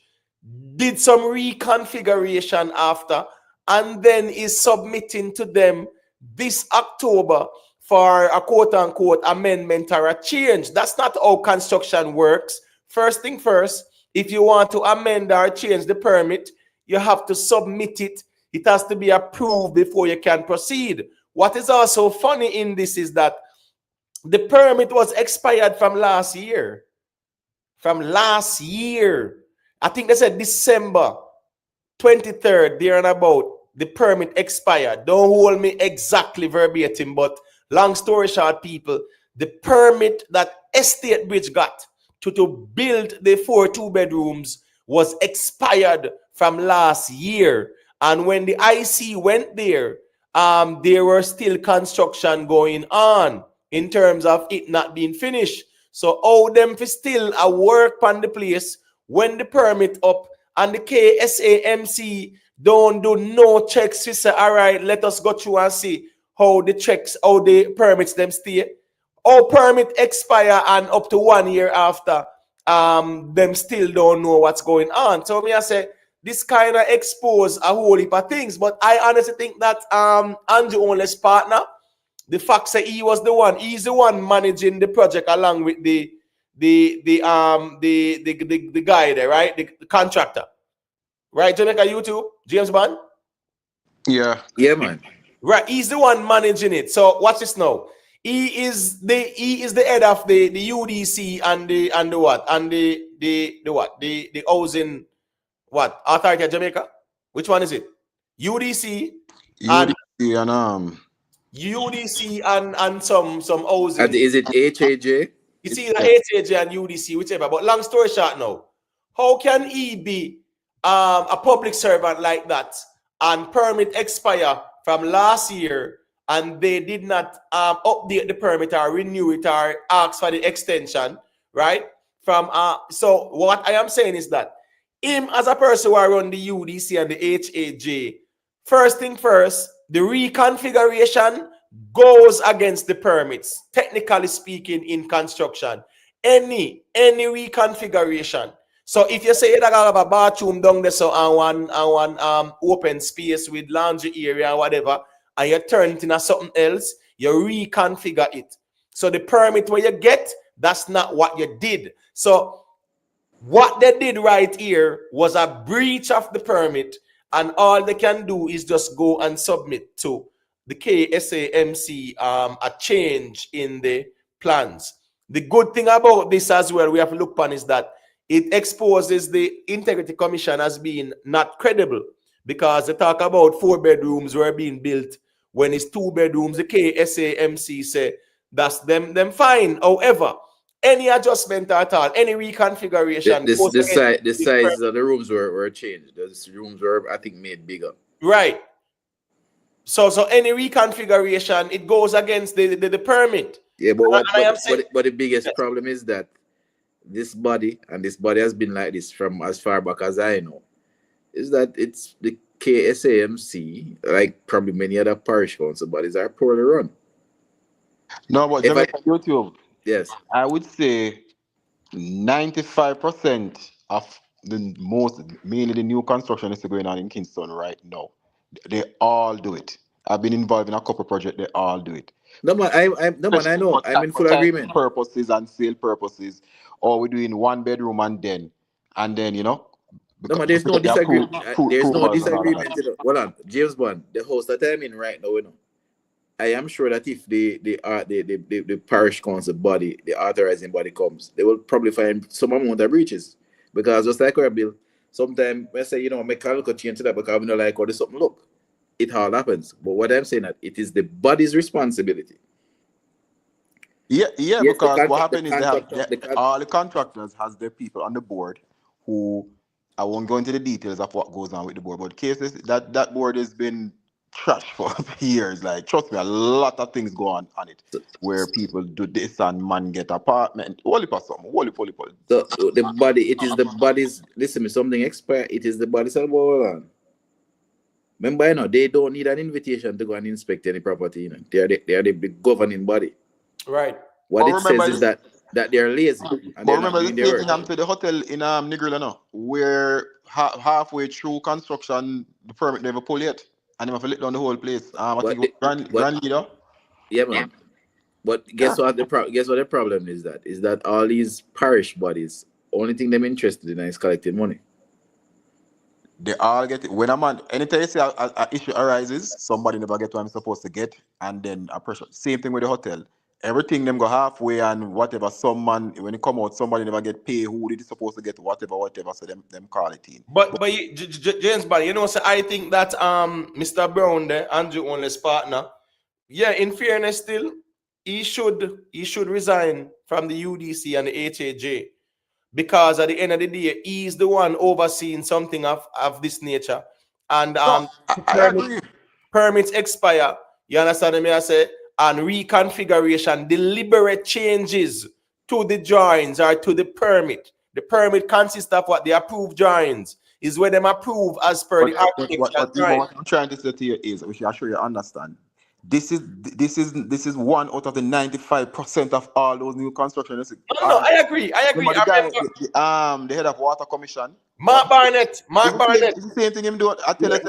did some reconfiguration after, and then is submitting to them this October for a quote-unquote amendment or a change. That's not how construction works. First thing first, if you want to amend or change the permit, you have to submit it. It has to be approved before you can proceed. What is also funny in this is that the permit was expired from last year. From last year. I think they said December 23rd, there and about, the permit expired. Don't hold me exactly verbatim, but long story short, people, the permit that Estate Bridge got to build the 4 2-bedrooms was expired from last year. And when the IC went there were still construction going on in terms of it not being finished. So how them for still a work on the place when the permit up and the Ksamc don't do no checks to say, all right, let us go through and see how the checks, how the permits them stay. How permit expire and up to 1 year after, them still don't know what's going on. So me I say, this kind of expose a whole heap of things. But I honestly think that Andrew Only's partner, the fact that he's the one managing the project along with the guy there, right? The contractor. Right, Jamaica YouTube, James Bond? Yeah. Yeah, man. Right, he's the one managing it. So watch this now. He is the head of the UDC and the what? And the what? The housing what? Authority of Jamaica? Which one is it? UDC and UDC and some housing. Is it HAJ? You see the HAJ and UDC, whichever. But long story short now, how can he be a public servant like that and permit expire from last year and they did not update the permit or renew it or ask for the extension, right? From so what I am saying is that him as a person who run the UDC and the HAJ, first thing first, the reconfiguration goes against the permits, technically speaking, in construction. any reconfiguration. So if you say you have a bathroom down there, so and one open space with laundry area or whatever, and you turn it into something else, you reconfigure it. So the permit where you get, that's not what you did. So what they did right here was a breach of the permit, and all they can do is just go and submit to the Ksamc a change in the plans. The good thing about this as well, we have to look upon, is that it exposes the Integrity Commission as being not credible, because they talk about 4 bedrooms were being built when it's 2 bedrooms. The Ksamc say that's them fine. However, any adjustment at all, any reconfiguration goes against The size of the rooms were changed. The rooms were, I think, made bigger. right. So any reconfiguration, it goes against the permit. Yeah, but And but the biggest problem is that this body has been like this from as far back as I know, is that it's the Ksamc, like probably many other parish council bodies, are poorly run. No, but Jamaica YouTube. Yes. I would say 95% of mainly the new construction is going on in Kingston right now. They all do it. I've been involved in a couple projects. They all do it. No man, I know. I'm in full agreement. Purposes and sale purposes, or we're doing 1 bedroom and then you know. No man, there's no disagreement. There's no disagreement. Hold on, James Bond, the host that I'm in right now, you know, I am sure that if the parish council body, the authorizing body comes, they will probably find some amount of breaches. Because just like our bill, sometimes I say, you know, make a little change to that because we don't like how this something look. It all happens. But what I'm saying that it is the body's responsibility. Yeah, Yes, because what happened is all the contractors has their people on the board who, I won't go into the details of what goes on with the board, but cases that board has been trash for years. Like, trust me, a lot of things go on it where people do this and man get apartment. Holy for something, holy. So the body, it is the body's, listen me, something expire, it is the body's on. Remember, you know, they don't need an invitation to go and inspect any property, you know. They are the big governing body. Right. What it says is that they're lazy. And but remember the same thing happened to the hotel in Negril, no, where halfway through construction the permit never pulled yet, and they have to let down the whole place. I think it was Grand Leader. Yeah, man. But guess what? Guess what the problem is? That all these parish bodies, only thing them interested in is collecting money. They all get it. When a man, anytime you say an issue arises, somebody never get what I'm supposed to get, and then a pressure. Same thing with the hotel. Everything them go halfway and whatever. Some man, when it come out, somebody never get paid. Who did supposed to get whatever. So them call it in. But James Bond, you know, so I think that Mr. Brown there, Andrew Only's partner, yeah, in fairness still, he should resign from the UDC and the HAJ, because at the end of the day, he's the one overseeing something of this nature. And I agree. Permits expire, you understand me? I say, and reconfiguration, deliberate changes to the drawings or to the permit. The permit consists of what the approved drawings is, where them approve as per the architectural drawing. What I'm trying to say to you is, which I'm sure you understand, this is one out of the 95% of all those new constructions. No, I agree. The head of Water Commission, Mark Barnett. It's the same thing him doing. I tell you,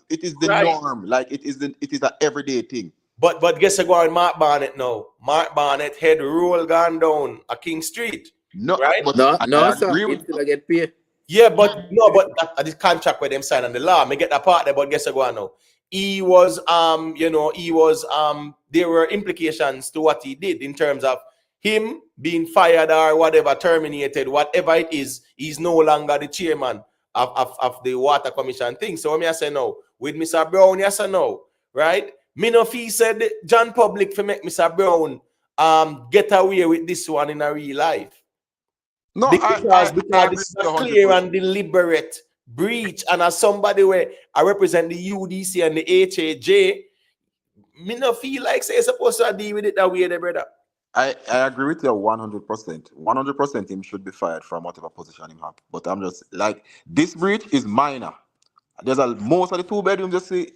it is the norm. Like it is an everyday thing. But guess what, Mark Barnett now? Mark Barnett head roll gone down a King Street. No, right? No, sir. Until I get paid. Yeah, but this contract with them sign on the law. Me get that part there, but guess what now? He was there were implications to what he did in terms of him being fired or whatever, terminated, whatever it is. He's no longer the chairman of the Water Commission thing. So when I say no, with Mr. Brown, yes or no, right? Me no fee said John Public for make Mr. Brown get away with this one in a real life. No, because this is a clear and deliberate breach, and as somebody where I represent the UDC and the HAJ, me no feel like say supposed to deal with it that way, there, brother. I agree with you 100%. 100% him should be fired from whatever position him have. But I'm just like, this breach is minor. There's most of the 2 bedrooms you see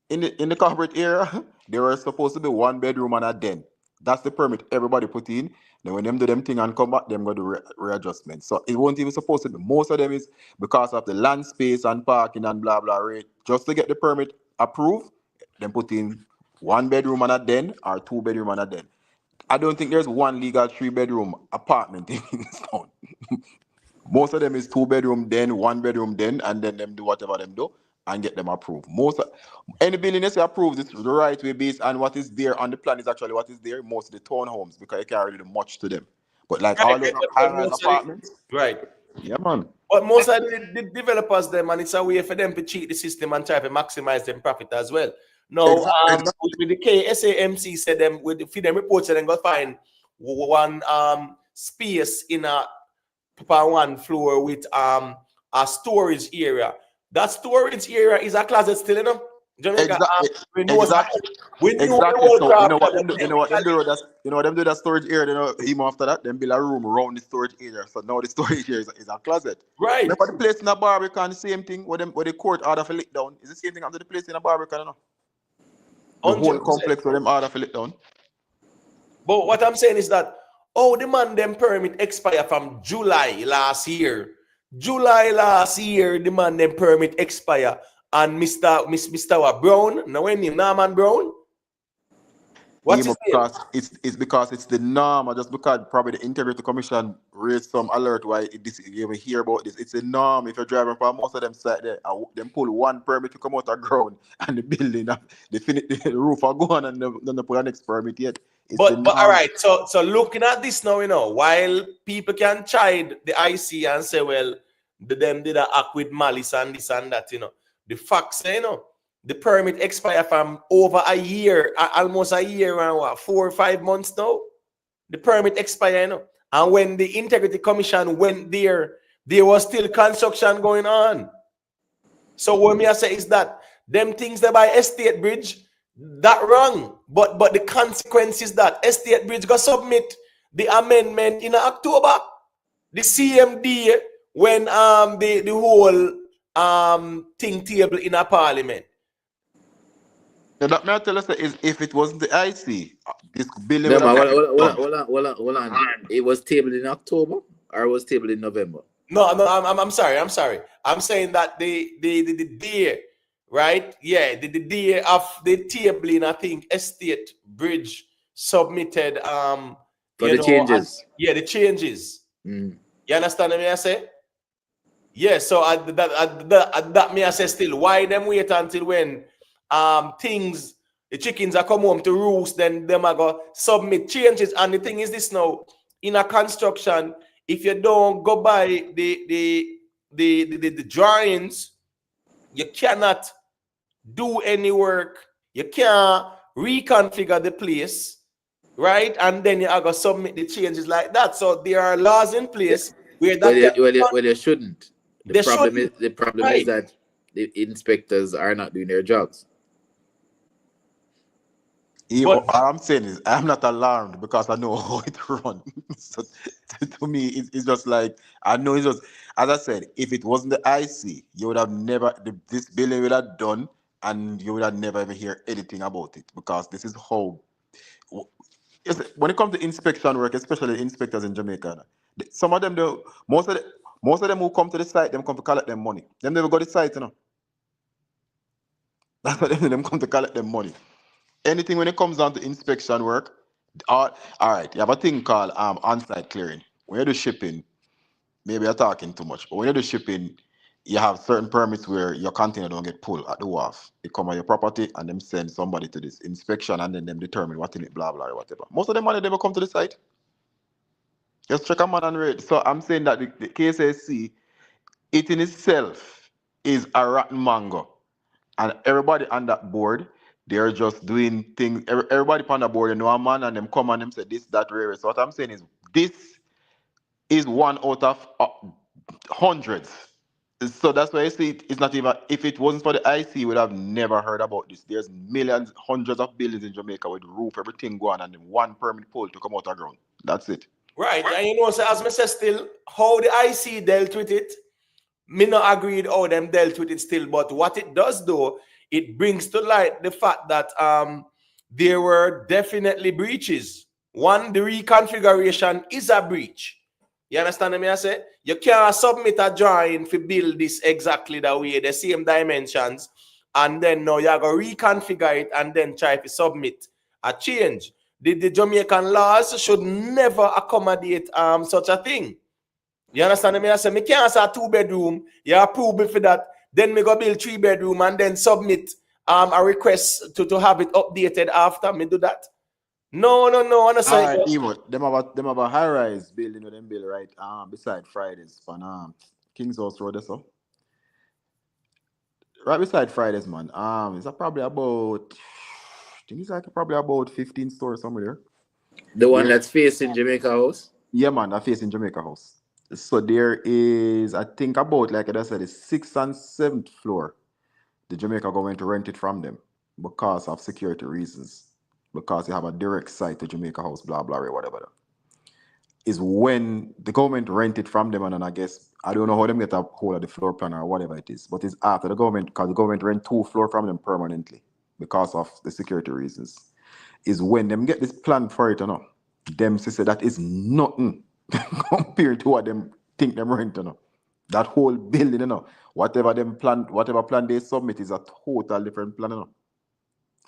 in the corporate area, they were supposed to be 1 bedroom and a den. That's the permit everybody put in. Then when them do them thing and come back, them go do readjustment. So it won't even supposed to be. Most of them is because of the land space and parking and blah blah rate. Just to get the permit approved, then put in 1 bedroom and a den or 2 bedroom and a den. I don't think there's one legal 3 bedroom apartment in this town. Most of them is 2 bedroom den, 1 bedroom den, and then them do whatever them do and get them approved. Any building is approved, it's the right way based on what is there on the plan is actually what is there. Most of the townhomes because you can't really do much to them. But like all those high-rise apartments, right. Yeah, man. But most of the developers them, and it's a way for them to cheat the system and try to maximize them profit as well. No, with the Ksamc said them with the feed them reports and then go find one space in a one floor with a storage area. That storage area is a closet still, you know. Jamaica, we know exactly. So you know what them do? You know what them do? You know what them do? That storage area. You know, even after that, them build a room around the storage area. So now the storage area is a closet. Right. Remember the place in a Barbican, the same thing. Where the court order for lick down is the same thing after the place in a Barbican, you know. The 100%. Whole complex where them order for lick down. But what I'm saying is that the man them permit expire from July last year. July last year, the man them permit expire. And Mr. Brown, now when name Norman Brown? What's his name? It's because it's the norm, or just because probably the Integrity Commission raised some alert why you will hear about this. It's a norm. If you're driving from most of them side there, them pull one permit to come out of ground and the building, they finish the roof are gone and they put an next permit yet. But all right, so looking at this now, you know, while people can chide the IC and say, well, them did act with malice and this and that, you know. The facts, you know, the permit expire from over a year, almost a year and what, 4 or 5 months now. The permit expire, you know. And when the Integrity Commission went there was still construction going on. So what me I say is that them things that by Estate Bridge, that wrong. But the consequence is that Estate Bridge got submit the amendment in October. The CMD when the whole thing table in a parliament. So that may I tell us that is if it wasn't the IC, this billion. No, hold on. It was tabled in October or it was tabled in November? No, I'm sorry. I'm saying that the day, right? Yeah, the day of the tabling, I think Estate Bridge submitted for the changes. The changes. You understand what I say? Yeah, so that me I say still, why them wait until when the chickens are come home to roost, then them are go submit changes. And the thing is this now, in a construction, if you don't go by the drawings, you cannot do any work. You can't reconfigure the place, right? And then you are going to submit the changes like that. So there are laws in place where that you shouldn't. The problem is that the inspectors are not doing their jobs. What I'm saying is, I'm not alarmed because I know how it runs. So to me, it's just like, I know it's just, as I said, if it wasn't the IC, you would have never, this billing would have done, and you would have never ever hear anything about it because this is how, when it comes to inspection work, especially inspectors in Jamaica, some of them do, most of them who come to the site, them come to collect them money. Them never go to the site, you know. That's what them come to collect them money. Anything when it comes down to inspection work, all right, you have a thing called on-site clearing. When you do shipping, maybe you're talking too much, but when you do shipping, you have certain permits where your container don't get pulled at the wharf. They come on your property and them send somebody to this inspection and then them determine what in it, blah, blah, or whatever. Most of the money never come to the site. Just check a man and read. So I'm saying that the KSSC, it in itself is a rotten mango. And everybody on that board, they're just doing things. Everybody on the board, you know, a man and them come and them say this, that, rare. So what I'm saying is, this is one out of hundreds. So that's why I say it's not even, if it wasn't for the IC, we would have never heard about this. There's millions, hundreds of buildings in Jamaica with roof, everything going, and then one permit pull to come out of ground. That's it. Right, and you know, so as I said still, how the IC dealt with it, me not agreed how them dealt with it still, but what it does though, it brings to light the fact that there were definitely breaches One, the reconfiguration is a breach. You understand me? I say you can't submit a drawing to build this exactly the way, the same dimensions, and then now you go reconfigure it and then try to submit a change. The Jamaican laws should never accommodate such a thing. You understand me? I say me can't say a 2-bedroom, you approve me for that, then me go build 3-bedroom and then submit a request to have it updated after me do that. No. Alright, Evo, them have a high-rise building with them build right beside Fridays on King's House Road, so. Right beside Fridays, man. It's probably about, I think it's like probably about 15 stores somewhere. The one that's facing Jamaica House? Yeah, man, that facing Jamaica House. So there is, I think about, like I said, the 6th and 7th floor. The Jamaica government rent it from them because of security reasons. Because you have a direct site to Jamaica House, blah, blah, blah, whatever. Is when the government rent it from them, and then I guess, I don't know how them get a hold of the floor plan or whatever it is, but it's after the government, because the government rent 2 floors from them permanently because of the security reasons. Is when them get this plan for it, them say that is nothing compared to what them think them rent, That whole building, whatever plan they submit is a total different plan,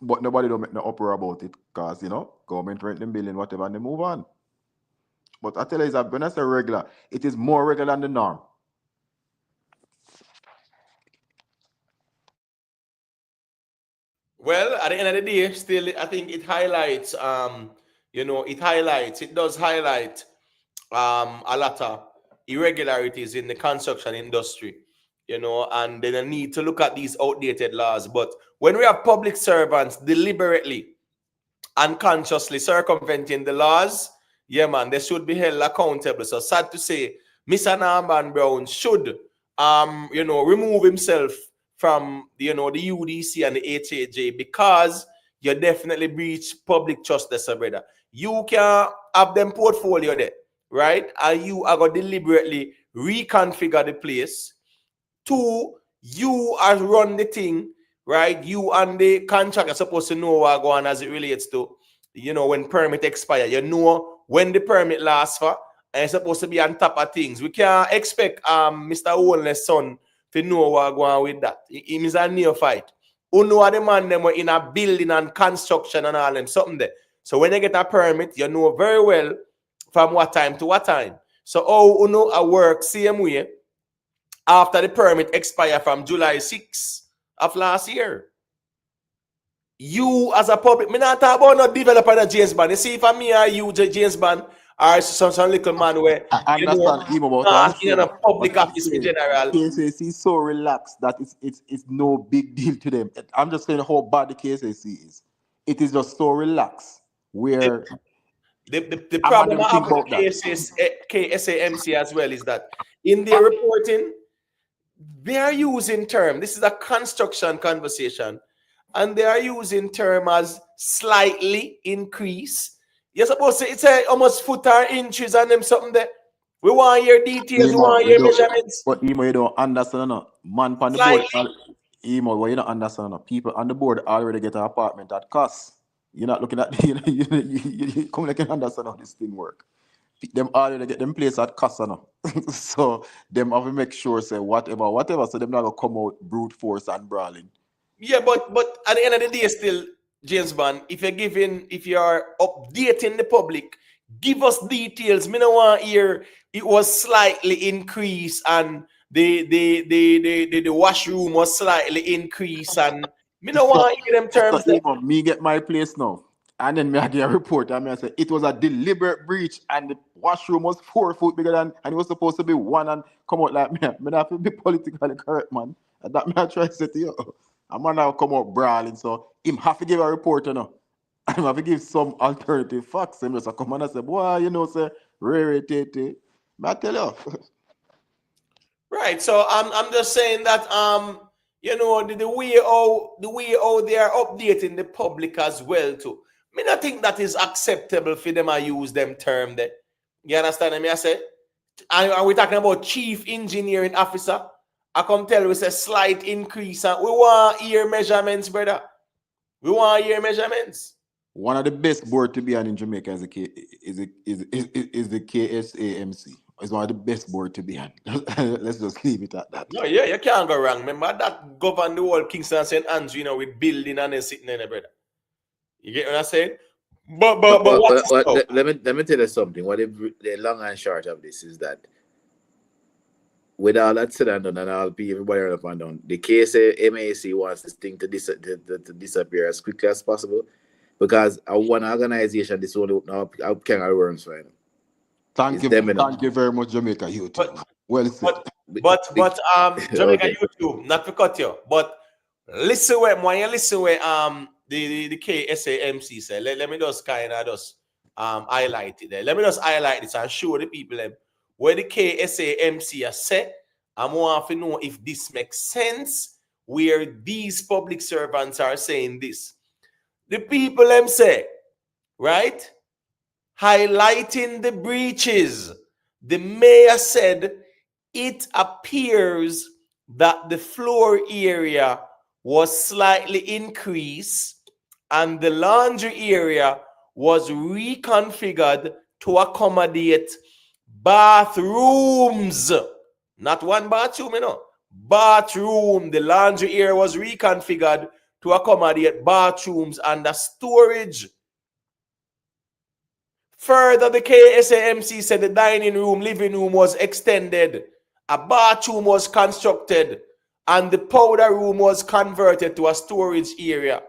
But nobody don't make no uproar about it because, government rent them building, whatever, and they move on. But I tell you, when I say regular, it is more regular than the norm. Well, at the end of the day, still, I think it highlights, it does highlight a lot of irregularities in the construction industry, and then I need to look at these outdated laws. But when we have public servants deliberately and consciously circumventing the laws, yeah, man, they should be held accountable. So sad to say, Mr. Norman Brown should, remove himself from, the UDC and the HAJ because you definitely breach public trust, there, brother. You can have them portfolio there, right? And you are going to deliberately reconfigure the place. 2, you are run the thing, right? You and the contract are supposed to know what going on as it relates to, when permit expire. You know when the permit lasts for, and it's supposed to be on top of things. We can't expect Mr. Owen's son to know what going on with that. He is a neophyte. Who know the man them were in a building and construction and all them something there. So when you get a permit, you know very well from what time to what time. So I work same way after the permit expire from July 6th of last year. You as a public, me not talk about no developer and James Bond. You see, if me or you, James Bond, or some little man where I understand him about in a public office in general. KSAC is so relaxed that it's no big deal to them. I'm just saying how bad the KSAC is. It is just so relaxed where the problem I have with KSAMC as well is that in their reporting, they are using term. This is a construction conversation. And they are using term as slightly increase. You're supposed to say it's almost foot or inches and them something there. We want your details, we want your measurements. But Emo, you don't understand, man on the board. Emo, what you don't understand, people on the board already get an apartment at cost. You're not looking at you come like you understand how this thing work. Them already get them place at cost, So them have to make sure say whatever. So them not gonna come out brute force and brawling. Yeah, but at the end of the day, still, James Bond, if you're updating the public, give us details. Me no want hear it was slightly increased and the washroom was slightly increased and me no want hear them terms. So, me get my place now, and then me I get a report and me I say it was a deliberate breach and the washroom was 4 foot bigger than and it was supposed to be 1 and come out like me. Me have to be politically correct, man. And that me I try to say to you. I'm gonna now come out brawling, so him have to give a report, I have to give some alternative facts. Him just come and say, boy, say, rarity. I tell you. Right. So I'm just saying that the way how they are updating the public as well too. Me not think that is acceptable for them to use them term there. You understand me? I say, and we're talking about chief engineering officer. I come tell you it's a slight increase. And we want ear measurements, brother. We want ear measurements. one of the best board to be on in Jamaica is the KSAMC. It's one of the best board to be on. Let's just leave it at that. No, yeah, you can't go wrong. Remember that govern the whole Kingston and St. Andrews, you know, with building and then sitting there, brother. You get what I'm saying? But what's this though? let me tell you something. What the long and short of this is that with all that said and done, and all everybody up and down, the KSAMC wants this thing to disappear as quickly as possible because one organization this only now can worms for them. Thank you very much, Jamaica YouTube. Well said. But Jamaica Okay. YouTube, not to cut you, but listen where the KSAMC say. Let me just kind of just highlight it there. Let me just highlight this and show the people them where the KSAMC are set. I want to know if this makes sense where these public servants are saying this. The people them say, right? Highlighting the breaches. The mayor said it appears that the floor area was slightly increased and the laundry area was reconfigured to accommodate bathrooms. Not one bathroom, you know. Bathroom. The laundry area was reconfigured to accommodate bathrooms and the storage. Further, the KSAMC said the dining room, living room was extended. A bathroom was constructed and the powder room was converted to a storage area.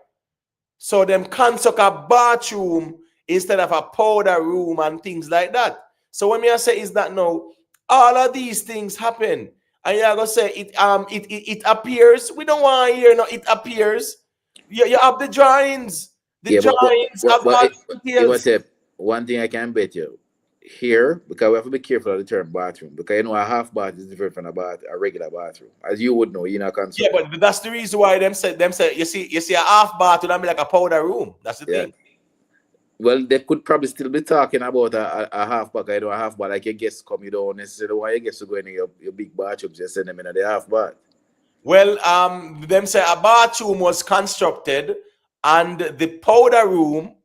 So them construct a bathroom instead of a powder room and things like that. So when I say is that now, all of these things happen. And you're gonna say it appears. We don't want to hear no, it appears. You have the drawings. The drawings have all the details. One thing I can bet you here, because we have to be careful of the term bathroom, because you know a half bath is different from a regular bathroom, as you would know. You know, yeah, but that's the reason why them say you see a half bath would be like a powder room. That's the thing. Well, they could probably still be talking about a half bath. You know, a half bath like your guests come, you don't necessarily want your guests to go in your big bathrooms. You send them in the half bath. Well, them say a bathroom was constructed and the powder room,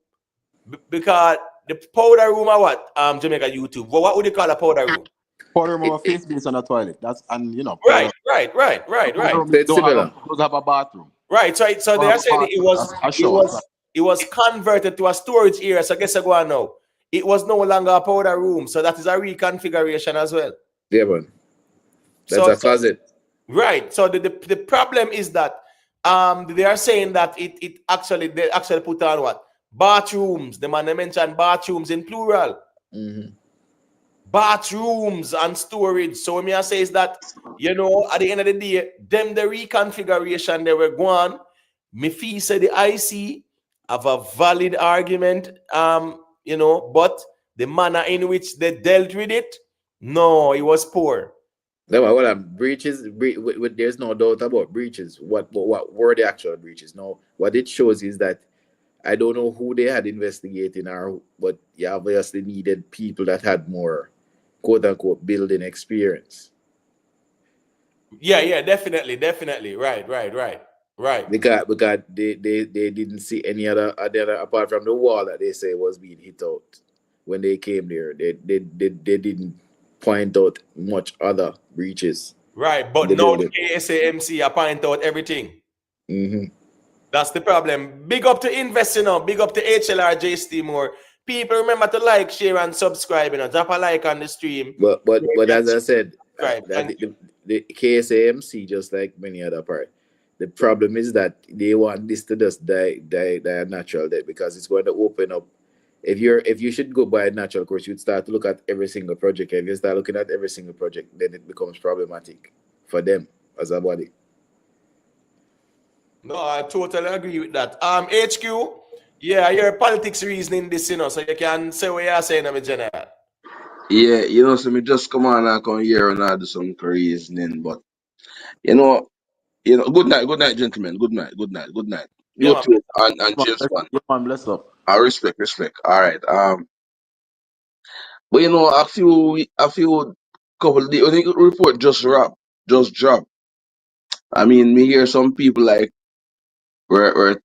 because the powder room are what? Jamaica YouTube. Well, what would you call a powder room? Powder room, a face base on a toilet. That's Right. It's similar. Those have a bathroom. Right. So they are saying it was converted to a storage area. So I guess I go on now. It was no longer a powder room. So that is a reconfiguration as well. Yeah, man. That's a closet. Right. So the problem is that they are saying that they actually put on what? Bathrooms. The man they mentioned bathrooms in plural. Mm-hmm. Bathrooms and storage. So what me I say is that, you know, at the end of the day, them the reconfiguration they were going. Me feel say the IC have a valid argument, you know, but the manner in which they dealt with it, no, it was poor. Breaches. There's no doubt about breaches. What were the actual breaches? No, what it shows is that I don't know who they had investigating, but you obviously needed people that had more quote unquote building experience. Yeah, definitely. Right. Because they didn't see any other apart from the wall that they say was being hit out when they came there. They didn't point out much other breaches. Right, but now the KSAMC point out everything. Mm-hmm. That's the problem. Big up to invest, you know. Big up to HLRJ more. People remember to like, share, and subscribe. You know, drop a like on the stream. But as I said, the KSAMC, just like many other parts, the problem is that they want this to just die a natural death, because it's going to open up. If you should go by a natural course, you'd start to look at every single project. If you start looking at every single project, then it becomes problematic for them as a body. No, I totally agree with that. HQ, yeah, your politics reasoning this, you know, so you can say what you're saying, I'm a general. Yeah, you know, so me just come on and come here and I do some reasoning, but you know, good night, gentlemen. Good night. Yeah, You too, and James Bond. Bless up. I respect. All right. But you know, a few couple the report just dropped. I mean, me hear some people like we're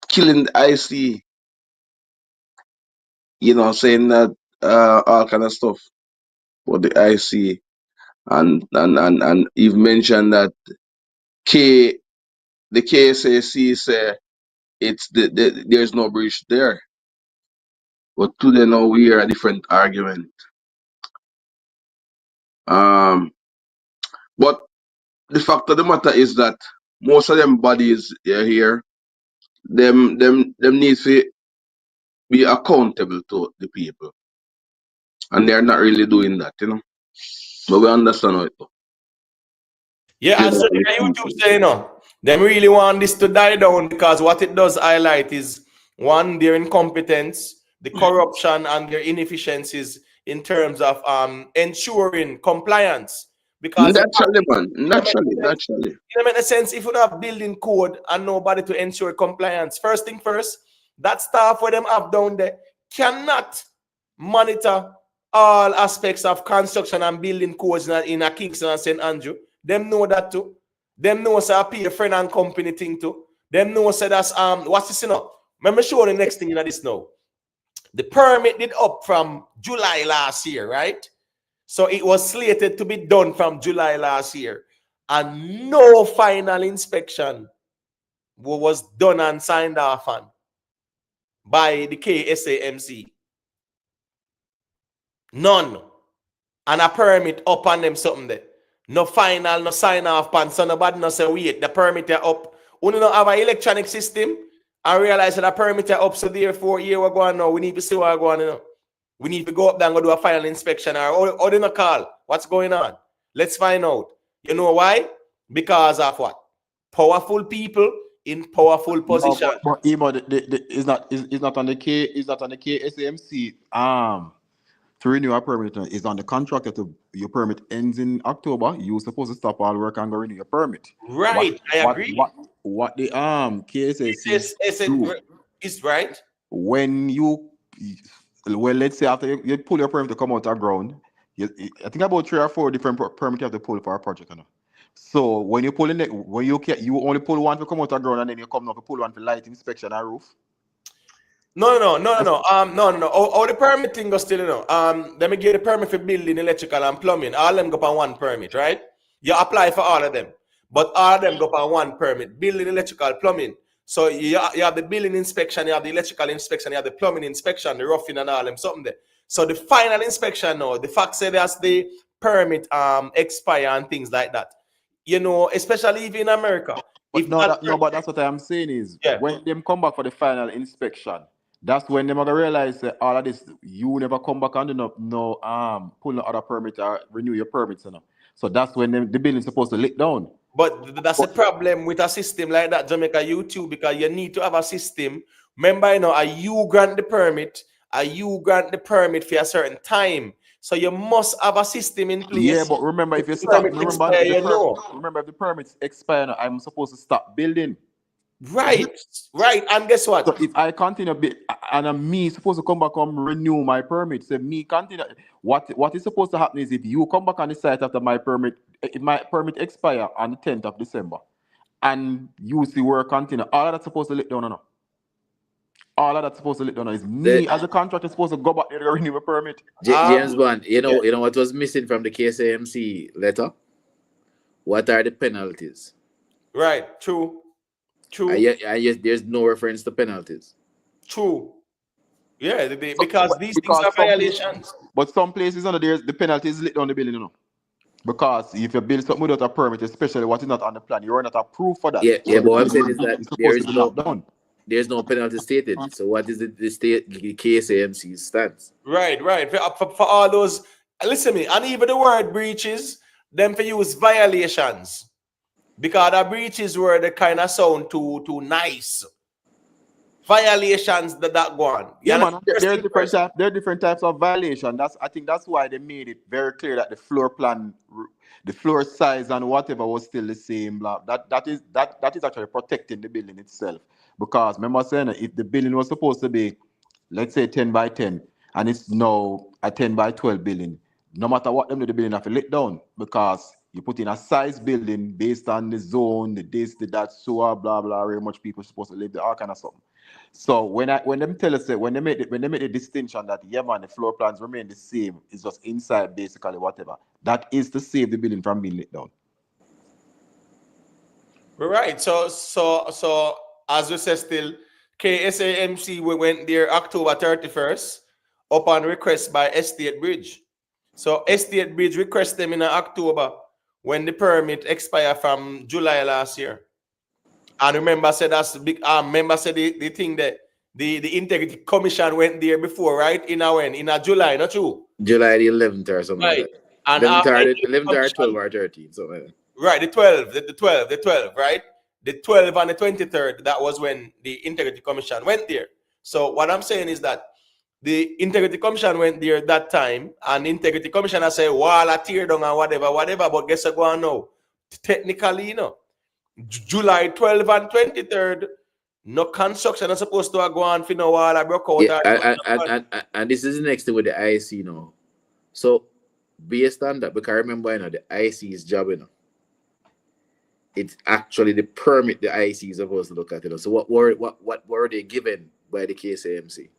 killing the IC saying that all kind of stuff. What the IC and you've mentioned that the KSAC say there's no breach there. But today now we hear a different argument. But the fact of the matter is that most of them bodies here, them need to be accountable to the people. And they're not really doing that, But we understand how it goes. Yeah, as YouTube say, them really want this to die down because what it does highlight is one, their incompetence, the corruption, and their inefficiencies in terms of ensuring compliance. Because Naturally, man. it Naturally. doesn't make sense if you don't have building code and nobody to ensure compliance. First thing first, that staff where them have down there cannot monitor all aspects of construction and building codes in a Kingston and St. Andrew. Them know that too. Them know say I pay a friend and company thing too. Them know say that's what's this Let me show the next thing in this now. The permit did up from July last year, right? So it was slated to be done from July last year. And no final inspection was done and signed off on by the KSAMC. None. And a permit up on them something there. No final, no sign off pan. So nobody no say wait, the permit are up. We don't have an electronic system. I realize that the permit are up, so therefore here we're going now. We need to see what we're going on. We need to go up there and go do a final inspection or they not call. What's going on? Let's find out. You know why? Because of what? Powerful people in powerful position. No, but it's not on the KSAMC to renew a permit. It's on the contract that your permit ends in October. You're supposed to stop all work and go renew your permit. Right, I agree. What the KSAC is right. When let's say after you pull your permit to come out of ground, I think about 3 or 4 different permits you have to pull for a project. So when you pull in you only pull one to come out of ground and then you come now to pull one for light inspection and roof. No. All the permitting go still, Let me get the permit for building, electrical, and plumbing. All them go on one permit, right? You apply for all of them, but all of them go on one permit. Building, electrical, plumbing. So you have the building inspection, you have the electrical inspection, you have the plumbing inspection, the roughing and all them something there. So the final inspection now, the fact say that's the permit expire and things like that. Especially if in America. But that's what I'm saying is when them come back for the final inspection, that's when them gonna realize that all of this you never come back and pull no other permit or renew your permits, So that's when the building's supposed to lick down. But that's a problem with a system like that, Jamaica YouTube, because you need to have a system. Remember, you grant the permit, for a certain time. So you must have a system in place. Yeah, but remember if you stop, remember if the permits expire, I'm supposed to stop building. Right. And guess what? So if I continue and I'm supposed to come back and renew my permit, so me continue. What is supposed to happen is if you come back on the site after my permit expire on the 10th of December, and you see work continue, all of that's supposed to let down. All of that's supposed to let down. Is me as a contractor supposed to go back there to renew a permit? James Bond, you know what was missing from the KSAMC letter? What are the penalties? Right. True. And yet there's no reference to penalties. True. Yeah, because these things are violations. But some places the penalty is lit on the building, Because if you build something without a permit, especially what is not on the plan, you are not approved for that. Yeah, but what I'm saying is that there's no penalty stated. So what is the KSAMC stance? Right. For all those, listen to me, and even the word breaches, them for use violations. Because the breaches were the kind of sound too nice. Violations that go on. Yeah, man. There are different types of violation. I think that's why they made it very clear that the floor plan, the floor size and whatever was still the same. That is actually protecting the building itself. Because remember saying that if the building was supposed to be, let's say 10 by 10, and it's now a 10 by 12 building, no matter what them do, the building have to let down because you put in a size building based on the zone, the this, the that, so blah blah, very much people supposed to live there, all kind of something. So when them tell us that when they make the distinction that yeah man the floor plans remain the same, it's just inside basically whatever. That is to save the building from being lit down. Right. So as we say still, KSAMC we went there October 31st upon request by Estate Bridge. So Estate Bridge request them in October when the permit expired from July last year. And remember said that's big remember said the thing that the integrity commission went there before, right? In a July, not true? July the 11th or something Right. like that. And 11th after or, the 11th or 12 commission, or 13, something like that. right, the 12, the 12, right? The 12 and the 23rd, that was when the Integrity Commission went there. So what I'm saying is that the Integrity Commission went there that time, and the Integrity Commissioner said, well, I tear down and whatever, but guess what going on now? Technically, July 12 and 23rd, no construction is supposed to go on for no wall, I broke out. Yeah, and this is the next thing with the IC now. So based on that, because remember, the IC's job, it's actually the permit the IC is supposed to look at. So what were they given by the KSAMC?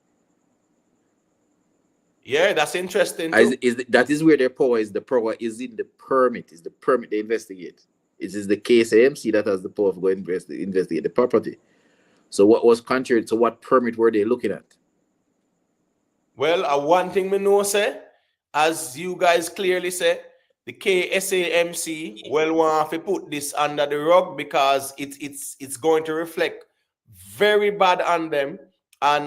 Yeah, that's interesting too. That is where their power is. The power is in the permit. Is the permit they investigate. It is the KSAMC that has the power of going to investigate the property. So what was contrary to what permit were they looking at? Well, one thing we know, say, as you guys clearly say, the KSAMC will want to put this under the rug because it's going to reflect very bad on them. And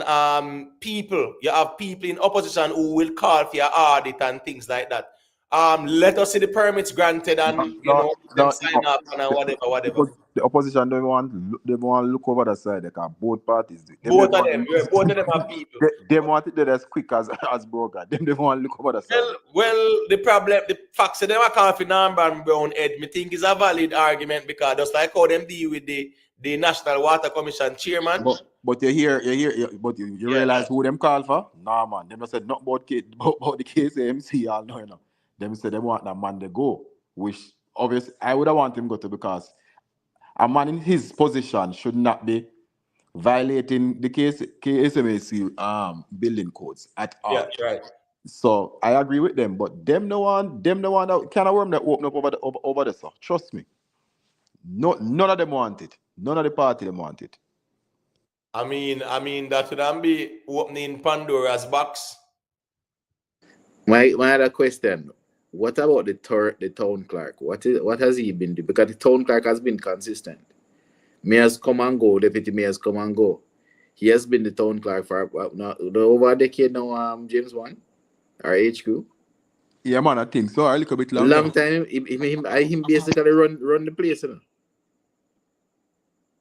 you have people in opposition who will call for your audit and things like that. Let us see the permits granted and them sign up and whatever. The opposition don't want to look over the side. They can both parties. Both of them are people. They want it as quick as broker. Them they want to look over the side. Well, the facts of them are calling for number and brown head. Me think is a valid argument because just like how them deal with the National Water Commission chairman. But you realize who them call for? Nah, man. Them not said not about the KSAMC. All know. Them said they want that man to go, which obviously I would have want him go to because a man in his position should not be violating the KSMAC building codes at all. Yeah, right. So I agree with them, but them the one that kind of worm that open up over the so. Trust me. None of them want it. None of the party them want it. I mean that would be opening Pandora's box. My other question: what about the town clerk? What has he been doing? Because the town clerk has been consistent. Mayors come and go, deputy mayors come and go. He has been the town clerk for over a decade now. James One, or HQ. Yeah, man, I think so. A little bit longer. Long time. Him basically run the place.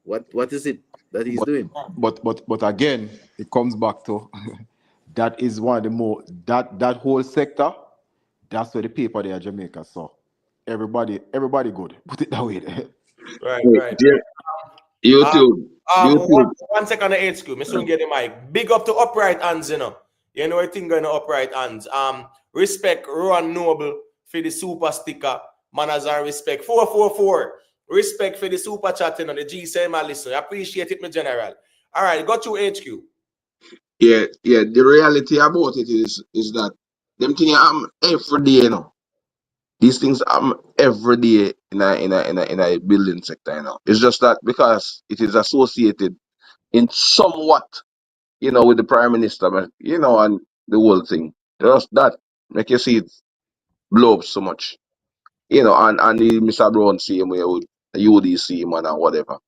What is it that he's doing? But again, it comes back to that is one of the more that whole sector. That's where the people there in Jamaica. So everybody good. Put it that way. Right. Yeah. YouTube. One second, HQ. Me soon get the mic. Big up to upright hands, You know, I think going to upright hands. Respect Rowan Noble for the super sticker. Manners and respect. 444. Respect for the super chat, the GSM I listen. I appreciate it, my general. All right, got to HQ. Yeah. The reality about it is that them things happen every day, These things happen every day in a building sector, It's just that because it is associated in somewhat, with the prime minister, and the whole thing. Just that make you see it blow up so much. And the Mr. Brown same way with the UDC man and whatever.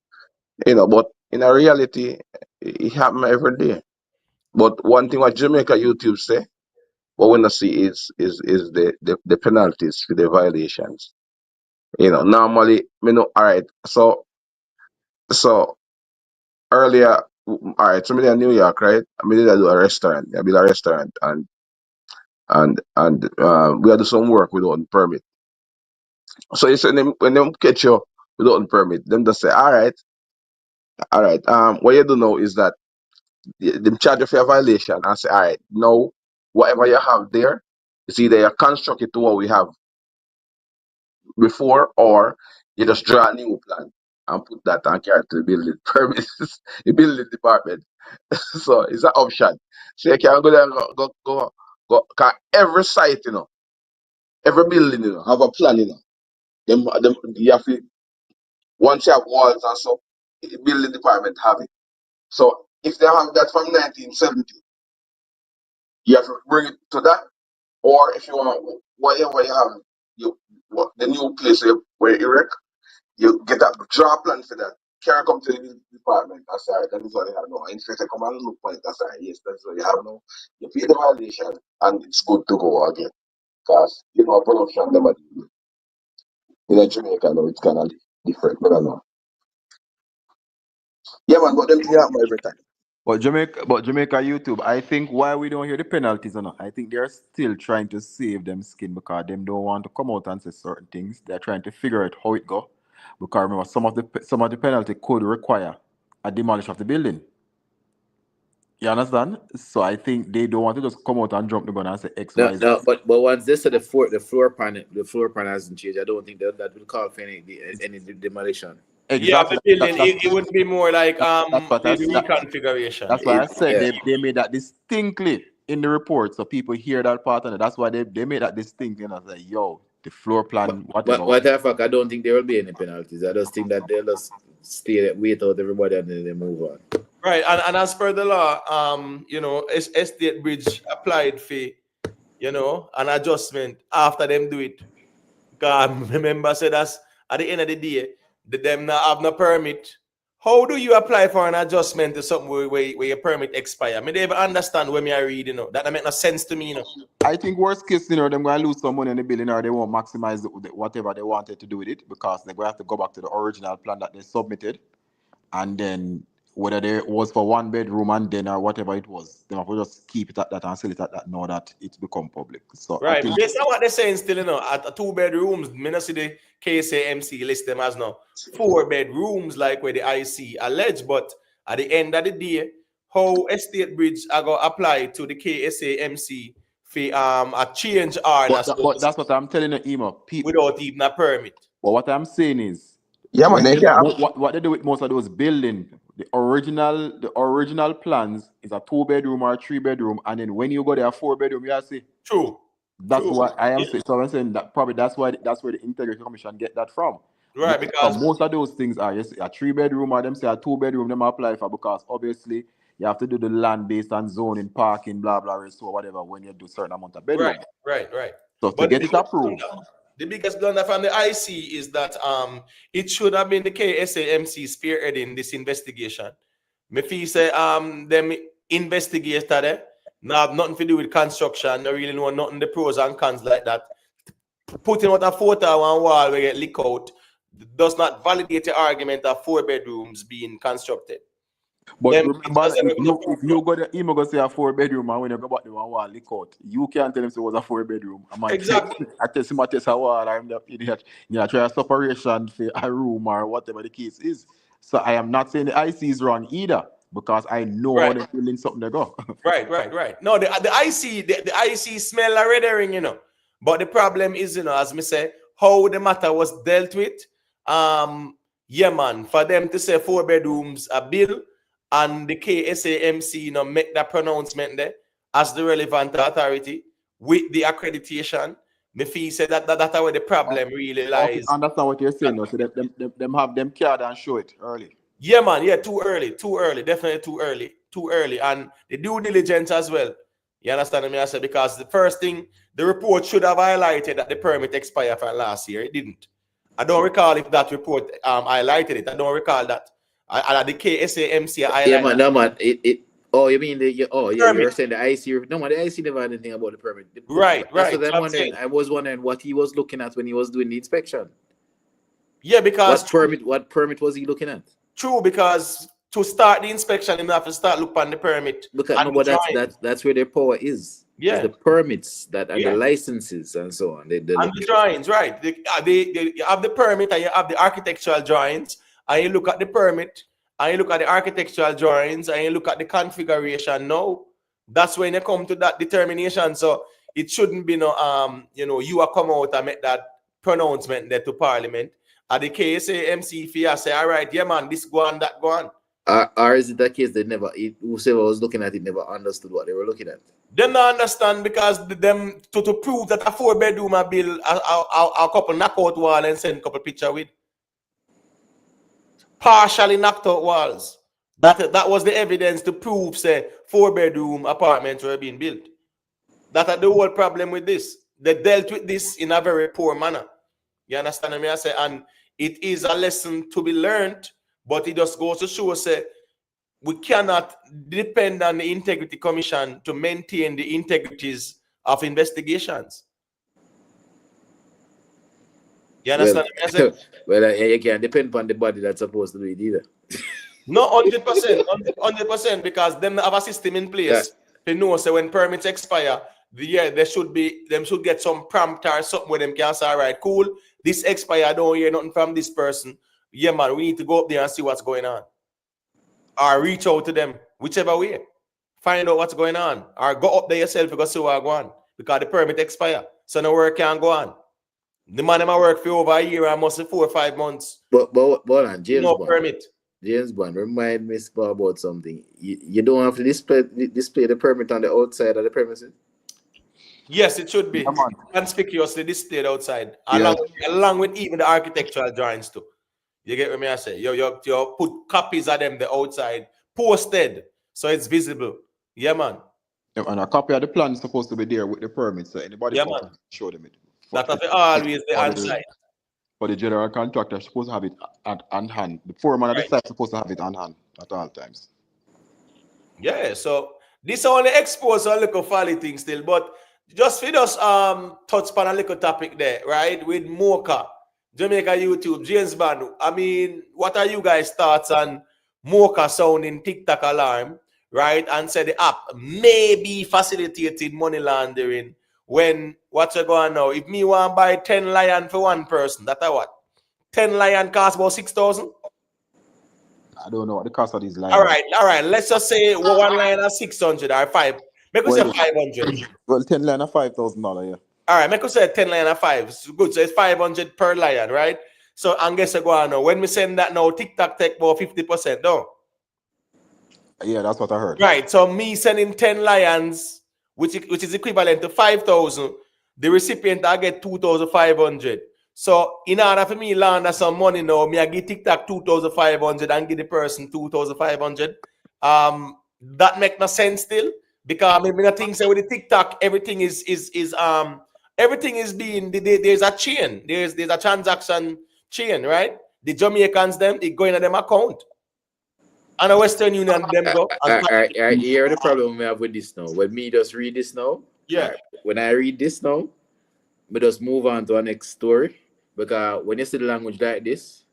But in a reality, it happen every day. But one thing what Jamaica YouTube say, what we not see is the penalties for the violations. Normally, all right. So earlier, all right. So me in New York, right? I did do a restaurant. I build a restaurant, and we had do some work without permit. So you say when them catch you without permit, them just say, all right. What you do know is that them charge you for a violation and say, all right, now whatever you have there is either you construct it to what we have before, or you just draw a new plan and put that and carry it to the building permits, the building department. So it's an option. So you can go there and go. Cause every site, every building, have a plan, Them, you have to, once you have walls and so, the building department have it. So if they have that from 1970, you have to bring it to that. Or if you want whatever you have, the new place where you erect, you get a draw plan for that. Can come to the department. That's all right. That is what they have now. Inspector come and look for it. That's all right. Yes, that's what you have now. You pay the violation and it's good to go again. Because production never in Jamaica now it's kinda different. I don't know. Yeah man, but them things happen every time. But Jamaica YouTube, I think why we don't hear the penalties or not, I think they're still trying to save them skin because them don't want to come out and say certain things. They're trying to figure out how it go. Because remember, some of the penalty could require a demolish of the building. You understand? So I think they don't want to just come out and jump the gun and say X, No, Y, Z. no, but once they said the floor pan hasn't changed, I don't think that will call for any demolition. Yeah, the Exactly. building, it would be more like That's what the I said. reconfiguration. That's why I said Yeah. they made that distinctly in the report, so people hear that part of it. That's why they made that distinct. Say, yo, the floor plan, whatever. What the fuck? I don't think there will be any penalties. I just think that they'll just wait out everybody and then they move on. Right, and as per the law, Estate Bridge applied for, an adjustment after them do it. God, remember, said that's at the end of the day, them not have no permit. How do you apply for an adjustment to something where your permit expire? I mean, they even understand when I read, that make no sense to me, I think worst case scenario, them going to lose some money in the building or they won't maximize whatever they wanted to do with it because they're going to have to go back to the original plan that they submitted. And then whether it was for 1 bedroom and then or whatever it was, they have to just keep it at that and sell it at that now that it's become public. So right, I think based on what they're saying still, at 2 bedrooms, me not see the Ksamc list them as now 4 bedrooms like where the IC alleged, but at the end of the day, how Estate Bridge are going to apply to the Ksamc for a change or but that's what I'm telling you, Emo. without even a permit. But what I'm saying is, Yeah man, they can what they do with most of those buildings, the original plans is a 2 bedroom or 3 bedroom, and then when you go there, a 4 bedroom, you see. True. That's what I am saying. So I'm saying that probably that's where the Integrity Commission get that from. Right, because most of those things are a 3 bedroom or them say a 2 bedroom, them apply for because obviously you have to do the land based on zoning, parking, blah blah, so whatever when you do certain amount of bedroom. Right. So to get it approved. The biggest blunder from the IC is that it should have been the Ksamc spearheading this investigation. Me feel say them investigator there now have nothing to do with construction, no really know nothing the pros and cons like that. Putting out a photo on wall where it leak out does not validate the argument of 4 bedrooms being constructed. But remember, if you go there, go say a 4 bedroom, and when you go back to one wall, leak out. You can't tell him it was a 4 bedroom. Exactly. I tell him I test a wall, I'm the idiot. Try a separation for a room or whatever the case is. So I am not saying the IC is wrong either, because I know how they're feeling something to go. Right. No, the IC smell a red herring, But the problem is, as me say, how the matter was dealt with. Yeah, man, for them to say 4 bedrooms a bill and the Ksamc, make that pronouncement there as the relevant authority with the accreditation. Me feel say that's where the problem really lies. I understand what you're saying, though. So them have them card and show it early. Yeah, man. Yeah, too early. Definitely too early. And the due diligence as well. You understand me? I said because the first thing, the report should have highlighted that the permit expired from last year. It didn't. I don't recall if that report highlighted it. I don't recall that. The Ksamc highlighted. Yeah, man. No, man. You mean you're saying the IC? No, man. The IC never had anything about the permit. Right. So I was wondering what he was looking at when he was doing the inspection. Yeah, because what permit was he looking at? True, because to start the inspection, you have to start looking on the permit. That's where their power is. Yeah, it's the permits and the licenses and so on. And the drawings, right? They have the permit and you have the architectural drawings, and you look at the permit and you look at the architectural drawings and you look at the configuration. No, that's when you come to that determination. So it shouldn't be you are come out and make that pronouncement there to Parliament. At the Ksamc, if you say, all right, yeah, man, this go on, that go on. Or is it the case they whoever was looking at it never understood what they were looking at? Them not understand because them to prove that a 4-bedroom a build a couple knockout wall and send a couple picture with partially knocked out walls. That was the evidence to prove say 4-bedroom apartments were being built. That's the whole problem with this. They dealt with this in a very poor manner. You understand what I say? And it is a lesson to be learned, but it just goes to show say we cannot depend on the Integrity Commission to maintain the integrities of investigations. You understand what I say? Well, you can't depend on the body that's supposed to do it either. No, 100%, 100%, because them have a system in place. They know so when permits expire, they should get some prompt or something where them can say, all right, cool, this expire, I don't hear nothing from this person. Yeah, man, we need to go up there and see what's going on. Or reach out to them, whichever way. Find out what's going on. Or go up there yourself and go see what's going on. Because the permit expire. So no work can go on. The man might work for over a year and must be 4 or 5 months. But on James no Bond. Permit. James Bond, remind me about something. You don't have to display the permit on the outside of the premises? Yes, it should be conspicuously displayed outside, along with even the architectural drawings too. You get what I say? You put copies of them the outside, posted, so it's visible. Yeah, man. And a copy of the plan is supposed to be there with the permit, so anybody can show them it. That is always the on-site. But the general contractor is supposed to have it on hand. The foreman of the site is supposed to have it on hand at all times. Yeah, so this only expose a little folly thing still, but just for us touch upon a little topic there, right? With Maka, Jamaica YouTube, James Bond. I mean, what are you guys' thoughts on Maka sounding TikTok alarm, right? And say the app may be facilitating money laundering. When what's going on now? If me want to buy 10 lion for one person, that's what? 10 lion cost about 6,000? I don't know what the cost of these lions. All right. Let's just say one lion is 600 or 5. Make us say 500. Well, 10 lion are $5,000, yeah. All right, make us say 10 lion are 5. It's good. So it's 500 per lion, right? So I guess I go on now. When we send that now, TikTok take about 50%, no? Yeah, that's what I heard. Right. So me sending 10 lions, which is equivalent to 5,000, the recipient I get 2,500. So in order for me launder some money now, me I give TikTok 2,500 and give the person 2,500. That make no sense still, because I mean I think say with the TikTok everything is everything is being there's a chain, there's a transaction chain, right? The Jamaicans them it go in them account. And a Western Union them go. Here the problem we have with this now. When me just read this now, when I read this now, we just move on to our next story. Because when you see the language like this,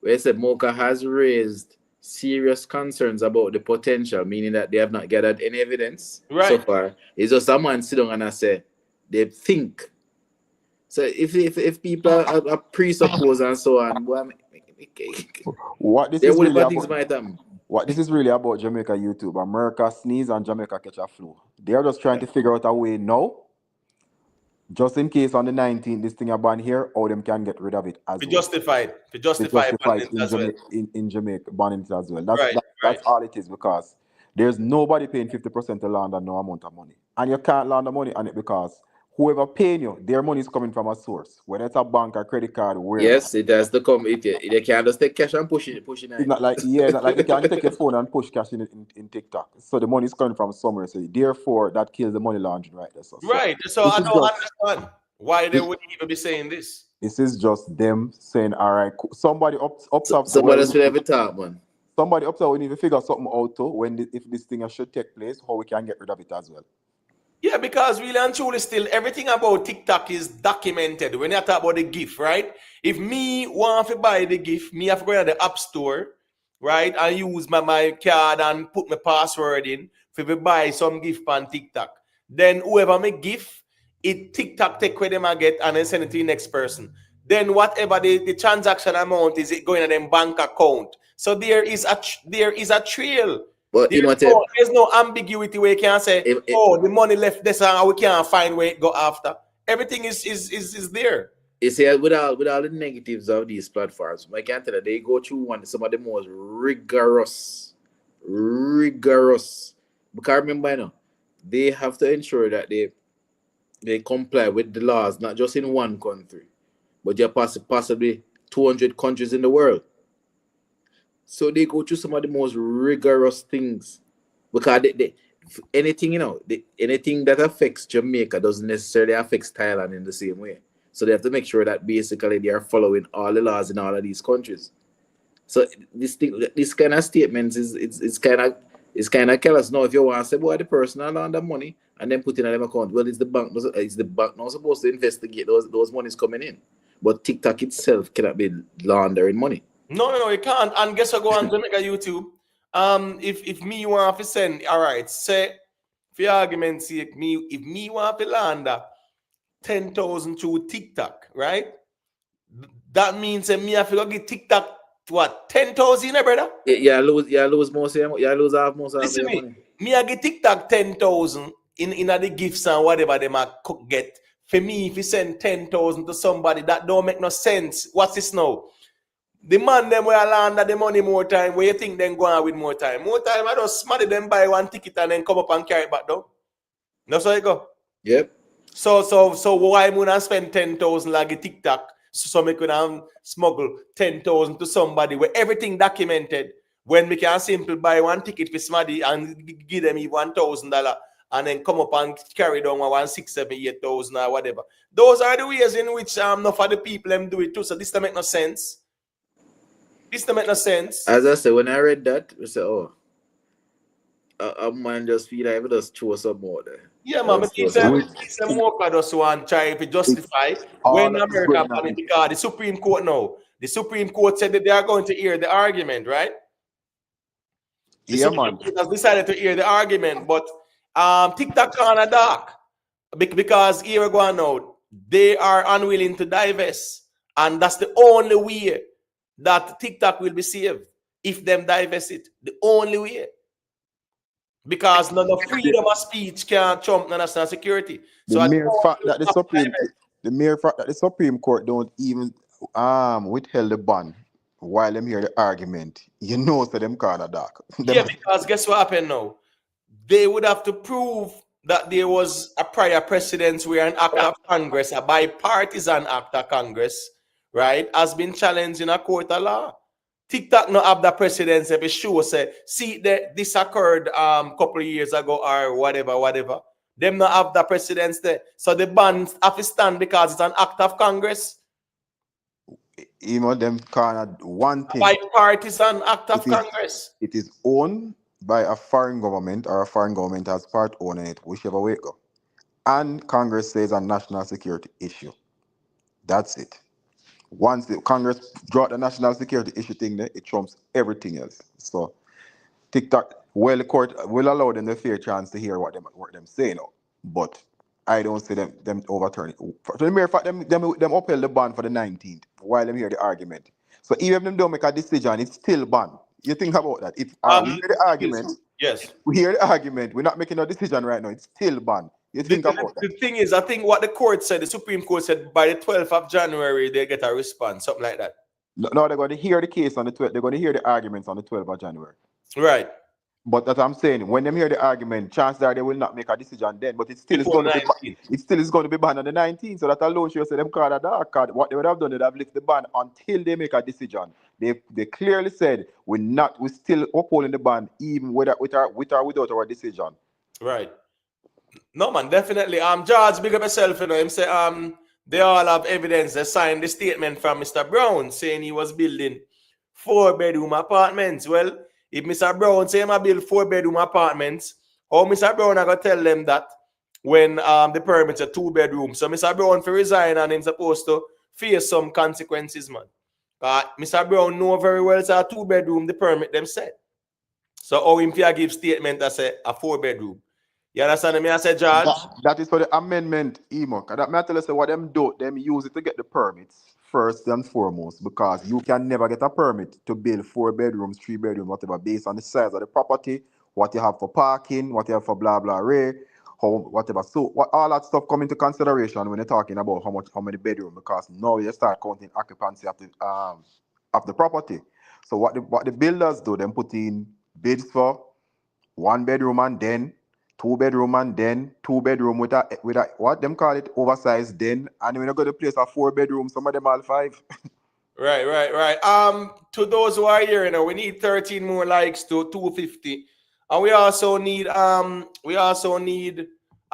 where it said Maka has raised serious concerns about the potential, meaning that they have not gathered any evidence so far. It's just someone sit down and I say they think. So if people are presuppose and so on, what this is really about Jamaica YouTube. America sneeze and Jamaica catch a flu. They are just trying to figure out a way now, just in case on the 19th this thing are banned here, or them can get rid of it as well. Justify in Jamaica banning it as well. That's all it is, because there's nobody paying 50% to launder no amount of money, and you can't launder money on it because whoever paying you, their money is coming from a source, whether it's a bank or credit card. Yes, it has to come. They can't just take cash and push it. It's not like not like you can take your phone and push cash in TikTok. So the money is coming from somewhere. So therefore, that kills the money laundering right there. So I don't understand why they would even be saying this. This is just them saying, all right, somebody ups up. Somebody else will have a talk, man. Somebody ups up. We need to figure something out too if this thing should take place, how we can get rid of it as well. Yeah, because really and truly still, everything about TikTok is documented. When you talk about the gift, right? If me want to buy the gift, me have to go to the app store, right? And use my card and put my password in to buy some gift on TikTok. Then whoever make gift, it TikTok take where them I get and then send it to the next person. Then whatever the transaction amount is, it going to them bank account. So there is a trail. But there's no ambiguity where you can say, the money left this and we can't find where it go after. Everything is there. You see, with all the negatives of these platforms, I can tell you they go through some of the most rigorous. Because remember, you know, they have to ensure that they comply with the laws, not just in one country, but there are possibly 200 countries in the world. So they go through some of the most rigorous things because anything, you know, anything that affects Jamaica doesn't necessarily affect Thailand in the same way. So they have to make sure that basically they are following all the laws in all of these countries. So this kind of statements is kind of careless. Now, if you want to say, boy, the person launder money and then put in a them account, well, it's the bank not supposed to investigate those monies coming in. But TikTok itself cannot be laundering money. No, you can't. And guess what? Go on Jamaica YouTube. If me want to send, all right, say for argument's sake, if me want to launder 10,000 through TikTok, right? That means that me have to go get TikTok what 10,000, brother? Yeah, lose most of your, lose half most of Listen your me, money. me I get TikTok 10,000 in the gifts and whatever they might get. For me, if you send 10,000 to somebody, that don't make no sense. What's this now? The man them will land the money more time. Where you think them go on with more time? More time, I just smarty them buy one ticket and then come up and carry it back down. That's how it go. Yep. So why would I spend 10,000 like a TikTok so me could smuggle 10,000 to somebody where everything documented when we can simply buy one ticket for somebody and give them $1,000 and then come up and carry down 1,600, 7,000, 8,000 or whatever. Those are the ways in which not for the people them do it too. So this don't make no sense. This don't make no sense. As I said, when I read that, I said, oh, a man just feel like we just throw some more there. Yeah, man, but some more just want try to justify when America ban because the Supreme Court now. The Supreme Court said that they are going to hear the argument, right? The Supreme Court has decided to hear the argument, but TikTok kind of dark because here we go now. They are unwilling to divest, and that's the only way that TikTok will be saved if them divest it. The only way. Because none of freedom of speech can trump national security. The mere fact that the Supreme Court don't even withheld the ban while them hear the argument, you know, so them kind of dark. Yeah, because guess what happened now? They would have to prove that there was a prior precedent where an act of Congress, a bipartisan act of Congress, right, has been challenged in a court of law. TikTok not have the precedence if it sure say, see that this occurred couple of years ago or whatever. Them not have the precedence there. So the ban have to stand because it's an act of Congress. You know, them kind of one thing. Bipartisan act of Congress. It is owned by a foreign government or a foreign government has part owning it, whichever way it go. And Congress says a national security issue. That's it. Once the Congress brought the national security issue thing there, it trumps everything else. So TikTok, well, the court will allow them the fair chance to hear what them say now. But I don't see them overturn it. For the mere fact them upheld the ban for the 19th while them hear the argument. So even if them don't make a decision, it's still ban. You think about that. If we hear the argument, yes, we hear the argument, we're not making a decision right now, it's still ban. You think about that. The thing is, I think what the court said, the Supreme Court said by the 12th of January, they get a response, something like that. No, they're going to hear the case on the 12th. They're going to hear the arguments on the 12th of January. Right. But that I'm saying, when them hear the argument, chances are they will not make a decision then. But it still is going to be banned on the 19th. So that alone shows them card a dark card. What they would have done, they'd have lifted the ban until they make a decision. They clearly said we're still upholding the ban even with or without our decision. Right. No man, definitely. George, big up yourself, you know. Him say they all have evidence. They signed the statement from Mr. Brown saying he was building 4-bedroom apartments. Well, if Mr. Brown say I build 4-bedroom apartments, how Mr. Brown I gonna tell them that when the permit's a 2-bedroom? So Mr. Brown for resign and he's supposed to face some consequences, man. Mr. Brown know very well it's a 2-bedroom, the permit them said. So how him fear give statement that say a 4-bedroom? You understand me? I said, George. That is for the amendment, Emo. That me tell you what them do, them use it to get the permits first and foremost, because you can never get a permit to build 4 bedrooms, 3 bedrooms, whatever, based on the size of the property, what you have for parking, what you have for blah blah ray, whatever. So what all that stuff come into consideration when you're talking about how many bedroom, because now you start counting occupancy of the property. So what the builders do, them put in bids for 1 bedroom and then 2 bedroom and then 2 bedroom with a what them call it, oversized den, and when you go to place a 4 bedroom, some of them all 5. Right. To those who are here, we need 13 more likes to 250, and we also need I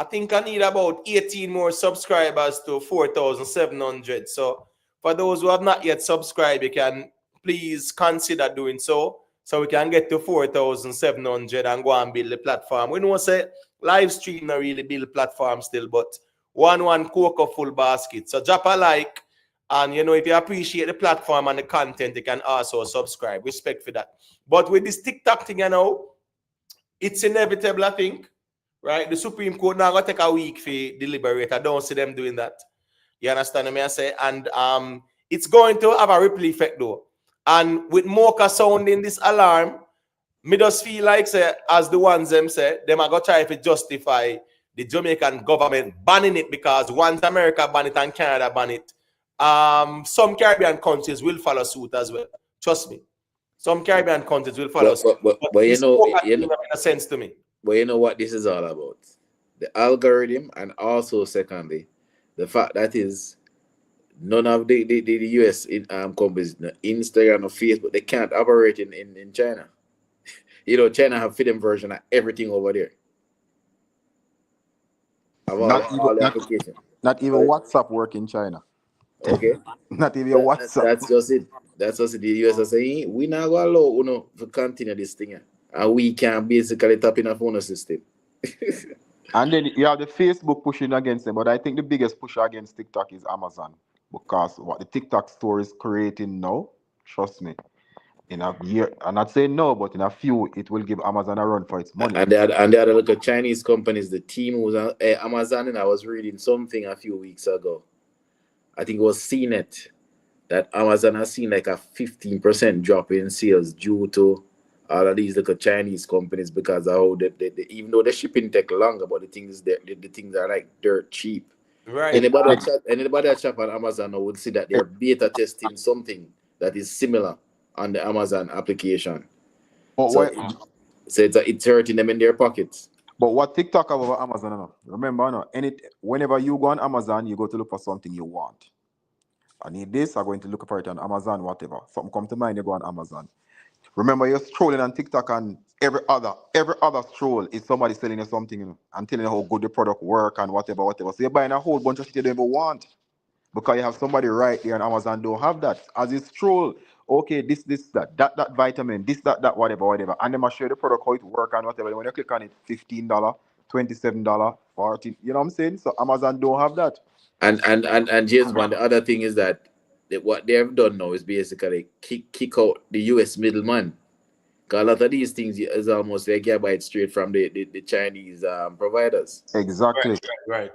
think I need about 18 more subscribers to 4,700. So for those who have not yet subscribed, you can please consider doing so we can get to 4,700 and go and build the platform. We know say live stream not really build platform still, but one cocoa full basket. So drop a like. And if you appreciate the platform and the content, you can also subscribe. Respect for that. But with this TikTok thing, it's inevitable, I think. Right? The Supreme Court now gonna take a week for deliberate. I don't see them doing that. You understand what I say? And it's going to have a ripple effect though. And with Maka sounding this alarm, me just feel like say, as the ones them say, them are gonna try to justify the Jamaican government banning it, because once America ban it and Canada ban it, some Caribbean countries will follow suit as well. Trust me. Some Caribbean countries will follow suit. But this makes sense to me. But you know what this is all about? The algorithm, and also secondly, the fact that is none of the US companies, Instagram or Facebook, they can't operate in China. China have freedom version of everything over there. Not even WhatsApp work in China. Okay. Not even WhatsApp. That's just it. That's just it. The US are saying, we not going to allow to continue this thing. And we can basically tap in a phone system. And then you have the Facebook pushing against them. But I think the biggest pusher against TikTok is Amazon. Because what the TikTok store is creating now, trust me, in a year, I'm not saying no, but in a few, it will give Amazon a run for its money. And the other look at Chinese companies, the team was on Amazon, and I was reading something a few weeks ago. I think it was CNET, that Amazon has seen like a 15% drop in sales due to all of these little Chinese companies, because of how they even though the shipping take longer, but the things are like dirt cheap. Right. Anybody that shop on Amazon would see that they're beta testing something that is similar on the Amazon application. But so it's hurting them in their pockets. But what TikTok have over Amazon, remember, whenever you go on Amazon, you go to look for something you want. I need this, I'm going to look for it on Amazon, whatever. Something come to mind, you go on Amazon. Remember, you're strolling on TikTok, and every other stroll is somebody selling you something, and telling you how good the product work and whatever. So you're buying a whole bunch of shit you don't even want, because you have somebody right there on Amazon don't have that. As you stroll, okay, this, that vitamin, this, that, whatever, and they must show the product how it work and whatever. When you click on it, $15, $27, $14. You know what I'm saying? So Amazon don't have that. And James Bond, the other thing is that what they have done now is basically kick out the US middleman. Because a lot of these things is almost like you buy it straight from the Chinese providers. Exactly. Right.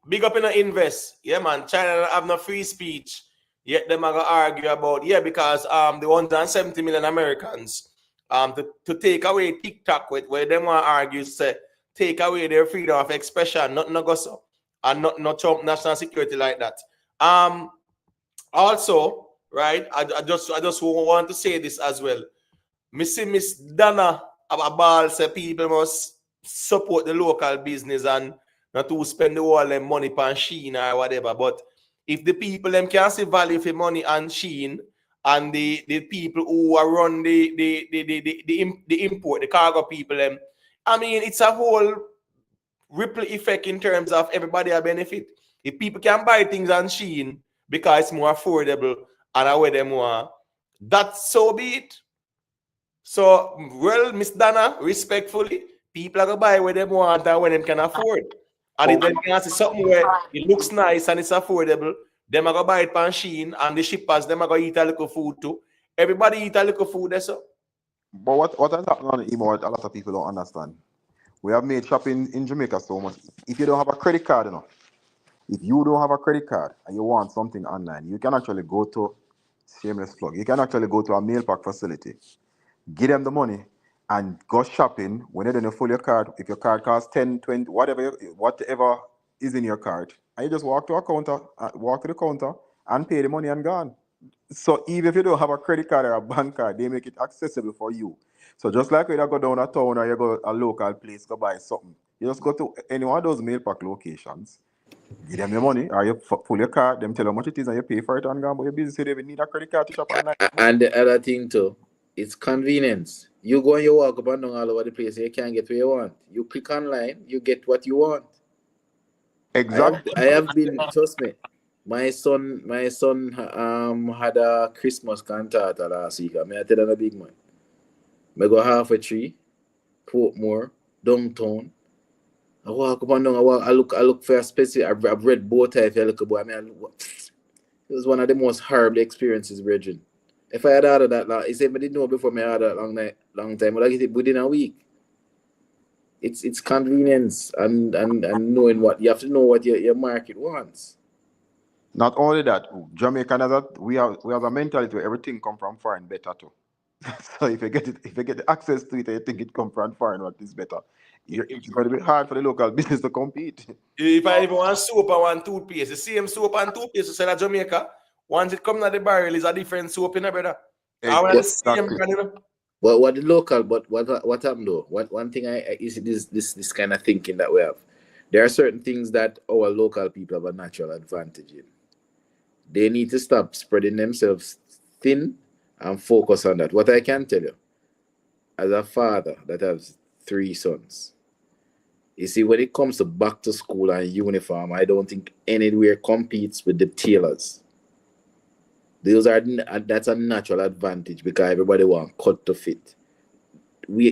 Big up in the invest. Yeah, man. China don't have no free speech. Yet them are gonna argue about, because the 170 million Americans to take away TikTok with where them want to argue, say take away their freedom of expression, not no go so, and not Trump national security like that. Also, right, I just want to say this as well. Miss Dana Abal say people must support the local business and not to spend all their money on Shein or whatever. But if the people them can see value for money on Shein, and the people who are run the import, the cargo people, them, I mean, it's a whole ripple effect in terms of everybody a benefit. If people can buy things on Shein because it's more affordable and away them want, that's so be it. So, well, Miss Dana, respectfully, people are going to buy what they want and when they can afford. And if they can see something where it looks nice and it's affordable, them are going to buy it on Shein, and the shippers, them are going to eat a little food too. Everybody eat a little food, that's all. But what has happened on emo, a lot of people don't understand. We have made shopping in Jamaica so much. If you don't have a credit card, if you don't have a credit card and you want something online, you can actually go to, shameless plug, you can actually go to a mail pack facility, give them the money, and go shopping. When you don't fill your card, if your card costs 10, 20, whatever is in your card, and you just walk to a counter, walk to the counter and pay the money and gone. So even if you don't have a credit card or a bank card, they make it accessible for you. So just like when you go down a town or you go a local place to buy something, you just go to any one of those mail pack locations, give them your money, or you pull your card, them tell how much it is, and you pay for it and go. But your business, they need a credit card to shop online. And the other thing too, it's convenience. You go and you walk up and down all over the place, you can't get where you want. You click online, you get what you want. Exactly. I have been, trust me. My son had a Christmas cantata last week. I mean, I tell him a big man. I go half a tree, Portmore, downtown. I walk up and down. I look for a specific. I've read both types. I look about. I mean, it was one of the most horrible experiences, brethren. If I had ordered that, like, he said, I didn't know before I ordered that long time. But I get it within a week. It's convenience and knowing what you have to know what your market wants. Not only that, Jamaica has that we have a mentality where everything come from foreign better too. So if you get access to it, and you think it come from foreign, what is better? It's going to be hard for the local business to compete. If I even want soap, I want toothpaste. The same soap and toothpaste you sell at Jamaica. Once it comes out the barrel, is a different soap in a brother. I want the same brand, you know. But what the local, but what happened though? One thing I is this kind of thinking that we have. There are certain things that our local people have a natural advantage in. They need to stop spreading themselves thin and focus on that. What I can tell you, as a father that has 3 sons, you see, when it comes to back to school and uniform, I don't think anywhere competes with the tailors. That's a natural advantage because everybody want cut to fit.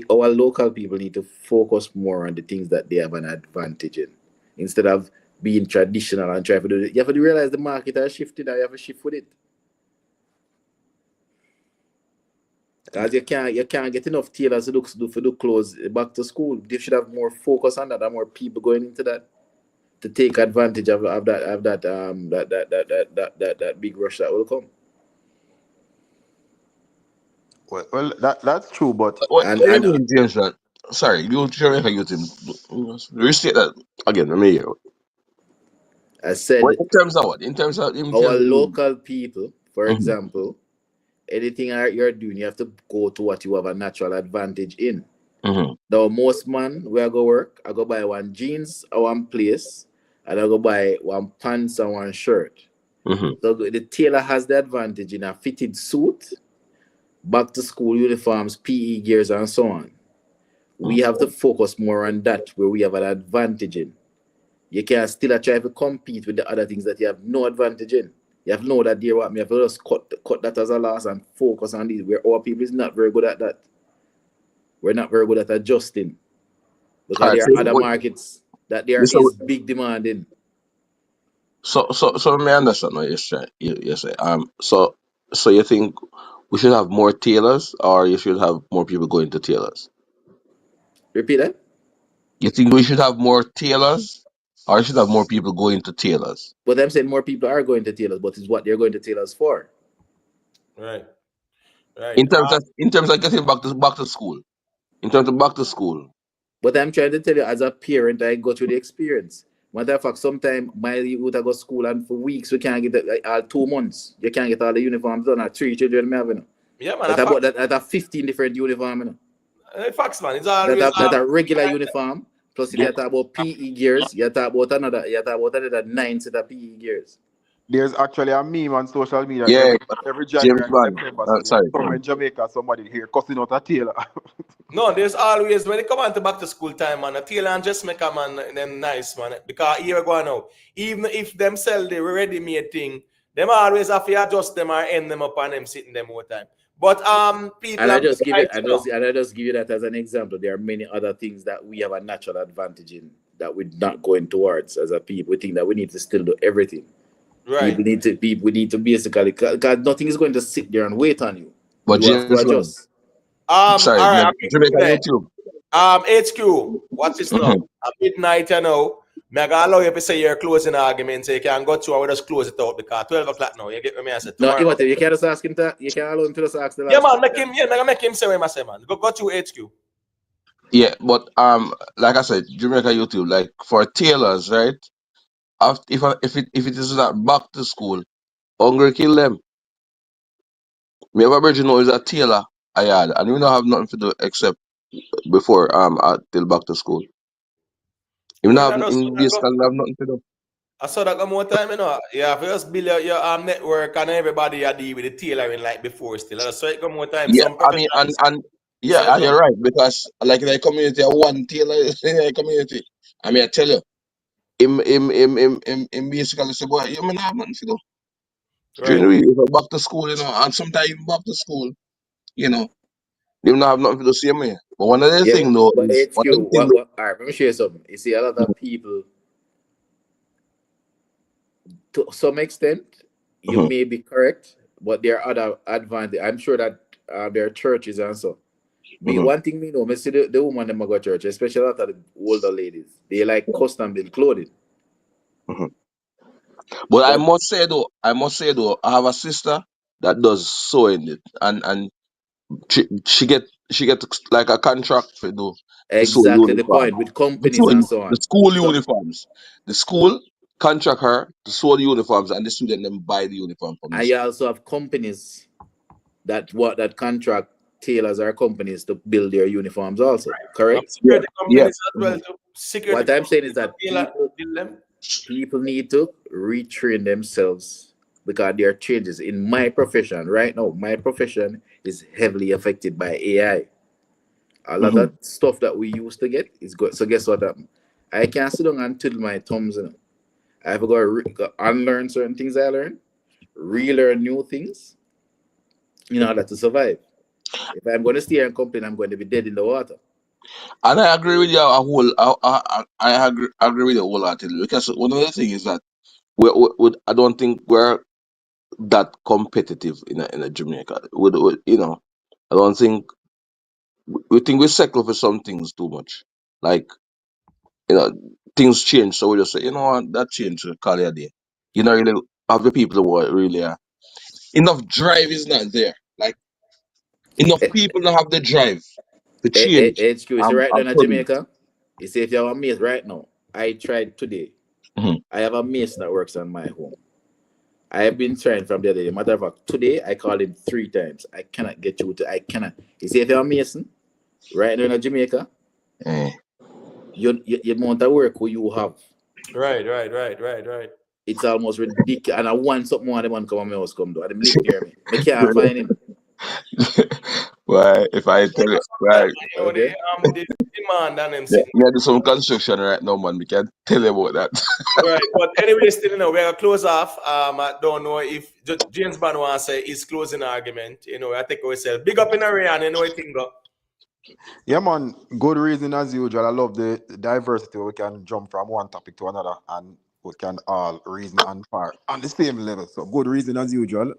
Our local people need to focus more on the things that they have an advantage in, instead of being traditional and trying to do it. You have to realize the market has shifted and you have to shift with it. Because you can't get enough tailors to do clothes back to school. They should have more focus on that and more people going into that to take advantage of that big rush that will come. Well, that's true, but What do you mean, James? That sorry, you Jamaica youth him. Restate that again. Let me hear. I said, What in terms of what? In terms of him our telling local people, for example, anything you're doing, you have to go to what you have a natural advantage in. Now, most man, where I go work, I go buy one jeans or one place, and I go buy one pants and one shirt. So the tailor has the advantage in a fitted suit, back to school uniforms, PE gears, and so on. We have to focus more on that, where we have an advantage in. You can still try to compete with the other things that you have no advantage in. You have to know that you have to just cut that as a loss and focus on these, where our people is not very good at that. We're not very good at adjusting. Because there are other markets that there is big demand in. So let me understand what you're saying. You say so you think we should have more tailors, or you should have more people going to tailors? Repeat that. You think we should have more tailors, or you should have more people going to tailors? But I'm saying more people are going to tailors, but it's what they're going to tailors for. Right. In terms of getting back to school. In terms of back to school. But I'm trying to tell you, as a parent, I go through the experience. Matter of fact, sometimes my youth go to school and for weeks we can't get it, 2 months. You can't get all the uniforms done. 3 children I have, you know. Yeah, man. That are 15 different uniforms, you know. Facts, man. It's always that a regular uniform. Plus, if you talk about PE gears, you talk about another 9 set of PE gears. There's actually a meme on social media. Yeah, every January and September. Sorry. Somewhere in Jamaica, somebody here cussing out a tailor. No, there's always, when they come on to back to school time, man, a tailor and dressmaker, man, them nice, man. Because here we go now. Even if them sell the ready-made thing, them always have to adjust them or end them up and them sitting them all the time. But people, and I just give you that as an example. There are many other things that we have a natural advantage in that we're not going towards as a people. We think that we need to still do everything. Right. We need to basically, because nothing is going to sit there and wait on you. But you have to adjust. Sorry, all right, Jamaica YouTube. HQ, what's this now? At midnight, you know. I'm going to allow you to say your closing argument so you can go through and we'll just close it out because 12 o'clock now. You get me? I said, no, you can't just ask him that. You can't allow him to just ask the last. Yeah, man, make him say what I say, man. Go through HQ. Yeah, but like I said, Jamaica YouTube, like for tailors, right? If it is not back to school, hunger kill them. Me have a virgin know is a tailor I had, and we don't have nothing to do except before till back to school. You No, know you have know, so in that go, basically have nothing to do. I saw that go more time, you know. Yeah, if you just build your network and everybody you deal with the tailoring like before still. So it go more time. Yeah, Some I mean, professionals. and So yeah, it and go. you're right because like in the community, one tailor in the community. I mean, I tell you, him basically say, boy, you may not have nothing to do. During Right. the week, if I back to school, and sometimes even back to school, you know, you don't have nothing to do same way. But one of the Yeah, thing though but is one of the HQ, thing what, all right, let me show you something. You see, a lot of people, to some extent, you though. may be correct, but there are other advantage. I'm sure that there are churches and so. Me, Mhm, one thing me know, me see the woman them go to church, especially a lot of the older ladies. They like custom built clothing. mhm. But But I must say though, I have a sister that does sewing it, and she get like a contract for do the school exactly the uniform. point with The companies and school, so the on. school So uniforms. The school contract her to sew the uniforms, and the student then buy the uniform from the and you school. also have companies that contract tailors or companies to build their uniforms also. Correct? Yeah, Security yeah. companies as well Mhm. too. Security What I'm saying companies is that tailor build them. people need to retrain themselves because there are changes in my profession right now. My profession is heavily affected by AI. A lot Mhm. of stuff that we used to get is good. So guess what happened? I can't sit down and twiddle my thumbs. You know? I have got to unlearn certain things I learned, relearn new things in order to survive. If I'm going to stay and complain, I'm going to be dead in the water. And I agree with you a whole. I agree with you wholeheartedly because one of the things is that I don't think we're that competitive in a Jamaica. I don't think we think we settle for some things too much. Like you know, things change, so we just say, you know what, that changed. Call it a day. You know, really have the people who are really enough drive is not there. Like enough people don't have the drive to change HQ is right down and in produce. Jamaica. You see, if you have a mate right now, I tried today. Mhm. I have a mason that works on my home. I have been trying from the other day. Matter of fact, today I called him 3 times. I cannot get you to. I cannot. You see, if you're a mason right now in Jamaica, Eh. your amount of work who you have, Right. it's almost ridiculous. And I want something more. The man come on my house, come do. And him live near me. I can't find him. Why? If I tell it, right? You know, Okay. the demand and them Yeah, sitting. me I do some construction right now, man. We can tell you about that. Right, but anyway, still, you know, we're gonna close off. I don't know if James Bond wants to say his closing argument. You know, I think ourselves. Big up in Ariane, you know, I think go. Yeah, man. Good reason as usual. I love the diversity. We can jump from one topic to another, and we can all reason and far on the same level. So good reason as usual,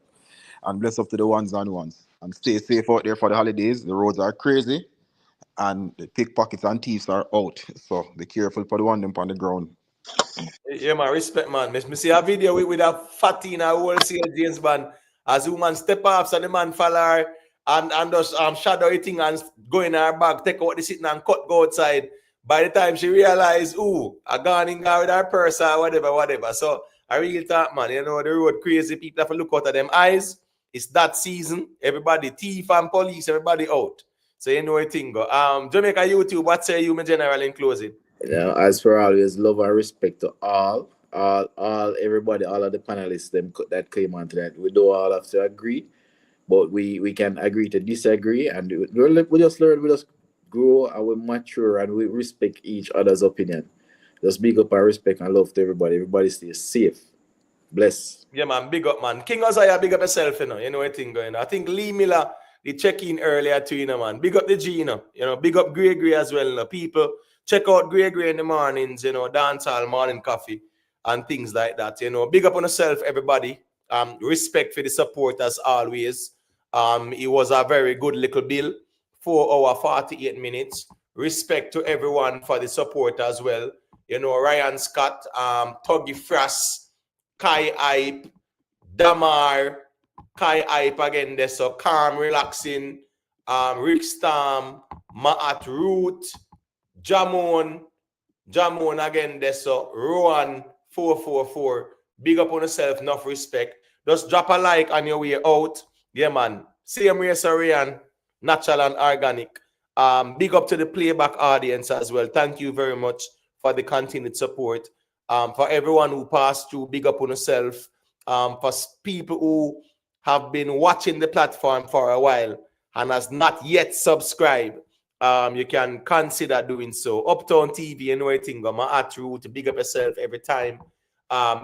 and bless up to the ones and ones. And stay safe out there for the holidays. The roads are crazy, and the pickpockets and thieves are out. So be careful for the one them on the ground. Yeah, man, respect, man. Me see a video with a fatty in a wholesale James Bond as the woman step off, so the man follow her and just shadow eating and go in her bag, take out the sitting and cut go outside. By the time she realize, ooh, I gone in there with her purse or whatever. So I really thought, man, you know, the road crazy. People have to look out of them eyes. It's that season. Everybody, thief and police, everybody out. So you know a thing go. Jamaica YouTube, what say you, my general, in closing? You know, as for always, love and respect to everybody, all of the panelists them that came on tonight. We do all have to agree, but we can agree to disagree, and we just learn, we just grow, and we mature, and we respect each other's opinion. Just big up and respect and love to everybody. Everybody stay safe. Bless. Yeah, man, big up, man. King Isaiah, big up yourself, you know what thing going on. I think Lee Miller, the check-in earlier too, man. Big up the G, big up Gregory as well, People, check out Gregory in the mornings, dancehall, morning coffee, and things like that, Big up on yourself, everybody. Respect for the support as always. It was a very good little bill, 4 hours, 48 minutes. Respect to everyone for the support as well. Ryan Scott, Tuggy Frass, Kai Hype, Damar, Kai Hype again there. So calm, relaxing, Rick Storm, Maat Root, Jamon again there, so Rowan 444. Big up on yourself, enough respect. Just drop a like on your way out. Yeah, man. Same way, Sarian, natural and organic. Big up to the playback audience as well. Thank you very much for the continued support. For everyone who passed through, big up on yourself. For people who have been watching the platform for a while and has not yet subscribed, you can consider doing so. Uptown TV, you know anything, my at root, big up yourself every time.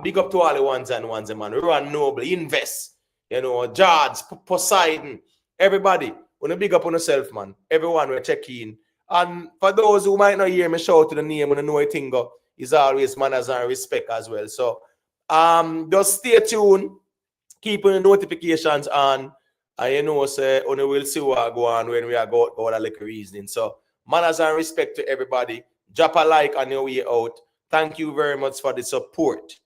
Big up to all the ones and ones, man. Run Noble, Invest, you know, George, Poseidon, everybody. Wanna big up on yourself, man. Everyone will check in. And for those who might not hear me shout to the name and know anything, is always manners and respect as well. So just stay tuned, keep the notifications on. And you know, say, we'll see what go on when we are go a little reasoning. So, manners and respect to everybody. Drop a like on your way out. Thank you very much for the support.